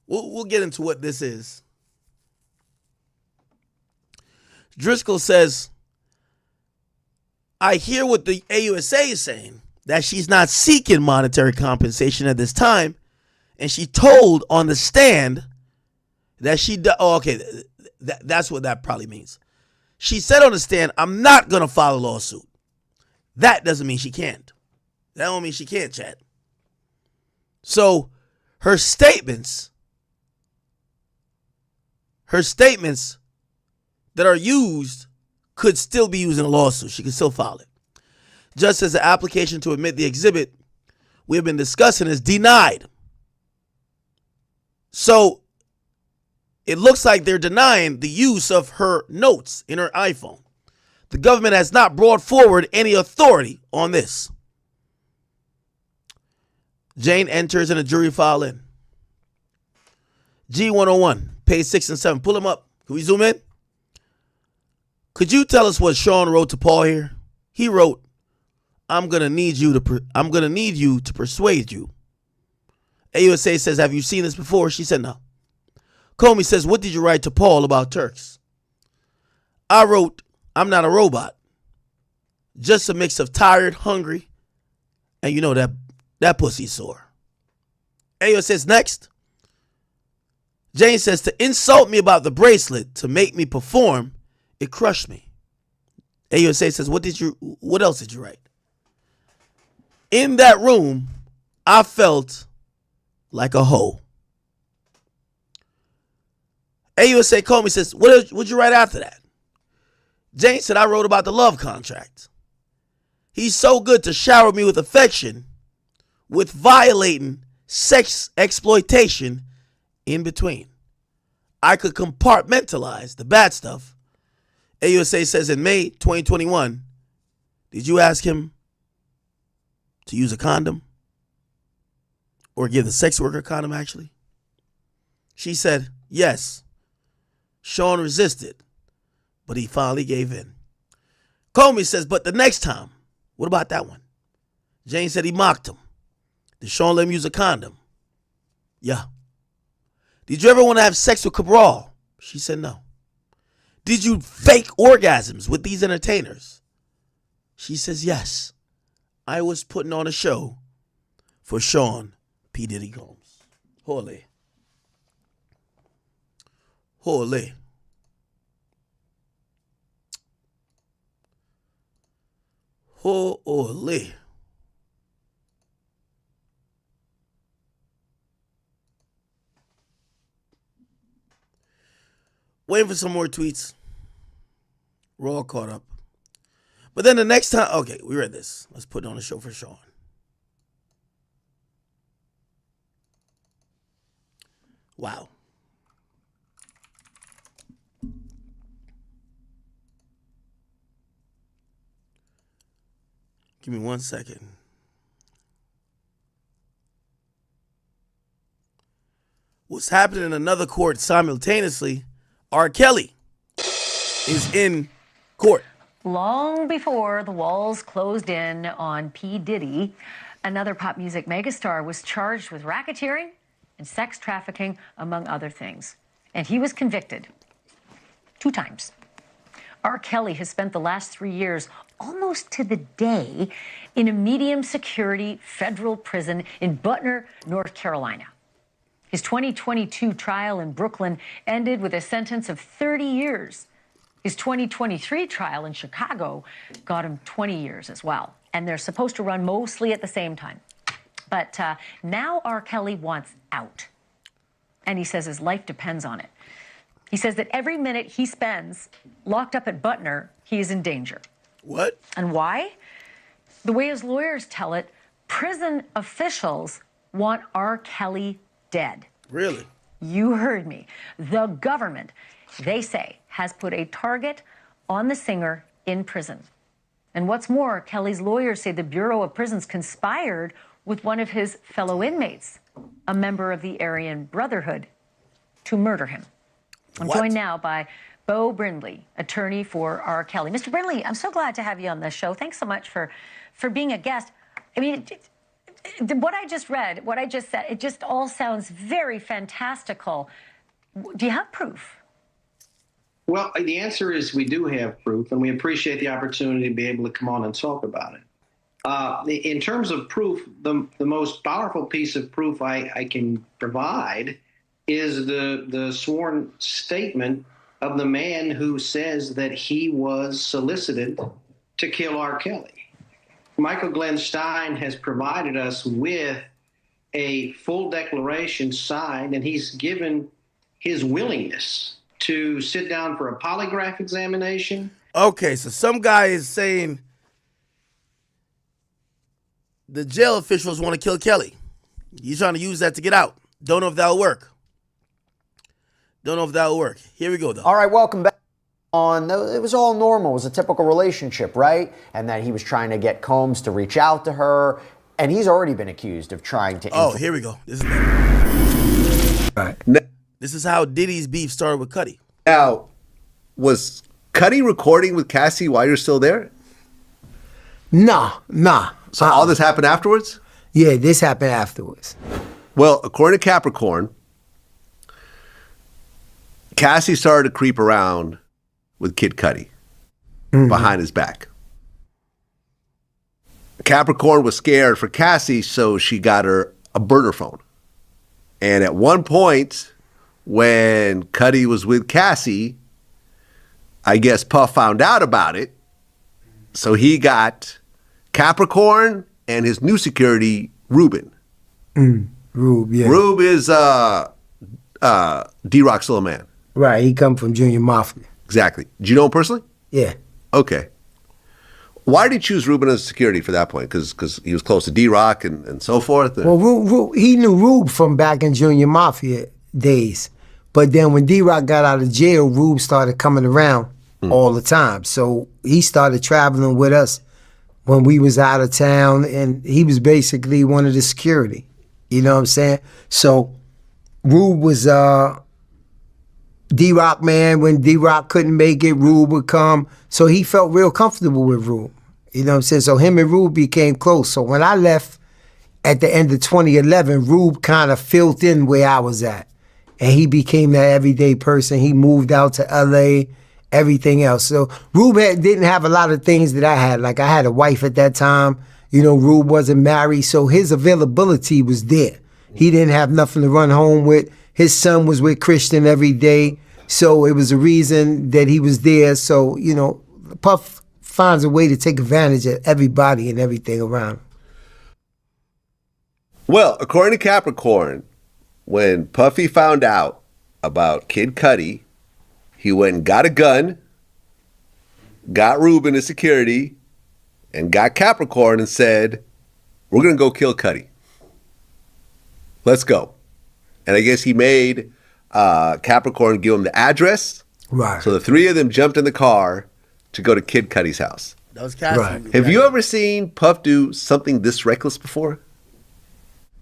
We'll get into what this is. Driscoll says, I hear what the AUSA is saying, that she's not seeking monetary compensation at this time, and she told on the stand that she... that's what that probably means. She said on the stand, I'm not going to file a lawsuit. That doesn't mean she can't. That don't mean she can't, chat. So her statements her statements that are used could still be used in a lawsuit. She could still file it. Just as the application to admit the exhibit we have been discussing is denied. So it looks like they're denying the use of her notes in her iPhone. The government has not brought forward any authority on this. Jane enters in a jury file in. G101, page 6 and 7. Pull them up. Can we zoom in? Could you tell us what Sean wrote to Paul here? He wrote, I'm gonna need you to persuade you. AUSA says, have you seen this before? She said no. Comey says, what did you write to Paul about Turks? I wrote, I'm not a robot. Just a mix of tired, hungry, and you know that pussy's sore. AUSA says next. Jane says, to insult me about the bracelet, to make me perform, it crushed me. AUSA says, what else did you write? In that room, I felt like a hoe. AUSA Comey says, what'd you write after that? Jane said, I wrote about the love contract. He's so good to shower me with affection, with violating sex exploitation in between. I could compartmentalize the bad stuff. AUSA says in May 2021, did you ask him to use a condom? Or give the sex worker a condom, actually? She said, yes. Sean resisted, but he finally gave in. Comey says, but the next time, what about that one? Jane said he mocked him. Did Sean let him use a condom? Yeah. Did you ever want to have sex with Cabral? She said no. Did you fake orgasms with these entertainers? She says yes. I was putting on a show for Sean P. Diddy Combs. Holy. Holy. Holy. Waiting for some more tweets. We're all caught up. But then the next time, okay, we read this. Let's put on a show for Sean. Wow. Give me 1 second. What's happening in another court simultaneously? R. Kelly is in court. Long before the walls closed in on P. Diddy, another pop music megastar was charged with racketeering and sex trafficking, among other things. And he was convicted 2 times. R. Kelly has spent the last 3 years, almost to the day, in a medium security federal prison in Butner, North Carolina. His 2022 trial in Brooklyn ended with a sentence of 30 years. His 2023 trial in Chicago got him 20 years as well. And they're supposed to run mostly at the same time. But now R. Kelly wants out. And he says his life depends on it. He says that every minute he spends locked up at Butner, he is in danger. What? And why? The way his lawyers tell it, prison officials want R. Kelly dead. Really? You heard me. The government, they say, has put a target on the singer in prison. And what's more, Kelly's lawyers say the Bureau of Prisons conspired with one of his fellow inmates, a member of the Aryan Brotherhood, to murder him. I'm joined now by Bo Brindley, attorney for R. Kelly. Mr. Brindley, I'm so glad to have you on this show. Thanks so much for being a guest. I mean, what I just read, what I just said, it just all sounds very fantastical. Do you have proof? Well, the answer is we do have proof, and we appreciate the opportunity to be able to come on and talk about it. In terms of proof, the most powerful piece of proof I can provide is the sworn statement of the man who says that he was solicited to kill R. Kelly. Michael Glenn Stein has provided us with a full declaration signed, and he's given his willingness to sit down for a polygraph examination. Okay, so some guy is saying the jail officials want to kill Kelly. He's trying to use that to get out. Don't know if that'll work. Here we go, though. All right, welcome back. It was all normal. It was a typical relationship, right? And that he was trying to get Combs to reach out to her. And he's already been accused of trying to... Oh, here we go. This is how Diddy's beef started with Cudi. Now, was Cudi recording with Cassie while you're still there? Nah. So all this happened afterwards? Yeah, this happened afterwards. Well, according to Capricorn, Cassie started to creep around with Kid Cudi behind his back. Capricorn was scared for Cassie, so she got her a burner phone. And at one point, when Cudi was with Cassie, I guess Puff found out about it. So he got Capricorn and his new security, Ruben. Rube, yeah. Rube is D-Rock's little man. Right, he come from Junior Mafia. Exactly. Do you know him personally? Yeah. Okay. Why did he choose Ruben as security for that point? Because he was close to D-Rock and so forth? Well, Rube, he knew Rube from back in Junior Mafia days. But then when D-Rock got out of jail, Rube started coming around all the time. So he started traveling with us when we was out of town, and he was basically one of the security. You know what I'm saying? So Rube was D-Rock man. When D-Rock couldn't make it, Rube would come. So he felt real comfortable with Rube. You know what I'm saying? So him and Rube became close. So when I left at the end of 2011, Rube kind of filled in where I was at. And he became that everyday person. He moved out to LA, everything else. So Rube didn't have a lot of things that I had. Like I had a wife at that time. You know, Rube wasn't married. So his availability was there. He didn't have nothing to run home with. His son was with Christian every day. So it was a reason that he was there. So, you know, Puff finds a way to take advantage of everybody and everything around him. Well, according to Capricorn, when Puffy found out about Kid Cudi, he went and got a gun, got Ruben as security, and got Capricorn and said, we're going to go kill Cudi. Let's go. And I guess he made Capricorn give him the address. Right. So the three of them jumped in the car to go to Kid Cudi's house. That was Cassie. Right. Have you ever seen Puff do something this reckless before?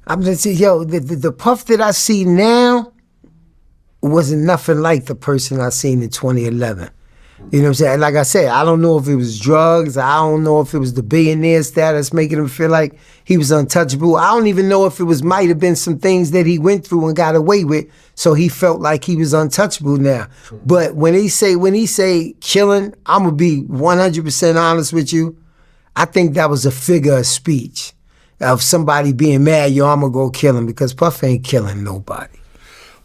I'm just saying, yo, the Puff that I see now wasn't nothing like the person I seen in 2011. You know what I'm saying? Like I said, I don't know if it was drugs. I don't know if it was the billionaire status making him feel like he was untouchable. I don't even know if it might have been some things that he went through and got away with, so he felt like he was untouchable now. But when he say killing, I'm gonna be 100% honest with you. I think that was a figure of speech of somebody being mad. Yo, I'm gonna go kill him, because Puff ain't killing nobody.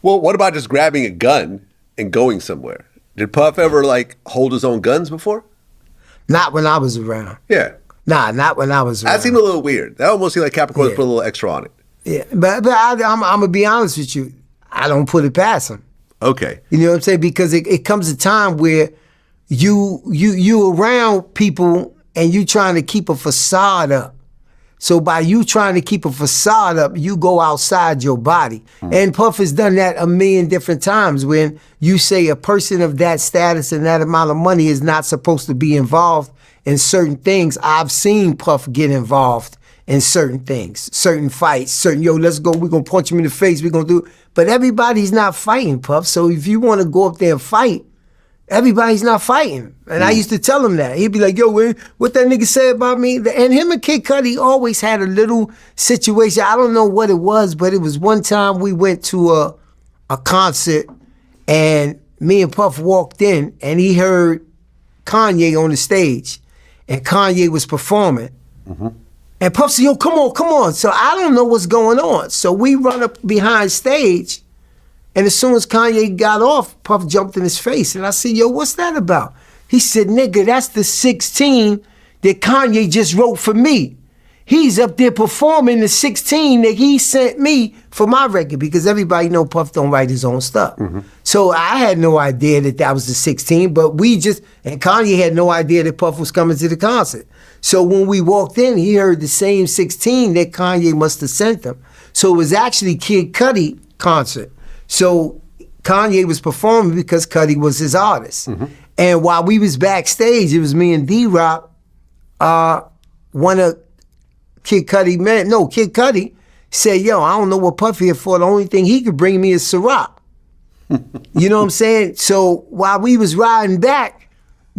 Well, what about just grabbing a gun and going somewhere? Did Puff ever, hold his own guns before? Not when I was around. Yeah. Nah, not when I was around. That seemed a little weird. That almost seemed like Capricorn put a little extra on it. Yeah, but I'm going to be honest with you. I don't put it past him. Okay. You know what I'm saying? Because it comes a time where you around people and you trying to keep a facade up. So by you trying to keep a facade up, you go outside your body. And Puff has done that a million different times when you say a person of that status and that amount of money is not supposed to be involved in certain things. I've seen Puff get involved in certain things, certain fights, let's go, we're going to punch him in the face, we're going to do. But everybody's not fighting, Puff. So if you want to go up there and fight, everybody's not fighting. And I used to tell him that. He'd be like, yo, what that nigga said about me? And him and Kid Cudi always had a little situation. I don't know what it was, but it was one time we went to a concert, and me and Puff walked in, and he heard Kanye on the stage, and Kanye was performing. And Puff said, yo, come on. So I don't know what's going on. So we run up behind stage, and as soon as Kanye got off, Puff jumped in his face. And I said, yo, what's that about? He said, nigga, that's the 16 that Kanye just wrote for me. He's up there performing the 16 that he sent me for my record because everybody know Puff don't write his own stuff. So I had no idea that was the 16, but and Kanye had no idea that Puff was coming to the concert. So when we walked in, he heard the same 16 that Kanye must have sent him. So it was actually Kid Cudi concert. So Kanye was performing because Cudi was his artist. And while we was backstage, it was me and D-Rock, one of Kid Cudi said, yo, I don't know what Puff here for. The only thing he could bring me is Ciroc. You know what I'm saying? So while we was riding back,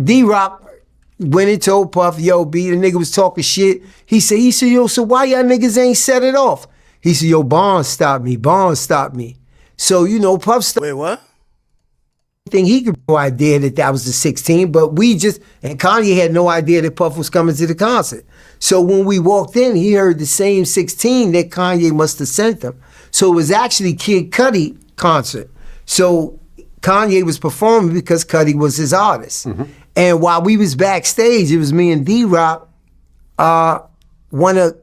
D-Rock went and told Puff, yo, B, the nigga was talking shit. He said, yo, so why y'all niggas ain't set it off? He said, yo, Bonds stopped me. So, you know, Puff stopped. Wait, what? Thing he could no idea that was the 16, but and Kanye had no idea that Puff was coming to the concert. So when we walked in, he heard the same 16 that Kanye must have sent him. So it was actually Kid Cudi concert. So Kanye was performing because Cudi was his artist. And while we was backstage, it was me and D-Rock, one of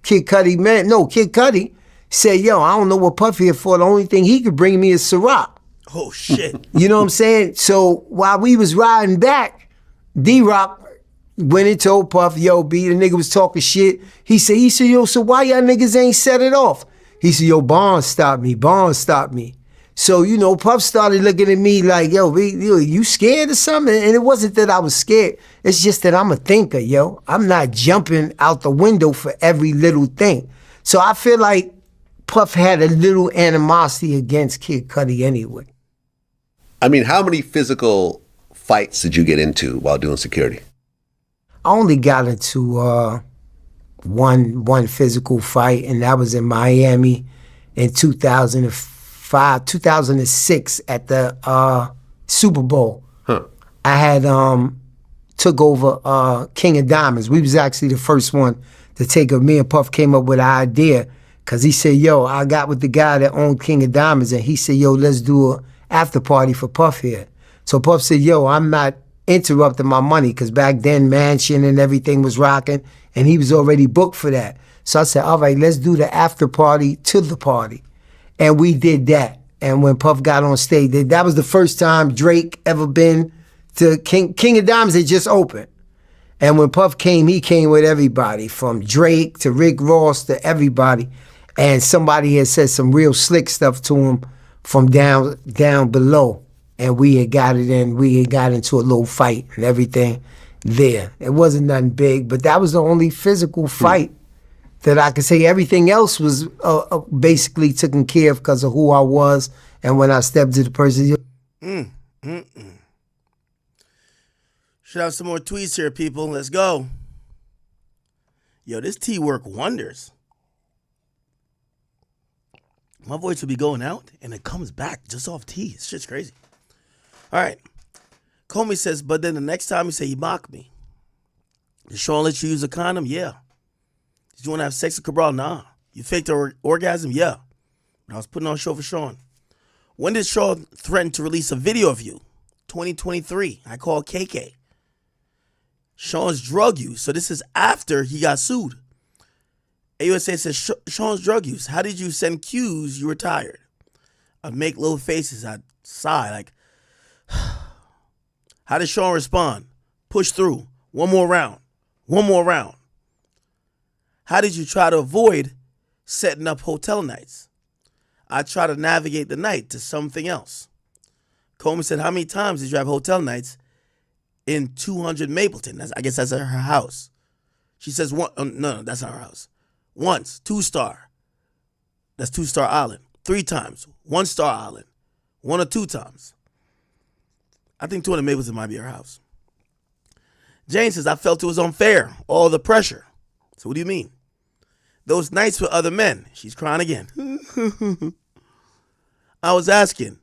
Kid Cudi said, yo, I don't know what Puff here for. The only thing he could bring me is Ciroc. Oh, shit. You know what I'm saying? So while we was riding back, D-Rock went and told Puff, yo, B, the nigga was talking shit. He said, yo, so why y'all niggas ain't set it off? He said, yo, Bonds stopped me. So, you know, Puff started looking at me like, yo, B, you scared or something? And it wasn't that I was scared. It's just that I'm a thinker, yo. I'm not jumping out the window for every little thing. So I feel like Puff had a little animosity against Kid Cudi anyway. I mean, how many physical fights did you get into while doing security? I only got into one physical fight, and that was in Miami in 2006 at the Super Bowl. I had took over King of Diamonds. We was actually the first one to take over. Me and Puff came up with an idea because he said, yo, I got with the guy that owned King of Diamonds, and he said, yo, let's do a after party for Puff here. So Puff said, yo, I'm not interrupting my money because back then Mansion and everything was rocking and he was already booked for that. So I said, all right, let's do the after party to the party. And we did that. And when Puff got on stage, that was the first time Drake ever been to King of Diamonds had just opened. And when Puff came, he came with everybody from Drake to Rick Ross to everybody. And somebody had said some real slick stuff to him from down below, and we had got into a little fight and everything there. It wasn't nothing big, but that was the only physical fight that I could say. Everything else was basically taken care of because of who I was, and when I stepped to the person. Should have some more tweets here, people. Let's go. Yo, this tea work wonders. My voice will be going out, and it comes back just off tea. It's just crazy. All right. Comey says, but then the next time he say he mocked me. Did Sean let you use a condom? Yeah. Did you want to have sex with Cabral? Nah. You faked an orgasm? Yeah. I was putting on a show for Sean. When did Sean threaten to release a video of you? 2023. I called KK. Sean's drug use. So this is after he got sued. AUSA says, Sean's drug use. How did you send cues you were tired? I'd make little faces. I'd sigh like, how did Sean respond? Push through. One more round. How did you try to avoid setting up hotel nights? I try to navigate the night to something else. Comey said, how many times did you have hotel nights in 200 Mapleton? I guess that's at her house. She says, no, that's not her house. Once, 2-star. That's 2-star island. 3 times, 1-star island. 1 or 2 times. I think 200 Mapleton might be her house. Jane says, I felt it was unfair. All the pressure. So what do you mean? Those nights with other men. She's crying again. I was asking,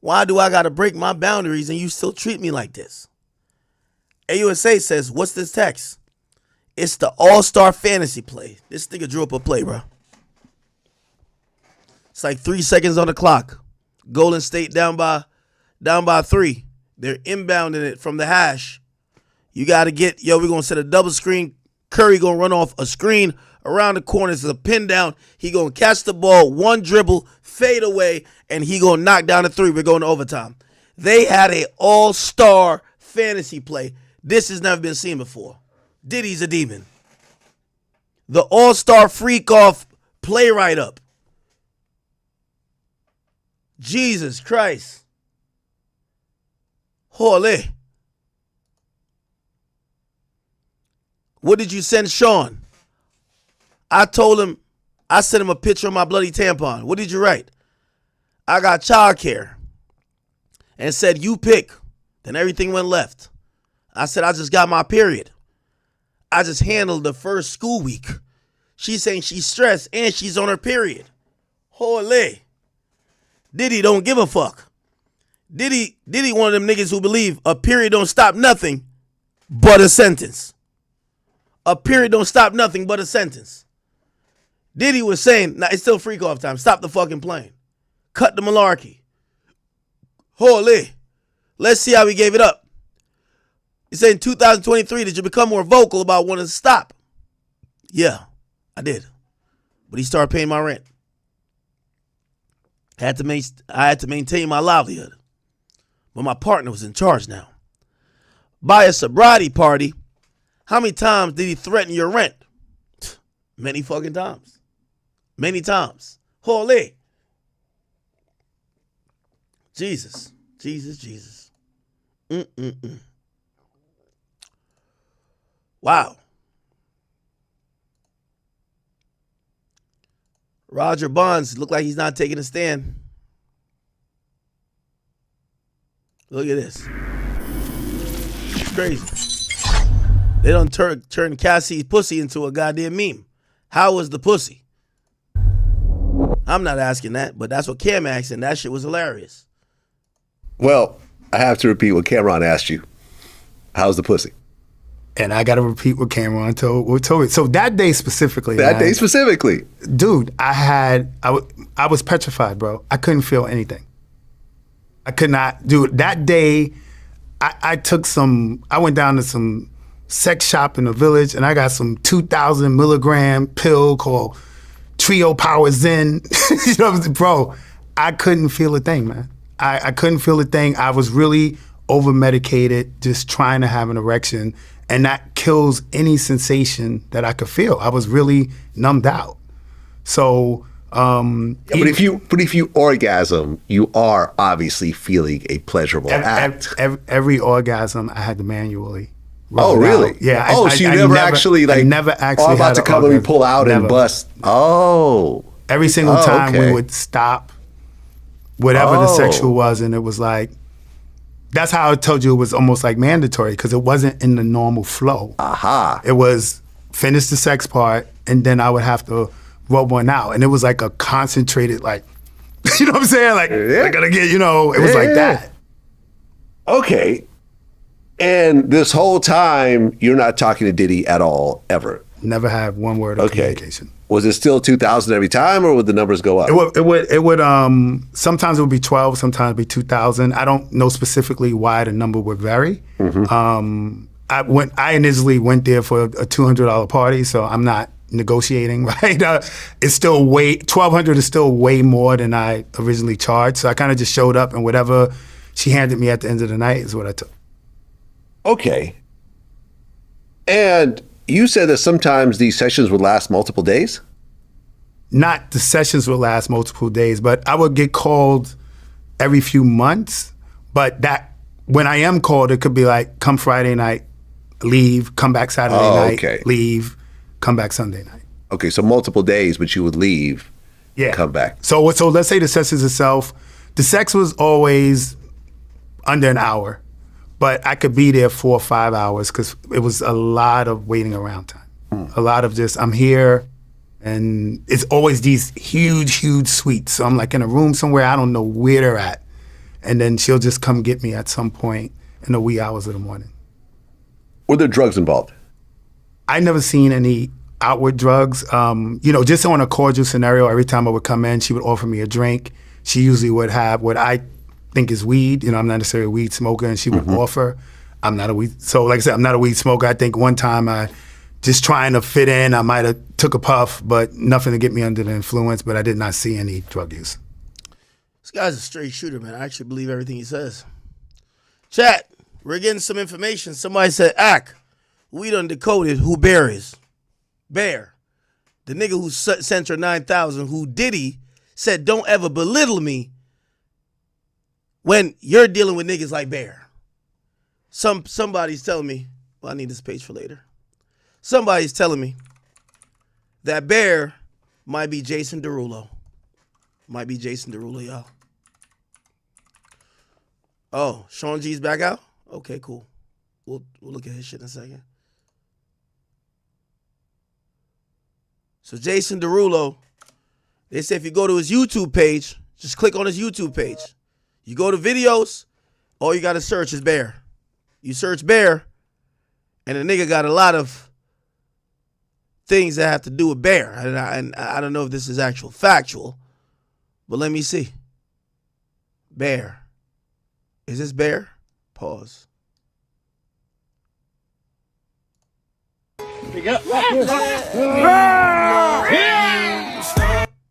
why do I got to break my boundaries and you still treat me like this? AUSA says, what's this text? It's the ALLSTAR fantasy play. This nigga drew up a play, bro. It's like 3 seconds on the clock. Golden State down by 3. They're inbounding it from the hash. You got to we're going to set a double screen Curry gonna run off a screen around the corner. It's a pin down. He gonna catch the ball, one dribble, fade away, and he gonna knock down a three. We're going to overtime. They had a all-star fantasy play. This has never been seen before. Diddy's a demon. The all-star freak-off play right up. Jesus Christ. Holy. What did you send Sean? I told him, I sent him a picture of my bloody tampon. What did you write? I got childcare. And said, you pick. Then everything went left. I said, I just got my period. I just handled the first school week. She's saying she's stressed and she's on her period. Holy. Diddy don't give a fuck. Diddy one of them niggas who believe a period don't stop nothing but a sentence. A period don't stop nothing but a sentence. Diddy was saying, nah, it's still freak off time. Stop the fucking plane. Cut the malarkey. Holy. Let's see how he gave it up. He said in 2023, did you become more vocal about wanting to stop? Yeah, I did. But he started paying my rent. I had to maintain my livelihood. But my partner was in charge now. By a sobriety party, how many times did he threaten your rent? Many fucking times. Many times. Holy. Jesus. Jesus, Jesus. Wow. Roger Bonds look like he's not taking a stand. Look at this. It's crazy. They don't turn Cassie's pussy into a goddamn meme. How was the pussy? I'm not asking that, but that's what Cam asked, and that shit was hilarious. Well, I have to repeat what Cameron asked you. How's the pussy? And I got to repeat what Cameron told me. So that day specifically. Dude, I was petrified, bro. I couldn't feel anything. I could not. Dude, that day, I went down to some sex shop in the village and I got some 2,000 milligram pill called Trio Power Zen. You know what I'm saying? Bro, I couldn't feel a thing, man. I couldn't feel a thing. I was really over-medicated, just trying to have an erection, and that kills any sensation that I could feel. I was really numbed out. So, but if you orgasm, you are obviously feeling a pleasurable act. Every orgasm, I had to manually. Oh, really? Out. Yeah. So you never actually I never actually. I'm about to come and pull out never. And bust. Oh. Every single time we would stop. Whatever the sexual was, and it was like, that's how I told you it was almost like mandatory, because it wasn't in the normal flow. Aha. It was finish the sex part, and then I would have to rub one out. And it was like a concentrated, like, you know what I'm saying? Like, I gotta get, it was like that. Okay. And this whole time, you're not talking to Diddy at all, ever? Never had one word of communication. Was it still 2,000 every time, or would the numbers go up? It would sometimes it would be 12, sometimes it would be 2,000. I don't know specifically why the number would vary. Mm-hmm. I initially went there for a $200 party, so I'm not negotiating, right? It's still $1,200 is still way more than I originally charged. So I kind of just showed up, and whatever she handed me at the end of the night is what I took. Okay. And you said that sometimes these sessions would last multiple days? Not the sessions would last multiple days, but I would get called every few months. But that when I am called, it could be like, come Friday night, leave, come back Saturday night, leave, come back Sunday night. Okay, so multiple days, but you would leave, come back. So let's say the sessions itself, the sex was always under an hour. But I could be there 4 or 5 hours because it was a lot of waiting around time. A lot of just, I'm here, and it's always these huge, huge suites. So I'm like in a room somewhere, I don't know where they're at. And then she'll just come get me at some point in the wee hours of the morning. Were there drugs involved? I never seen any outward drugs. Just on a cordial scenario, every time I would come in, she would offer me a drink. She usually would have what I think is weed. I'm not necessarily a weed smoker, and she would offer. I'm not a weed. So like I said, I'm not a weed smoker. I think one time I just trying to fit in. I might have took a puff, but nothing to get me under the influence, but I did not see any drug use. This guy's a straight shooter, man. I actually believe everything he says. Chat, we're getting some information. Somebody said, Ack, we done decoded who Bear is. Bear, the nigga who sent her 9,000, who Diddy said, don't ever belittle me when you're dealing with niggas like Bear. Somebody's telling me, well, I need this page for later. Somebody's telling me that Bear might be Jason Derulo. Might be Jason Derulo, y'all. Oh, Sean G's back out? Okay, cool. We'll look at his shit in a second. So Jason Derulo, they say if you go to his YouTube page, just click on his YouTube page. You go to videos, all you got to search is Bear. You search Bear, and the nigga got a lot of things that have to do with Bear. And I don't know if this is actual factual, but let me see. Bear. Is this Bear? Pause.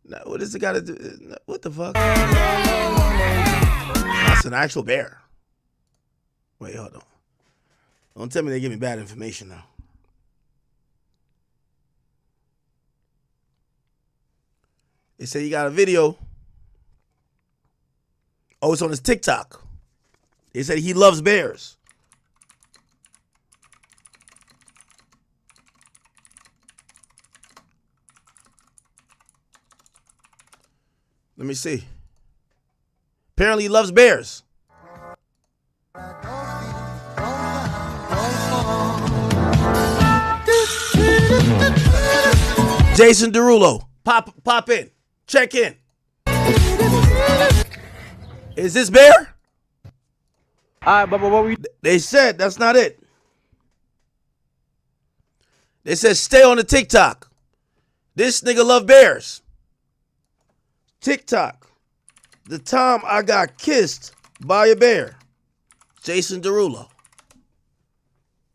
Now, what does it got to do? What the fuck? That's an actual bear. Wait, hold on. Don't tell me they give me bad information now. They say he got a video. Oh, it's on his TikTok. They said he loves bears. Let me see. Apparently he loves bears. Jason Derulo, pop in. Check in. Is this Bear? but what we? They said that's not it. They said stay on the TikTok. This nigga love bears. TikTok. The time I got kissed by a bear. Jason Derulo.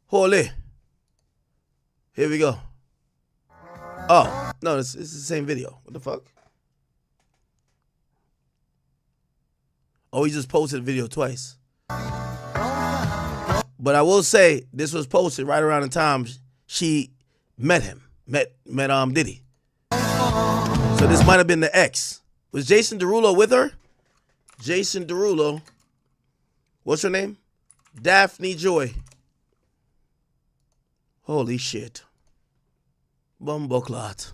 Holy. Here we go. Oh, no, it's the same video. What the fuck? Oh, he just posted a video twice. But I will say this was posted right around the time she met him. Met Diddy. So this might have been the ex. Was Jason Derulo with her? Jason Derulo. What's her name? Daphne Joy. Holy shit. Bumbleclot.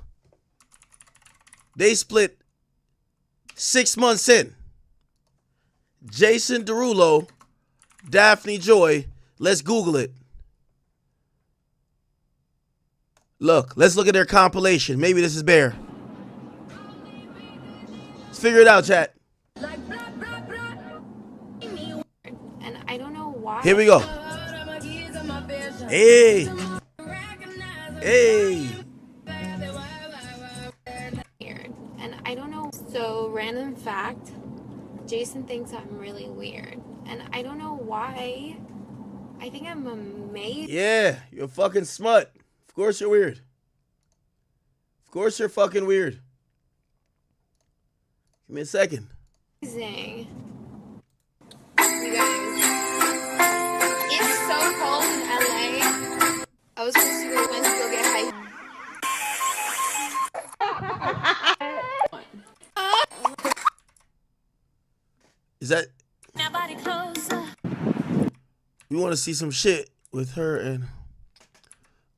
They split 6 months in. Jason Derulo, Daphne Joy. Let's Google it. Look, let's look at their compilation. Maybe this is Bear. Let's figure it out, chat. And I don't know why. Here we go. Hey. Hey. Weird. And I don't know. So, random fact, Jason thinks I'm really weird. And I don't know why. I think I'm amazing. Yeah, you're a fucking smut. Of course you're weird. Of course you're fucking weird. Give me a second. You guys, it's so cold in LA. I was supposed to go get high. Is that? We want to see some shit with her and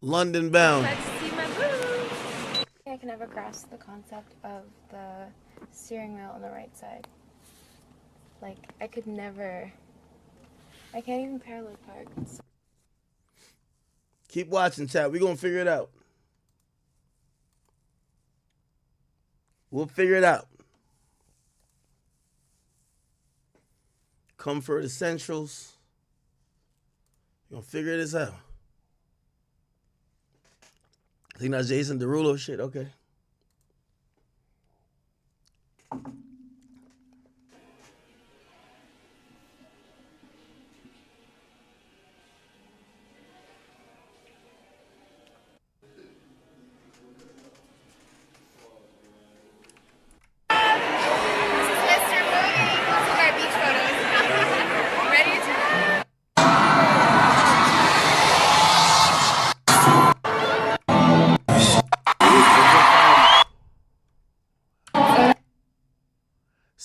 London Bound. I can never grasp the concept of the steering wheel on the right side. Like, I can't even parallel park. Keep watching, chat. We're going to figure it out. We'll figure it out. Comfort Essentials. We're going to figure this out. I think that's Jason Derulo shit. Okay.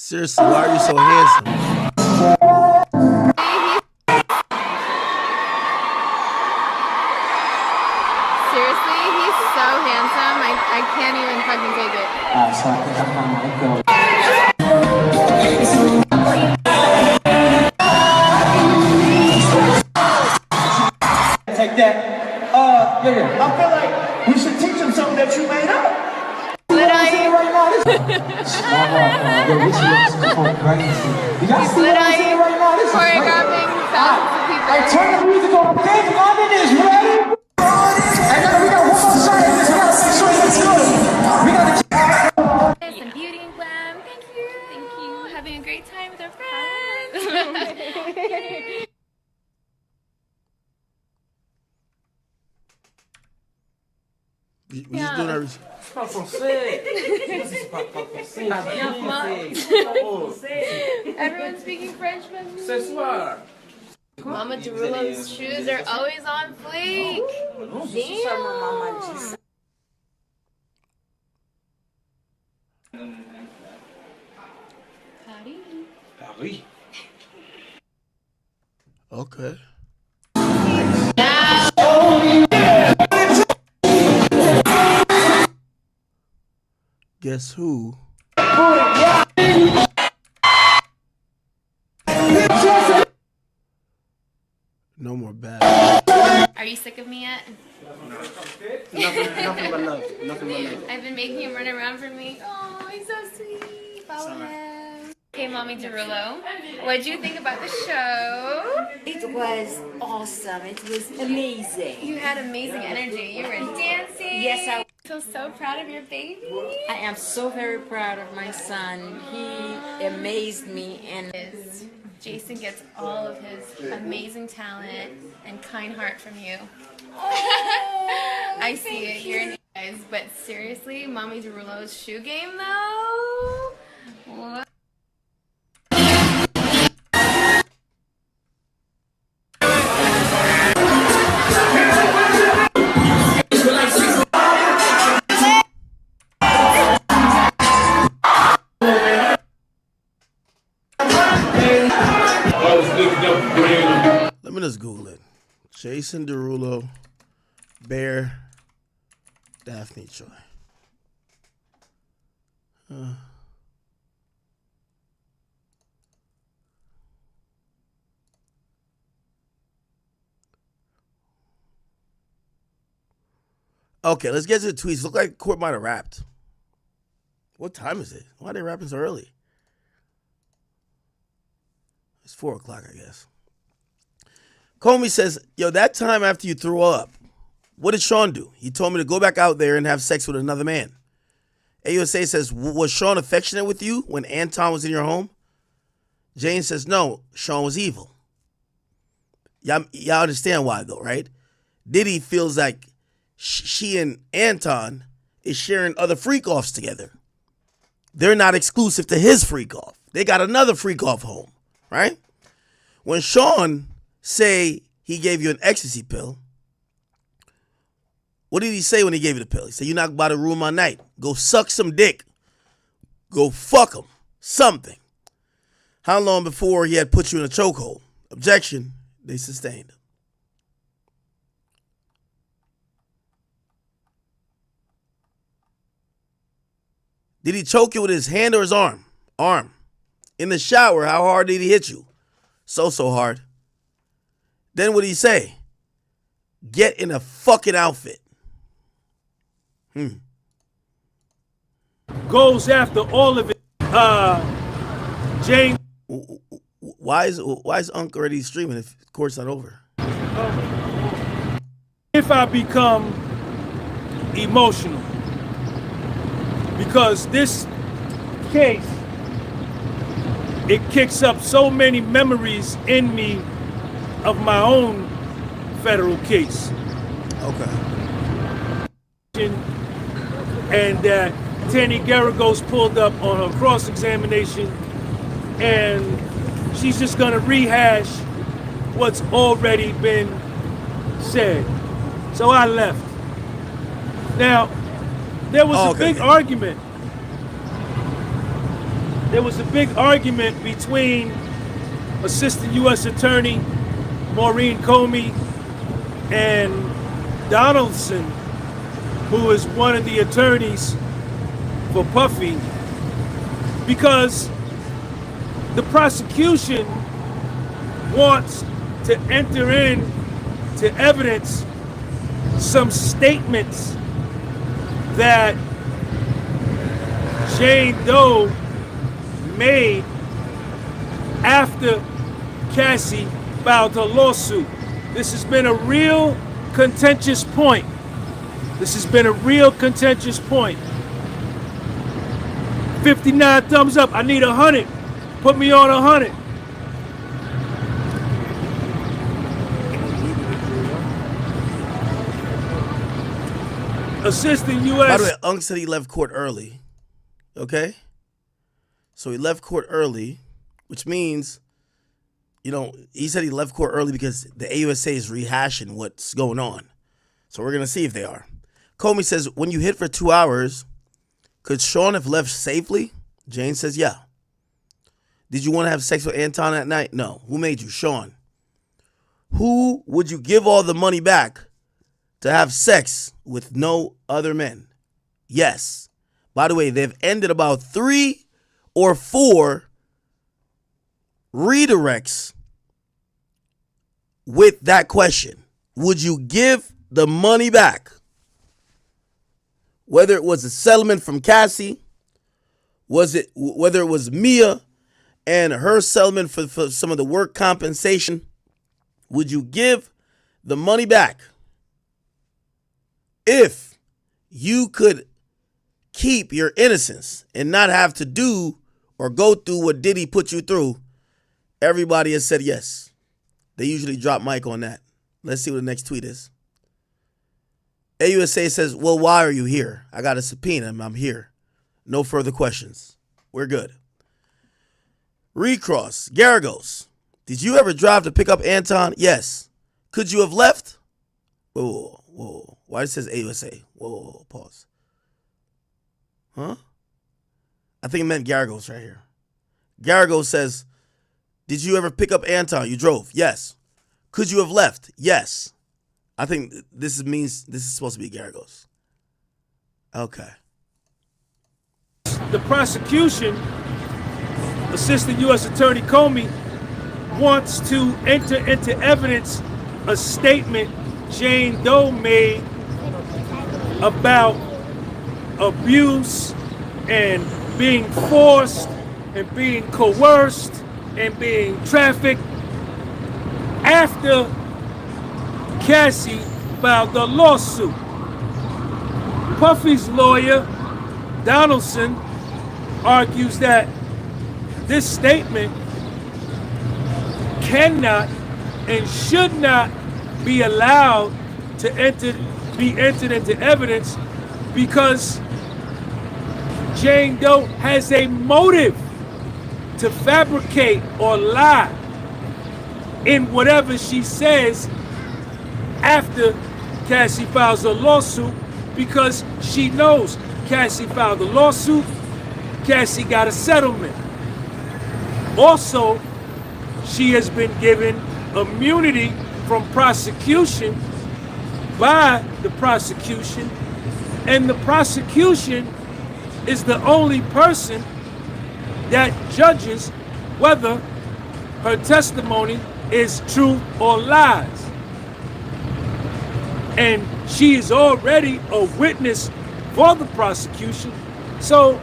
Seriously, why are you so handsome? Seriously, he's so handsome. I can't even fucking take it. So I think I'm gonna let go. Take that. Yeah. I feel like we should teach him something that you made up. Literally. Right now, this looks crazy. You guys see what I'm saying right now? This is choreographing thousands of people. Hey, turn the music on. Okay, London is ready. Hey, we got one more shot at this. We gotta make sure it's good. We gotta. Some beauty and glam. Thank you. Thank you. Having a great time with our friends. We just doing our research. Everyone's speaking French. Mama Derulo's shoes are always on fleek. Paris. Okay. Guess who? No more bad. Are you sick of me yet? Nothing but love. Nothing but love. I've been making him run around for me. Oh, he's so sweet. Follow him. Okay, Mommy Derulo, what'd you think about the show? It was awesome. It was amazing. You had amazing energy. You were dancing. Yes, I feel so proud of your baby. I am so very proud of my son. He amazed me, and Jason gets all of his amazing talent and kind heart from you. I see it here in you guys, but seriously, Mommy Derulo's shoe game though? What? Let me just Google it. Jason Derulo, Bear, Daphne Choi. Okay, let's get to the tweets. Look like court might have wrapped. What time is it? Why are they rapping so early? It's 4 o'clock, I guess. Comey says, yo, that time after you threw up, what did Sean do? He told me to go back out there and have sex with another man. AUSA says, was Sean affectionate with you when Anton was in your home? Jane says, no, Sean was evil. Y'all understand why, though, right? Diddy feels like she and Anton is sharing other freak-offs together. They're not exclusive to his freak-off. They got another freak-off home, right? When Sean say he gave you an ecstasy pill, what did he say when he gave you the pill? He said, you're not about to ruin my night. Go suck some dick. Go fuck him. Something. How long before he had put you in a chokehold? Objection. They sustained. Did he choke you with his hand or his arm? Arm. In the shower, how hard did he hit you? So hard. Then what did he say? Get in a fucking outfit. Goes after all of it. Jane. Why is Unc already streaming if the court's not over? If I become emotional, because this case, it kicks up so many memories in me of my own federal case. Okay. And Tanny Garagos pulled up on her cross-examination, and she's just gonna rehash what's already been said. So I left. Now, there was a big argument there was a big argument between Assistant U.S. Attorney Maureen Comey and Donaldson, who is one of the attorneys for Puffy, because the prosecution wants to enter into evidence some statements that Jane Doe made after Cassie filed her lawsuit. This has been a real contentious point. This has been a real contentious point. 59 thumbs up. I need 100. Put me on 100. Assistant U.S. By the way, Unc said he left court early. Okay? So he left court early, which means, you know, he said he left court early because the AUSA is rehashing what's going on. So we're going to see if they are. Comey says, when you hit for 2 hours, could Sean have left safely? Jane says, yeah. Did you want to have sex with Anton that night? No. Who made you? Sean. Who would you give all the money back to have sex with no other men? Yes. By the way, they've ended about 3 or 4 redirects with that question. Would you give the money back? Whether it was a settlement from Cassie, whether it was Mia and her settlement for some of the work compensation, would you give the money back if you could keep your innocence and not have to do or go through what Diddy put you through? Everybody has said yes. They usually drop mic on that. Let's see what the next tweet is. AUSA says, well, why are you here? I got a subpoena. I'm here. No further questions. We're good. Recross. Garagos. Did you ever drive to pick up Anton? Yes. Could you have left? Whoa, whoa. Why it says AUSA? Whoa, pause. Huh? I think it meant Garagos right here. Garagos says, did you ever pick up Anton? You drove? Yes. Could you have left? Yes. I think this is supposed to be Garagos. Okay. The prosecution, Assistant U.S. Attorney Comey, wants to enter into evidence a statement Jane Doe made about abuse and being forced and being coerced and being trafficked after Cassie filed the lawsuit. Puffy's lawyer, Donaldson, argues that this statement cannot and should not be allowed to be entered into evidence because Jane Doe has a motive to fabricate or lie in whatever she says after Cassie files a lawsuit, because she knows Cassie filed a lawsuit, Cassie got a settlement. Also, she has been given immunity from prosecution by the prosecution, and the prosecution is the only person that judges whether her testimony is true or lies. And she is already a witness for the prosecution. So,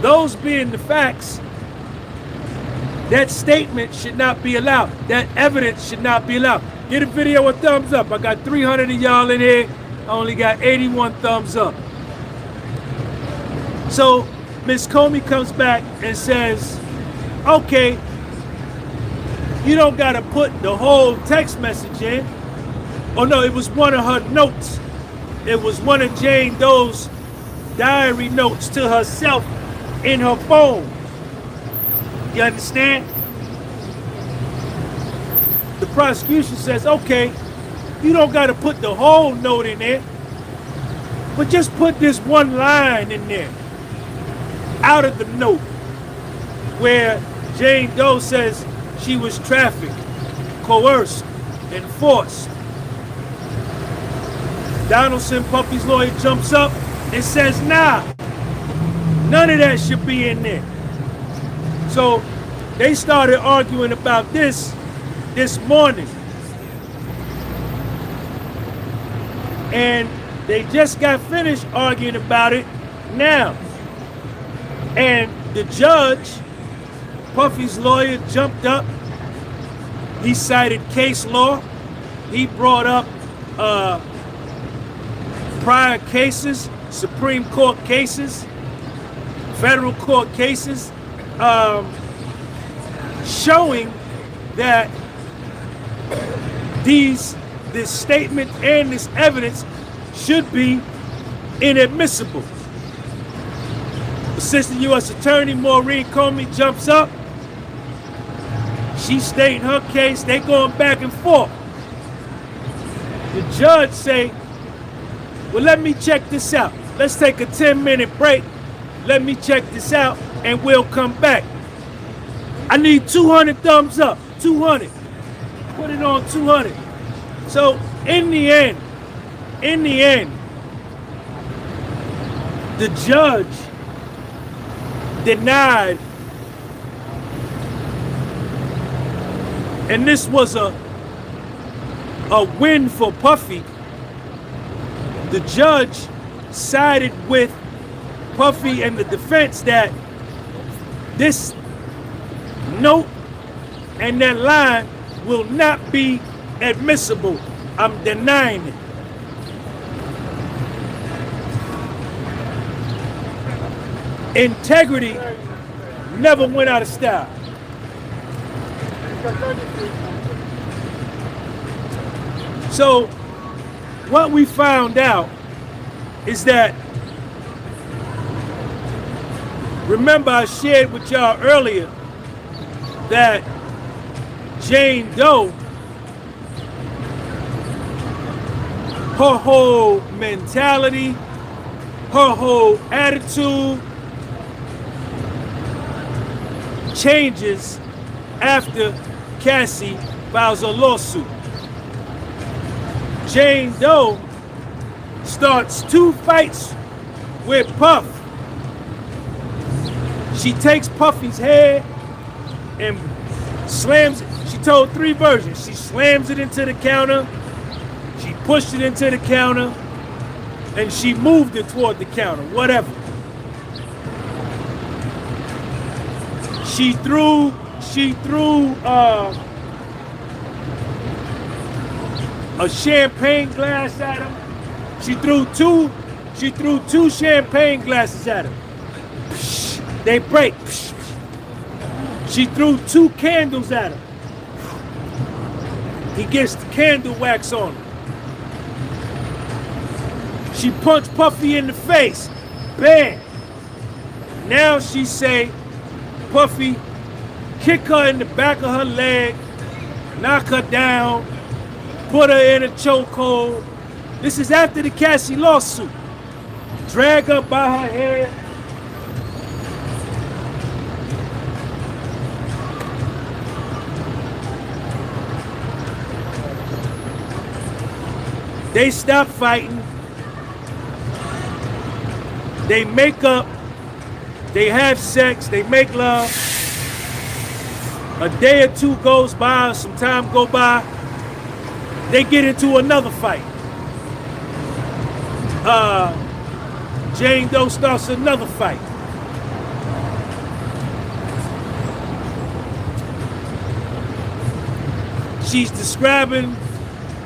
those being the facts, that statement should not be allowed. That evidence should not be allowed. Give the video a thumbs up. I got 300 of y'all in here. I only got 81 thumbs up. So, Ms. Comey comes back and says, okay, you don't got to put the whole text message in. Oh no, it was one of her notes. It was one of Jane Doe's diary notes to herself in her phone. You understand? The prosecution says, okay, you don't got to put the whole note in there, but just put this one line in there out of the note. where Jane Doe says she was trafficked, coerced, and forced. Donaldson, Puffy's lawyer, jumps up and says, nah, none of that should be in there. So they started arguing about this morning. And they just got finished arguing about it now. And the judge, Puffy's lawyer, jumped up. He cited case law. He brought up prior cases, Supreme Court cases, federal court cases, showing that this statement and this evidence should be inadmissible. Assistant U.S. Attorney Maureen Comey jumps up. She's stating her case. They going back and forth. The judge say, well, let me check this out. Let's take a 10-minute break. Let me check this out, and we'll come back. I need 200 thumbs up. 200. Put it on 200. So in the end, the judge denied, and this was a win for Puffy. The judge sided with Puffy and the defense that this note and that line will not be admissible. I'm denying it. Integrity never went out of style. So what we found out is that, remember I shared with y'all earlier that Jane Doe, her whole mentality, her whole attitude changes after Cassie files a lawsuit. Jane Doe starts 2 fights with Puff. She takes Puffy's head and slams it. She told 3 versions. She slams it into the counter, she pushed it into the counter, and she moved it toward the counter, whatever. She threw a champagne glass at him. She threw two champagne glasses at him. They break. She threw 2 candles at him. He gets the candle wax on him. She punched Puffy in the face. Bam! Now she say, Puffy, kick her in the back of her leg, knock her down, put her in a chokehold. This is after the Cassie lawsuit. Drag her by her hair. They stop fighting. They make up. They have sex. They make love. A day or 2 goes by, some time go by. They get into another fight. Jane Doe starts another fight. She's describing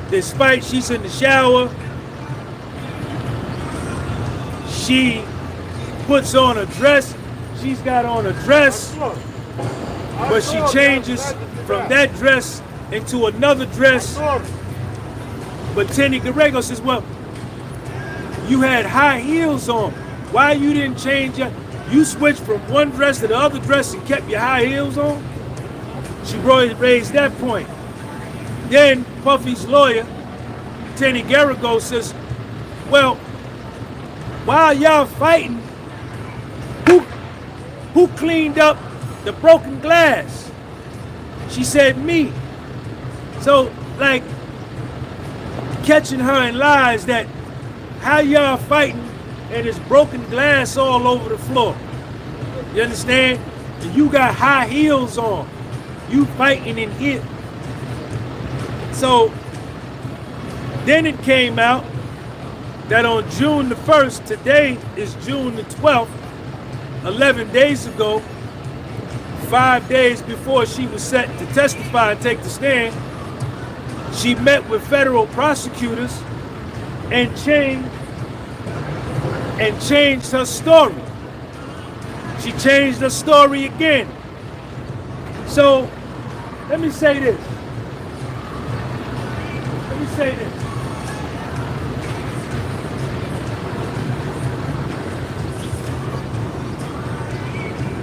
this fight. She's in the shower. She puts on a dress. She's got on a dress, but she changes from that dress into another dress. But Tenny Garego says, well, you had high heels on. Why you didn't change your... You switched from one dress to the other dress and kept your high heels on? She raised that point. Then Puffy's lawyer, Tenny Garego, says, well, while y'all fighting, who cleaned up The broken glass. She said me. So, like, catching her in lies that how y'all fighting and there's broken glass all over the floor. You understand? And you got high heels on. You fighting in here. So, then it came out that on June the 1st, today is June the 12th, 11 days ago, 5 days before she was set to testify and take the stand, she met with federal prosecutors and changed her story. She changed her story again. So, let me say this.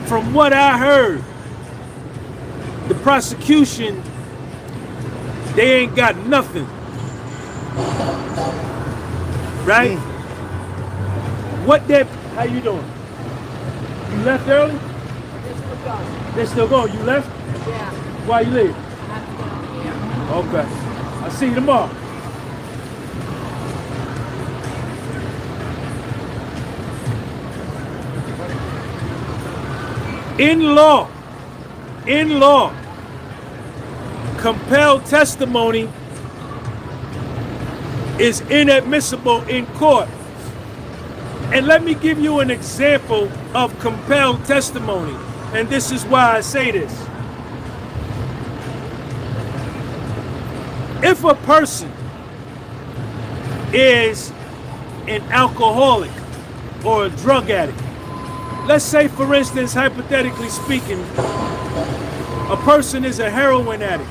From what I heard, the prosecution, they ain't got nothing. Right? How you doing? You left early? They're still going. You left? Yeah. Why you leave? I have to go. Okay. I'll see you tomorrow. In law, compelled testimony is inadmissible in court. And let me give you an example of compelled testimony. And this is why I say this. If a person is an alcoholic or a drug addict, let's say, for instance, hypothetically speaking, a person is a heroin addict.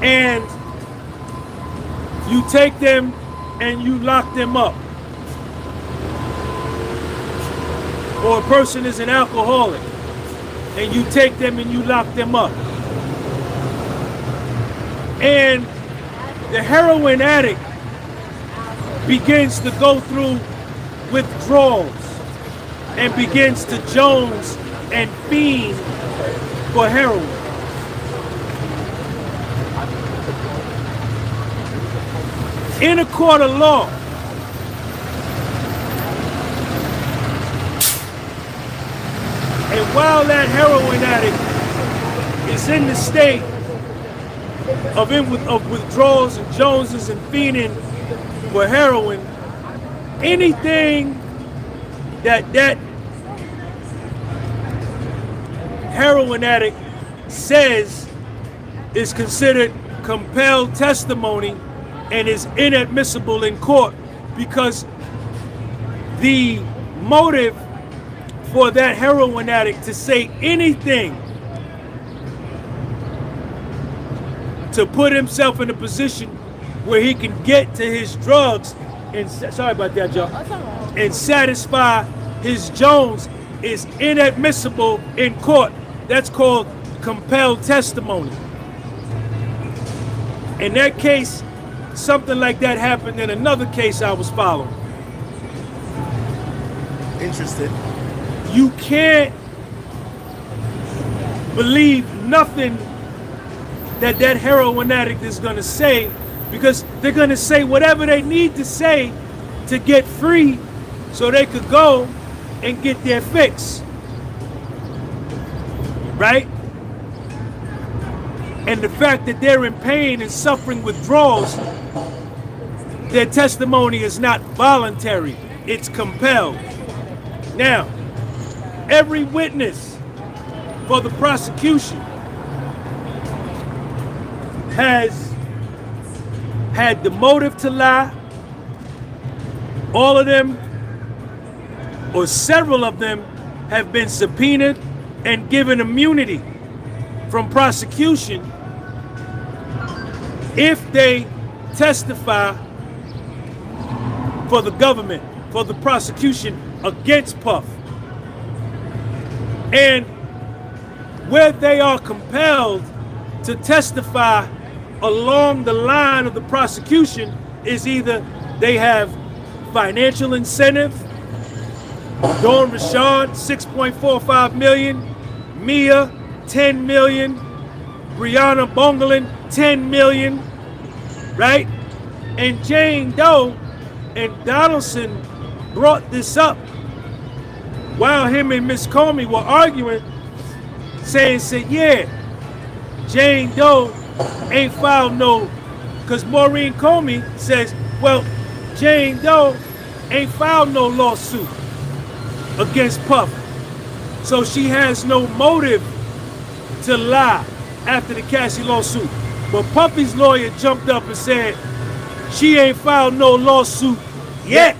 And you take them and you lock them up. Or a person is an alcoholic and you take them and you lock them up. And the heroin addict begins to go through withdrawals and begins to jones and fiend for heroin. In a court of law, and while that heroin addict is in the state of withdrawals and joneses and fiending for heroin, anything that heroin addict says is considered compelled testimony and is inadmissible in court, because the motive for that heroin addict to say anything to put himself in a position where he can get to his drugs and, sorry about that, Joe, and satisfy his jones is inadmissible in court. That's called compelled testimony. In that case, something like that happened in another case I was following. Interesting. You can't believe nothing that heroin addict is going to say, because they're going to say whatever they need to say to get free so they could go and get their fix. Right? And the fact that they're in pain and suffering withdrawals, their testimony is not voluntary, it's compelled. Now, every witness for the prosecution has had the motive to lie. All of them, or several of them, have been subpoenaed and given immunity from prosecution if they testify for the government, for the prosecution against Puff. And where they are compelled to testify along the line of the prosecution is either they have financial incentive Dawn Rashad, 6.45 million. Mia, 10 million. Brianna Bongelin, 10 million. Right? And Jane Doe and Donaldson brought this up while him and Miss Comey were arguing, saying, yeah, Jane Doe ain't filed no, because Maureen Comey says, well, Jane Doe ain't filed no lawsuit against Puff. So she has no motive to lie after the Cassie lawsuit. But Puffy's lawyer jumped up and said, she ain't filed no lawsuit yet.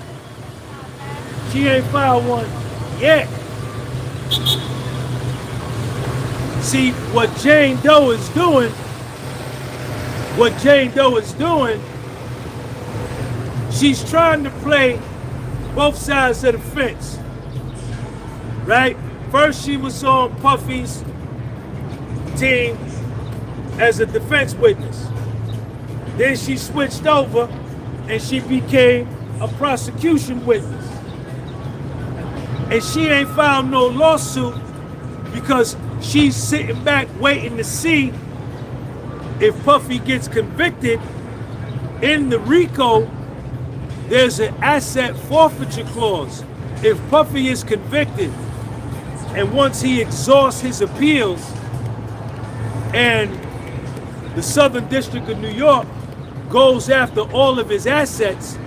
She ain't filed one yet. See, what Jane Doe is doing, she's trying to play both sides of the fence, right? First, she was on Puffy's team as a defense witness. Then she switched over and she became a prosecution witness. And she ain't filed no lawsuit because she's sitting back waiting to see if Puffy gets convicted. In the RICO, there's an asset forfeiture clause. If Puffy is convicted and once he exhausts his appeals and the Southern District of New York goes after all of his assets,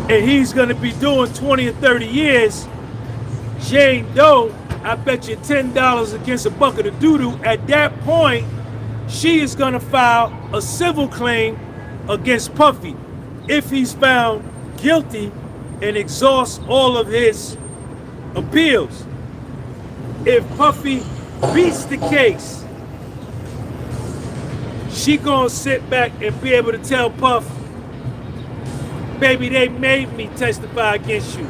and he's gonna be doing 20 or 30 years, Jane Doe, I bet you $10 against a bucket of doo-doo. At that point, she is gonna file a civil claim against Puffy if he's found guilty and exhausts all of his appeals. If Puffy beats the case, she gonna sit back and be able to tell Puff, baby, they made me testify against you.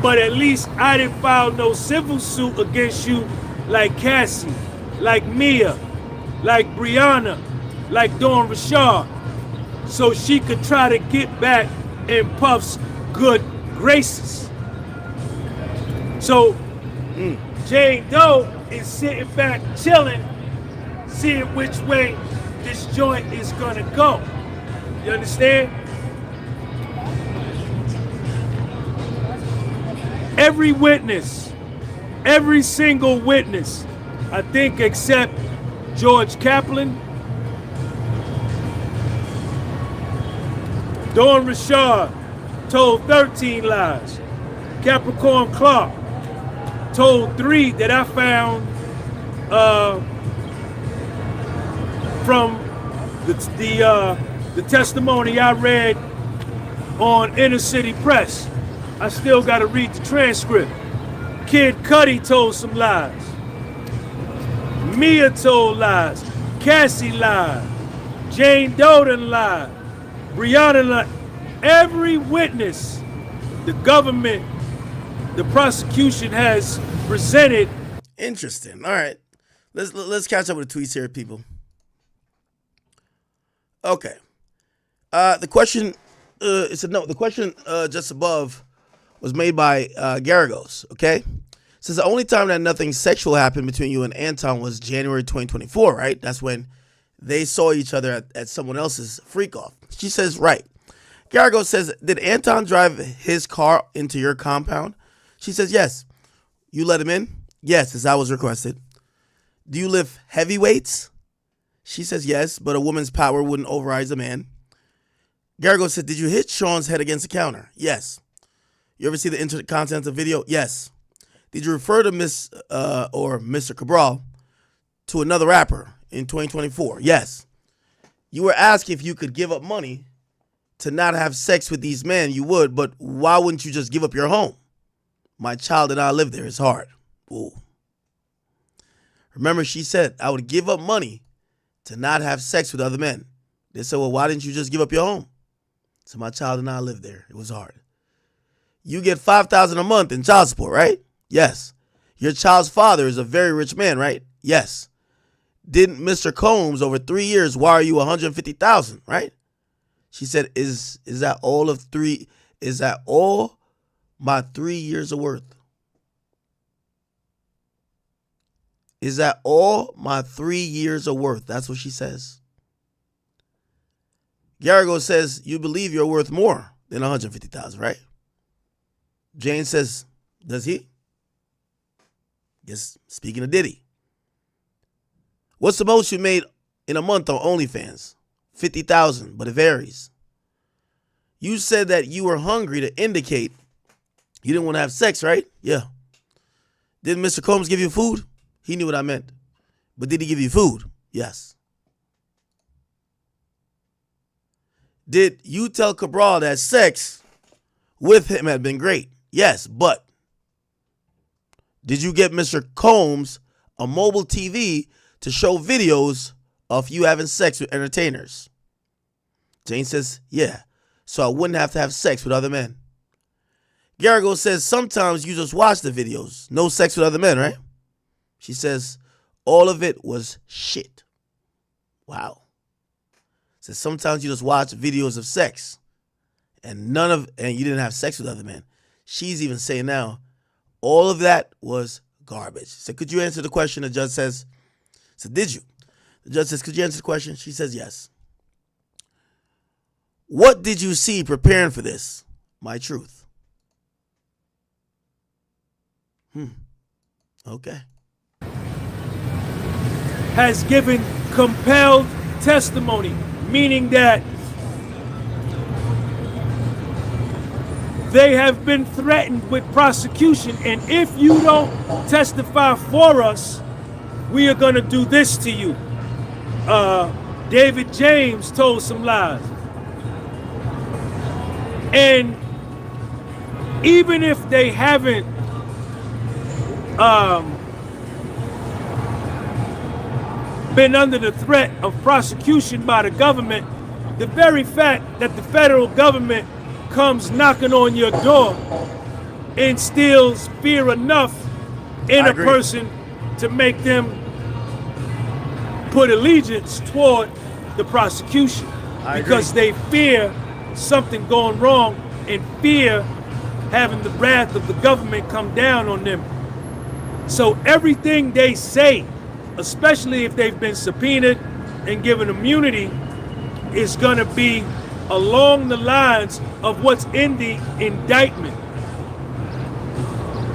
But at least I didn't file no civil suit against you like Cassie, like Mia, like Brianna, like Dawn Rashad. So she could try to get back in Puff's good graces. So Jane Doe is sitting back chilling, seeing which way this joint is gonna go. You understand? Every witness, every single witness, I think except George Kaplan, Dawn Rashad told 13 lies. Capricorn Clark told 3 that I found from the testimony I read on Inner City Press. I still got to read the transcript. Kid Cudi told some lies. Mia told lies. Cassie lied. Jane Doe lied. Brianna lied. Every witness the government, the prosecution has presented. Interesting. All right. Let's catch up with the tweets here, people. Okay. The question the question just above was made by Garagos, okay? It says the only time that nothing sexual happened between you and Anton was January 2024, right? That's when they saw each other at someone else's freak-off. She says, right. Garagos says, did Anton drive his car into your compound? She says, yes. You let him in? Yes, as I was requested. Do you lift heavy weights? She says, yes, but a woman's power wouldn't override a man. Garagos said, did you hit Sean's head against the counter? Yes. You ever see the Intercontinental video? Yes. Did you refer to Miss or Mr. Cabral to another rapper in 2024? Yes. You were asked if you could give up money to not have sex with these men. You would, but why wouldn't you just give up your home? My child and I live there. It's hard. Ooh. Remember, she said, I would give up money to not have sex with other men. They said, well, why didn't you just give up your home? So my child and I live there. It was hard. You get $5,000 a month in child support, right? Yes. Your child's father is a very rich man, right? Yes. didn't Mr. Combs over 3 years wire you $150,000, right? She said, is that all of three? Is that all my 3 years of worth? Is that all my 3 years of worth? That's what she says. Garrigo says, you believe you're worth more than $150,000, right? Jane says, does he? Yes, speaking of Diddy. What's the most you made in a month on OnlyFans? 50,000, but it varies. You said that you were hungry to indicate you didn't want to have sex, right? Yeah. Didn't Mr. Combs give you food? He knew what I meant. But did he give you food? Yes. Did you tell Cabral that sex with him had been great? Yes, but did you get Mr. Combs a mobile TV to show videos of you having sex with entertainers? Jane says, yeah, so I wouldn't have to have sex with other men. Garrigo says, sometimes you just watch the videos. No sex with other men, right? She says, all of it was shit. Wow. Says, sometimes you just watch videos of sex and you didn't have sex with other men. She's even saying now, all of that was garbage. So could you answer the question? The judge says, so did you? The judge says, could you answer the question? She says, yes. What did you see preparing for this? My truth. Okay. Has given compelled testimony, meaning that they have been threatened with prosecution, and if you don't testify for us, we are going to do this to you. David James told some lies. And even if they haven't been under the threat of prosecution by the government, the very fact that the federal government comes knocking on your door instills fear enough in a person to make them put allegiance toward the prosecution because they fear something going wrong and fear having the wrath of the government come down on them. So everything they say, especially if they've been subpoenaed and given immunity, is going to be along the lines of what's in the indictment.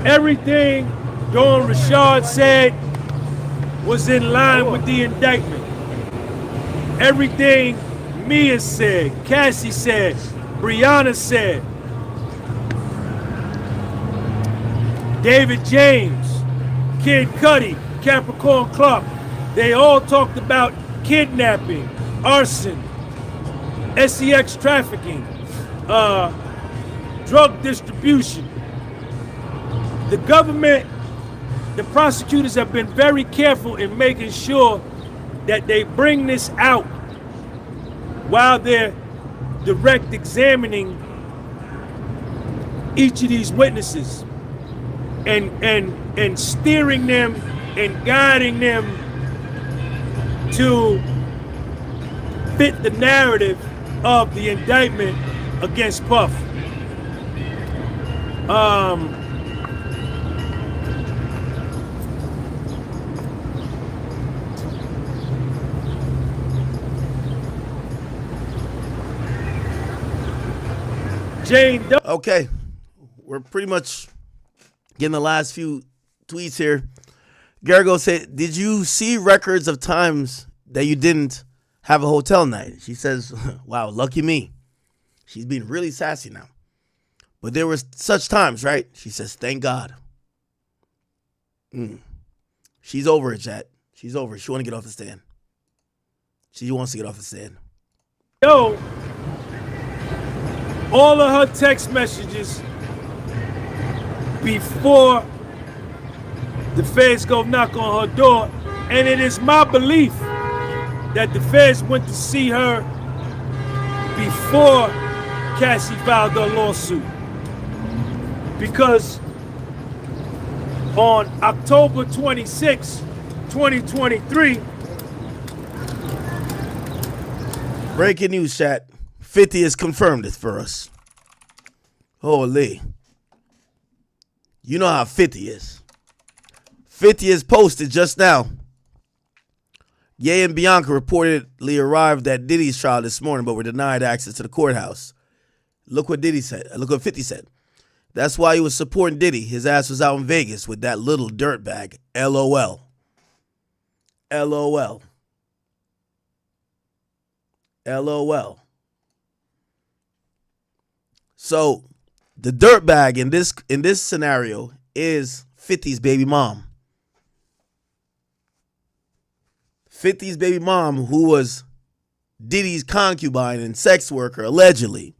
Everything Dawn Richard said was in line with the indictment. Everything Mia said, Cassie said, Brianna said, David James, Kid Cudi, Capricorn Clark, they all talked about kidnapping, arson, sex trafficking, drug distribution. The government, the prosecutors have been very careful in making sure that they bring this out while they're direct examining each of these witnesses and steering them and guiding them to fit the narrative of the indictment against Puff. Jane. Okay, we're pretty much getting the last few tweets here. Garrigo said, did you see records of times that you didn't have a hotel night? She says, wow, lucky me. She's being really sassy now. But there were such times, right? She says, thank God. She's over it, chat. She's over it. She wants to get off the stand. She wants to get off the stand. Yo, all of her text messages before the feds go knock on her door, and it is my belief that the feds went to see her before Cassie filed her lawsuit. Because on October 26, 2023, Breaking news, chat. 50 has confirmed it for us. Holy. You know how 50 is. 50 is posted just now. Ye and Bianca reportedly arrived at Diddy's trial this morning, but were denied access to the courthouse. Look what Diddy said. Look what 50 said. That's why he was supporting Diddy. His ass was out in Vegas with that little dirtbag. LOL. LOL. LOL. So the dirtbag in this scenario is 50's baby mom. 50's baby mom, who was Diddy's concubine and sex worker, allegedly,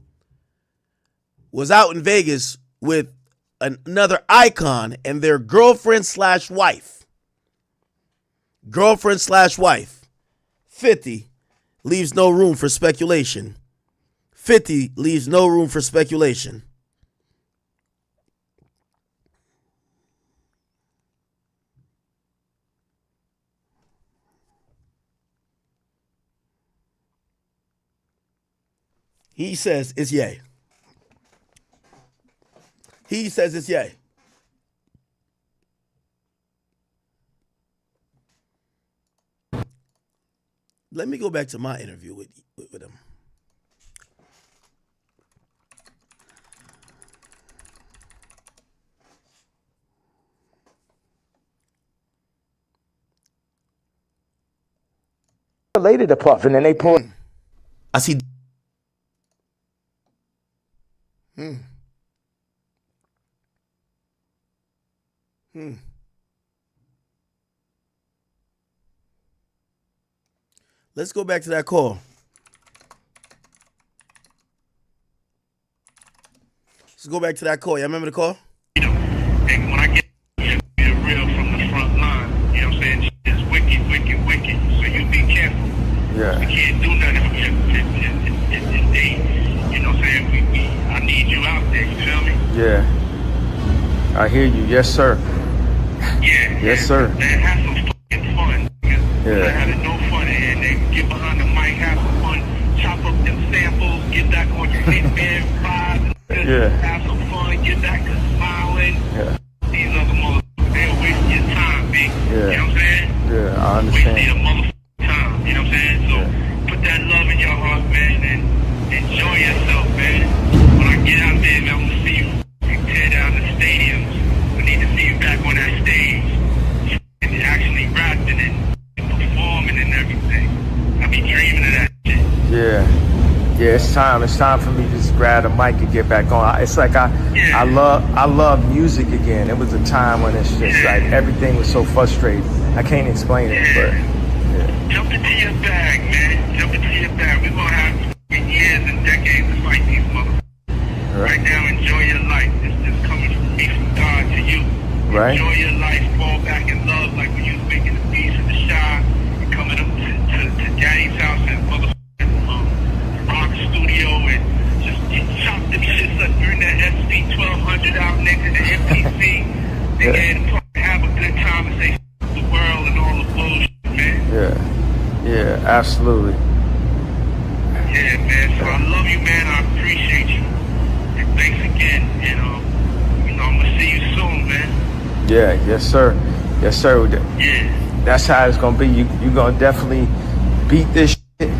was out in Vegas with another icon and their girlfriend/wife. Girlfriend/wife. 50 leaves no room for speculation. 50 leaves no room for speculation. He says it's yay. He says it's yay. Let me go back to my interview with him. Related to Puff, and then they pulled. I see. Let's go back to that call. Let's go back to that call. Y'all remember the call? And when I get real from the front line, you know what I'm saying? It's wicked, wicked, wicked. So you be careful. Yeah. We can't do nothing if they, you know what I'm saying? I need you out there, you feel me? Yeah. I hear you. Yes, sir. Yeah. Yes, sir. Man, have some fucking fun. Yeah. Having no fun and then get behind the mic, have some fun, chop up them samples, get back on your hitman vibe. Yeah. Have some fun, get back to smiling. Yeah. These other motherfuckers, they'll waste your time, big. Yeah. You know what I'm saying? Yeah, I Waste understand. your motherfucking time. You know what I'm saying? So put that love in your heart, man, and enjoy yourself, man. When I get out there, man, I'm gonna see you tear down the stadiums. I need to see you back on that stage and actually rapping and performing and everything. I be dreaming of that shit. Yeah. Yeah, it's time. It's time for me to just grab the mic and get back on. It's like I love music again. It was a time when it's just like everything was so frustrating. I can't explain it, but Jump into your bag, man. Jump into your bag. We're gonna have years and decades to fight these motherfuckers. Right now, enjoy your life. It's just coming from me, from God to you. Right. Enjoy your life. Fall back in love like when you was making the beats in the shop and coming up to Daddy's house and motherfucking rock studio and just chop them shits up. Bring that SP 1200 out, nigga, the MPC. Nigga, and have a good time and say f the world and all the bullshit, man. yeah, absolutely. Yeah, man. So I love you, man. I appreciate you. And thanks again. And you know, I'm gonna see you soon, man. Yeah, yes, sir. Yes, sir. Yeah. That's how it's gonna be. You gonna definitely beat this shit.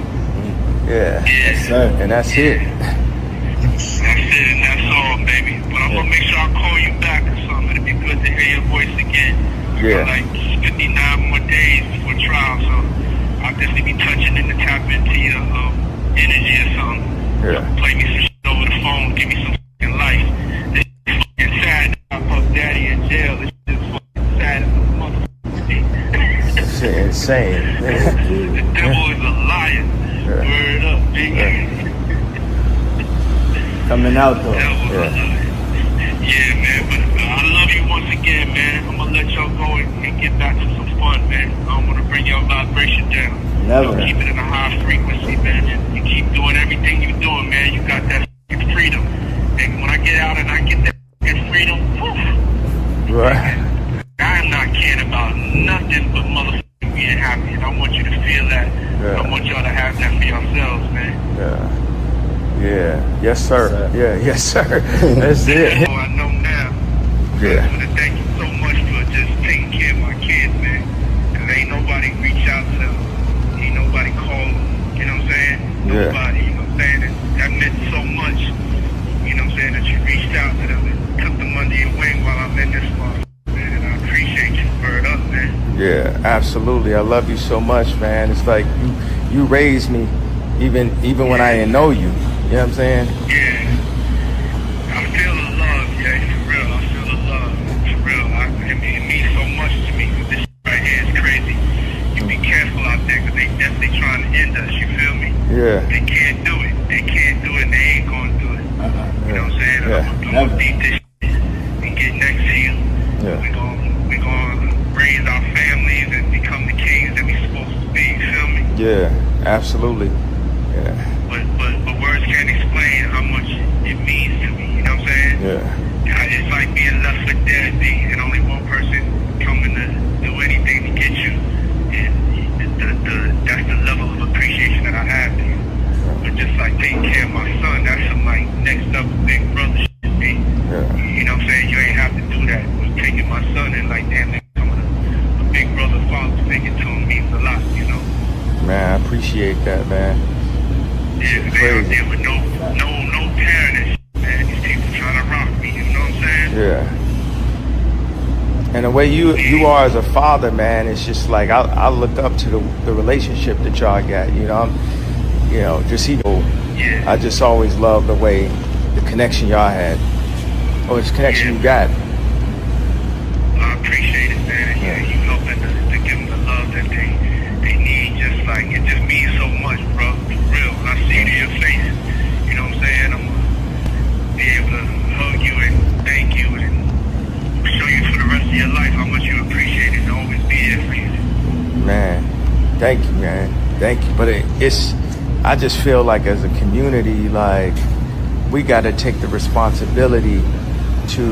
Yeah. Yes, sir. And that's it. That's it, and that's all, baby. But I'm gonna make sure I call you back or something. It'd be good to hear your voice again. Yeah. Like 59 more days before trial, so I'll definitely be touching in to tap into your energy or something. Yeah. Play me some shit over the phone, give me some fucking life. This is fucking sad. I put Daddy in jail. This shit is fucking sad as a motherfucker. It's insane. The devil is a liar. Word up, big. Coming out though. Yeah, man, but I love you once again, man. I'm gonna let y'all go and get back to some fun, man. I don't wanna bring your vibration down. Never. So keep it in a high frequency, man. And you keep doing everything you're doing, man. You got that freedom. And when I get out and I get that freedom, whew, Right. I am not caring about nothing but motherfucking being happy. And I want you to feel that. Yeah. I want y'all to have that for yourselves, man. Yes, sir. Yeah, yes, sir. That's it. I know now. Yeah. I want to thank you so much for just taking care of my kids, man. Because ain't nobody reach out to them. Ain't nobody call them. You know what I'm saying? Yeah. Nobody, you know what I'm saying? That meant so much. You know what I'm saying? That you reached out to them and took them under your wing while I'm in this one. Man, and I appreciate you. Word up, man. Yeah, absolutely. I love you so much, man. It's like you raised me even when I didn't know you. You know what I'm saying? Yeah. I feel the love, yeah, for real. I feel the love, for real. It means so much to me. This right here is crazy. You be careful out there because they definitely trying to end us, you feel me? Yeah. They can't do it. They can't do it and they ain't going to do it. You know what I'm saying? Yeah. I'm going to beat this shit and get next to you. Yeah. We're going to raise our families and become the kings that we're supposed to be, you feel me? Yeah, absolutely. Yeah. But words can't explain how much it means to me, you know what I'm saying? Yeah. It's like being left for dead, and only one person coming to do anything to get you. And that's the level of appreciation that I have to you. But just like taking care of my son, that's some like next up big brother shit to me. You know what I'm saying? You ain't have to do that. But taking my son and like, damn, they coming a big brother father figure to him means a lot, you know? Man, I appreciate that, man. Yeah, they out there with no parent and shit, man. These people trying to rock me, you know what I'm saying? Yeah. And the way you are as a father, man, it's just like I look up to the relationship that y'all got. You know, just even. I just always love the way the connection y'all had, or this connection you got. I appreciate it, man. Yeah, you helping to give them the love that they need. Just like it just means so much, bro. For real. When I see it in your face, you know what I'm saying? I'm gonna be able to hug you and thank you and show you for the rest of your life how much you appreciate it and always be there for you. Man, thank you, man. Thank you. But I just feel like as a community, like we got to take the responsibility to,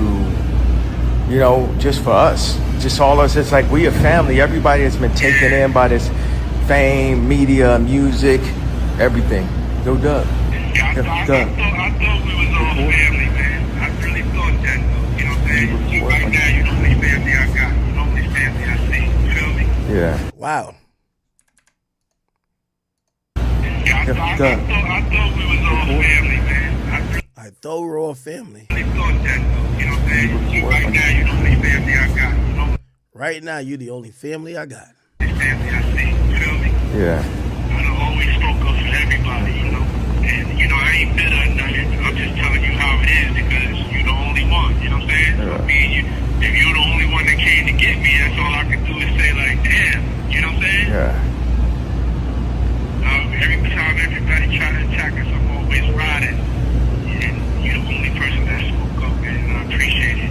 you know, just for us, just all of us. It's like we a family. Everybody has been taken in by this fame, media, music, everything. Go Doug. I thought we was all family, man. I really thought that, though. You know what I'm saying? You right now, you're the only family I got. You're the only family I see. You feel me? Yeah. Wow. I thought we was all family, man. I thought we were all family. I really thought that, though. You know what I'm saying? You right now, you're the only family I got. You know? Right now, you're the only family I got. Family I see. You feel me? Yeah. I done always spoke up for everybody, you know? And, you know, I ain't bitter or nothing. I'm just telling you how it is because you're the only one, you know what I'm saying? Yeah. Me and you, if you're the only one that came to get me, that's all I can do is say, like, damn, you know what I'm saying? Yeah. Every time everybody try to attack us, I'm always riding. And you're the only person that spoke up, man, and I appreciate it.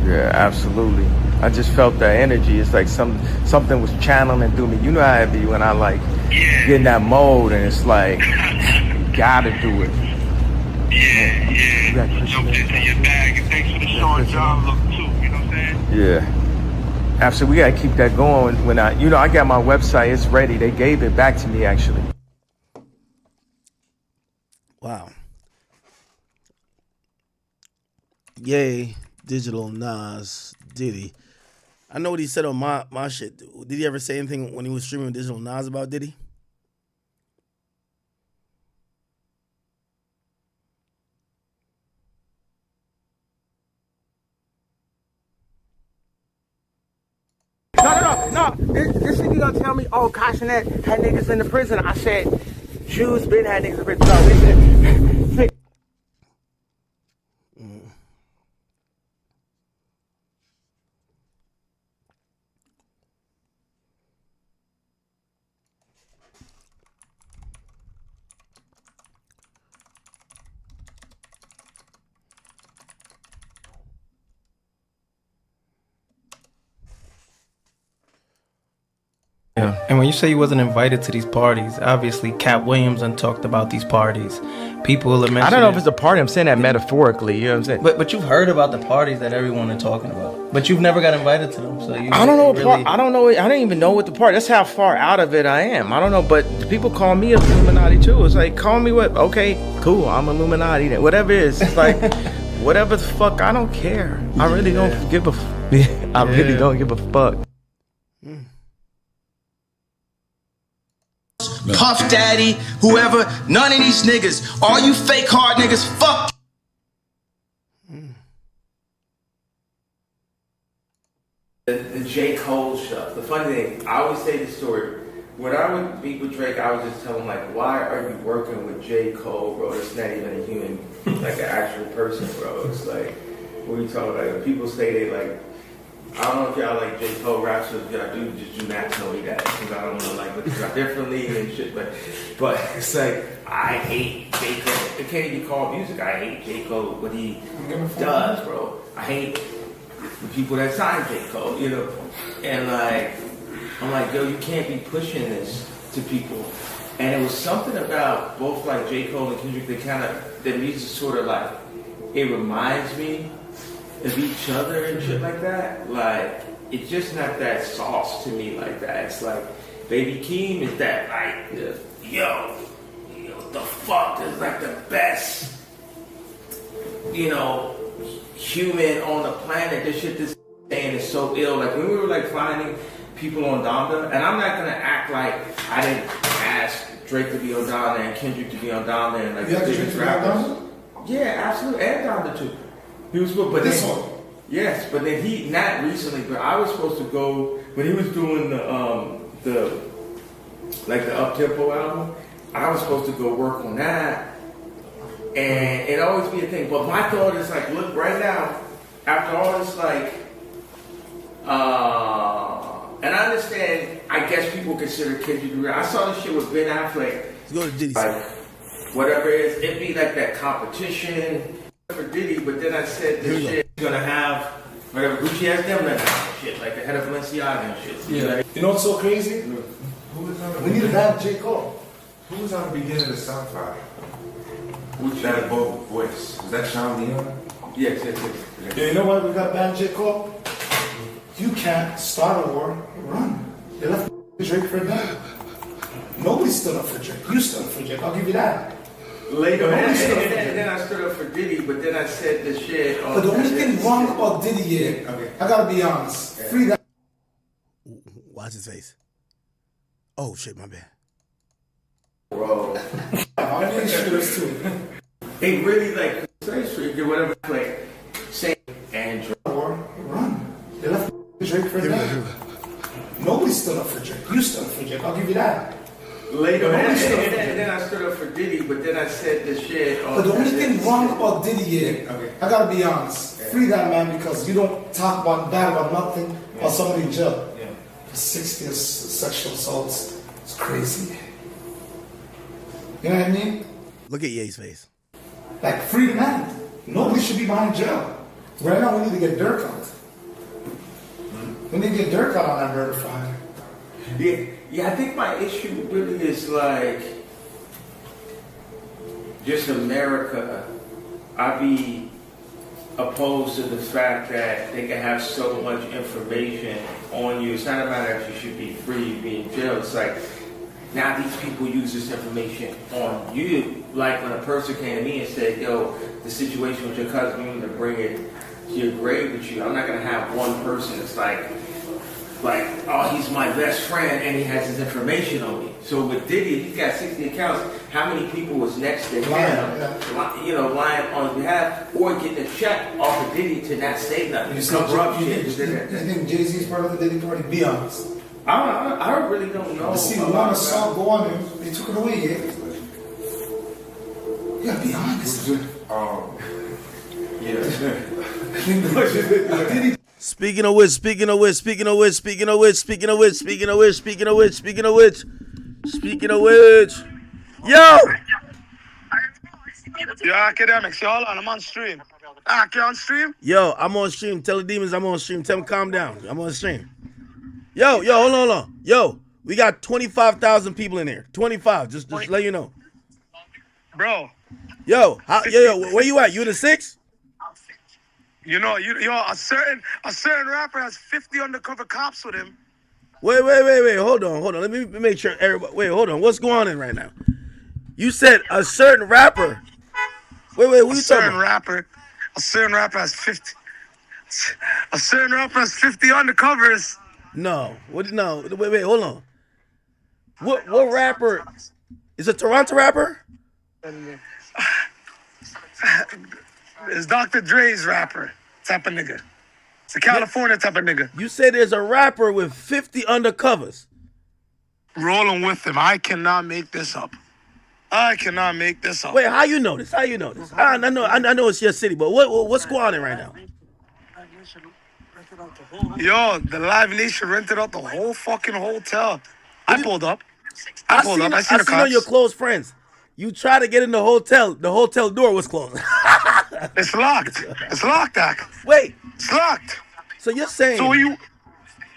Yeah, absolutely. I just felt that energy. It's like something was channeling through me. You know how it be when I like get in that mode and it's like, gotta do it. Yeah. Jumped into your bag and thanks for the short job look too, you know what I'm saying? Yeah. Absolutely, we gotta keep that going. When I got my website, it's ready. They gave it back to me actually. Wow. Yay, Digital Nas, Diddy. I know what he said on my shit. Did he ever say anything when he was streaming with Digital Nas about Diddy? No. This nigga gonna tell me, oh, Kashnet had niggas in the prison. I said, Jews been had niggas in prison. No, listen. Yeah. And when you say you wasn't invited to these parties, obviously Cat Williams done talked about these parties. People will mention I don't know if it's a party. I'm saying that metaphorically. You know what I'm saying? But you've heard about the parties that everyone is talking about. But you've never got invited to them. So you I don't know. really... I don't know. I don't even know what the party. That's how far out of it I am. I don't know. But people call me Illuminati too. It's like, call me what? Okay, cool. I'm Illuminati. Then. Whatever it is. It's like, whatever the fuck. I don't care. I really don't give a. I really don't give a fuck. Puff Daddy, whoever, none of these niggas. All you fake hard niggas, fuck. The J. Cole stuff. The funny thing, I always say this story. When I would meet with Drake, I would just tell him, like, why are you working with J. Cole, bro? It's not even a human, like an actual person, bro. It's like, what are you talking about? Like, people say they like, I don't know if y'all like J. Cole raps, so if y'all do, just do not tell me that, because I don't want to like look at y'all differently and shit, but it's like, I hate J. Cole. It can't even call music. I hate J. Cole, what he does, bro. I hate the people that sign J. Cole, you know? And like, I'm like, yo, you can't be pushing this to people. And it was something about both like J. Cole and Kendrick that music sort of like, it reminds me of each other and shit like that. Like, it's just not that sauce to me like that. It's like, Baby Keem is that like, yo, what the fuck is like the best, you know, human on the planet. This shit this saying is so ill. Like when we were like finding people on Donda, and I'm not gonna act like I didn't ask Drake to be on Donda and Kendrick to be on Donda and like the biggest rappers. Yeah, absolutely, and Donda too. He was supposed, but this one. Yes, but then he not recently, but I was supposed to go when he was doing the up-tempo album. I was supposed to go work on that, and it always be a thing. But my thought is like, look, right now, after all this, like, and I understand. I guess people consider Kendrick real. I saw this shit with Ben Affleck. Let's go to Diddy. Like, whatever it is, it'd be like that competition for Diddy. But then I said this shit is gonna have whatever Gucci has them now and shit, like the head of Balenciaga and shit. Yeah. You know what's so crazy? We need to ban J. Cole. Who was on the beginning of the SoundCloud? Which that voice? Was that Sean Leon? Yes. Yeah, you know why we got banned J. Cole? You can't start a war and run. They left Drake for dead. Nobody stood up for Drake. You stood up for Drake. I'll give you that. Later, and then I stood up for Diddy, but then I said this shit. But the only thing wrong about Diddy is, I gotta be honest, free that. Watch his face. Oh shit, my bad. Bro, I'm pretty sure this too. It really like or whatever, like say and run. They left Drake for dead. Nobody stood up for Drake. You stood up for Drake. I'll give you that. Later, and then I stood up for Diddy, but then I said this shit. But the only thing wrong about Diddy is, I gotta be honest, free that man, because you don't talk about bad about nothing about somebody in jail. For 60 sexual assaults. It's crazy. You know what I mean? Look at Ye's face. Like, free the man. Nobody should be behind jail. Right now, we need to get Dirk out. We need to get Dirk out on that murder file. Yeah, I think my issue really is like just America. I be opposed to the fact that they can have so much information on you. It's not a matter if you should be free, be in jail. It's like now these people use this information on you. Like when a person came to me and said, yo, the situation with your cousin, you need to bring it to your grave with you. I'm not going to have one person that's like, oh, he's my best friend and he has his information on me. So with Diddy, he's got 60 accounts. How many people was next to him, lying on his behalf or getting a check off of Diddy to not say nothing? You think Jay-Z's part of the Diddy party? Be honest. I really don't know. See, one assault go on him, they took it away, yeah? You gotta be honest. Yeah. Speaking of which, yo! Yo, academics, yo, hold on, I'm on stream. You on stream? Yo, I'm on stream. Tell the demons I'm on stream. Tell them calm down. I'm on stream. Yo, hold on. Yo, We got 25,000 people in here. 25. Just let you know. Bro. Yo, where you at? You in the 6? You know, a certain rapper has 50 undercover cops with him. Wait. Hold on. Let me make sure everybody. Wait, hold on. What's going on right now? You said a certain rapper. Wait. Who you talking about? A certain rapper has 50. A certain rapper has 50 undercovers. No. What? No. Wait. Hold on. What rapper? Is it a Toronto rapper? It's Dr. Dre's rapper type of nigga. It's a California type of nigga. You said there's a rapper with 50 undercovers. Rolling with him. I cannot make this up. Wait, how you know this? I know it's your city, but what's going on right now? Yo, the Live Nation rented out the whole fucking hotel. I pulled up. I seen the cops. On your close friends. You try to get in the hotel door was closed. It's locked. It's locked, Doc. Wait. It's locked. So you're saying... So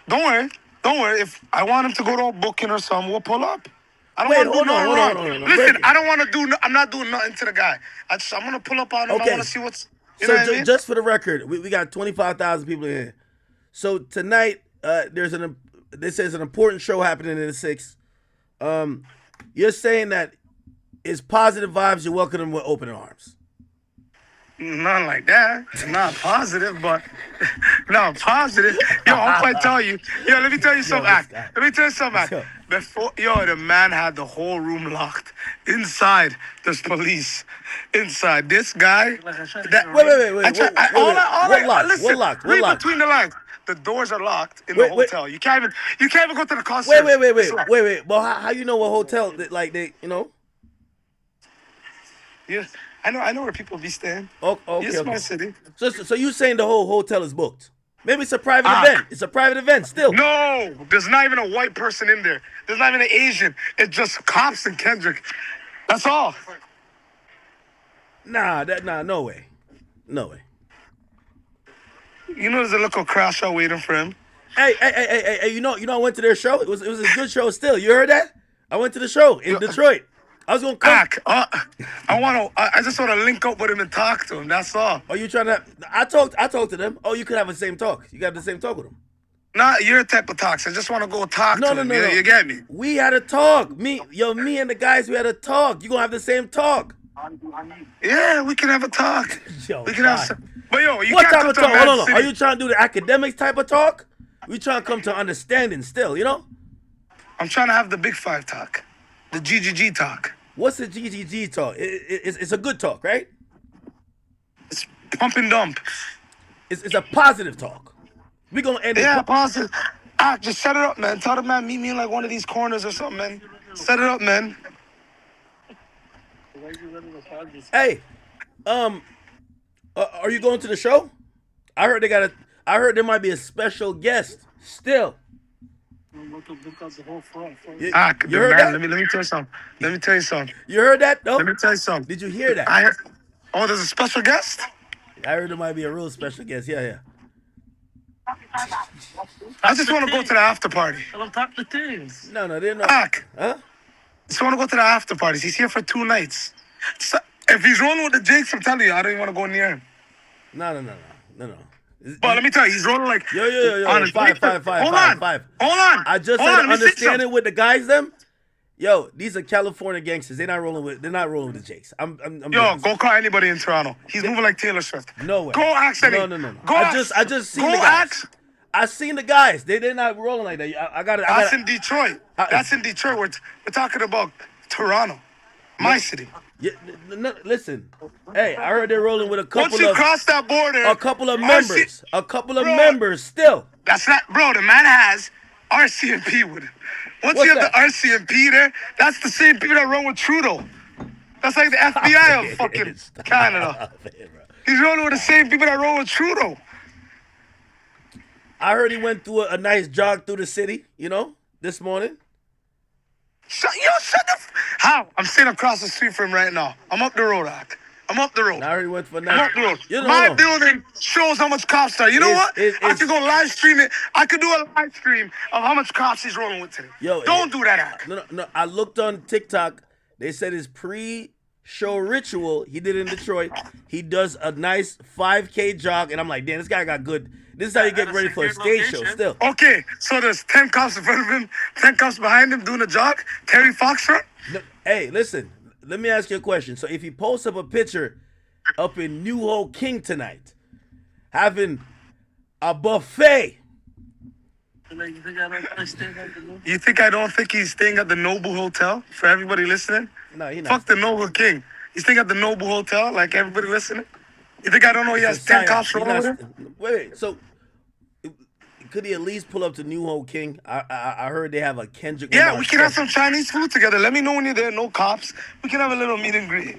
don't worry. If I want him to go to a booking or something, we'll pull up. I don't want to do nothing wrong. Listen, I don't want to do... I'm not doing nothing to the guy. I'm going to pull up on him. Okay. I want to see what's... You know what I mean? Just for the record, we got 25,000 people in here. So tonight, this is an important show happening in the 6. You're saying that it's positive vibes. You're welcoming them with open arms. Nothing like that. Not positive, but not positive. Yo, I'm quite tell you. Yo, let me tell you something. Before, the man had the whole room locked. Inside, there's police. Inside, this guy. Wait. What locked? Read between the lines. The doors are locked in the hotel. You can't even go to the concert. Wait. Well, how you know what hotel? Like they, you know? Yeah, I know where people be staying. Okay. It's my city. So you saying the whole hotel is booked? Maybe it's a private event. It's a private event still. No, there's not even a white person in there. There's not even an Asian. It's just cops and Kendrick. That's all. Nah, no way. You know there's a little crash out waiting for him. Hey, you know I went to their show. It was a good show still. You heard that? I went to the show in Detroit. I was gonna come. I just want to link up with him and talk to him. That's all. Are you trying to? I talked to them. Oh, you could have the same talk. You got the same talk with them. Nah, your type of talks. I just want to go talk to him. No. You get me? We had a talk. Me and the guys. We had a talk. You gonna have the same talk? Yeah, we can have a talk. We can have some. But you what can't type come of to talk? Man Hold on. City. Are you trying to do the academics type of talk? We trying to come to understanding still. You know? I'm trying to have the Big 5 talk, the GGG talk. What's the GGG talk? It's a good talk, right? It's pump and dump. It's a positive talk. We gonna end it. Yeah, positive. Just set it up, man. Tell the man meet me in like one of these corners or something, man. Set it up, man. Hey, are you going to the show? I heard there might be a special guest still. You heard that? Let me tell you something. You heard that? No? Let me tell you something. Did you hear that? There's a special guest? I heard there might be a real special guest. Yeah. I just want to go to the after party. No, they're not. Huh? Just want to go to the after parties. He's here for 2 nights. So, if he's rolling with the Jakes, I'm telling you, I don't even want to go near him. No. But let me tell you, he's rolling like... Yo. Five. Hold on. I just had to understand it with the guys, them. Yo, these are California gangsters. They're not rolling with the Jakes. I'm Yo, go call anybody in Toronto. He's moving like Taylor Swift. No way. Go ask any. No. I just seen the guys. I seen the guys. They're not rolling like that. That's in Detroit. That's in Detroit. We're talking about Toronto, my city. Yeah, listen. Hey, I heard they're rolling with a couple Once you cross that border, a couple of members still. That's not, bro. The man has RCMP with him. Once you have the RCMP there, that's the same people that run with Trudeau. That's like the FBI of fucking Canada. He's rolling with the same people that run with Trudeau. I heard he went through a nice jog through the city, this morning. Shut the... How? I'm sitting across the street from him right now. I'm up the road, I'm up the road. I already went for I'm up the road. You know, My building shows how much cops are. You know what? I could go live stream it. I could do a live stream of how much cops he's rolling with today. Yo, don't do that, Ak. No. I looked on TikTok. They said his pre-show ritual he did in Detroit. He does a nice 5K jog, and I'm like, damn, this guy got good. This is how you get ready for a stage show. Still. Okay, so there's 10 cops in front of him, 10 cops behind him doing a jog. Terry Fox run. No, hey, listen. Let me ask you a question. So if he posts up a picture up in New Ho King tonight, having a buffet. You think I don't think he's staying at the Noble Hotel? For everybody listening? No, he not. Fuck the Noble King. He's staying at the Noble Hotel like everybody listening? You think I don't know he has 10 cops rolling with him? Wait. So could he at least pull up to New Ho King? I heard they have a Kendrick. Yeah, we can have some Chinese food together. Let me know when you're there. No cops. We can have a little meet and greet.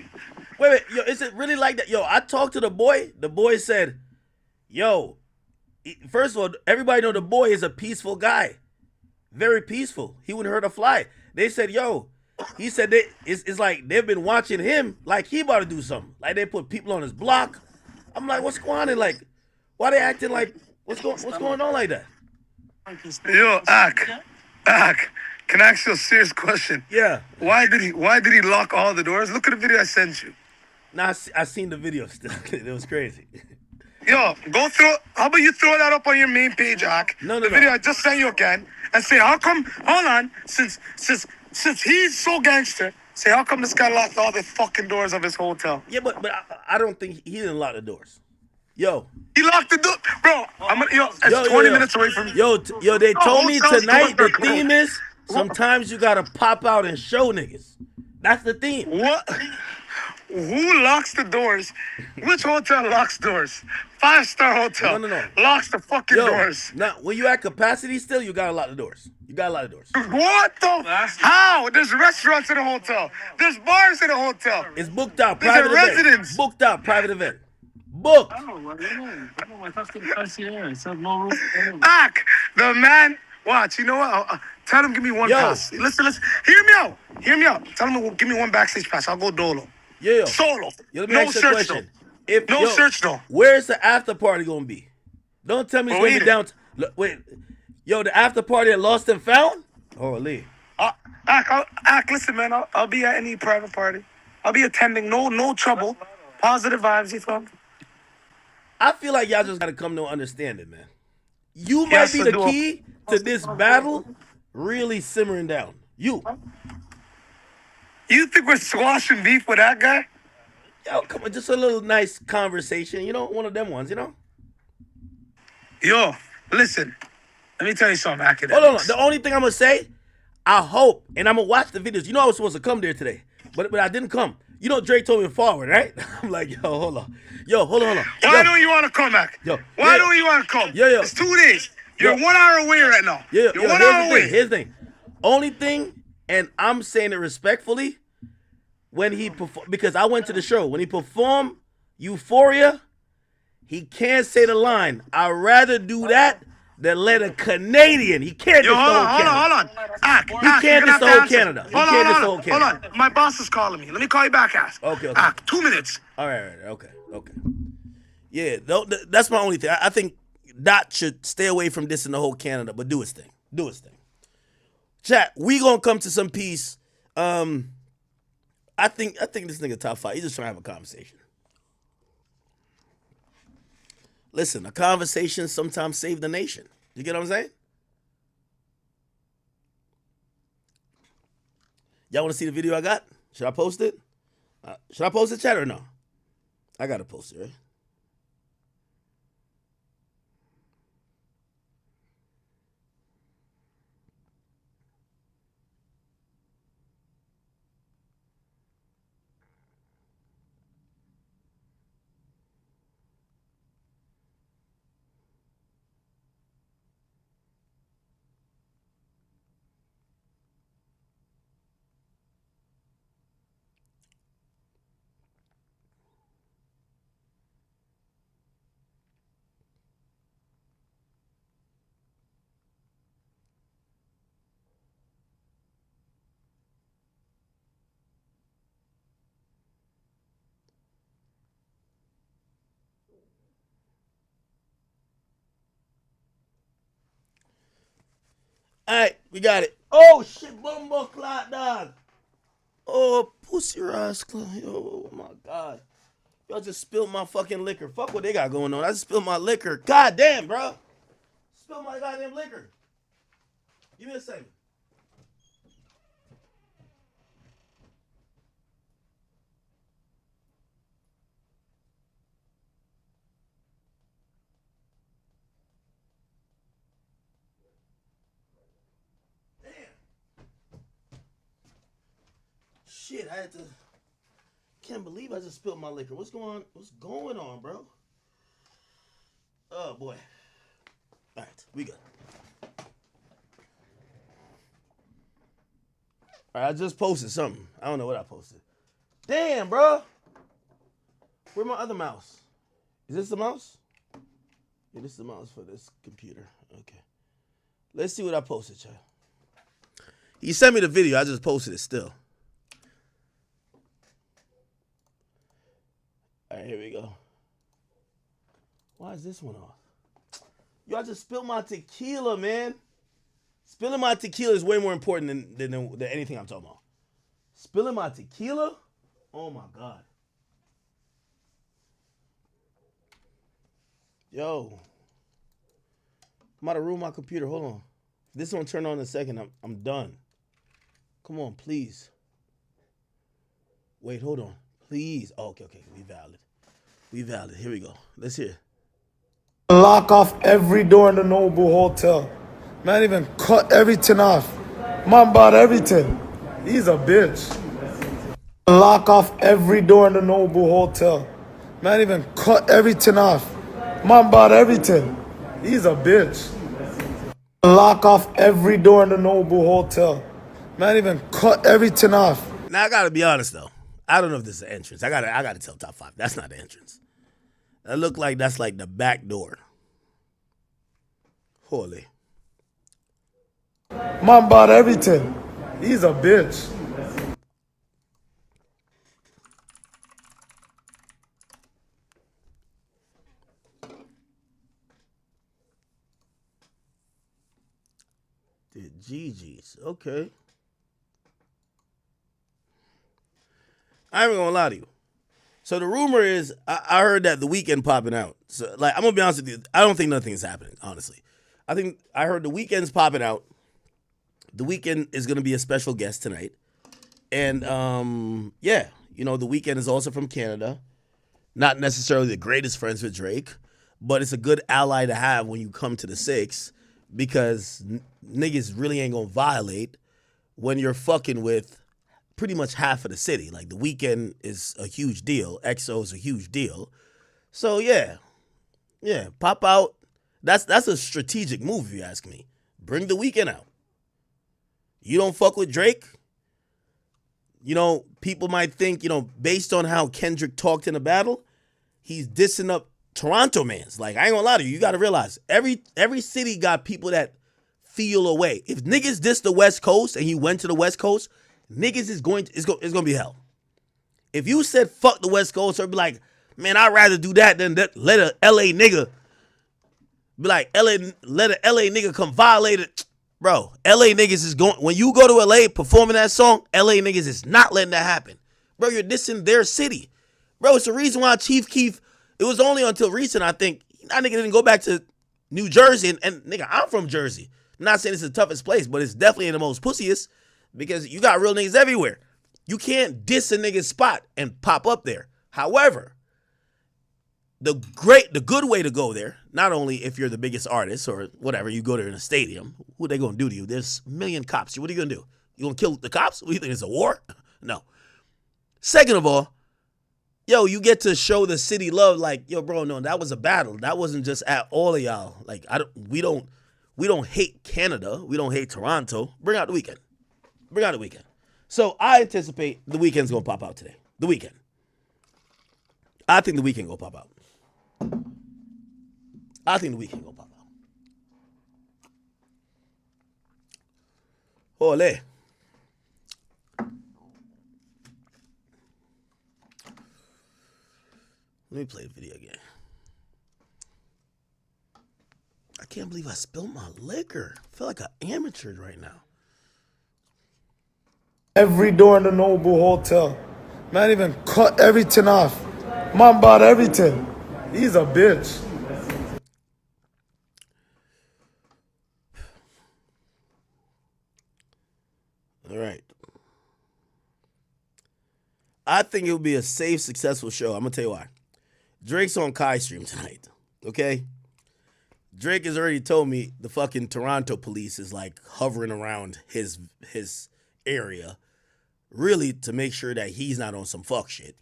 Wait. Yo, is it really like that? Yo, I talked to the boy. The boy said, yo, first of all, everybody know the boy is a peaceful guy. Very peaceful. He wouldn't hurt a fly. They said, yo, he said it's like they've been watching him like he about to do something. Like they put people on his block. I'm like, what's going on? And like, why they acting like, what's going on like that? Yo, Ak, can I ask you a serious question? Yeah. Why did he lock all the doors? Look at the video I sent you. Nah, I seen the video still. It was crazy. Yo, how about you throw that up on your main page, Ak? No. The video I just sent you again, and say, how come, hold on, since he's so gangster, say, how come this guy locked all the fucking doors of his hotel? Yeah, but I don't think he didn't lock the doors. Yo. He locked the door. Bro, it's 20 minutes away from you. Yo, they told me tonight the theme is sometimes you gotta pop out and show niggas. That's the theme. What? Who locks the doors? Which hotel locks doors? 5-star hotel. No. Locks the fucking doors. Now, when you at capacity still, you gotta lock the doors. You gotta lock the doors. What the? How? There's restaurants in the hotel. There's bars in the hotel. It's booked out. There's a residence. Booked out. Private event. Booked. Ak, the man. Watch. You know what? Tell him give me one pass. Listen. Hear me out. Tell him give me one backstage pass. I'll go dolo. Yeah. Solo. Let me ask you a question. Search though. Where's the after party gonna be? Don't tell me it's gonna be down. Wait. Yo, the after party at Lost and Found? Holy. Ak, listen, man. I'll be at any private party. I'll be attending. No trouble. Positive vibes. You feel me? I feel like y'all just gotta come to understand it, man. You might be the key to this battle really simmering down. You think we're squashing beef with that guy? Yo, come on, just a little nice conversation. You know, one of them ones, you know? Yo, listen. Let me tell you something, Ak. Hold on. The only thing I'm gonna say, I hope, and I'm gonna watch the videos. You know I was supposed to come there today, but I didn't come. You know Drake told me to forward, right? I'm like, yo, hold on. Why don't you want to come, Ak? Why don't you want to come? It's 2 days. You're 1 hour away right now. You're 1 hour away. Here's the thing. Only thing, and I'm saying it respectfully, when he because I went to the show, when he performed Euphoria, he can't say the line, I'd rather do that than let a Canadian. He can't diss the whole Canada. Hold on. Ak, he can't diss the whole Canada. Hold on. My boss is calling me. Let me call you back, Ak. Okay. Ak, 2 minutes. All right. Okay. Yeah, that's my only thing. I think Dot should stay away from dissing the whole Canada, but do his thing. Chat, we gonna come to some peace. I think this nigga top 5. He's just trying to have a conversation. Listen, a conversation sometimes save the nation. You get what I'm saying? Y'all want to see the video I got? Should I post it? Should I post it, chat, or no? I gotta post it, right? All right, we got it. Oh, shit, bumbo clot, dog. Oh, pussy rascal. Oh, my God. Y'all just spilled my fucking liquor. Fuck what they got going on. I just spilled my liquor. God damn, bro. Spilled my goddamn liquor. Give me a second. Shit, I had to. Can't believe I just spilled my liquor. What's going on, bro? Oh boy. All right, we good. All right, I just posted something. I don't know what I posted. Damn, bro. Where's my other mouse? Is this the mouse? Yeah, this is the mouse for this computer. Okay. Let's see what I posted, child. He sent me the video. I just posted it still. All right, here we go. Why is this one off? Y'all just spilled my tequila, man. Spilling my tequila is way more important than anything I'm talking about. Spilling my tequila? Oh, my God. Yo. I'm about to ruin my computer. Hold on. If this don't turn on in a second, I'm done. Come on, please. Wait, hold on. Please. Oh, okay. We valid. We valid. Here we go. Let's hear. Lock off every door in the Noble Hotel. Man, even cut everything off. Man bought everything. He's a bitch. Lock off every door in the Noble Hotel. Man, even cut everything off. Man bought everything. He's a bitch. Lock off every door in the Noble Hotel. Man, even cut everything off. Now I gotta be honest though. I don't know if this is an entrance. I gotta tell top 5. That's not the entrance. That look like that's like the back door. Holy. Man bought everything. He's a bitch. The GG's. Okay. I ain't gonna lie to you. So the rumor is, I heard that The Weeknd popping out. So like, I'm gonna be honest with you. I don't think nothing's happening. Honestly, I heard The Weeknd's popping out. The Weeknd is gonna be a special guest tonight, and yeah, you know, The Weeknd is also from Canada. Not necessarily the greatest friends with Drake, but it's a good ally to have when you come to the 6, because niggas really ain't gonna violate when you're fucking with pretty much half of the city. Like, The Weeknd is a huge deal. EXO is a huge deal. So yeah, pop out. That's a strategic move if you ask me. Bring The Weeknd out. You don't fuck with Drake. You know, people might think, you know, based on how Kendrick talked in the battle, he's dissing up Toronto mans. Like, I ain't gonna lie to you. You gotta realize every city got people that feel a way. If niggas diss the West Coast and he went to the West Coast, niggas is it's gonna be hell. If you said fuck the West Coast, or be like, man, I'd rather do that than let a LA nigga be like, let a LA nigga come violate it. Bro, LA niggas is going, when you go to LA performing that song, LA niggas is not letting that happen. Bro, you're dissing their city. Bro, it's the reason why Chief Keef, it was only until recent, I think, that nigga didn't go back to New Jersey. And nigga, I'm from Jersey. I'm not saying it's the toughest place, but it's definitely the most pussiest, because you got real niggas everywhere. You can't diss a nigga's spot and pop up there. However, the good way to go there, not only if you're the biggest artist or whatever, you go there in a stadium, what they gonna do to you? There's a million cops. What are you gonna do? You gonna kill the cops? What do you think, it's a war? No. Second of all, yo, you get to show the city love. Like, yo, bro, no, that was a battle. That wasn't just at all of y'all. Like, we don't hate Canada. We don't hate Toronto. Bring out The Weeknd. Bring out The Weeknd. So I anticipate The Weeknd's gonna pop out today. The Weeknd. I think The Weeknd gonna pop out. I think The Weeknd gonna pop out. Ole. Let me play the video again. I can't believe I spilled my liquor. I feel like an amateur right now. Every door in the Noble Hotel. Man even cut everything off. Man bought everything. He's a bitch. All right. I think it would be a safe, successful show. I'm going to tell you why. Drake's on Kai stream tonight, okay? Drake has already told me the fucking Toronto police is like hovering around his area, really to make sure that he's not on some fuck shit.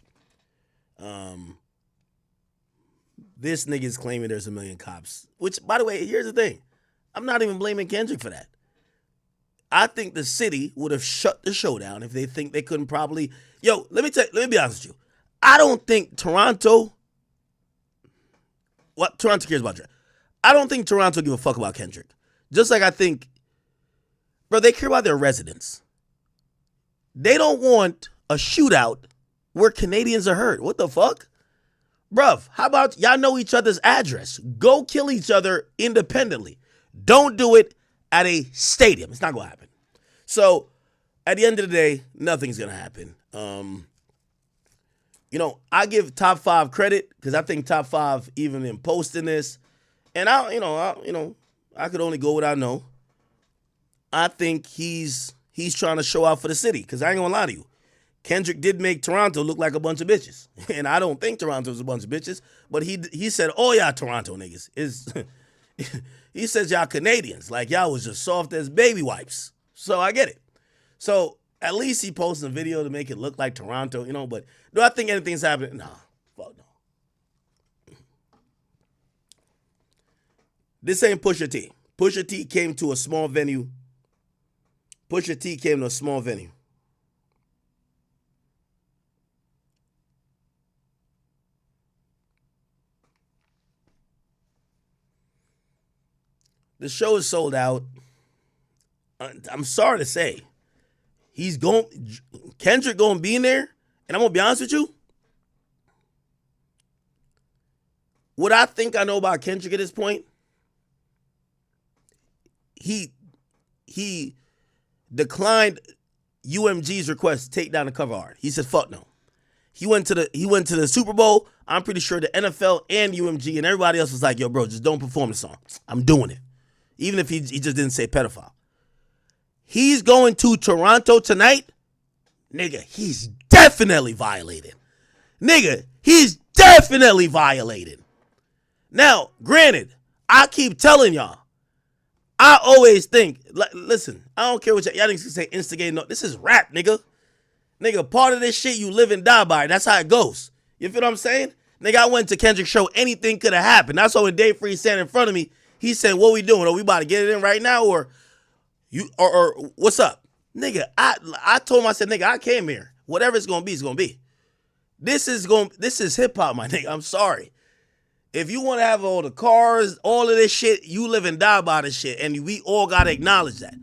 This nigga's claiming there's 1 million cops, which, by the way, here's the thing. I'm not even blaming Kendrick for that. I think the city would have shut the show down if they think they couldn't probably. Yo, let me be honest with you. I don't think Toronto. What Toronto cares about Drake? I don't think Toronto give a fuck about Kendrick. Just like I think, bro, they care about their residents. They don't want a shootout where Canadians are hurt. What the fuck? Bruv, how about y'all know each other's address? Go kill each other independently. Don't do it at a stadium. It's not going to happen. So, at the end of the day, nothing's going to happen. I give Top 5 credit because I think Top 5 even in posting this, and I could only go what I know. I think he's trying to show out for the city because I ain't going to lie to you. Kendrick did make Toronto look like a bunch of bitches. And I don't think Toronto's a bunch of bitches, but he said, oh, y'all Toronto niggas. He says y'all Canadians, like y'all was just soft as baby wipes. So I get it. So at least he posted a video to make it look like Toronto, but do I think anything's happening? Nah, fuck no. This ain't Pusha T. Pusha T came to a small venue. The show is sold out. I'm sorry to say. Kendrick gonna be in there, and I'm gonna be honest with you. What I think I know about Kendrick at this point, he declined UMG's request to take down the cover art. He said, fuck no. He went to the Super Bowl. I'm pretty sure the NFL and UMG and everybody else was like, yo, bro, just don't perform the song. I'm doing it. Even if he just didn't say pedophile. He's going to Toronto tonight. Nigga, he's definitely violated. Now, granted, I keep telling y'all, I always think, listen, I don't care what y'all niggas can say instigate. No, this is rap, nigga. Nigga, part of this shit you live and die by. That's how it goes. You feel what I'm saying? Nigga, I went to Kendrick's show. Anything could have happened. That's why when Dave Free standing in front of me, he said, what we doing? Are we about to get it in right now? Or what's up? Nigga, I told him, I said, nigga, I came here. Whatever it's going to be, it's going to be. This is hip-hop, my nigga. I'm sorry. If you want to have all the cars, all of this shit, you live and die by this shit. And we all got to acknowledge that.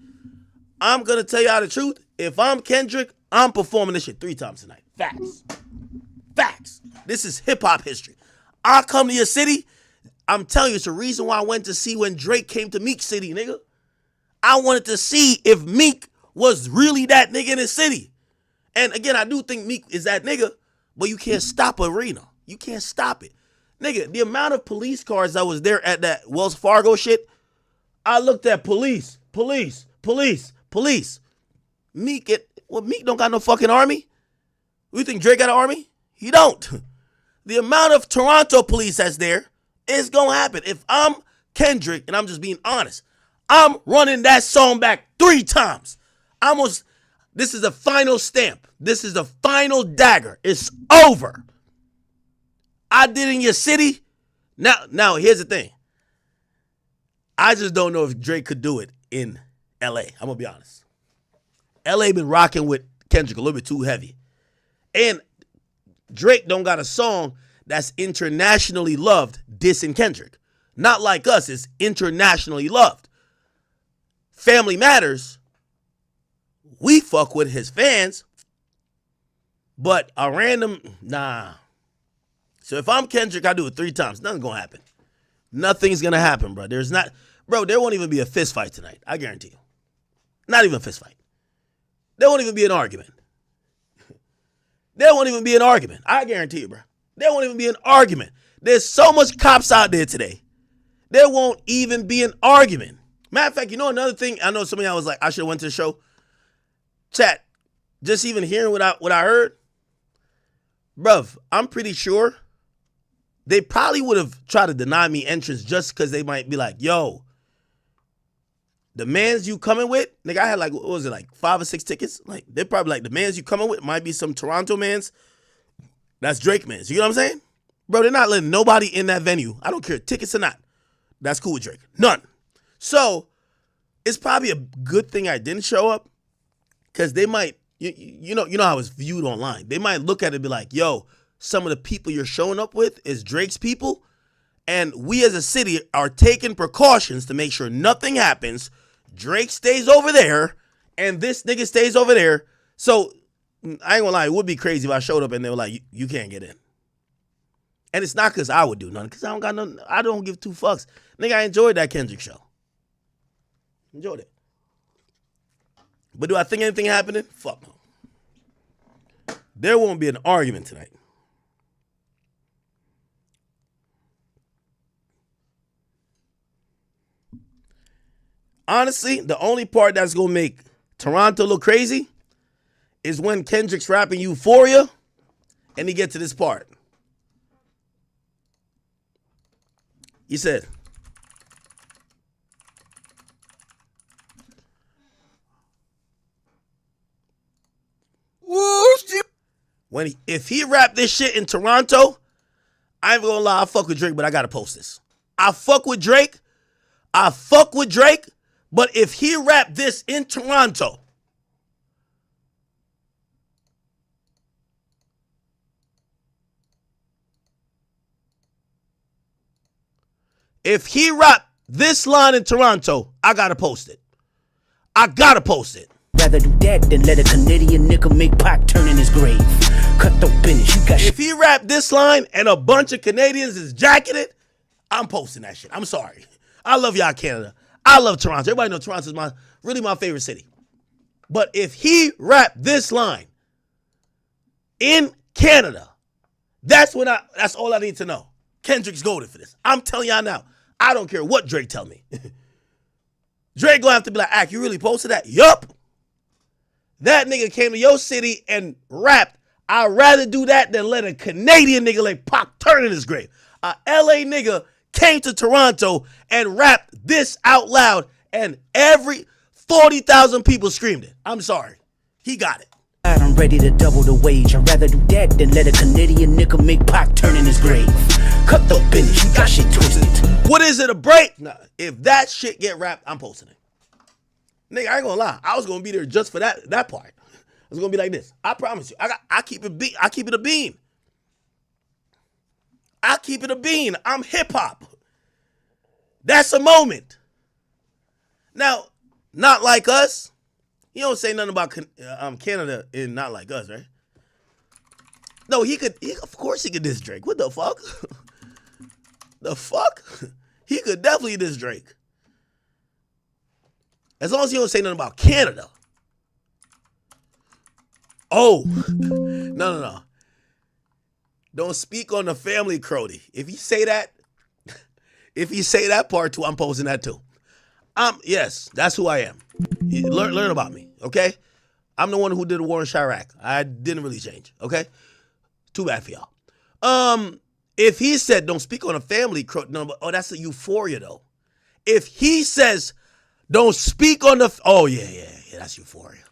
I'm going to tell y'all the truth. If I'm Kendrick, I'm performing this shit 3 times tonight. Facts. This is hip-hop history. I come to your city. I'm telling you, it's the reason why I went to see when Drake came to Meek City, nigga. I wanted to see if Meek was really that nigga in his city. And again, I do think Meek is that nigga, but you can't stop arena. You can't stop it. Nigga, the amount of police cars that was there at that Wells Fargo shit, I looked at police. Meek don't got no fucking army. You think Drake got an army? He don't. The amount of Toronto police that's there, it's gonna happen. If I'm Kendrick, and I'm just being honest, I'm running that song back 3 times. This is the final stamp. This is the final dagger. It's over. I did in your city. Now here's the thing. I just don't know if Drake could do it in LA. I'm gonna be honest. LA been rocking with Kendrick a little bit too heavy. And Drake don't got a song that's internationally loved dissing Kendrick. Not like us, it's internationally loved. Family Matters, we fuck with his fans, but a random, nah. So if I'm Kendrick, I do it 3 times. Nothing's gonna happen. Nothing's gonna happen, bro. There's not, bro. There won't even be a fist fight tonight. I guarantee you. Not even a fist fight. There won't even be an argument. There won't even be an argument. I guarantee you, bro. There won't even be an argument. There's so much cops out there today. There won't even be an argument. Matter of fact, you know another thing? I know some of y'all was like, I should have went to the show. Chat, just even hearing what I heard, bruv, I'm pretty sure they probably would have tried to deny me entrance just because they might be like, yo, the mans you coming with, nigga, I had like, what was it, like 5 or 6 tickets? Like, they're probably like, the mans you coming with might be some Toronto mans. That's Drake mans. You know what I'm saying? Bro, they're not letting nobody in that venue. I don't care, tickets or not. That's cool with Drake. None. So, it's probably a good thing I didn't show up because they might, you know how it's viewed online. They might look at it and be like, yo, some of the people you're showing up with is Drake's people, and we as a city are taking precautions to make sure nothing happens. Drake stays over there, and this nigga stays over there. So, I ain't gonna lie, it would be crazy if I showed up and they were like, you can't get in. And it's not because I would do nothing, because I don't got nothing. I don't give 2 fucks. Nigga, I enjoyed that Kendrick show. Enjoyed it. But do I think anything happening? Fuck no. There won't be an argument tonight. Honestly, the only part that's going to make Toronto look crazy is when Kendrick's rapping Euphoria and he gets to this part. He said, if he rap this shit in Toronto, I ain't gonna lie, I fuck with Drake, but I gotta post this. I fuck with Drake, but if he rap this in Toronto, if he rap this line in Toronto, I gotta post it. I gotta post it. Rather do that than let a Canadian nigga make Pac turn in his grave. Cut the business, you got If he rap this line and a bunch of Canadians is jacketed, I'm posting that shit. I'm sorry. I love y'all, Canada. I love Toronto. Everybody know Toronto's really my favorite city. But if he rap this line in Canada, that's all I need to know. Kendrick's golden for this. I'm telling y'all now. I don't care what Drake tell me. Drake gonna have to be like, Ack, you really posted that? Yup. That nigga came to your city and rapped. I'd rather do that than let a Canadian nigga like Pac turn in his grave. A LA nigga came to Toronto and rapped this out loud, and every 40,000 people screamed it. I'm sorry. He got it. I'm ready to double the wage. I'd rather do that than let a Canadian nigga make Pac turn in his grave. Cut the business, you got shit twisted. What is it, a break? Nah, if that shit get rapped, I'm posting it. Nigga, I ain't gonna lie. I was gonna be there just for that part. I was gonna be like this. I promise you. I keep it a bean. I keep it a bean. I'm hip hop. That's a moment. Now, Not Like Us. You don't say nothing about Canada in Not Like Us, right? No, of course he could diss Drake. What the fuck? The fuck? He could definitely diss Drake. As long as you don't say nothing about Canada. Oh, no. Don't speak on the family, Crody. If you say that part too, I'm posting that too. Yes, that's who I am. Learn about me, okay? I'm the one who did the war in Chirac. I didn't really change, okay? Too bad for y'all. If he said don't speak on a family, no, but that's a Euphoria though. If he says don't speak on the, oh yeah, that's Euphoria.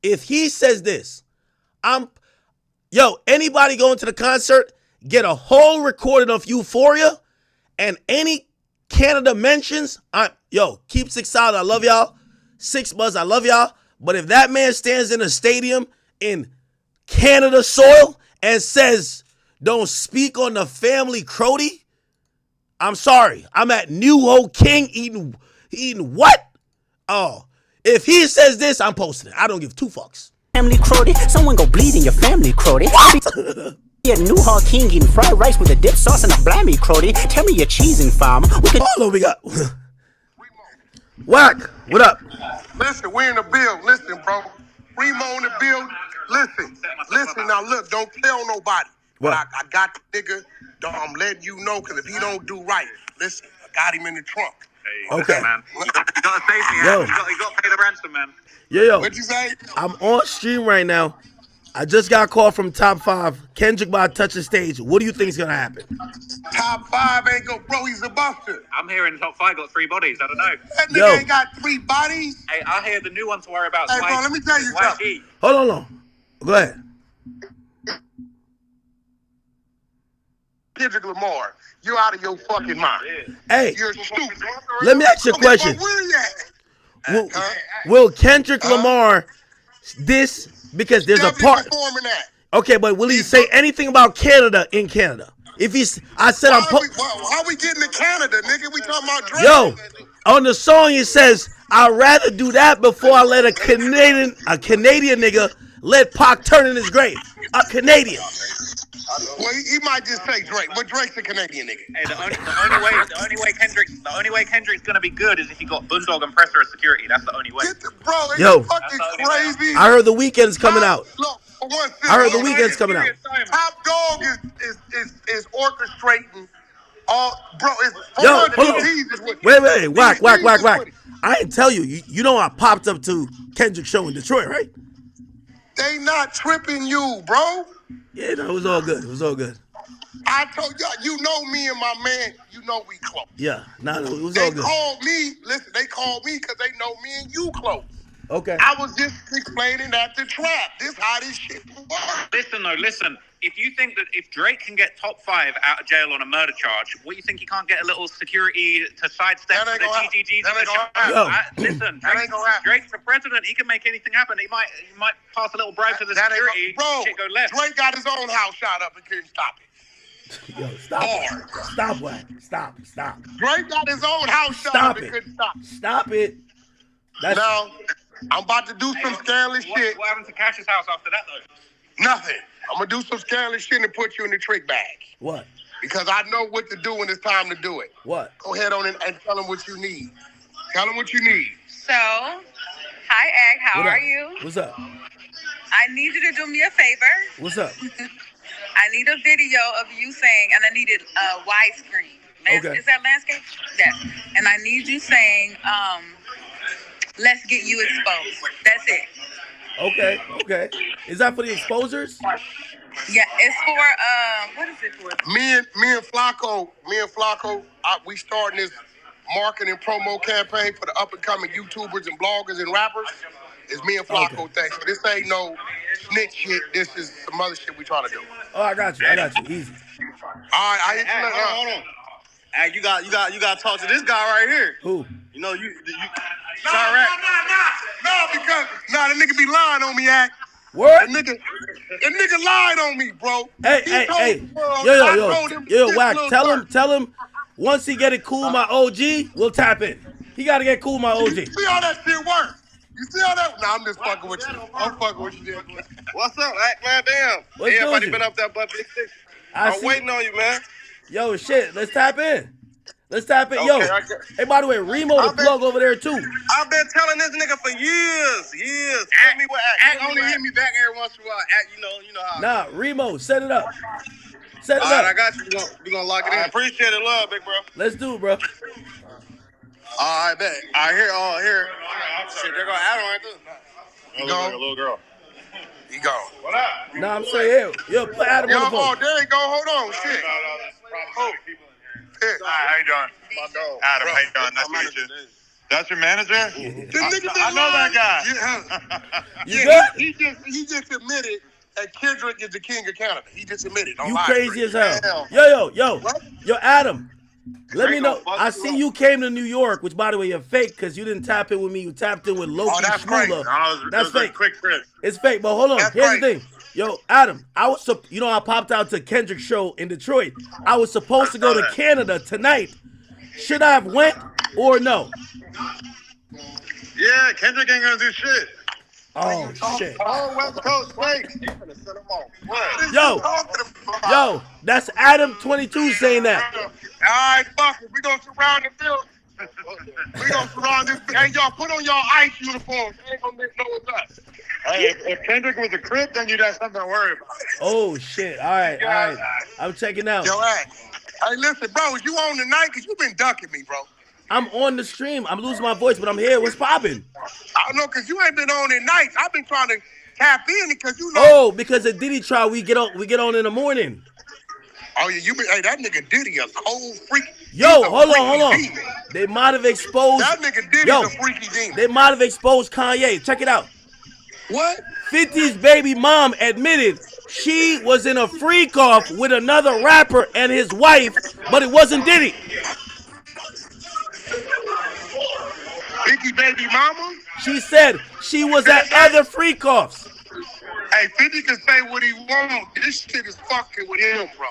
If he says this, anybody going to the concert, get a whole recording of Euphoria, and any Canada mentions, keep 6 solid, I love y'all. 6 Buzz, I love y'all. But if that man stands in a stadium in Canada soil and says, don't speak on the family Crody, I'm sorry. I'm at New Ho King eating what? Oh, if he says this, I'm posting it. I don't give 2 fucks. Family Crody, someone go bleed in your family Crody. What? A new hog king eating fried rice with a dip sauce and a blammy crody. Tell me your cheesing farm. Hold on, we got Whack. What up? Listen, we're in the build. Listen, bro. Remo in the build. Listen. Now look, don't tell nobody. What? But I got the nigga. I'm letting you know, because if he don't do right, listen, I got him in the trunk. Okay. Man. You gotta save me, Yo. man. You gotta pay the ransom, man. Yo. What'd you say? I'm on stream right now. I just got a call from Top 5. Kendrick about to touch the stage. What do you think is gonna happen? Top 5 ain't go, bro. He's a buster. I'm hearing top 5 got 3 bodies. I don't know. That nigga ain't got 3 bodies. Hey, I hear the new one to worry about. Hey, bro, let me tell you something. Hold on. Go ahead. Kendrick Lamar, you're out of your fucking mind. Hey, You're stupid. let me ask you a question. Where you at? Will Kendrick Lamar this because there's a part? Okay, but will he say anything about Canada in Canada? If he's, I said I'm. How we getting to Canada, nigga? We talking about Drake. Yo, on the song it says, "I'd rather do that before I let a Canadian nigga let Pac turn in his grave." A Canadian. Well, he might just say Drake, but Drake's a Canadian nigga. Hey, the only way Kendrick's gonna be good is if he got Bundog and Presser as security. That's the only way. Bro, are Yo. you fucking crazy? I heard the Weeknd's coming out. Look, for one thing, I heard the Weeknd's coming out. Top Dog is orchestrating all, bro. It's Yo, hold on. Wait, whack. I didn't tell you. You know I popped up to Kendrick's show in Detroit, right? They not tripping you, bro. Yeah, no, it was all good. I told y'all, you know me and my man, you know we close. Yeah, it was all They good. called me, listen, they called me because they know me and you close. Okay. I was just explaining that the trap. This how this shit works. Listen. If you think that if Drake can get top 5 out of jail on a murder charge, what you think he can't get a little security to sidestep the GGGs? Listen, Drake's the president. He can make anything happen. He might pass a little bribe to the security. Bro, shit go left. Drake got his own house shot up and couldn't stop it. Yo, stop, Whack. Stop. Drake got his own house shot up and couldn't stop it. Stop it. Now, I'm about to do some scandalous shit. What happened to Cash's house after that, though? Nothing. I'm going to do some scandalous shit and put you in the trick bag. What? Because I know what to do when it's time to do it. What? Go ahead on and tell them what you need. Tell them what you need. So, hi, Egg. How are you? What's up? I need you to do me a favor. What's up? I need a video of you saying, and I need it widescreen. Okay. Is that landscape? Yeah. And I need you saying, let's get you exposed. That's it. Okay. Is that for the exposers? Yeah, it's for, what is it for? Me and Flacco, we starting this marketing promo campaign for the up-and-coming YouTubers and bloggers and rappers. It's me and Flacco thing. So this ain't no snitch shit. This is some other shit we trying to do. Oh, I got you. Easy. All right, I hit you. Hold on. Hey, you got to talk to this guy right here. Who? You know, because the nigga be lying on me, Act. What? That nigga lied on me, bro. Hey. Yo, Whack, tell him once he get it cool, my OG, we'll tap in. He got to get cool, my OG. You see how that shit works? You see how that? Nah, I'm just fucking with you. I'm fucking with you, dude. What's up, Act, man? Damn. What's Everybody good? been up there but Big Six. I'm waiting on you, man. Yo, shit, let's tap in. Okay, Yo, hey, by the way, Remo the plug over there, too. I've been telling this nigga for years. Tell me what Act only hit me back every once in a while. Act, you know how. Nah, Remo, set it up. All right, I got you. We gonna lock it in. I appreciate it, love, big bro. Let's do it, bro. All right, bet. All right, here. Shit, they're gonna add on right there. You go. Like a little girl. You go. What up? Nah, I'm saying, yo, put Adam on the phone. There you go. Hold on, shit. Hi, how you doing? Adam, how you doing? Nice to meet you. That's your manager? I know that guy. He just admitted that Kendrick is the king of Canada. He just admitted. You crazy as hell. Yo, Adam. Let me know. I see you came to New York, which, by the way, you're fake because you didn't tap in with me. You tapped in with Loki. Oh, that's crazy. That's fake. Quick trip. It's fake, but hold on. Here's the thing. Yo, Adam, I popped out to Kendrick's show in Detroit. I was supposed to go to Canada tonight. Should I have went or no? Yeah, Kendrick ain't gonna do shit. Oh, shit. Oh, West Coast Space. Yo, that's Adam22 saying that. All right, fuck it. We gonna surround the field. We gonna surround this. Hey, y'all, put on y'all ICE uniforms. They ain't gonna know it's us. Hey, if Kendrick was a Crip, then you'd have something to worry about. Oh, shit. All right. I'm checking out. Yo, hey, listen, bro, is you on tonight? Because you been ducking me, bro. I'm on the stream. I'm losing my voice, but I'm here. What's popping? I don't know, because you ain't been on at night. I've been trying to tap in because you know. Oh, because the Diddy trial, we get on in the morning. Oh, yeah, hey, that nigga Diddy a cold freak. Yo, hold on. Demon. They might have exposed. That nigga Diddy's a freaky demon. They might have exposed Kanye. Check it out. What? 50's baby mom admitted she was in a freak-off with another rapper and his wife, but it wasn't Diddy. 50 baby mama? She said she was at other freak-offs. Hey, 50 can say what he wants. This shit is fucking with him, bro.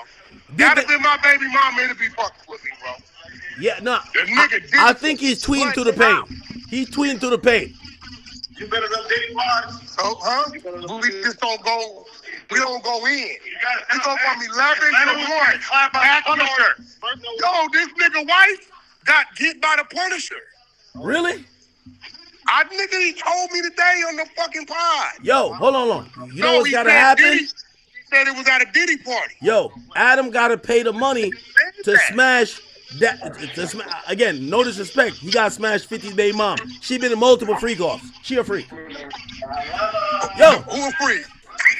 Gotta be my baby mama and to be fucking with me, bro. Yeah, no. Nigga I think he's tweeting through the pain. He's tweeting through the pain. You better go Diddy parties. So, huh? We just don't go. We don't go in. We go from 11 to 1. Backyard. Yo, this nigga wife got hit by the Punisher. Really? Nigga, he told me today on the fucking pod. Yo, hold on. You know what's gotta happen? He said it was at a Diddy party. Yo, Adam gotta pay the money to smash that. Again, no disrespect. He gotta smash 50's baby mom. She been in multiple freak-offs. She a freak. Yo, who a freak?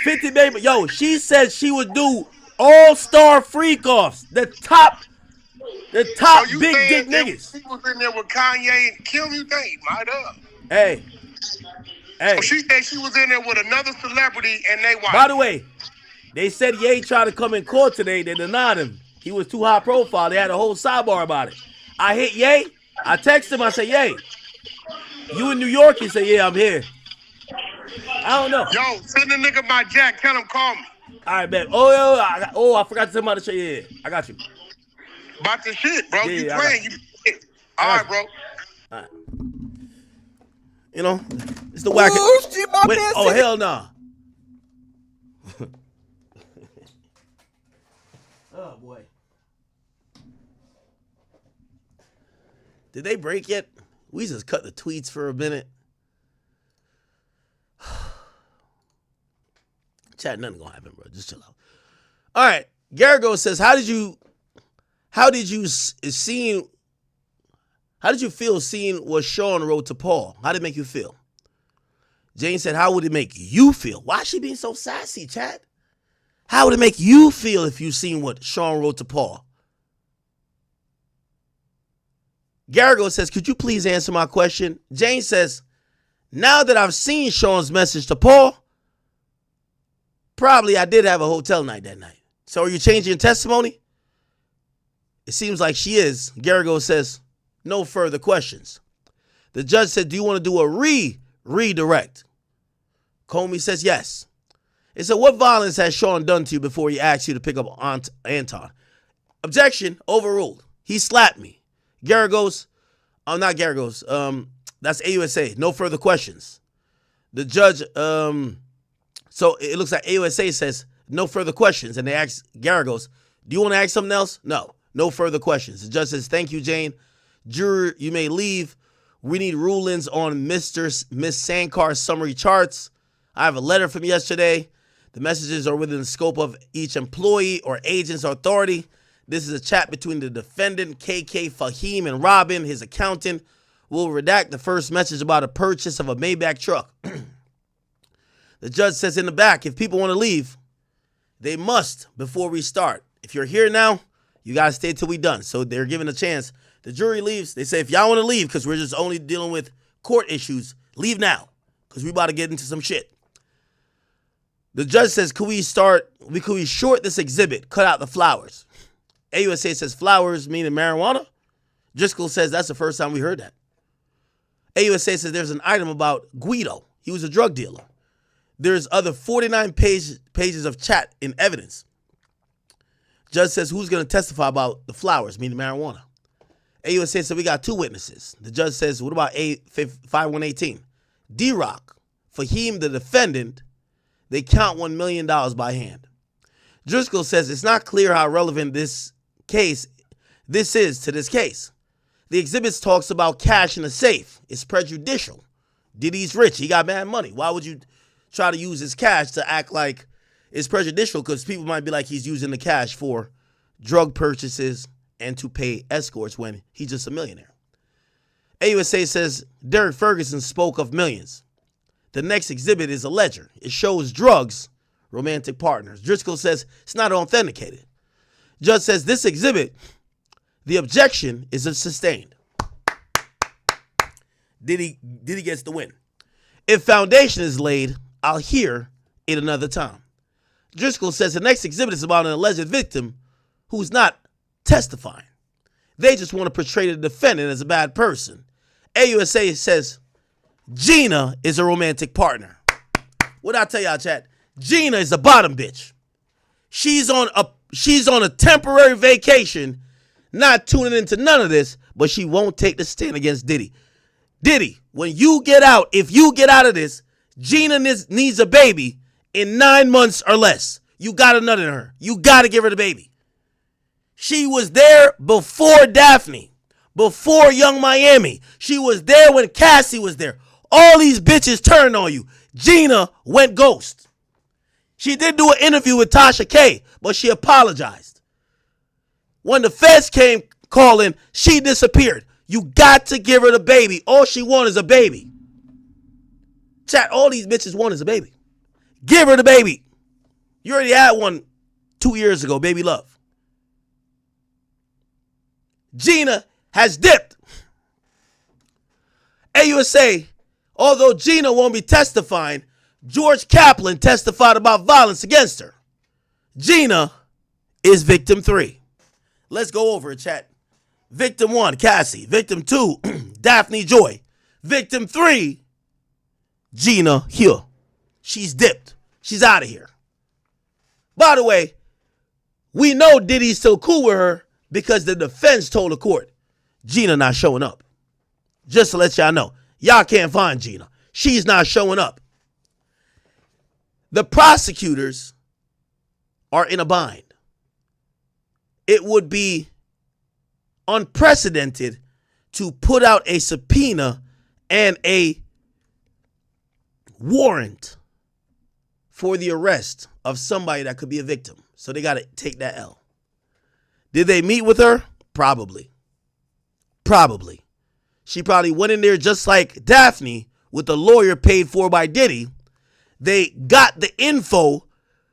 50 baby. Yo, she said she would do ALLSTAR freak-offs. The top So big dick niggas. He was in there with Kanye and Kim. You think? Might up. Hey. So she said she was in there with another celebrity and they wife. By the way, they said Ye tried to come in court today. They denied him. He was too high profile. They had a whole sidebar about it. I hit Ye. I text him. I said, Ye, you in New York? He said, yeah, I'm here. I don't know. Yo, send the nigga my jack. Tell him call me. All right, man. I forgot to tell him about the show. Yeah, I got you. About the shit, bro. Yeah, you playing. All right, bro. All right. You know, it's the whack. Oh, hell no. Oh, boy. Did they break yet? We just cut the tweets for a minute. Chat, nothing gonna happen, bro. Just chill out. All right. Garrigo says, how did you feel seeing what Sean wrote to Paul? How did it make you feel? Jane said, how would it make you feel? Why is she being so sassy, chat? How would it make you feel if you seen what Sean wrote to Paul? Garrigo says, could you please answer my question? Jane says, now that I've seen Sean's message to Paul, probably I did have a hotel night that night. So are you changing your testimony? It seems like she is. Garrigo says, no further questions. The judge said, do you want to do a redirect? Comey says yes. It said, what violence has Sean done to you before he asked you to pick up Anton? Objection, overruled. He slapped me. Garrigo's, not Garrigo's, that's AUSA. No further questions. The judge, so it looks like AUSA says, no further questions. And they ask Garrigo's, do you want to ask something else? No further questions. The judge says, thank you, Jane. Juror, you may leave. We need rulings on Miss Sankar's summary charts. I have a letter from yesterday. The messages are within the scope of each employee or agent's authority. This is a chat between the defendant, KK Fahim, and Robin, his accountant. We'll redact the first message about a purchase of a Maybach truck. The judge says in the back, if people want to leave, they must before we start. If you're here now, you got to stay till we done. So they're given a chance. The jury leaves. They say, if y'all want to leave, because we're just only dealing with court issues, leave now, because we about to get into some shit. The judge says, could we short this exhibit, cut out the flowers? AUSA says flowers meaning marijuana. Driscoll says that's the first time we heard that. AUSA says there's an item about Guido. He was a drug dealer. There's other 49 pages of chat in evidence. Judge says, who's going to testify about the flowers, meaning marijuana? AUSA said we got two witnesses. The judge says, what about 5118? D-Rock, Fahim, the defendant, they count $1 million by hand. Driscoll says it's not clear how relevant this is to this case. The exhibits talks about cash in a safe. It's prejudicial. Diddy's rich. He got mad money. Why would you try to use his cash to act like it's prejudicial? Because people might be like he's using the cash for drug purchases and to pay escorts when he's just a millionaire. AUSA says Derek Ferguson spoke of millions. The next exhibit is a ledger. It shows drugs, romantic partners. Driscoll says it's not authenticated. Judge says this exhibit, the objection is sustained. Diddy gets the win. If foundation is laid, I'll hear it another time. Driscoll says the next exhibit is about an alleged victim who's not testifying. They just want to portray the defendant as a bad person. AUSA says Gina is a romantic partner. What I tell y'all, chat? Gina is a bottom bitch. She's on a temporary vacation, not tuning into none of this, but she won't take the stand against Diddy. Diddy, when you get out, if you get out of this, Gina needs a baby in 9 months or less. You got to nut in her. You got to give her the baby. She was there before Daphne, before Young Miami. She was there when Cassie was there. All these bitches turned on you. Gina went ghost. She did do an interview with Tasha K, but she apologized. When the feds came calling, she disappeared. You got to give her the baby. All she wants is a baby. Chat, all these bitches want is a baby. Give her the baby. You already had one 2 years ago, baby love. Gina has dipped. AUSA, although Gina won't be testifying, George Kaplan testified about violence against her. Gina is victim 3. Let's go over it, chat. Victim 1, Cassie. Victim 2, Daphne Joy. Victim 3, Gina here. She's dipped. She's out of here. By the way, we know Diddy's still cool with her because the defense told the court, Gina not showing up. Just to let y'all know, y'all can't find Gina. She's not showing up. The prosecutors are in a bind. It would be unprecedented to put out a subpoena and a warrant for the arrest of somebody that could be a victim. So they got to take that L. Did they meet with her? Probably. Probably. She probably went in there just like Daphne with the lawyer paid for by Diddy. They got the info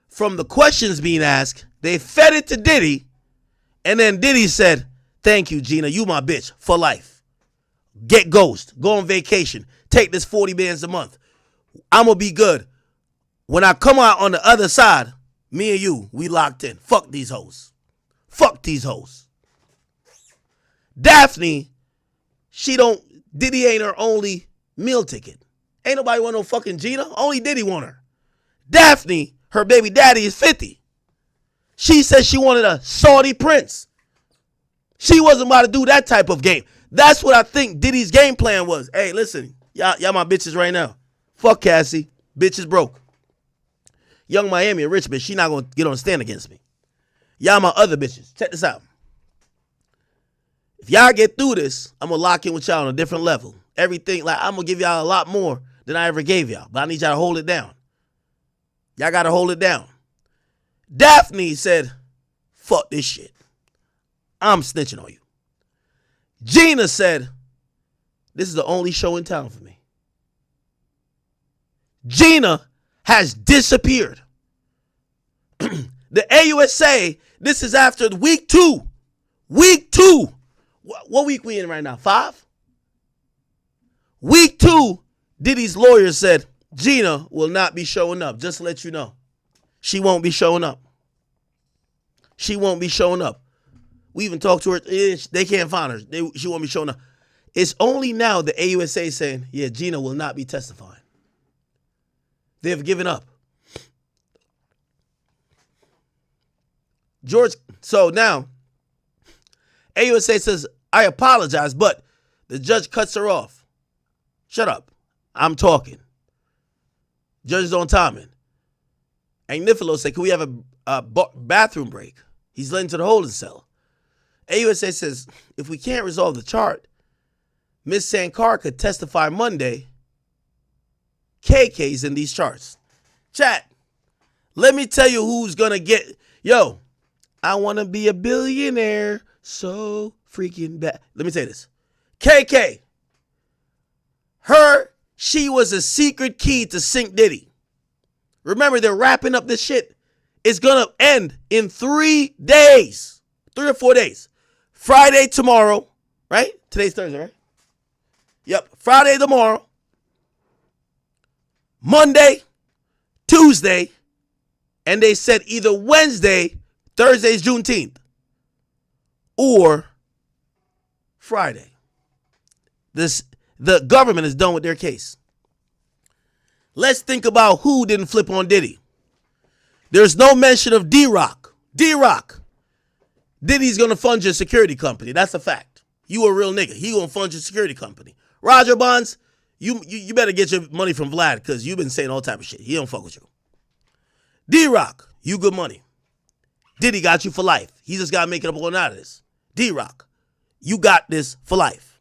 from the questions being asked. They fed it to Diddy. And then Diddy said, thank you, Gina. You my bitch for life. Get ghost. Go on vacation. Take this 40 bands a month. I'm going to be good. When I come out on the other side, me and you, we locked in. Fuck these hoes. Fuck these hoes. Daphne, Diddy ain't her only meal ticket. Ain't nobody want no fucking Gina. Only Diddy want her. Daphne, her baby daddy is 50. She said she wanted a Saudi prince. She wasn't about to do that type of game. That's what I think Diddy's game plan was. Hey, listen, y'all my bitches right now. Fuck Cassie. Bitch is broke. Young Miami, a rich bitch. She not going to get on stand against me. Y'all my other bitches. Check this out. If y'all get through this, I'm going to lock in with y'all on a different level. Everything, like I'm going to give y'all a lot more than I ever gave y'all. But I need y'all to hold it down. Y'all got to hold it down. Daphne said, fuck this shit. I'm snitching on you. Gina said, this is the only show in town for me. Gina has disappeared. The AUSA, this is after week 2. Week 2. What week we in right now? 5? Week 2, Diddy's lawyer said, Gina will not be showing up. Just to let you know. She won't be showing up. She won't be showing up. We even talked to her. They can't find her. She won't be showing up. It's only now the AUSA saying, yeah, Gina will not be testifying. They have given up. George, so now, AUSA says, I apologize, but the judge cuts her off. Shut up. I'm talking. Judges don't time it. And Nifilo said, can we have a bathroom break? He's led into the holding cell. AUSA says, if we can't resolve the chart, Ms. Sankar could testify Monday. KK's in these charts. Chat, let me tell you who's going to get. Yo, I want to be a billionaire so freaking bad. Let me tell you this. KK. She was a secret key to sink Diddy. Remember, they're wrapping up this shit. It's going to end in 3 days. 3 or 4 days. Friday tomorrow, right? Today's Thursday, right? Yep. Friday tomorrow. Monday, Tuesday, and they said either Wednesday, Thursday's Juneteenth, or Friday. The government is done with their case. Let's think about who didn't flip on Diddy. There's no mention of D-Rock. D-Rock. Diddy's going to fund your security company. That's a fact. You a real nigga. He going to fund your security company. Roger Bonds, you better get your money from Vlad because you've been saying all type of shit. He don't fuck with you. D-Rock, you good money. Diddy got you for life. He just got to make it up all out of this. D-Rock, you got this for life.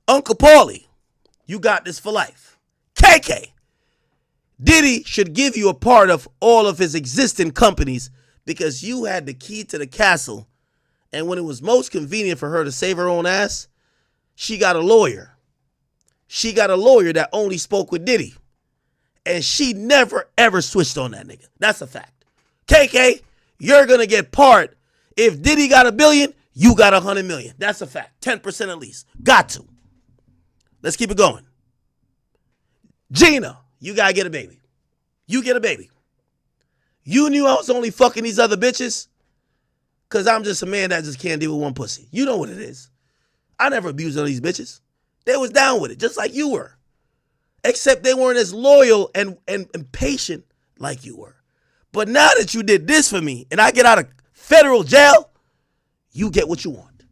Uncle Paulie, you got this for life. KK, Diddy should give you a part of all of his existing companies because you had the key to the castle, and when it was most convenient for her to save her own ass, she got a lawyer. She got a lawyer that only spoke with Diddy, and she never ever switched on that nigga. That's a fact. KK, you're going to get part. If Diddy got $1 billion, you got $100 million. That's a fact. 10% at least. Got to. Let's keep it going. Gina, you got to get a baby. You get a baby. You knew I was only fucking these other bitches because I'm just a man that just can't deal with one pussy. You know what it is. I never abused none of these bitches. They was down with it, just like you were. Except they weren't as loyal and patient like you were. But now that you did this for me and I get out of federal jail, you get what you want.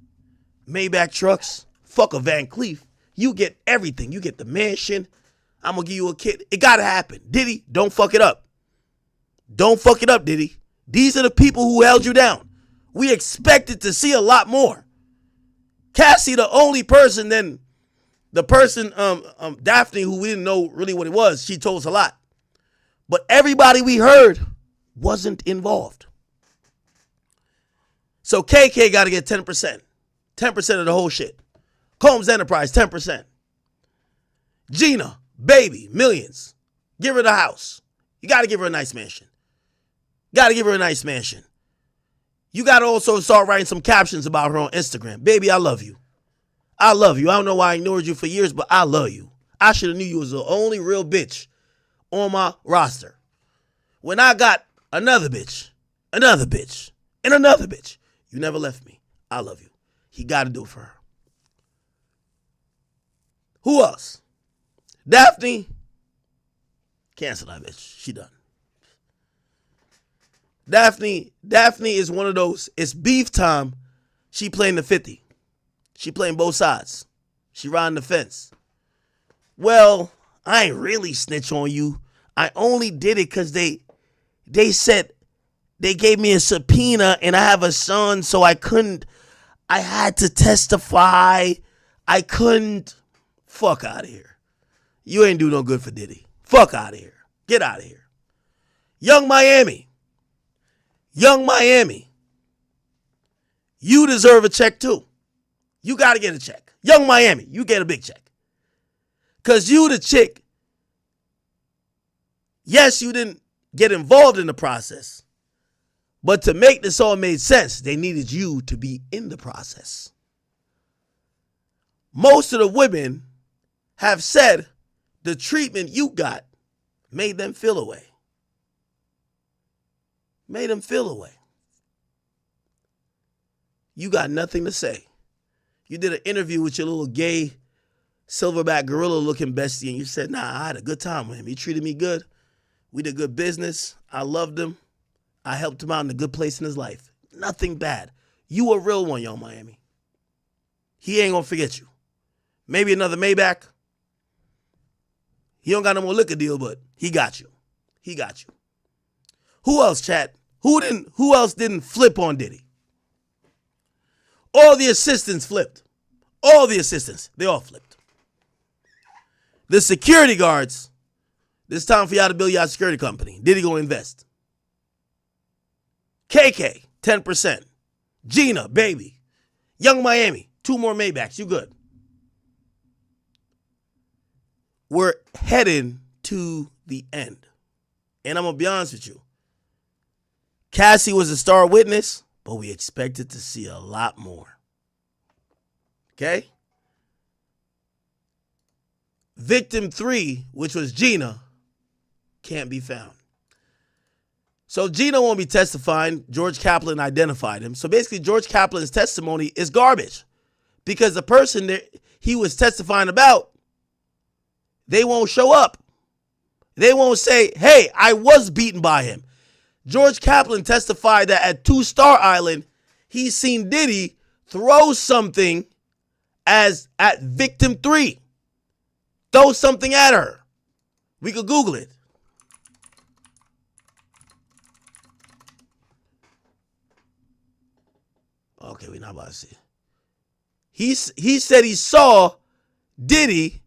Maybach trucks, fuck a Van Cleef. You get everything. You get the mansion. I'm going to give you a kid. It got to happen. Diddy, don't fuck it up. Don't fuck it up, Diddy. These are the people who held you down. We expected to see a lot more. Cassie, the only person, then the person, Daphne, who we didn't know really what it was, she told us a lot. But everybody we heard wasn't involved. So KK got to get 10%. 10% of the whole shit. Combs Enterprise, 10%. Gina, baby, millions. Give her the house. You got to give her a nice mansion. Got to give her a nice mansion. You got to also start writing some captions about her on Instagram. Baby, I love you. I love you. I don't know why I ignored you for years, but I love you. I should have knew you was the only real bitch on my roster. When I got another bitch, and another bitch, you never left me. I love you. He got to do it for her. Who else? Daphne. Cancel that bitch. She done. Daphne is one of those, it's beef time. She playing the 50. She playing both sides. She riding the fence. Well, I ain't really snitch on you. I only did it because they said they gave me a subpoena and I have a son, so I had to testify. I couldn't. Fuck out of here. You ain't do no good for Diddy. Fuck out of here. Get out of here. Young Miami. You deserve a check too. You got to get a check. Young Miami, you get a big check. Because you the chick. Yes, you didn't get involved in the process. But to make this all made sense, they needed you to be in the process. Most of the women have said the treatment you got made them feel away. Made them feel away. You got nothing to say. You did an interview with your little gay silverback gorilla looking bestie and you said, nah, I had a good time with him. He treated me good. We did good business. I loved him. I helped him out in a good place in his life. Nothing bad. You a real one, Young Miami. He ain't gonna forget you. Maybe another Maybach. He don't got no more liquor deal, but he got you. He got you. Who else, chat? Who else didn't flip on Diddy? All the assistants flipped. All the assistants, they all flipped. The security guards, this time for y'all to build y'all security company. Diddy gonna invest. KK, 10%. Gina, baby. Young Miami, 2 more Maybachs. You good. We're heading to the end. And I'm going to be honest with you. Cassie was a star witness, but we expected to see a lot more. Okay? Victim 3, which was Gina, can't be found. So Gina won't be testifying. George Kaplan identified him. So basically, George Kaplan's testimony is garbage because the person that he was testifying about, they won't show up. They won't say, hey, I was beaten by him. George Kaplan testified that at 2 Star Island, he seen Diddy throw something as at victim 3. Throw something at her. We could Google it. Okay, we're not about to see it. He said he saw Diddy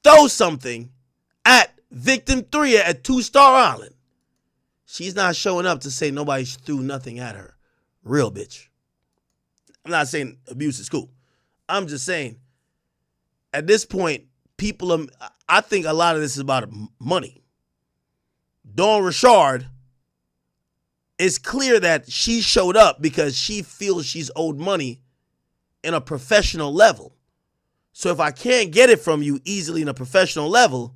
throw something at victim 3 at 2 Star Island. She's not showing up to say nobody threw nothing at her. Real bitch. I'm not saying abuse is cool. I'm just saying at this point, I think a lot of this is about money. Dawn Richard, it's clear that she showed up because she feels she's owed money in a professional level. So if I can't get it from you easily in a professional level,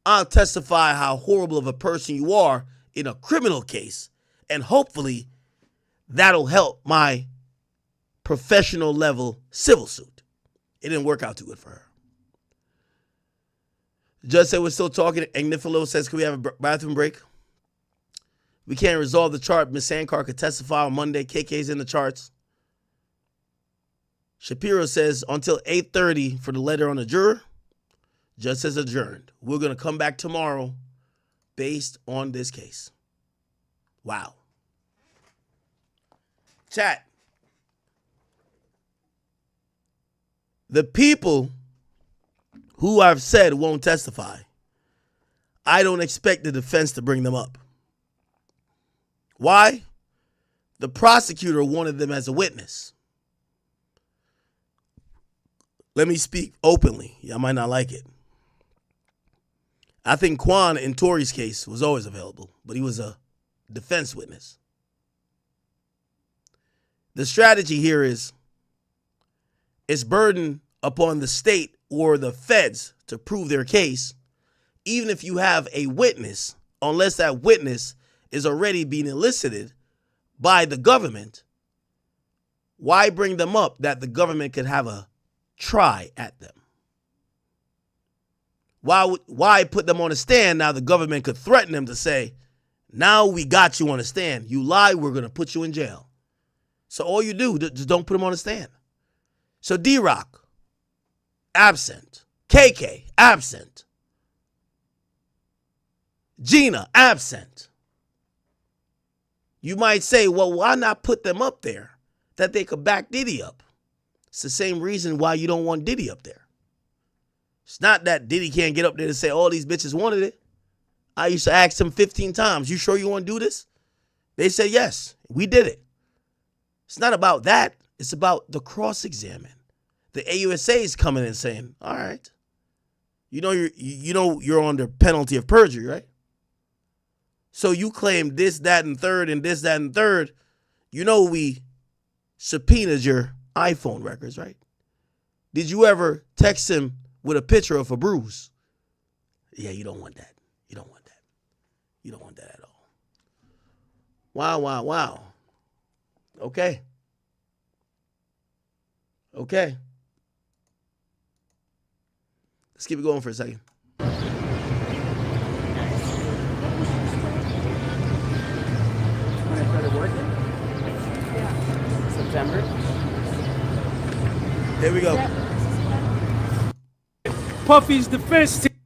I'll testify how horrible of a person you are in a criminal case. And hopefully that'll help my professional level civil suit. It didn't work out too good for her. The judge said we're still talking. Agnifilo says, can we have a bathroom break? We can't resolve the chart. Ms. Sankar could testify on Monday. KK's in the charts. Shapiro says until 8:30 for the letter on the juror. Judge says adjourned. We're going to come back tomorrow based on this case. Wow. Chat. The people who I've said won't testify, I don't expect the defense to bring them up. Why? The prosecutor wanted them as a witness. Let me speak openly. Y'all might not like it. I think Quan in Tory's case was always available, but he was a defense witness. The strategy here is it's burden upon the state or the feds to prove their case, even if you have a witness, unless that witness is already being elicited by the government. Why bring them up that the government could have a try at them? Why put them on a stand now the government could threaten them to say, now we got you on a stand. You lie, we're going to put you in jail. So all you do, just don't put them on a stand. So D-Rock, absent. KK, absent. Gina, absent. You might say, well, why not put them up there that they could back Diddy up? It's the same reason why you don't want Diddy up there. It's not that Diddy can't get up there to say all these bitches wanted it. I used to ask them 15 times, you sure you want to do this? They said, yes, we did it. It's not about that. It's about the cross-examine. The AUSA is coming and saying, all right, you know you're under penalty of perjury, right? So you claim this, that, and third, and this, that, and third. You know we subpoenaed your iPhone records, right? Did you ever text him with a picture of a bruise? Yeah, you don't want that. You don't want that. You don't want that at all. Wow, wow, wow. Okay. Okay. Let's keep it going for a second. September. Here we go. Puffy's defense team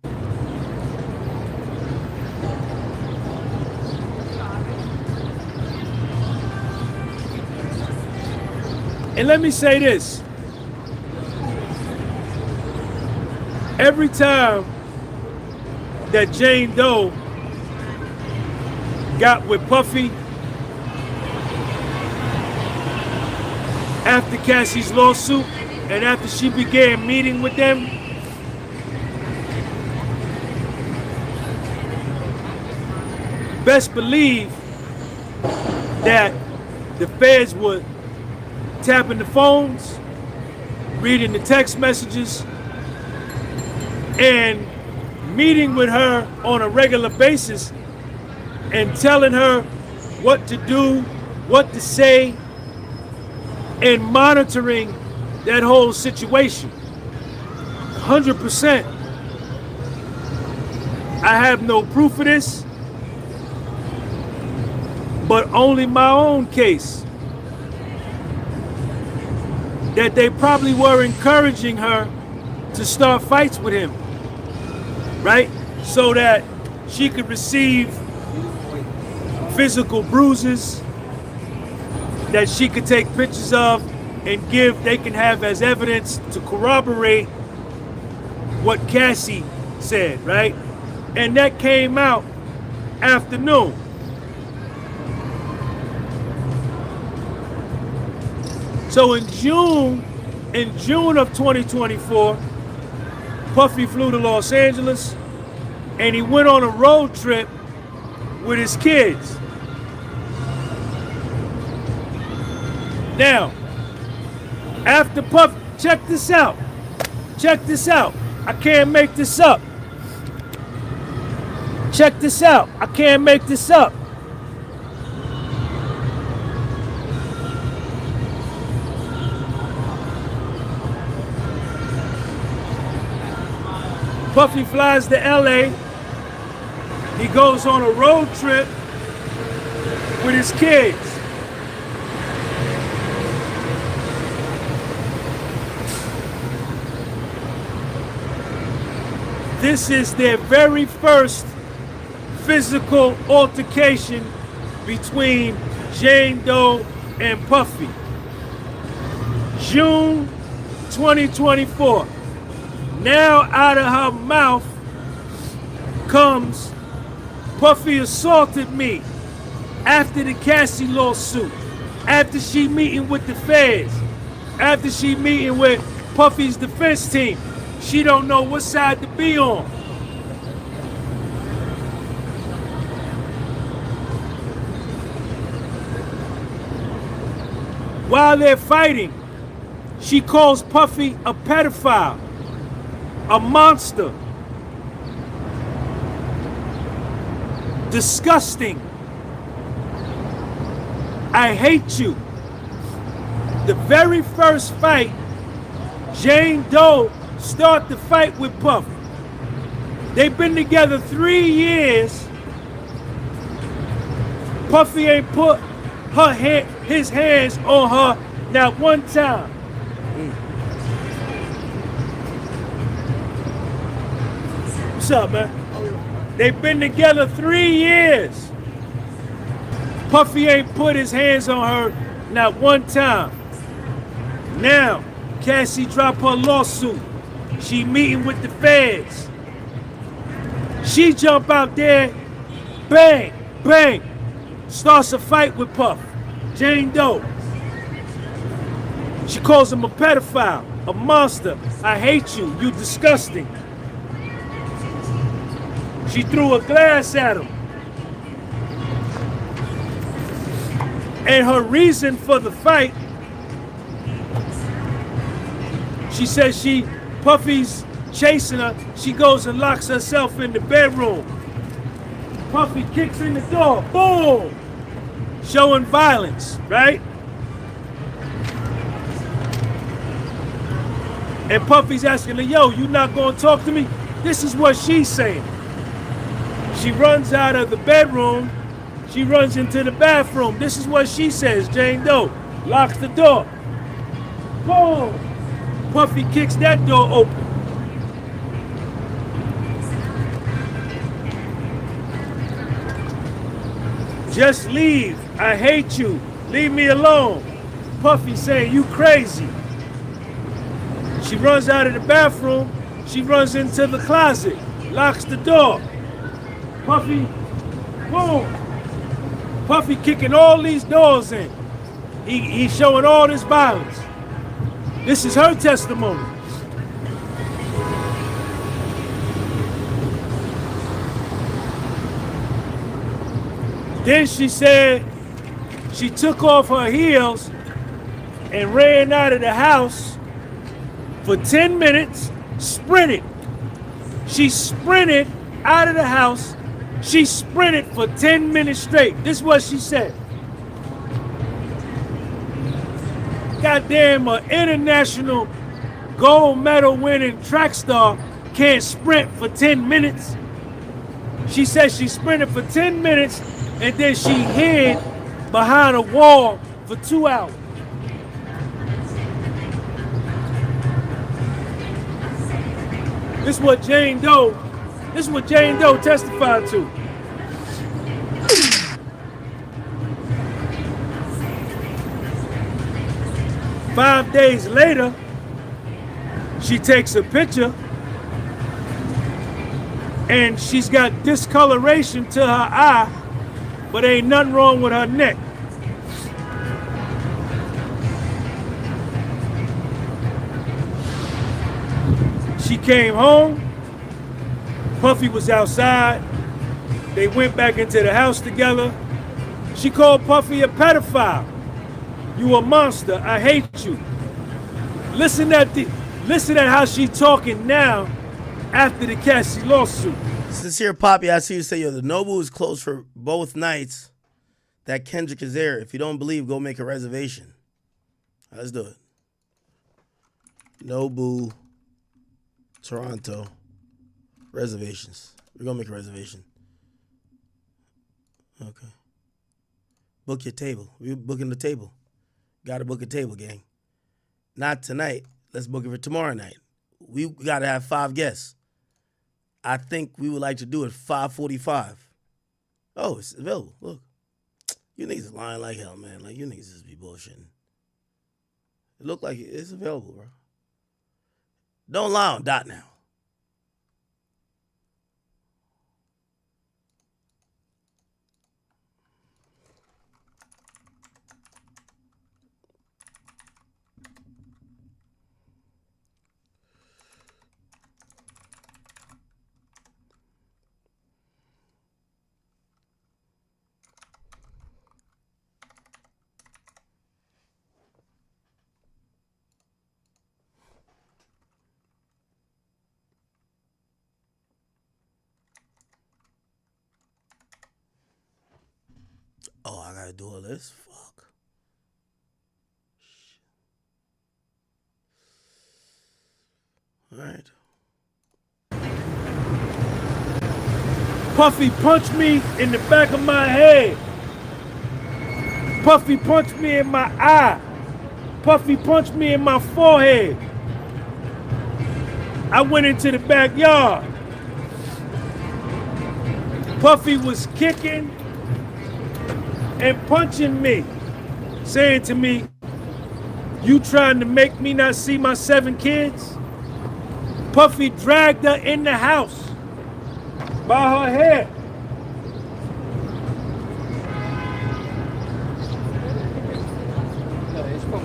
And let me say this. Every time that Jane Doe got with Puffy after Cassie's lawsuit and after she began meeting with them, best believe that the feds were tapping the phones, reading the text messages, and meeting with her on a regular basis and telling her what to do, what to say, and monitoring that whole situation. 100%. I have no proof of this, but only my own case. That they probably were encouraging her to start fights with him, right? So that she could receive physical bruises that she could take pictures of and they can have as evidence to corroborate what Cassie said, right? And that came out afternoon. So in June of 2024, Puffy flew to Los Angeles and he went on a road trip with his kids. Now, after Puff, check this out. Check this out. I can't make this up. Check this out. I can't make this up. Puffy flies to LA. He goes on a road trip with his kids. This is their very first physical altercation between Jane Doe and Puffy. June 2024. Now out of her mouth comes, Puffy assaulted me after the Cassie lawsuit, after she meeting with the feds, after she meeting with Puffy's defense team. She don't know what side to be on. While they're fighting, she calls Puffy a pedophile, a monster, disgusting. I hate you. The very first fight, Jane Doe started the fight with Puffy. They've been together 3 years. Puffy ain't put his hands on her not one time. What's up, man? They've been together 3 years. Puffy ain't put his hands on her not one time. Now, Cassie dropped her lawsuit. She meeting with the feds. She jump out there, bang, bang, starts a fight with Puff, Jane Doe. She calls him a pedophile, a monster. I hate you, you disgusting. She threw a glass at him. And her reason for the fight, she says Puffy's chasing her. She goes and locks herself in the bedroom. Puffy kicks in the door, boom! Showing violence, right? And Puffy's asking her, yo, you not gonna talk to me? This is what she's saying. She runs out of the bedroom. She runs into the bathroom. This is what she says, Jane Doe. Locks the door. Boom! Puffy kicks that door open. Just leave. I hate you. Leave me alone. Puffy saying, "You crazy." She runs out of the bathroom. She runs into the closet, locks the door. Puffy, boom. Puffy kicking all these doors in. He's showing all this violence. This is her testimony. Then she said she took off her heels and ran out of the house for 10 minutes, sprinted. She sprinted out of the house. She sprinted for 10 minutes straight. This is what she said. Goddamn, an international gold medal winning track star can't sprint for 10 minutes. She said she sprinted for 10 minutes and then she hid behind a wall for 2 hours. This is what Jane Doe testified to. Five days later, she takes a picture and she's got discoloration to her eye, but ain't nothing wrong with her neck. She came home. Puffy was outside. They went back into the house together. She called Puffy a pedophile. "You a monster. I hate you." Listen at how she talking now after the Cassie lawsuit. Sincere Poppy, I see you say, yo, the Nobu is closed for both nights that Kendrick is there. If you don't believe, go make a reservation. Let's do it. Nobu, Toronto, reservations. We're going to make a reservation. Okay. Book your table. We're booking the table. Got to book a table, gang. Not tonight. Let's book it for tomorrow night. We got to have 5 guests. I think we would like to do it 5:45. Oh, it's available. Look. You niggas is lying like hell, man. Like, you niggas just be bullshitting. It look like it's available, bro. Don't lie on dot now. Oh, I gotta do all this? Fuck. All right. Puffy punched me in the back of my head. Puffy punched me in my eye. Puffy punched me in my forehead. I went into the backyard. Puffy was kicking and punching me, saying to me, "You trying to make me not see my 7 kids?" Puffy dragged her in the house by her hair.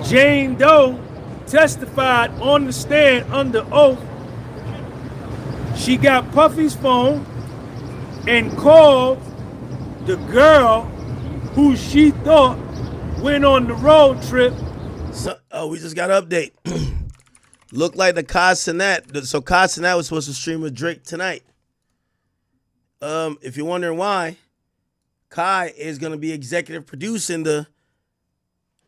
Jane Doe testified on the stand under oath. She got Puffy's phone and called the girl who she thought went on the road trip. So, we just got an update. Looked like the Kai Cenat. So Kai Cenat was supposed to stream with Drake tonight. If you're wondering why, Kai is going to be executive producing the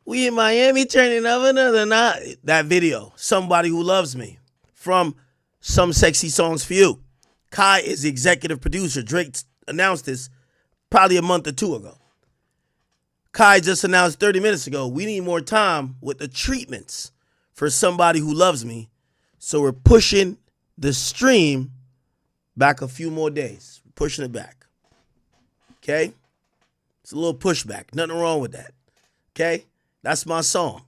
"We in Miami turning up another night" that video, "Somebody Who Loves Me," from Some Sexy Songs for You. Kai is the executive producer. Drake announced this probably a month or 2 ago. Kai just announced 30 minutes ago, we need more time with the treatments for Somebody Who Loves Me. So we're pushing the stream back a few more days. We're pushing it back. Okay? It's a little pushback. Nothing wrong with that. Okay? That's my song.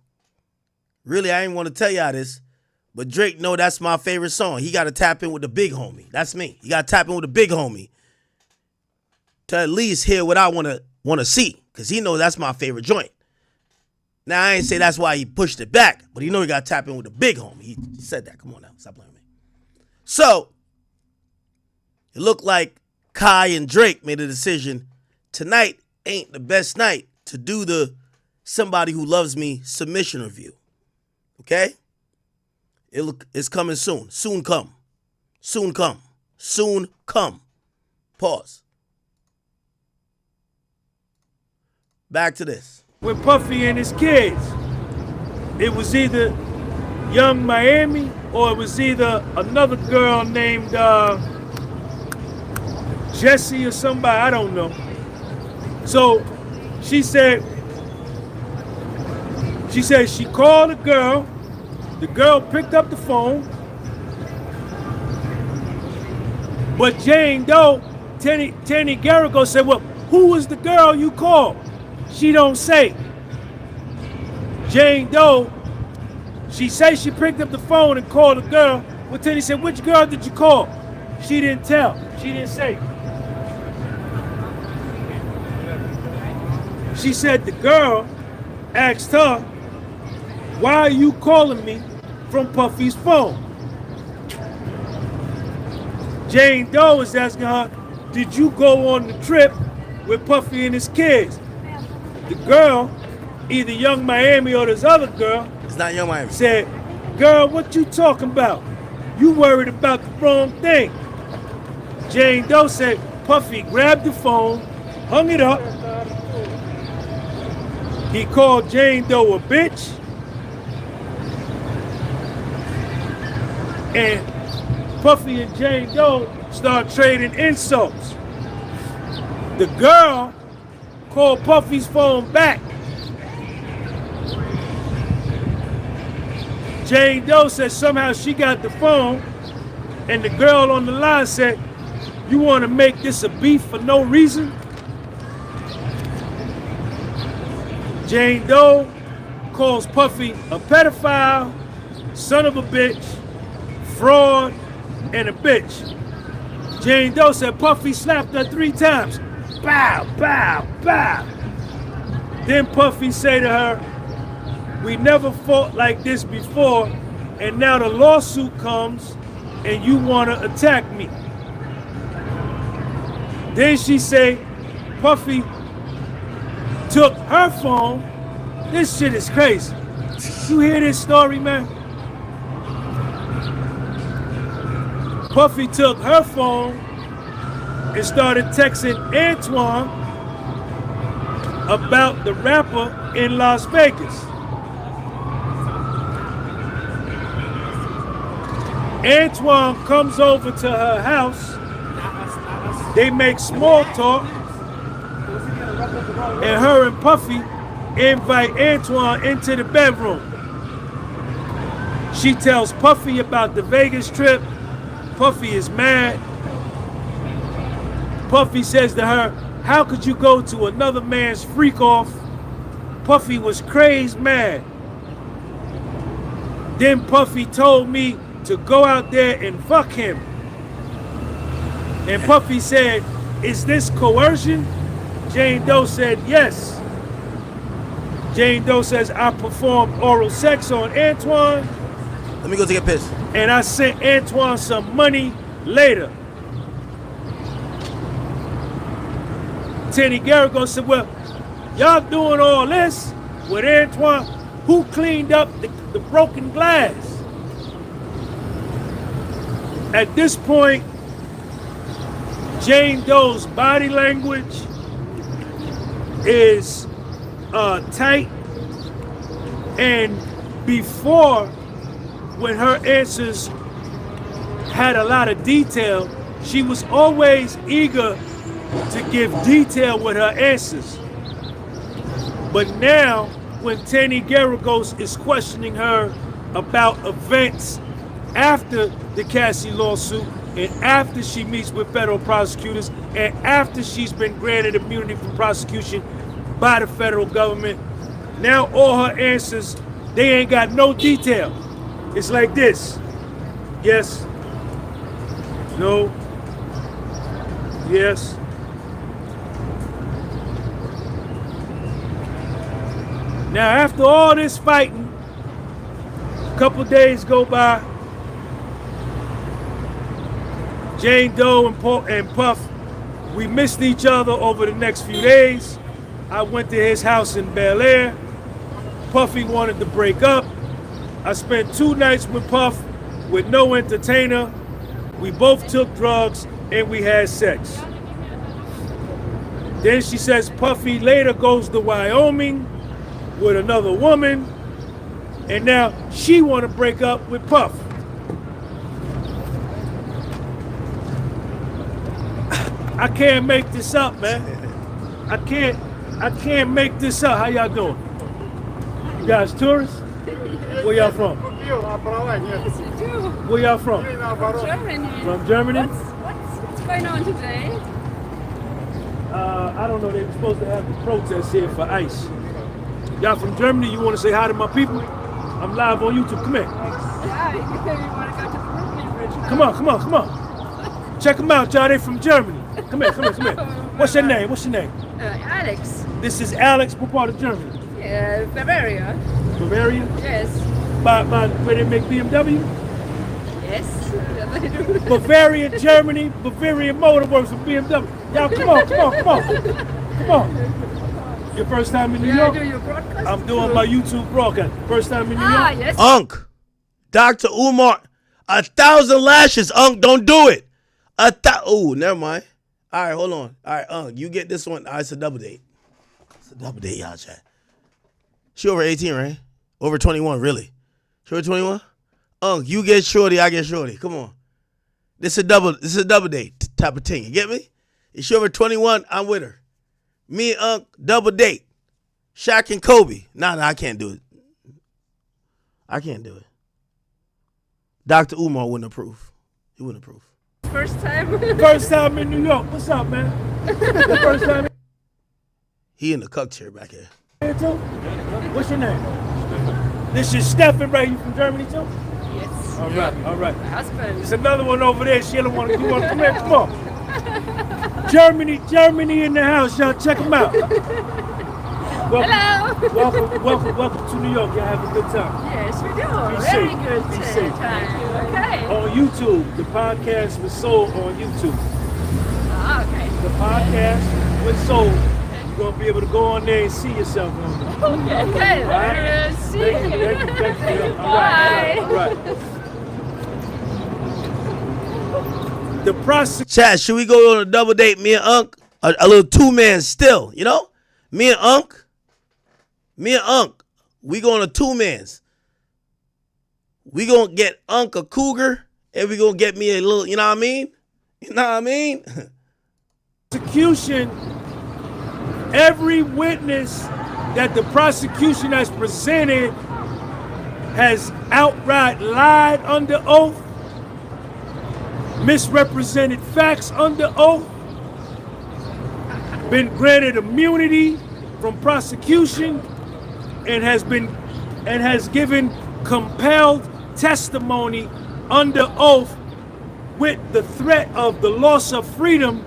Really, I ain't want to tell y'all this, but Drake know that's my favorite song. He got to tap in with the big homie. That's me. He got to tap in with the big homie to at least hear what I want to see, because he knows that's my favorite joint. Now, I ain't say that's why he pushed it back, but he know he got to tap in with the big homie. He said that. Come on now. Stop playing with me. So, it looked like Kai and Drake made a decision. Tonight ain't the best night to do the Somebody Who Loves Me submission review. Okay? It's coming soon. Soon come. Soon come. Soon come. Pause. Back to this. With Puffy and his kids, it was either Young Miami or it was either another girl named Jessie or somebody, I don't know. So she said she called the girl picked up the phone, but Jane Doe, Tenny Garrigo said, well, who was the girl you called? She don't say. Jane Doe, she said she picked up the phone and called the girl. Well, Tenny said, which girl did you call? She didn't tell. She didn't say. She said the girl asked her, why are you calling me from Puffy's phone? Jane Doe was asking her, did you go on the trip with Puffy and his kids? The girl, either Young Miami or this other girl, it's not Young Miami, said, girl, what you talking about? You worried about the wrong thing. Jane Doe said, Puffy grabbed the phone, hung it up. He called Jane Doe a bitch. And Puffy and Jane Doe start trading insults. The girl called Puffy's phone back. Jane Doe said somehow she got the phone, and the girl on the line said, you want to make this a beef for no reason? Jane Doe calls Puffy a pedophile, son of a bitch, fraud, and a bitch. Jane Doe said Puffy slapped her 3 times. Bow, bow, bow. Then Puffy said to her, we never fought like this before, and now the lawsuit comes and you want to attack me. Then she said Puffy took her phone. This shit is crazy. You hear this story, man? Puffy took her phone and started texting Antoine about the rapper in Las Vegas. Antoine comes over to her house. They make small talk, and her and Puffy invite Antoine into the bedroom. She tells Puffy about the Vegas trip. Puffy is mad. Puffy says to her, how could you go to another man's freak-off? Puffy was crazed mad. Then Puffy told me to go out there and fuck him. And Puffy said, is this coercion? Jane Doe said, yes. Jane Doe says, I performed oral sex on Antoine. Let me go take a piss. And I sent Antoine some money later. Tenny Garrigo said, well, y'all doing all this with Antoine. Who cleaned up the broken glass? At this point, Jane Doe's body language is tight, and before, when her answers had a lot of detail, she was always eager to give detail with her answers. But now, when Tenny Garrigos is questioning her about events after the Cassie lawsuit, and after she meets with federal prosecutors, and after she's been granted immunity from prosecution by the federal government, now all her answers they ain't got no detail. It's like this. Yes. No. Yes. Now, after all this fighting, a couple days go by. Jane Doe and Puff, we missed each other over the next few days. I went to his house in Bel Air. Puffy wanted to break up. I spent 2 nights with Puff with no entertainer. We both took drugs and we had sex. Then she says Puffy later goes to Wyoming with another woman, and now she want to break up with Puff. I can't make this up, man. I can't make this up. How y'all doing? You guys tourists? Where y'all from? Where y'all from? Germany. From Germany? What's going on today? I don't know. They were supposed to have the protest here for ICE. Y'all from Germany? You want to say hi to my people? I'm live on YouTube. Come here. Yeah, you want to go to the Brooklyn Bridge. Come on. Check them out, y'all. They from Germany. Come here. What's your name? Alex. This is Alex. What part of Germany? Bavaria. Bavaria? Yes. Where they make BMW? Yes, they do. Bavaria, Germany, Bavarian Motor Works with BMW. Y'all, come on. Your first time in New York? Do your broadcast? I'm doing my YouTube broadcast. First time in New York? Yes. Unc, Dr. Umar, 1,000 lashes. Unc, don't do it. Oh, never mind. All right, hold on. All right, Unc, you get this one. All right, it's a double date. It's a double date, y'all chat. She over 18, right? Over 21, really? She over 21? Unc, you get shorty, I get shorty. Come on. This is a double date type of thing. You get me? If she over 21, I'm with her. Me and Unc, double date. Shaq and Kobe. Nah, I can't do it. I can't do it. Dr. Umar wouldn't approve. He wouldn't approve. First time? First time in New York. What's up, man? First time. He in the cuck chair back here. What's your name? This is Stefan, right? You from Germany too? Yes. All right. My husband. There's another one over there. She don't want to come here. Come on. Germany in the house, y'all. Check them out. Welcome to New York. Y'all have a good time. Yes, we do. Be Very safe. good Be safe. time. Okay. On YouTube, the podcast was sold on YouTube. Okay. The podcast was sold. You're going to be able to go on there and see yourself on there. Okay. All right? See Thank you. Bye. All right. The prosecution. Chad, should we go on a double date? Me and Unc, a little 2-man still, you know? Me and Unc, we going to 2-mans. We gonna get Unc a cougar, and we gonna get me a little, you know what I mean? You know what I mean? Prosecution, every witness that the prosecution has presented has outright lied under oath, misrepresented facts under oath, been granted immunity from prosecution, and has given compelled testimony under oath with the threat of the loss of freedom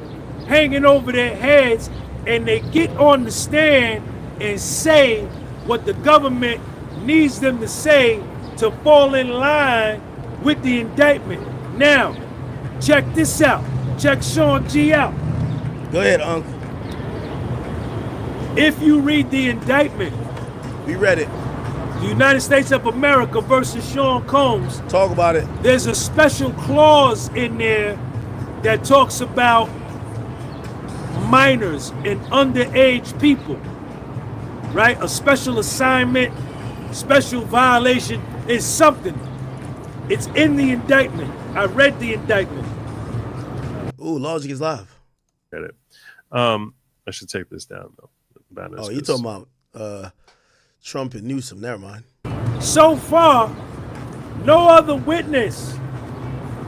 hanging over their heads, and they get on the stand and say what the government needs them to say to fall in line with the indictment. Now, check this out. Check Sean G out. Go ahead, Unc. If you read the indictment, we read it. The United States of America versus Sean Combs. Talk about it. There's a special clause in there that talks about minors and underage people, right? A special assignment, special violation is something. It's in the indictment. I read the indictment. Ooh, Logic is live. Get it. I should take this down though. Oh, you talking about Trump and Newsom? Never mind. So far, no other witness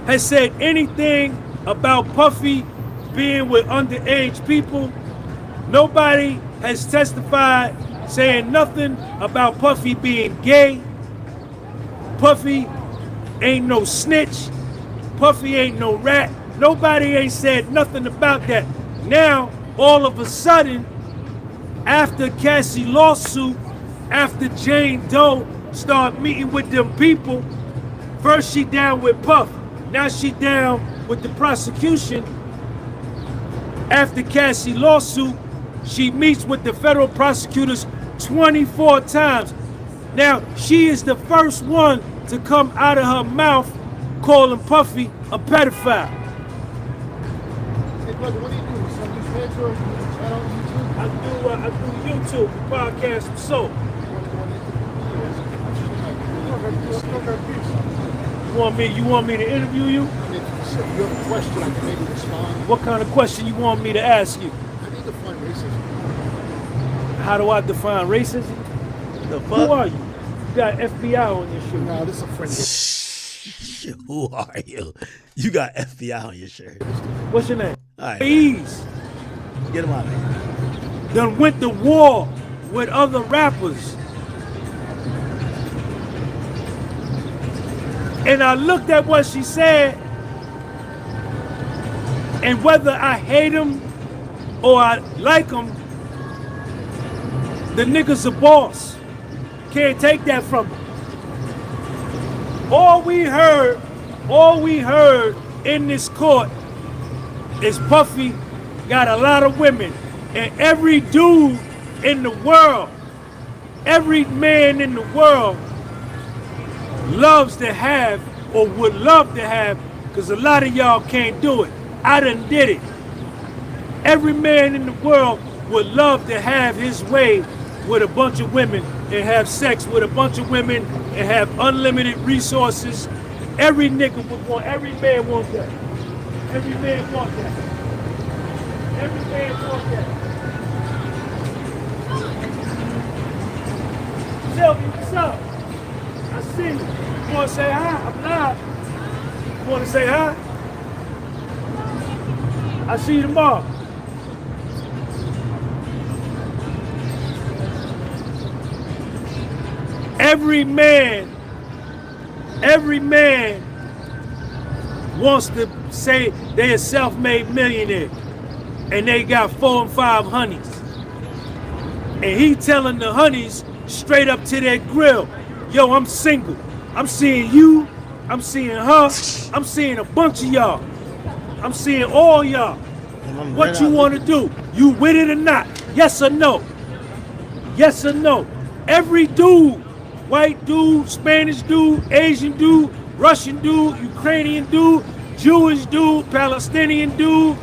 has said anything about Puffy being with underage people. Nobody has testified saying nothing about Puffy being gay. Puffy ain't no snitch. Puffy ain't no rat. Nobody ain't said nothing about that. Now, all of a sudden, after Cassie lawsuit, after Jane Doe start meeting with them people, first she down with Puff, now she down with the prosecution. After Cassie lawsuit, she meets with the federal prosecutors 24 times. Now, she is the first one to come out of her mouth calling Puffy a pedophile. Hey, brother, what do you do? You send these videos or channel on YouTube? I do YouTube, the podcast of Soul. You want me to interview you? I mean, if you have a question, I can maybe respond. What kind of question you want me to ask you? How do you define racism? How do I define racism? The fuck? Who are you? You got FBI on your shirt. No, this is a friend. Who are you? You got FBI on your shirt. What's your name? All right. Ease. Get him out of here. Done went to war with other rappers. And I looked at what she said, and whether I hate him or I like him, the nigga's a boss. Can't take that from him. All we heard in this court is Puffy got a lot of women, and every dude in the world, every man in the world loves to have or would love to have, because a lot of y'all can't do it. I done did it. Every man in the world would love to have his way with a bunch of women and have sex with a bunch of women and have unlimited resources. Every nigga would want, every man wants that. Every man wants that. Every man wants that. Shelby, what's up? I see you. You want to say hi? I'm live. You want to say hi? I'll see you tomorrow. Every man wants to say they're a self-made millionaire and they got 4 and 5 honeys. And he telling the honeys straight up to their grill, yo, I'm single. I'm seeing you, I'm seeing her, I'm seeing a bunch of y'all. I'm seeing all y'all. What you want to do? You with it or not? Yes or no? Yes or no? Every dude, white dude, Spanish dude, Asian dude, Russian dude, Ukrainian dude, Jewish dude, Palestinian dude,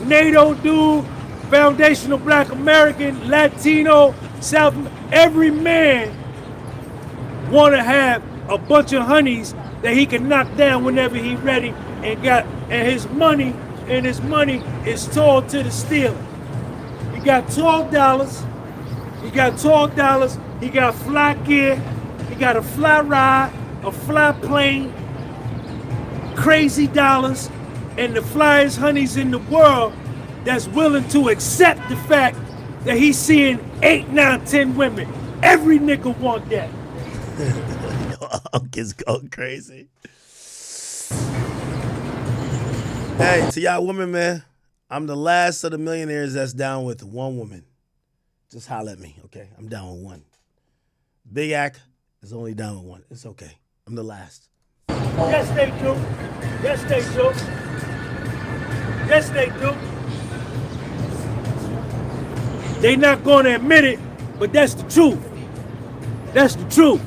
NATO dude, foundational Black American, Latino, South, every man want to have a bunch of honeys that he can knock down whenever he ready, and his money is tall to the steel. He got $12. He got fly gear. He got a fly ride, a fly plane, crazy dollars, and the flyest honeys in the world that's willing to accept the fact that he's seeing 8, 9, 10 women. Every nigga want that. Uncle's going crazy. Hey, to y'all women, man, I'm the last of the millionaires that's down with one woman. Just holler at me, okay? I'm down with one. Big Ack is only down with one. It's okay. I'm the last. Yes, they do. Yes, they do. Yes, they do. They not going to admit it, but that's the truth. That's the truth.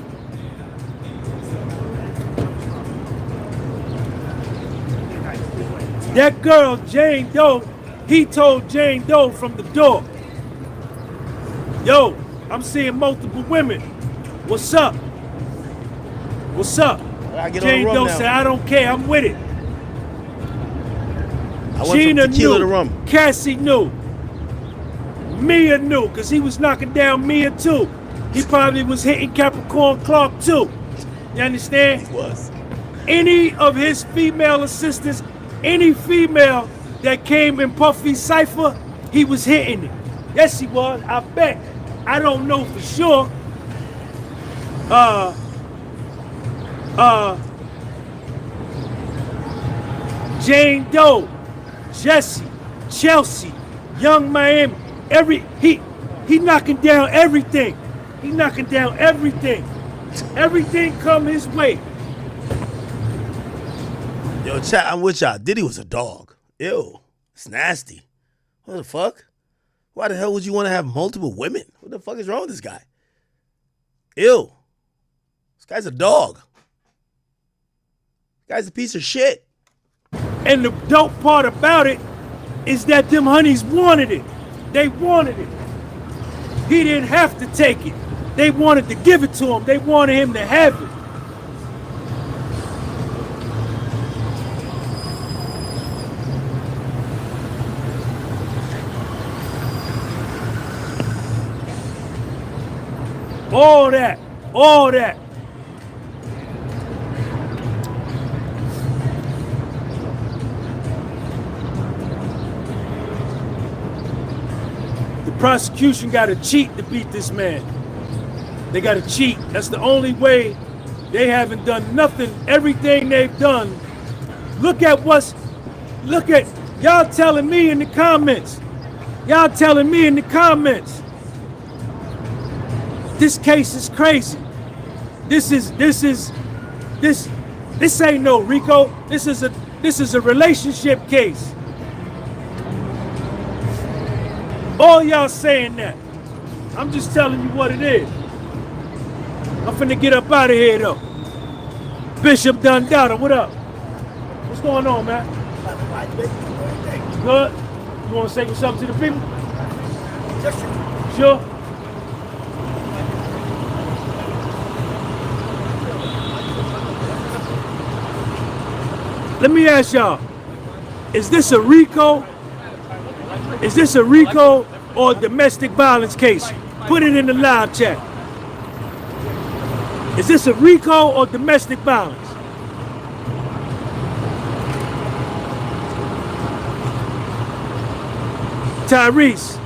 That girl, Jane Doe, he told Jane Doe from the door, yo, I'm seeing multiple women. What's up? What's up? Jane Doe said, I don't care, I'm with it. Gina knew, Cassie knew, Mia knew, because he was knocking down Mia too. He probably was hitting Capricorn Clark too. You understand? He was. Any of his female assistants, any female that came in Puffy's cipher, he was hitting it. Yes, he was. I bet. I don't know for sure. Jane Doe, Jesse, Chelsea, Young Miami, he knocking down everything. He knocking down everything. Everything come his way. Yo, chat, I'm with y'all. Diddy was a dog. Ew, it's nasty. What the fuck? Why the hell would you want to have multiple women? What the fuck is wrong with this guy? Ew. This guy's a dog. This guy's a piece of shit. And the dope part about it is that them honeys wanted it. They wanted it. He didn't have to take it. They wanted to give it to him. They wanted him to have it. All that. All that. The prosecution got to cheat to beat this man. They got to cheat. That's the only way. They haven't done nothing. Everything they've done. Look at y'all telling me in the comments. Y'all telling me in the comments. This case is crazy. This ain't no RICO. This is a relationship case. All y'all saying that. I'm just telling you what it is. I'm finna get up out of here though. Bishop Dundada, what up? What's going on, man? You good? You wanna say something to the people? Sure. Let me ask y'all, is this a RICO? Is this a RICO or a domestic violence case? Put it in the live chat. Is this a RICO or domestic violence? Tyrese.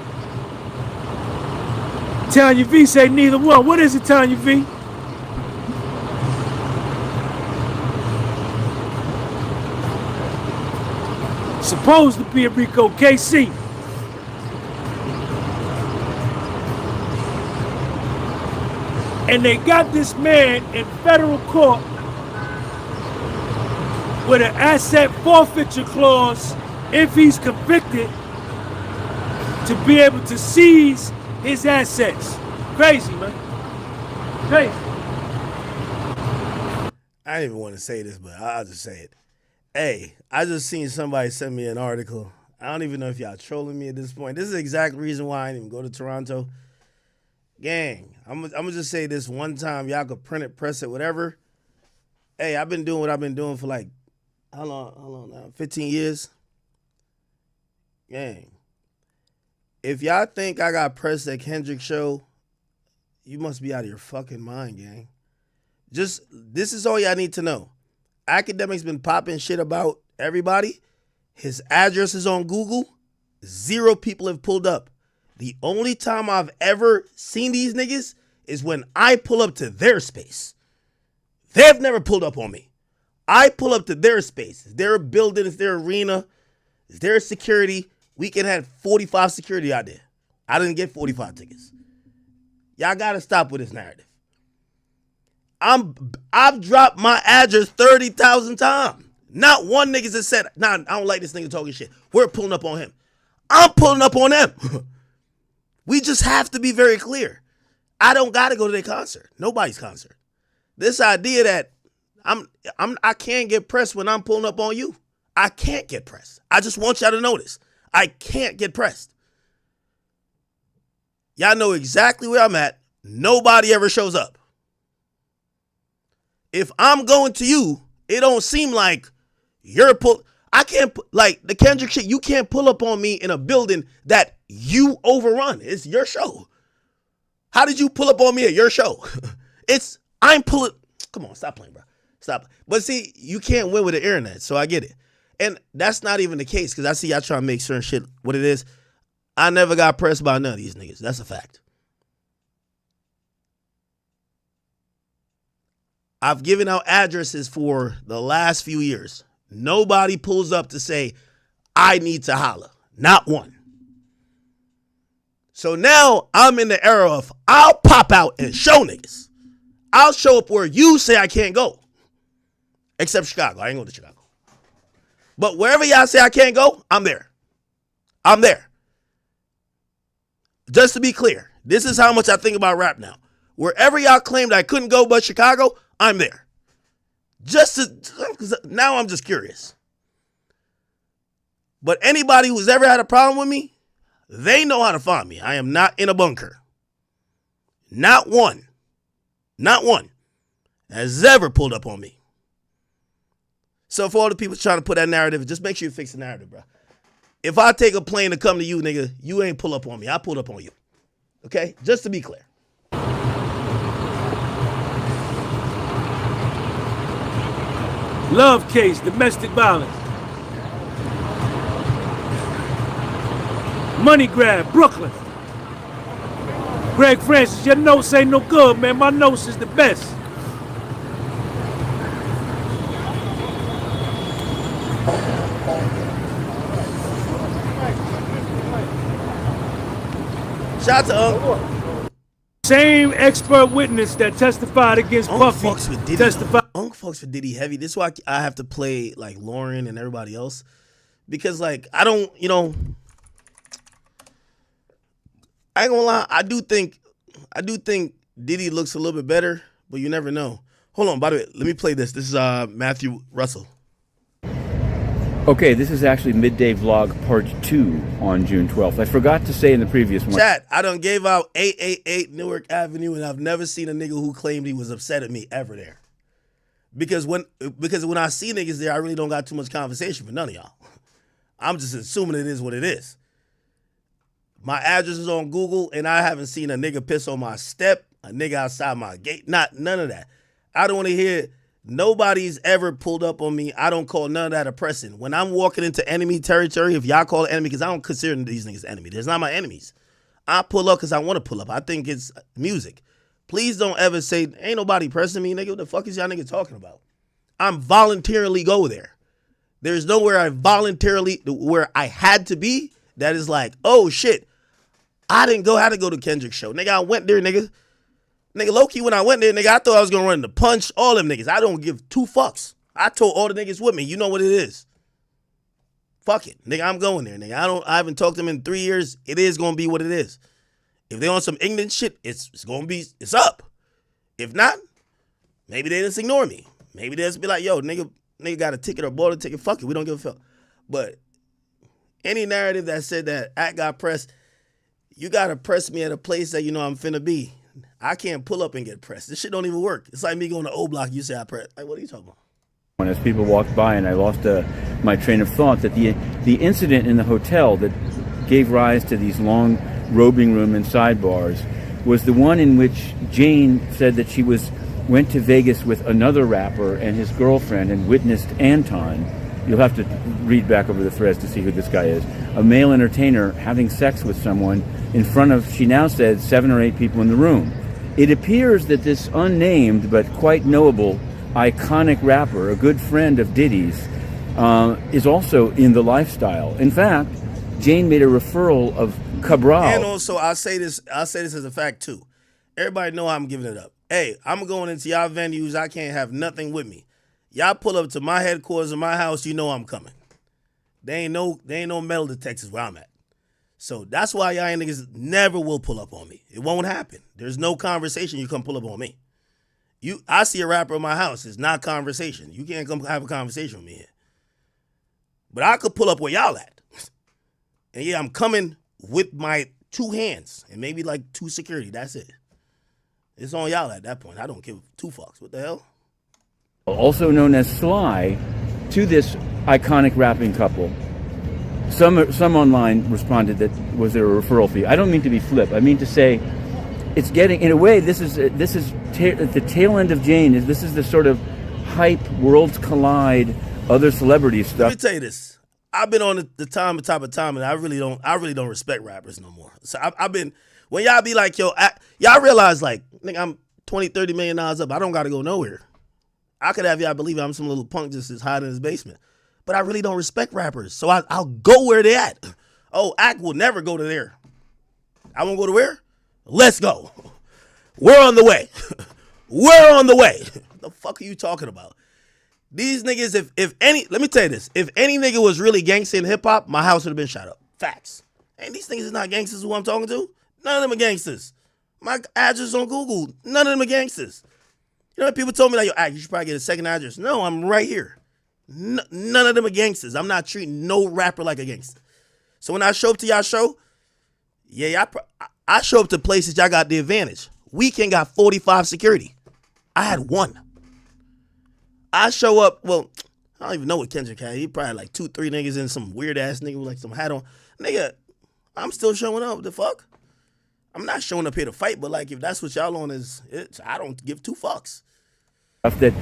Tanya V say neither one. What is it, Tanya V? Supposed to be a RICO. KC. And they got this man in federal court with an asset forfeiture clause if he's convicted to be able to seize his assets. Crazy, man. Crazy. I didn't even want to say this, but I'll just say it. Hey, I just seen somebody send me an article. I don't even know if y'all trolling me at this point. This is the exact reason why I didn't even go to Toronto. Gang, I'm gonna just say this one time. Y'all could print it, press it, whatever. Hey, I've been doing what I've been doing for like, how long now? 15 years? Gang, if y'all think I got pressed at Kendrick's show, you must be out of your fucking mind, gang. Just, this is all y'all need to know. Academic's been popping shit about everybody. His address is on Google. 0 people have pulled up. The only time I've ever seen these niggas is when I pull up to their space. They've never pulled up on me. I pull up to their space. It's their building, it's their arena, it's their security. We can have 45 security out there. I didn't get 45 tickets. Y'all gotta stop with this narrative. I've dropped my address 30,000 times. Not one nigga that said, nah, I don't like this nigga talking shit. We're pulling up on him. I'm pulling up on them. We just have to be very clear. I don't gotta go to their concert. Nobody's concert. This idea that I can't get pressed when I'm pulling up on you. I can't get pressed. I just want y'all to know this. I can't get pressed. Y'all know exactly where I'm at. Nobody ever shows up. If I'm going to you, it don't seem like you're I can't, like the Kendrick shit, you can't pull up on me in a building that you overrun. It's your show. How did you pull up on me at your show? I'm pulling, come on, stop playing, bro. Stop. But see, you can't win with the internet, so I get it. And that's not even the case, because I see y'all trying to make certain shit what it is. I never got pressed by none of these niggas. That's a fact. I've given out addresses for the last few years. Nobody pulls up to say, I need to holler. Not one. So now I'm in the era of I'll pop out and show niggas. I'll show up where you say I can't go. Except Chicago. I ain't going to Chicago. But wherever y'all say I can't go, I'm there. I'm there. Just to be clear, this is how much I think about rap now. Wherever y'all claimed I couldn't go but Chicago, I'm there. Now I'm just curious. But anybody who's ever had a problem with me, they know how to find me. I am not in a bunker. Not one has ever pulled up on me. So for all the people trying to put that narrative, just make sure you fix the narrative, bro. If I take a plane to come to you, nigga, you ain't pull up on me. I pulled up on you. Okay? Just to be clear. Love case, domestic violence. Money grab, Brooklyn. Greg Francis, your notes ain't no good, man. My notes is the best. Shout out to Unc. Same expert witness that testified against Unc Puffy. fucks with Diddy. Testified. Unc fucks with Diddy heavy. This is why I have to play like Lauren and everybody else. Because like I don't, I ain't gonna lie, I do think Diddy looks a little bit better, but you never know. Hold on, by the way, let me play this. This is Matthew Russell. Okay, this is actually Midday Vlog Part 2 on June 12th. I forgot to say in the previous one. Chat, I done gave out 888 Newark Avenue, and I've never seen a nigga who claimed he was upset at me ever there. Because when I see niggas there, I really don't got too much conversation for none of y'all. I'm just assuming it is what it is. My address is on Google, and I haven't seen a nigga piss on my step, a nigga outside my gate, none of that. I don't want to hear nobody's ever pulled up on me. I don't call none of that oppressing. When I'm walking into enemy territory, if y'all call it enemy, because I don't consider these niggas enemy. They're not my enemies. I pull up because I want to pull up. I think it's music. Please don't ever say, ain't nobody pressing me, nigga. What the fuck is y'all nigga talking about? I'm voluntarily go there. There's nowhere where I had to be that is like, oh shit, I had to go to Kendrick's show. Nigga, I went there, nigga. Nigga, low-key, when I went there, nigga, I thought I was going to run the punch all them niggas. I don't give two fucks. I told all the niggas with me, you know what it is. Fuck it. Nigga, I'm going there, nigga. I haven't talked to them in 3 years. It is going to be what it is. If they on some ignorant shit, it's going to be, it's up. If not, maybe they just ignore me. Maybe they just be like, yo, nigga got a ticket or bought a ticket. Fuck it. We don't give a fuck. But any narrative that said that act got pressed, you got to press me at a place that you know I'm finna be. I can't pull up and get pressed. This shit don't even work. It's like me going to O Block. You say I press. Like, what are you talking about? As people walked by, and I lost my train of thought, that the incident in the hotel that gave rise to these long robing room and sidebars was the one in which Jane said that she went to Vegas with another rapper and his girlfriend and witnessed Anton. You'll have to read back over the threads to see who this guy is. A male entertainer having sex with someone in front of, she now said, 7 or 8 people in the room. It appears that this unnamed but quite knowable iconic rapper, a good friend of Diddy's, is also in the lifestyle. In fact, Jane made a referral of Cabral. And also, I'll say this as a fact too. Everybody know I'm giving it up. Hey, I'm going into y'all venues. I can't have nothing with me. Y'all pull up to my headquarters in my house, you know I'm coming. They ain't no metal detectors where I'm at. So that's why y'all niggas never will pull up on me. It won't happen. There's no conversation you come pull up on me. I see a rapper in my house. It's not conversation. You can't come have a conversation with me here. But I could pull up where y'all at. And yeah, I'm coming with my 2 hands and maybe like 2 security. That's it. It's on y'all at that point. I don't give 2 fucks. What the hell? Also known as Sly, to this iconic rapping couple. Some online responded that was there a referral fee. I don't mean to be flip. I mean to say it's getting, in a way, this is at the tail end of Jane. This is the sort of hype, worlds collide, other celebrity stuff. Let me tell you this. I've been on the top of time, and I really don't respect rappers no more. So I've been, when y'all be like, yo, y'all realize like, nigga, I'm $20, $30 million up. I don't got to go nowhere. I could have y'all believe I'm some little punk just is hiding in his basement. But I really don't respect rappers. So I'll go where they at. Oh, Ack will never go to there. I won't go to where? Let's go. We're on the way. We're on the way. What the fuck are you talking about? These niggas, if any, let me tell you this. If any nigga was really gangsta in hip hop, my house would have been shot up. Facts. And these niggas is not gangsters who I'm talking to. None of them are gangsters. My address on Google, none of them are gangsters. You know, people told me, like, yo, Ack, you should probably get a second address. No, I'm right here. None of them are gangsters. I'm not treating no rapper like a gangster. So when I show up to y'all show, yeah, I show up to places y'all got the advantage. Weekend got 45 security. I had 1. I show up, well, I don't even know what Kendrick had. He probably had like 2-3 niggas and some weird ass nigga with like some hat on. Nigga, I'm still showing up. The fuck? I'm not showing up here to fight, but like if that's what y'all on is, I don't give 2 fucks. That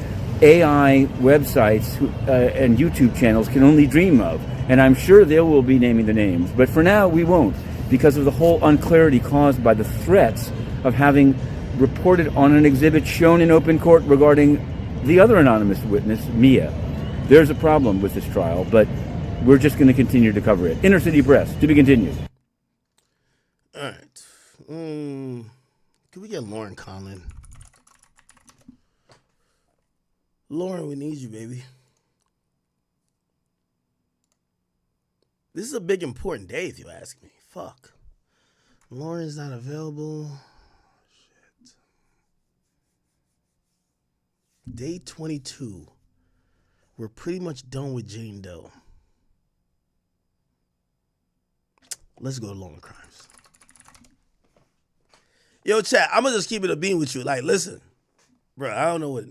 AI websites and YouTube channels can only dream of. And I'm sure they will be naming the names. But for now, we won't, because of the whole unclarity caused by the threats of having reported on an exhibit shown in open court regarding the other anonymous witness, Mia. There's a problem with this trial, but we're just going to continue to cover it. Inner City Press, to be continued. All right. Can we get Lauren Conlon? Lauren, we need you, baby. This is a big, important day, if you ask me. Fuck. Lauren's not available. Shit. Day 22. We're pretty much done with Jane Doe. Let's go to Lauren Crimes. Yo, chat, I'm going to just keep it a bean with you. Like, listen. Bro, I don't know what...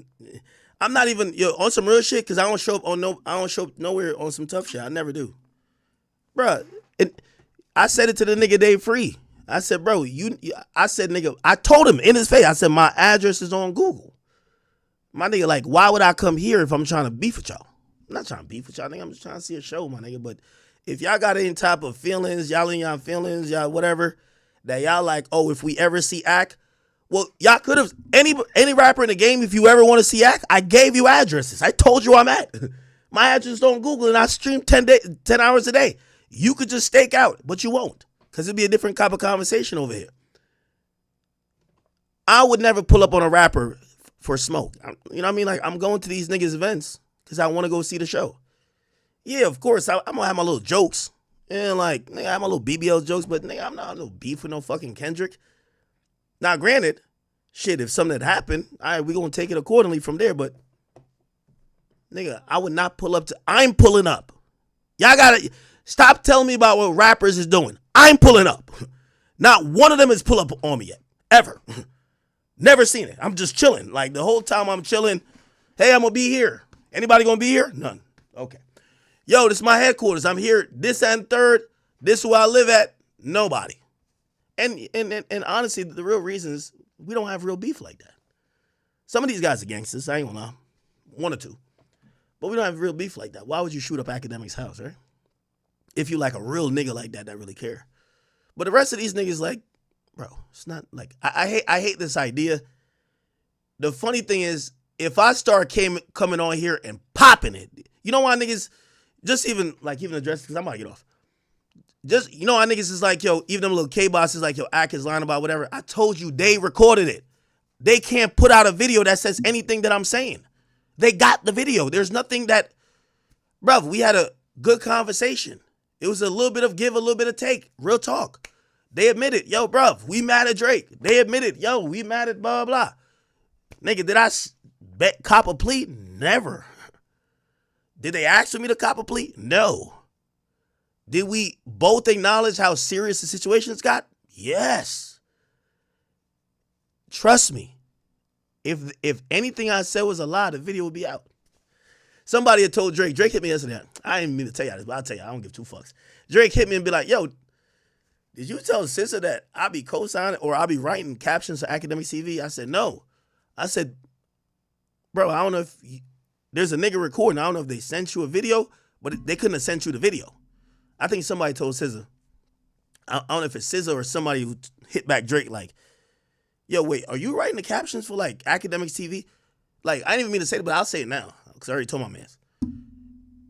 I'm not even on some real shit because I don't show up nowhere on some tough shit. I never do, bro. I said it to the nigga Dave Free. I said, bro, I said, nigga, I told him in his face. I said my address is on Google. My nigga, like, why would I come here if I'm trying to beef with y'all? I'm not trying to beef with y'all, nigga. I'm just trying to see a show, my nigga. But if y'all got any type of feelings, y'all in y'all feelings, y'all whatever, that y'all like, oh, if we ever see Ack. Well, y'all could have, any rapper in the game, if you ever want to see Ack, I gave you addresses. I told you where I'm at. My address is on Google, and I stream 10 hours a day. You could just stake out, but you won't, because it'd be a different type of conversation over here. I would never pull up on a rapper for smoke. You know what I mean? Like, I'm going to these niggas' events because I want to go see the show. Yeah, of course, I'm going to have my little jokes. And, like, nigga, I have my little BBL jokes, but, nigga, I'm not no beef with no fucking Kendrick. Now, granted, shit, if something had happened, all right, we're going to take it accordingly from there. But, nigga, I would not pull up to... I'm pulling up. Y'all got to... Stop telling me about what rappers is doing. I'm pulling up. Not one of them has pulled up on me yet. Ever. Never seen it. I'm just chilling. Like, the whole time I'm chilling, hey, I'm going to be here. Anybody going to be here? None. Okay. Yo, this is my headquarters. I'm here this and third. This is where I live at. Nobody. And honestly, the real reason is we don't have real beef like that. Some of these guys are gangsters. I ain't gonna lie. 1 or 2. But we don't have real beef like that. Why would you shoot up Academic's house, right? If you like a real nigga like that really care. But the rest of these niggas, like, bro, it's not like... I hate this idea. The funny thing is, if I start coming on here and popping it, you know why niggas just even address it, because I'm about to get off. Just, you know how niggas is like, yo, even them little K-bosses like, yo, Ack is lying about whatever. I told you they recorded it. They can't put out a video that says anything that I'm saying. They got the video. There's nothing that, bruv, we had a good conversation. It was a little bit of give, a little bit of take. Real talk. They admitted, yo, bruv, we mad at Drake. They admitted, yo, we mad at blah, blah. Nigga, did I cop a plea? Never. Did they ask for me to cop a plea? No. Did we both acknowledge how serious the situation's got? Yes. Trust me. If anything I said was a lie, the video would be out. Somebody had told Drake hit me yesterday. I didn't mean to tell you this, but I'll tell you, I don't give 2 fucks. Drake hit me and be like, yo, did you tell Sissa that I'll be co-signing or I'll be writing captions for Academic TV? I said, no. I said, bro, I don't know if there's a nigga recording. I don't know if they sent you a video, but they couldn't have sent you the video. I think somebody told SZA. I don't know if it's SZA or somebody who hit back Drake like, yo, wait, are you writing the captions for like Academic TV? like, I didn't even mean to say it, but I'll say it now, because I already told my man.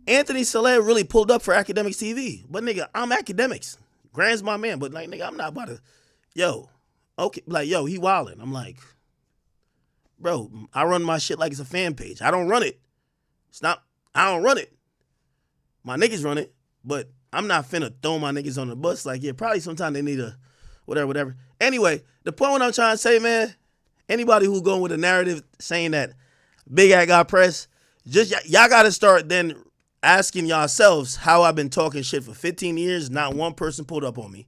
Anthony Soler really pulled up for Academics TV. But, nigga, I'm Academics. Grant's my man, but, like, nigga, I'm not about to, yo, okay, like, yo, he wildin'. I'm like, bro, I run my shit like it's a fan page. I don't run it. I don't run it. My niggas run it, but I'm not finna throw my niggas on the bus. Like, yeah, probably sometime they need a whatever. Anyway, the point what I'm trying to say, man, anybody who going with a narrative saying that Big Act got pressed, just y'all got to start then asking yourselves how I've been talking shit for 15 years. Not one person pulled up on me.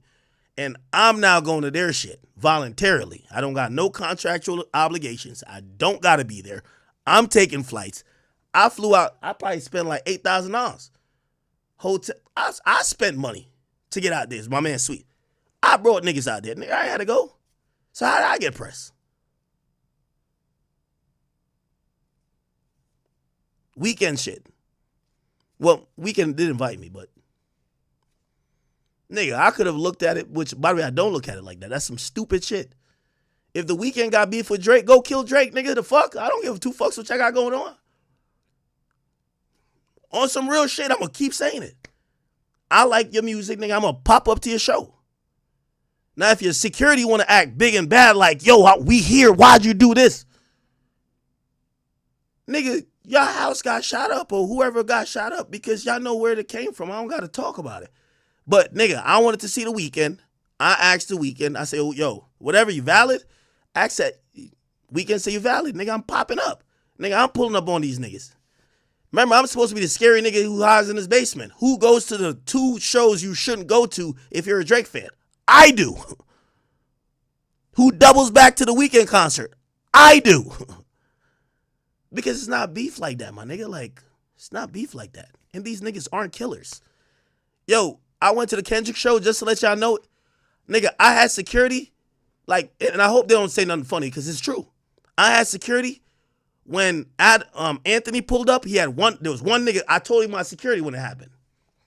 And I'm now going to their shit voluntarily. I don't got no contractual obligations. I don't got to be there. I'm taking flights. I flew out. I probably spent like $8,000. Hotel. I spent money to get out there. It's my man Sweet. I brought niggas out there. Nigga, I had to go. So how did I get pressed? Weekend shit. Well, Weekend did invite me, but nigga, I could have looked at it, which, by the way, I don't look at it like that. That's some stupid shit. If the Weekend got beef with Drake, go kill Drake, nigga. The fuck? I don't give two fucks what y'all got going on. On some real shit, I'm going to keep saying it. I like your music, nigga. I'm going to pop up to your show. Now, if your security want to act big and bad like, yo, we here, why'd you do this? Nigga, your house got shot up or whoever got shot up because y'all know where it came from. I don't got to talk about it. But, nigga, I wanted to see the Weekend. I asked the Weekend. I say, oh, yo, whatever, you valid? Ask that. Weekend say you valid. Nigga, I'm popping up. Nigga, I'm pulling up on these niggas. Remember, I'm supposed to be the scary nigga who hides in his basement. Who goes to the 2 shows you shouldn't go to if you're a Drake fan? I do. Who doubles back to the Weekend concert? I do. Because it's not beef like that, my nigga. Like, it's not beef like that. And these niggas aren't killers. Yo, I went to the Kendrick show just to let y'all know. Nigga, I had security. Like, and I hope they don't say nothing funny because it's true. I had security. When Anthony pulled up, there was one nigga, I told him my security when it happened.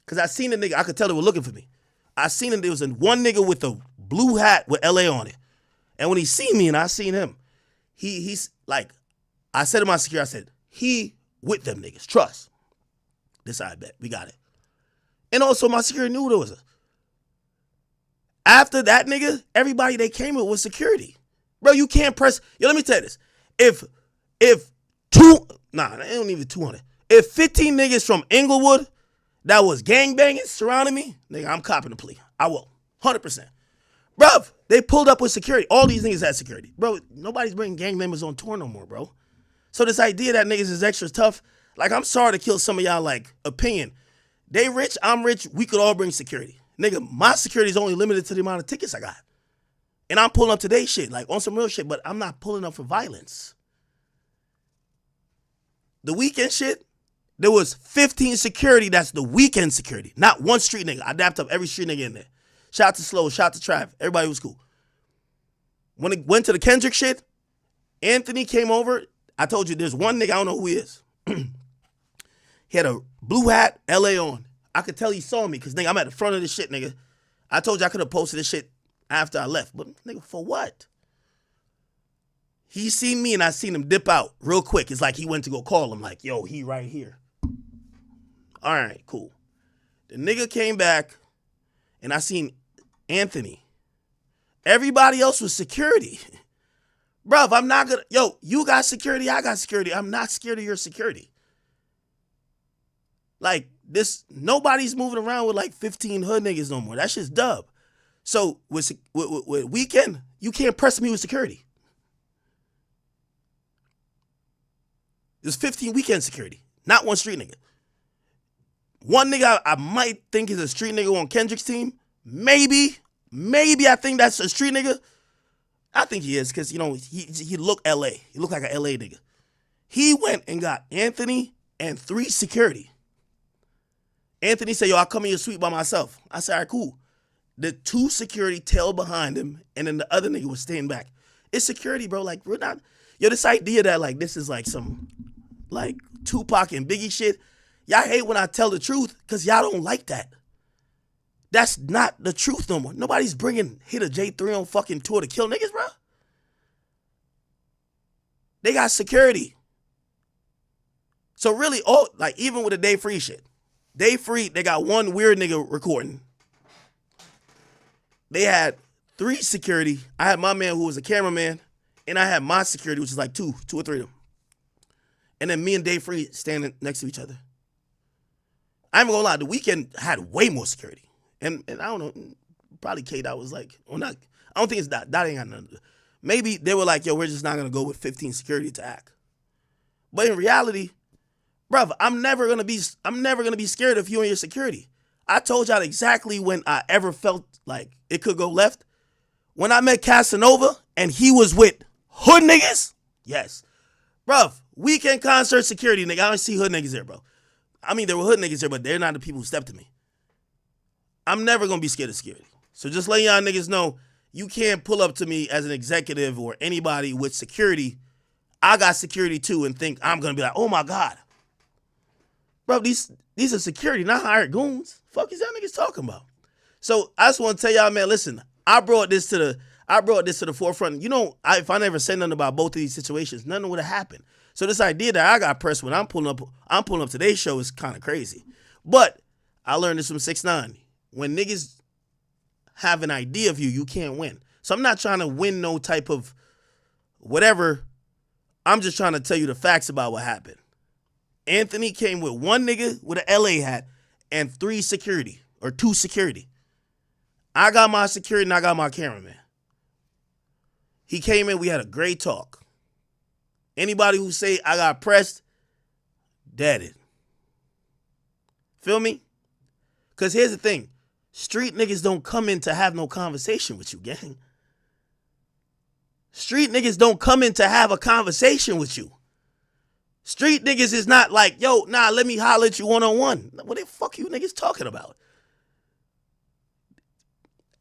Because I seen the nigga, I could tell they were looking for me. I seen him, there was one nigga with a blue hat with LA on it. And when he seen me and I seen him, he's like, I said to my security, I said, he with them niggas, trust. This I bet, we got it. And also my security knew there was after that nigga, everybody they came with was security. Bro, you can't press, let me tell you this. If they don't even 200. If 15 niggas from Inglewood that was gangbanging surrounding me, nigga, I'm copping the plea. I will. 100%. Bruv, they pulled up with security. All these niggas had security. Bro, nobody's bringing gang members on tour no more, bro. So this idea that niggas is extra tough, like, I'm sorry to kill some of y'all, like, opinion. They rich, I'm rich, we could all bring security. Nigga, my security is only limited to the amount of tickets I got. And I'm pulling up today's shit, like, on some real shit, but I'm not pulling up for violence. The Weekend shit, there was 15 security. That's the Weekend security. Not one street nigga. I dapped up every street nigga in there. Shout out to Slow, shout out to Trav. Everybody was cool. When it went to the Kendrick shit, Anthony came over. I told you there's one nigga, I don't know who he is. He had a blue hat, LA on. I could tell he saw me because, nigga, I'm at the front of this shit, nigga. I told you I could have posted this shit after I left. But, nigga, for what? He seen me and I seen him dip out real quick. It's like he went to go call him like, yo, he right here. All right, cool. The nigga came back and I seen Anthony. Everybody else was security. Bruv, I'm not gonna, yo, you got security, I got security. I'm not scared of your security. Like, nobody's moving around with like 15 hood niggas no more. That shit's dub. So with Weekend, you can't press me with security. There's 15 Weekend security, not one street nigga. One nigga I might think is a street nigga on Kendrick's team. Maybe I think that's a street nigga. I think he is because, he look LA. He look like an LA nigga. He went and got Anthony and 3 security. Anthony said, yo, I'll come in your suite by myself. I said, all right, cool. The 2 security tailed behind him and then the other nigga was staying back. It's security, bro. Like, we're not, this idea that like this is like some like Tupac and Biggie shit. Y'all hate when I tell the truth because y'all don't like that. That's not the truth no more. Nobody's bringing Hit a J3 on fucking tour to kill niggas, bro. They got security. So really, all like even with the Day Free shit, Day Free, they got one weird nigga recording. They had 3 security. I had my man who was a cameraman, and I had my security, which is like two or three of them. And then me and Day Free standing next to each other. I'm gonna lie, the Weeknd had way more security. And I don't know, probably K-Dot was like, or not, I don't think it's that ain't got nothing to do. Maybe they were like, yo, we're just not gonna go with 15 security to act. But in reality, bruv, I'm never gonna be scared of you and your security. I told y'all exactly when I ever felt like it could go left. When I met Casanova and he was with hood niggas, yes. Bruv, Weeknd concert security, nigga, I don't see hood niggas there, bro. I mean, there were hood niggas there, but they're not the people who stepped to me. I'm never gonna be scared of security. So just letting y'all niggas know, you can't pull up to me as an executive or anybody with security. I got security too and think I'm gonna be like, oh my God. Bro, these are security, not hired goons. Fuck is y'all niggas talking about? So I just want to tell y'all, man, listen, I brought this to the forefront. You know, if I never said nothing about both of these situations, nothing would have happened. So this idea that I got pressed when I'm pulling up today's show is kind of crazy. But I learned this from 6ix9ine. When niggas have an idea of you, you can't win. So I'm not trying to win no type of whatever. I'm just trying to tell you the facts about what happened. Anthony came with one nigga with an LA hat and 2 security. I got my security and I got my cameraman. He came in, we had a great talk. Anybody who say I got pressed, deaded. Feel me? Because here's the thing. Street niggas don't come in to have no conversation with you, gang. Street niggas don't come in to have a conversation with you. Street niggas is not like, yo, nah, let me holler at you one-on-one. What the fuck you niggas talking about?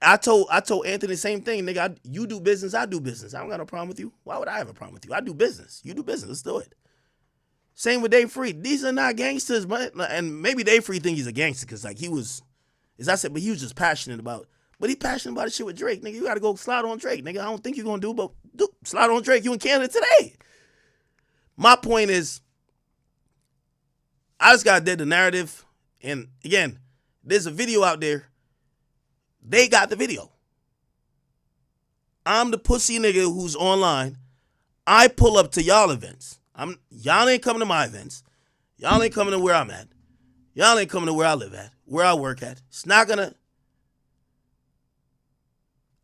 I told Anthony the same thing, nigga. You do business, I do business. I don't got no problem with you. Why would I have a problem with you? I do business. You do business. Let's do it. Same with Day Free. These are not gangsters, but and maybe Day Free think he's a gangster because like he was, as I said, but he was just passionate about. But he passionate about the shit with Drake, nigga. You got to go slide on Drake, nigga. I don't think you're gonna do, but slide on Drake. You in Canada today. My point is, I just got dead the narrative, and again, there's a video out there. They got the video. I'm the pussy nigga who's online. I pull up to y'all events. Y'all ain't coming to my events. Y'all ain't coming to where I'm at. Y'all ain't coming to where I live at, where I work at. It's not gonna.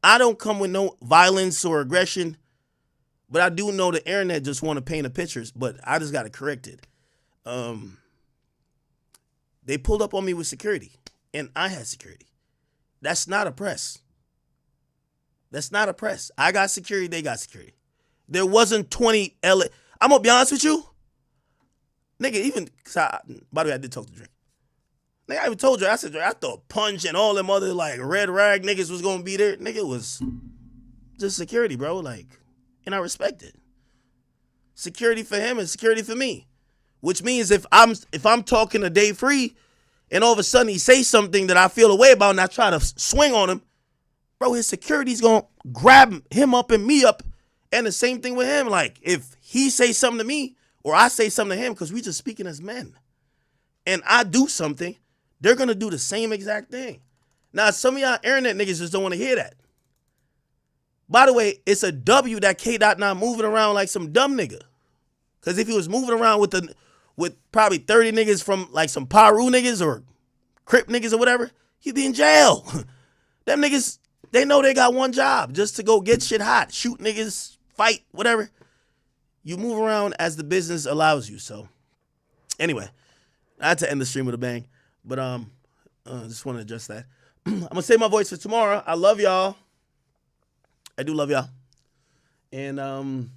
I don't come with no violence or aggression, but I do know the internet just want to paint the pictures, but I just got to correct it. They pulled up on me with security, and I had security. That's not a press. That's not a press. I got security, they got security. There wasn't 20 LA. I'm going to be honest with you. Nigga, even, by the way, I did talk to Drake. Nigga, I even told Drake, I said, Drake, I thought Punch and all them other, like, red rag niggas was going to be there. Nigga, it was just security, bro. Like, and I respect it. Security for him and security for me. Which means if I'm talking to Day Free, and all of a sudden he say something that I feel a way about and I try to swing on him, bro, his security's going to grab him up and me up. And the same thing with him. Like, if he say something to me or I say something to him, because we just speaking as men, and I do something, they're going to do the same exact thing. Now, some of y'all internet niggas just don't want to hear that. By the way, it's a W that K-Dot not moving around like some dumb nigga. Because if he was moving around with probably 30 niggas from like some Paru niggas or Crip niggas or whatever, he'd be in jail. Them niggas, they know they got one job, just to go get shit hot, shoot niggas, fight, whatever. You move around as the business allows you. So anyway, I had to end the stream with a bang, but just want to address that. I'm going to save my voice for tomorrow. I love y'all. I do love y'all. And